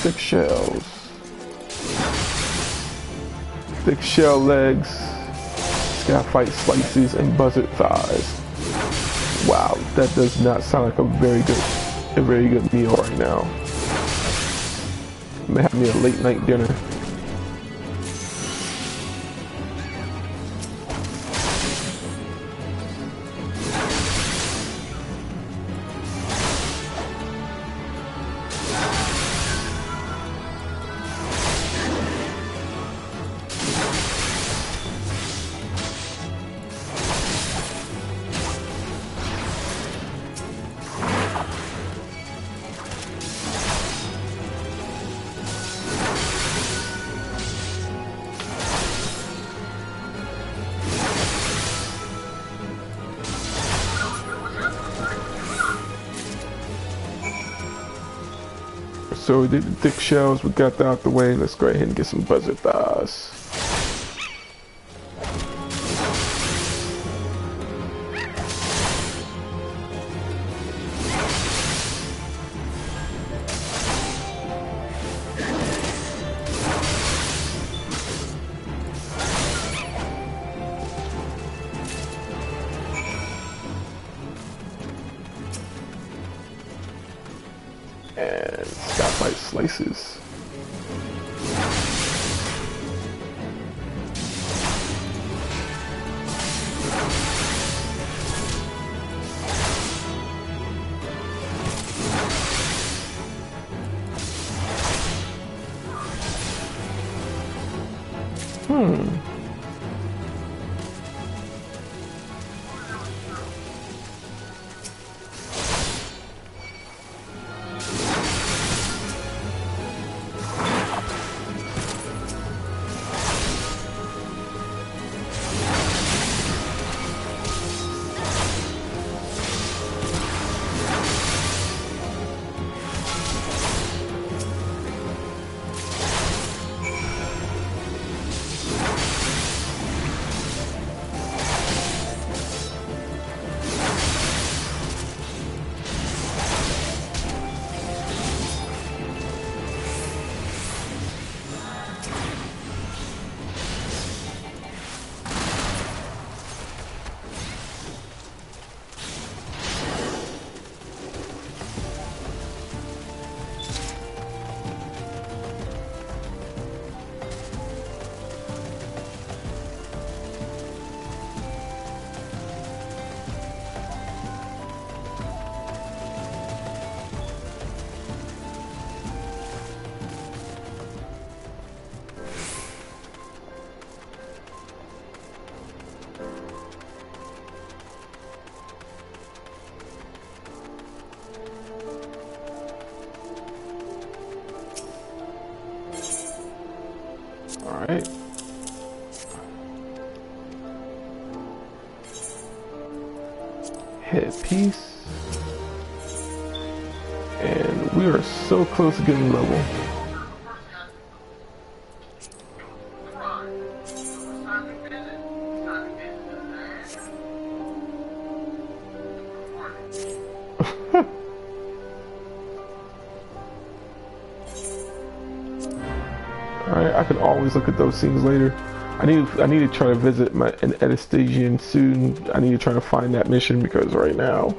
A: Thick shells. Thick shell legs. Skyfight slices and buzzard thighs. Wow, that does not sound like a very good meal right now. I'm gonna have me a late night dinner. So we did the thick shells, we got that out the way. Let's go ahead and get some buzzard thighs. And Skyfight slices. Alright. Headpiece. And we are so close to getting level. Alright, I can always look at those scenes later. I need to try to visit an Edistasian soon. I need to try to find that mission because right now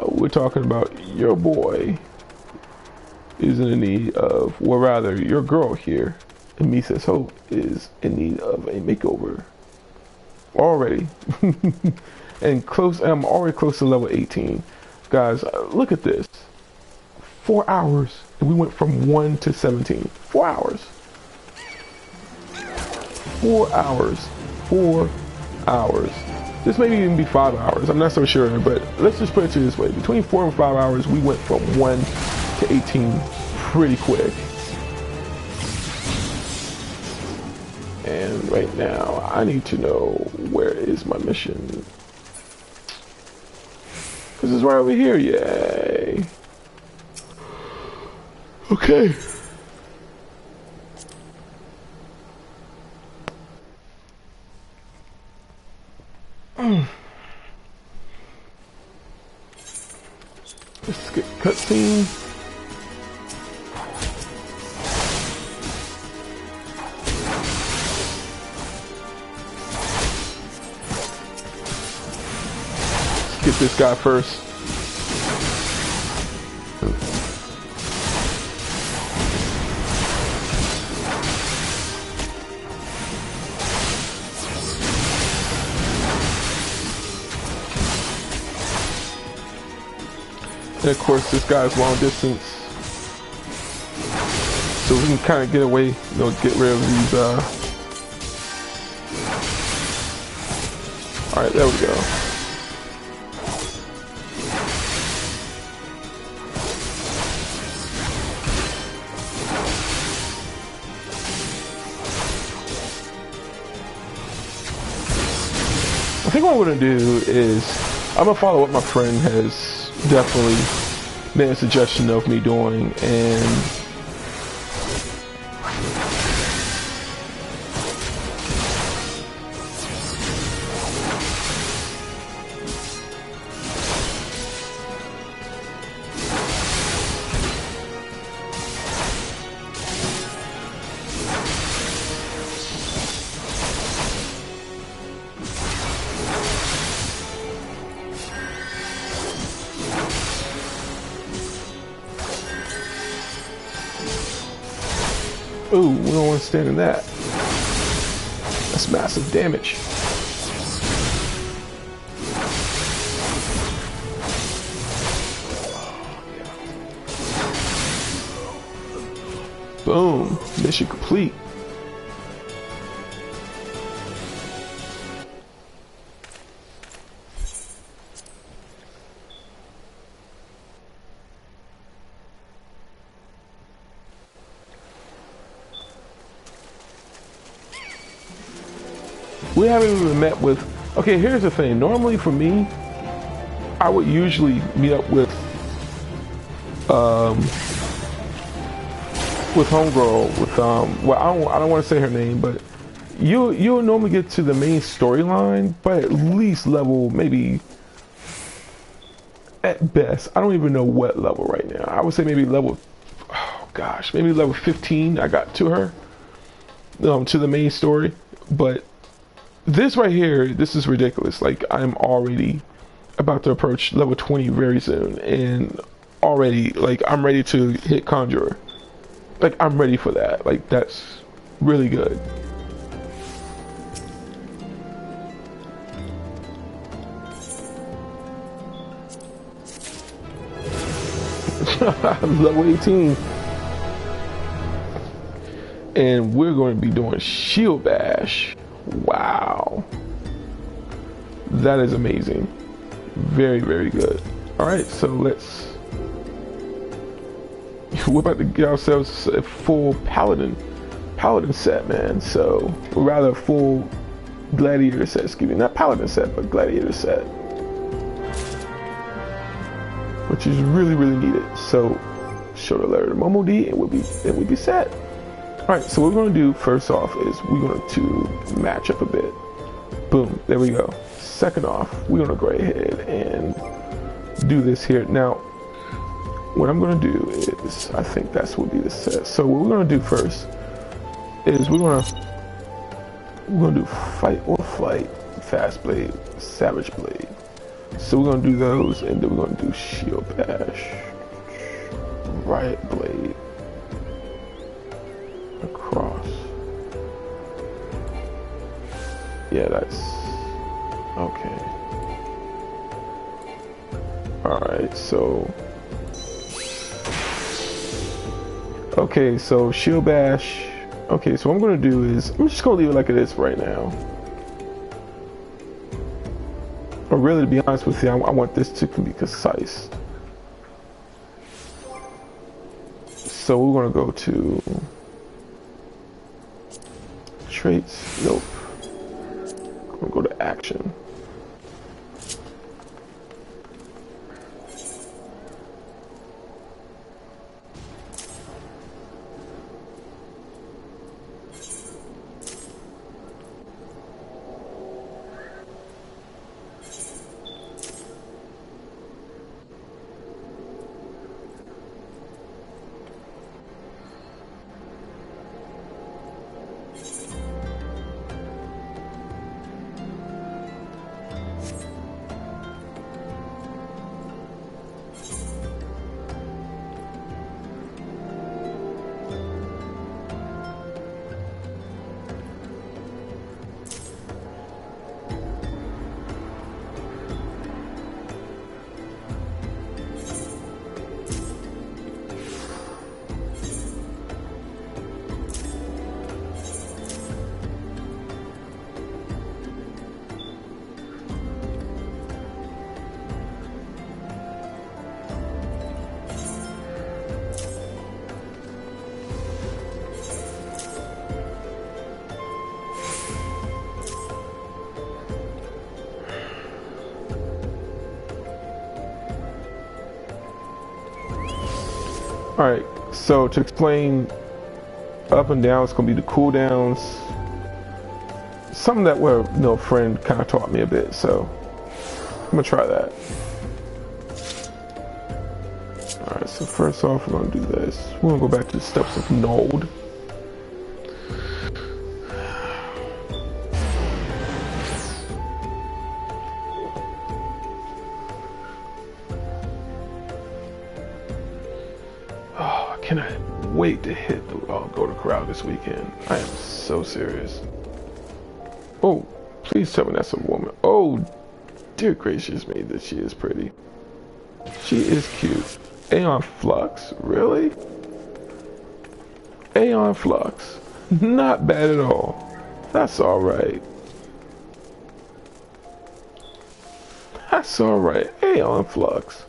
A: we're talking about your boy is in need of, or rather your girl here, and Misa's Hope is in need of a makeover already. And I'm already close to level 18. Guys, look at this. 4 hours and we went from 1 to 17. 4 hours. 4 hours. 4 hours. This may even be 5 hours. I'm not so sure, but let's just put it to this way. Between 4 and 5 hours, we went from 1 to 18 pretty quick. And right now, I need to know where is my mission. Because it's right over here, yay. Okay. Let's skip cutscene. Get this guy first. And of course, this guy's long distance, so we can kind of get away, you know, get rid of these. All right, there we go. I think what I'm gonna do is I'm gonna follow what my friend has definitely made a suggestion of me doing, and ooh, we don't want to stand in that. That's massive damage. Boom, mission complete. We haven't even met with, okay, here's the thing. Normally for me, I would usually meet up with homegirl, with well, I don't want to say her name, but you'll normally get to the main storyline by at least level, maybe at best, I don't even know what level right now. I would say maybe level, oh gosh, maybe level 15 I got to her, to the main story. But this right here, this is ridiculous. Like, I'm already about to approach level 20 very soon, and already, like, I'm ready to hit Conjurer. Like, I'm ready for that. Like, that's really good. Level 18. And we're going to be doing Shield Bash. Wow. That is amazing. Very, very good. Alright, so we're about to get ourselves a full paladin set, man. So, or rather a full gladiator set, excuse me. Not paladin set, but gladiator set. Which is really, really needed. So, show the letter to Momo D and we'll be set. Alright, so what we're going to do first off is we're going to match up a bit. Boom, there we go. Second off, we're going to go ahead and do this here. Now, what I'm going to do is, I think that's will be the set. So what we're going to do first is we're going to do Fight or Flight, Fast Blade, Savage Blade. So we're going to do those, and then we're going to do Shield Bash, Riot Blade, across. Yeah, that's okay. Alright, so okay, so Shield Bash, Okay, so what I'm gonna do is I'm just gonna leave it like it is right now. But really, to be honest with you, I want this to be concise. So we're gonna go to traits. Nope. I'm gonna go to action. Alright, so to explain up and down, it's going to be the cooldowns. Something that a friend kind of taught me a bit, so I'm going to try that. Alright, so first off, we're going to do this. We're going to go back to the steps of Node. Wait to hit the go to crowd this weekend. I am so serious. Oh, please tell me that's a woman. Oh, dear gracious me, that she is pretty. She is cute. Aeon Flux, really? Aeon Flux, not bad at all. That's all right. That's all right. Aeon Flux.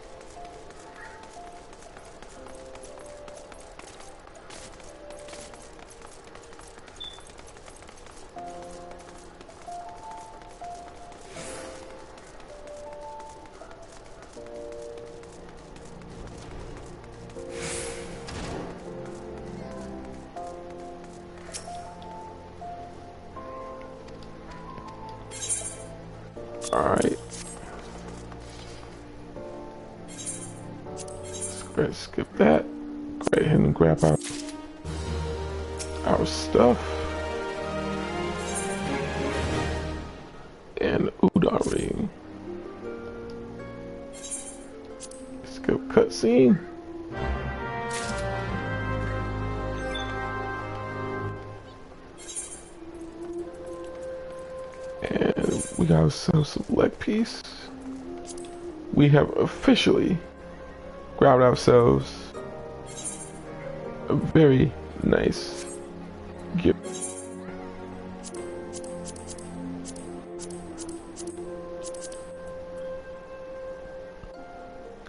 A: Alright. Let's skip that. Go ahead and grab our stuff. And Udon ring. Skip cutscene. We got ourselves some leg piece. We have officially grabbed ourselves a very nice gift.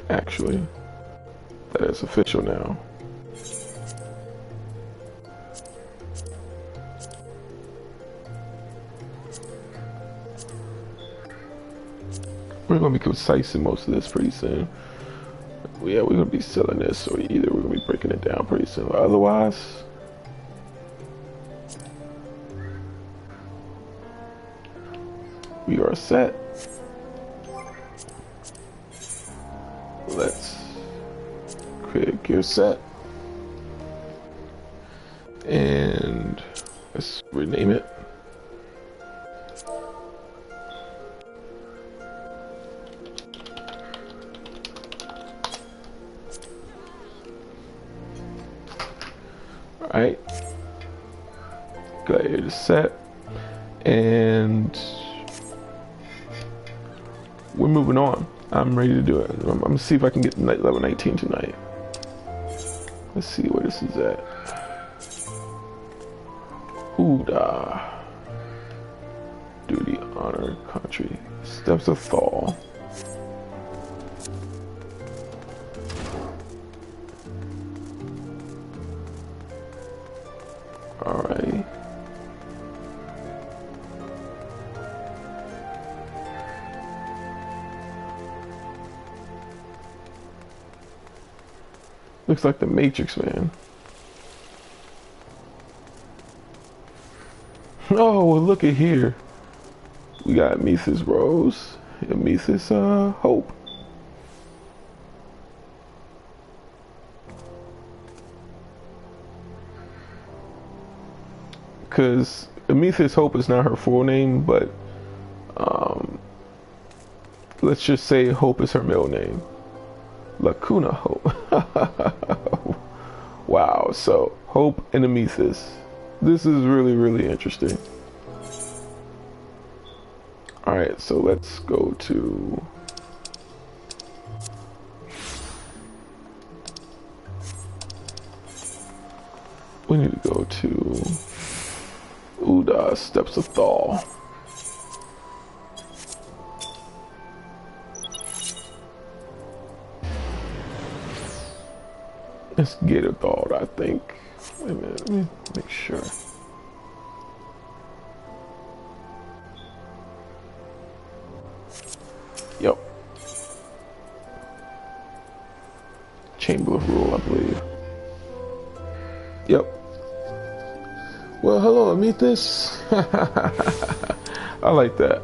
A: Actually, that is official now. We're gonna be concise in most of this pretty soon. Yeah, we're gonna be selling this, or either we're gonna be breaking it down pretty soon. Otherwise, we are set. Let's create a gear set and let's rename it. Alright, Gladiator set, and we're moving on. I'm ready to do it. I'm gonna see if I can get night level 19 tonight. Let's see where this is at. Huda. Duty, honor, country. Steps of Thal. Alright. Looks like the Matrix, man. Oh, well, look at here. We got Mrs. Rose and Mrs. Hope. Because Mrs. Hope is not her full name, but let's just say Hope is her middle name. Lacuna Hope. Wow, so Hope and Amethyst. This is really, really interesting. Alright, so let's go to... We need to go to Uda, Steps of Thal. Let's get it all, I think. Wait a minute, let me make sure. Yep. Chamber of Rule, I believe. Yep. Well, hello, Amethyst. I like that.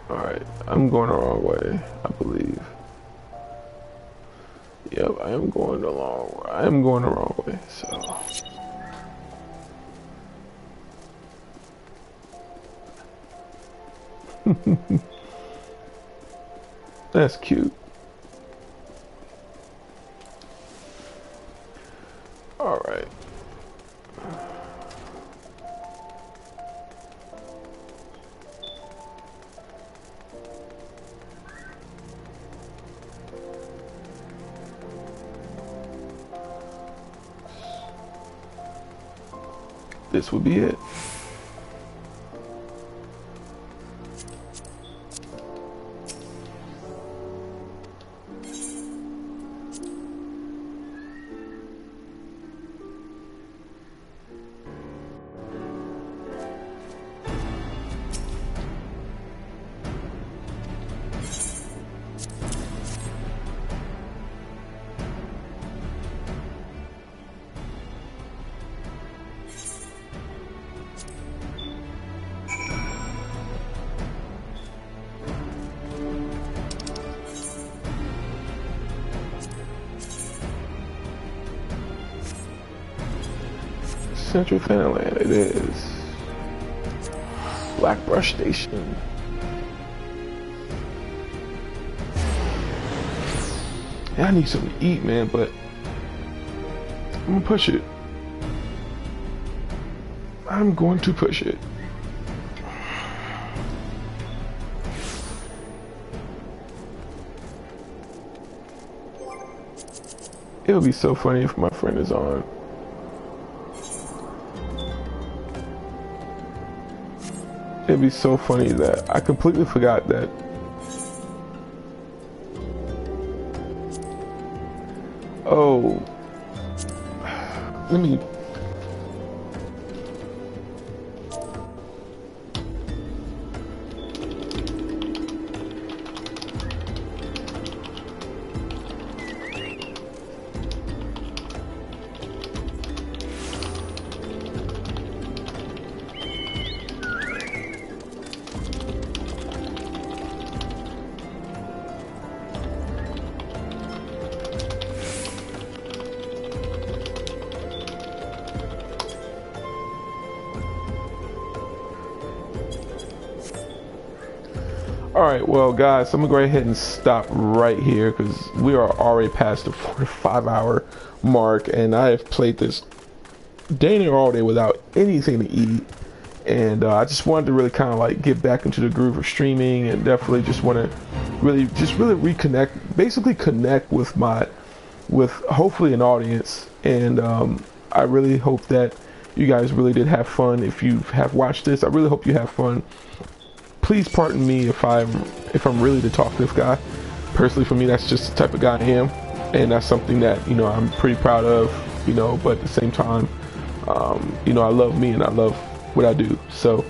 A: Alright, I'm going the wrong way, I believe. Yep, I am going the wrong way, so. That's cute. All right. This would be it. Central Finland, it is. Blackbrush Station. Yeah, I need something to eat, man, but I'm gonna push it. I'm going to push it. It'll be so funny if my friend is on. It'd be so funny that I completely forgot that. Oh, let me. Alright, well guys, I'm gonna go ahead and stop right here because we are already past the 45-hour mark, and I have played this day and all day without anything to eat. And I just wanted to really kind of like get back into the groove of streaming, and definitely just want to really reconnect, basically connect with hopefully an audience. And I really hope that you guys really did have fun. If you have watched this, I really hope you have fun. Please pardon me if I'm really the talkative guy. Personally, for me, that's just the type of guy I am, and that's something that, you know, I'm pretty proud of, you know. But at the same time, you know, I love me and I love what I do. So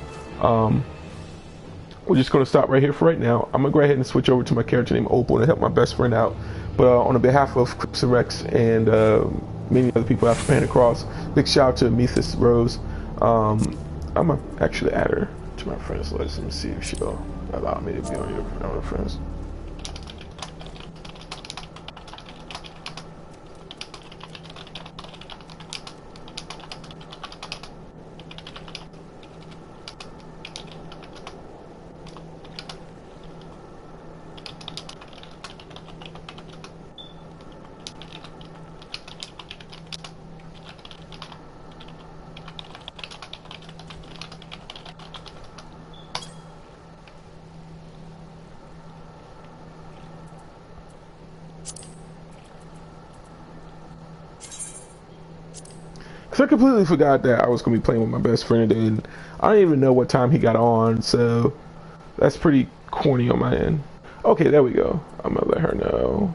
A: we're just going to stop right here for right now. I'm gonna go ahead and switch over to my character named Opal to help my best friend out. But on behalf of Clips and Rex and many other people after Paying Across, big shout out to Methys Rose. I'm gonna actually add her to my friends list. Let me see if she'll allow me to be on your friends. So I completely forgot that I was going to be playing with my best friend today, and I don't even know what time he got on, so that's pretty corny on my end. Okay, there we go. I'm going to let her know.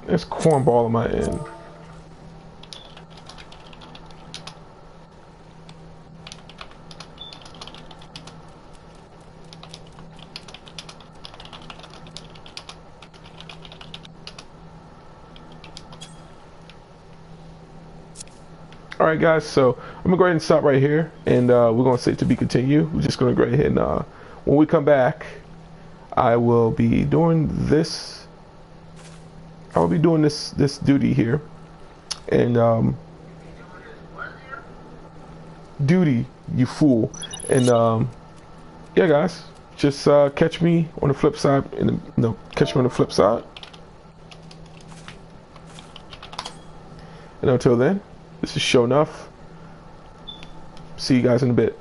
A: That's cornball on my end. Alright guys, so I'm gonna go ahead and stop right here, and we're gonna say to be continued. We're just gonna go ahead and when we come back, I will be doing this. I will be doing this duty here, and duty, you fool. And yeah guys, just catch me on the flip side. Catch me on the flip side. And until then, this is Sho'Nuff. See you guys in a bit.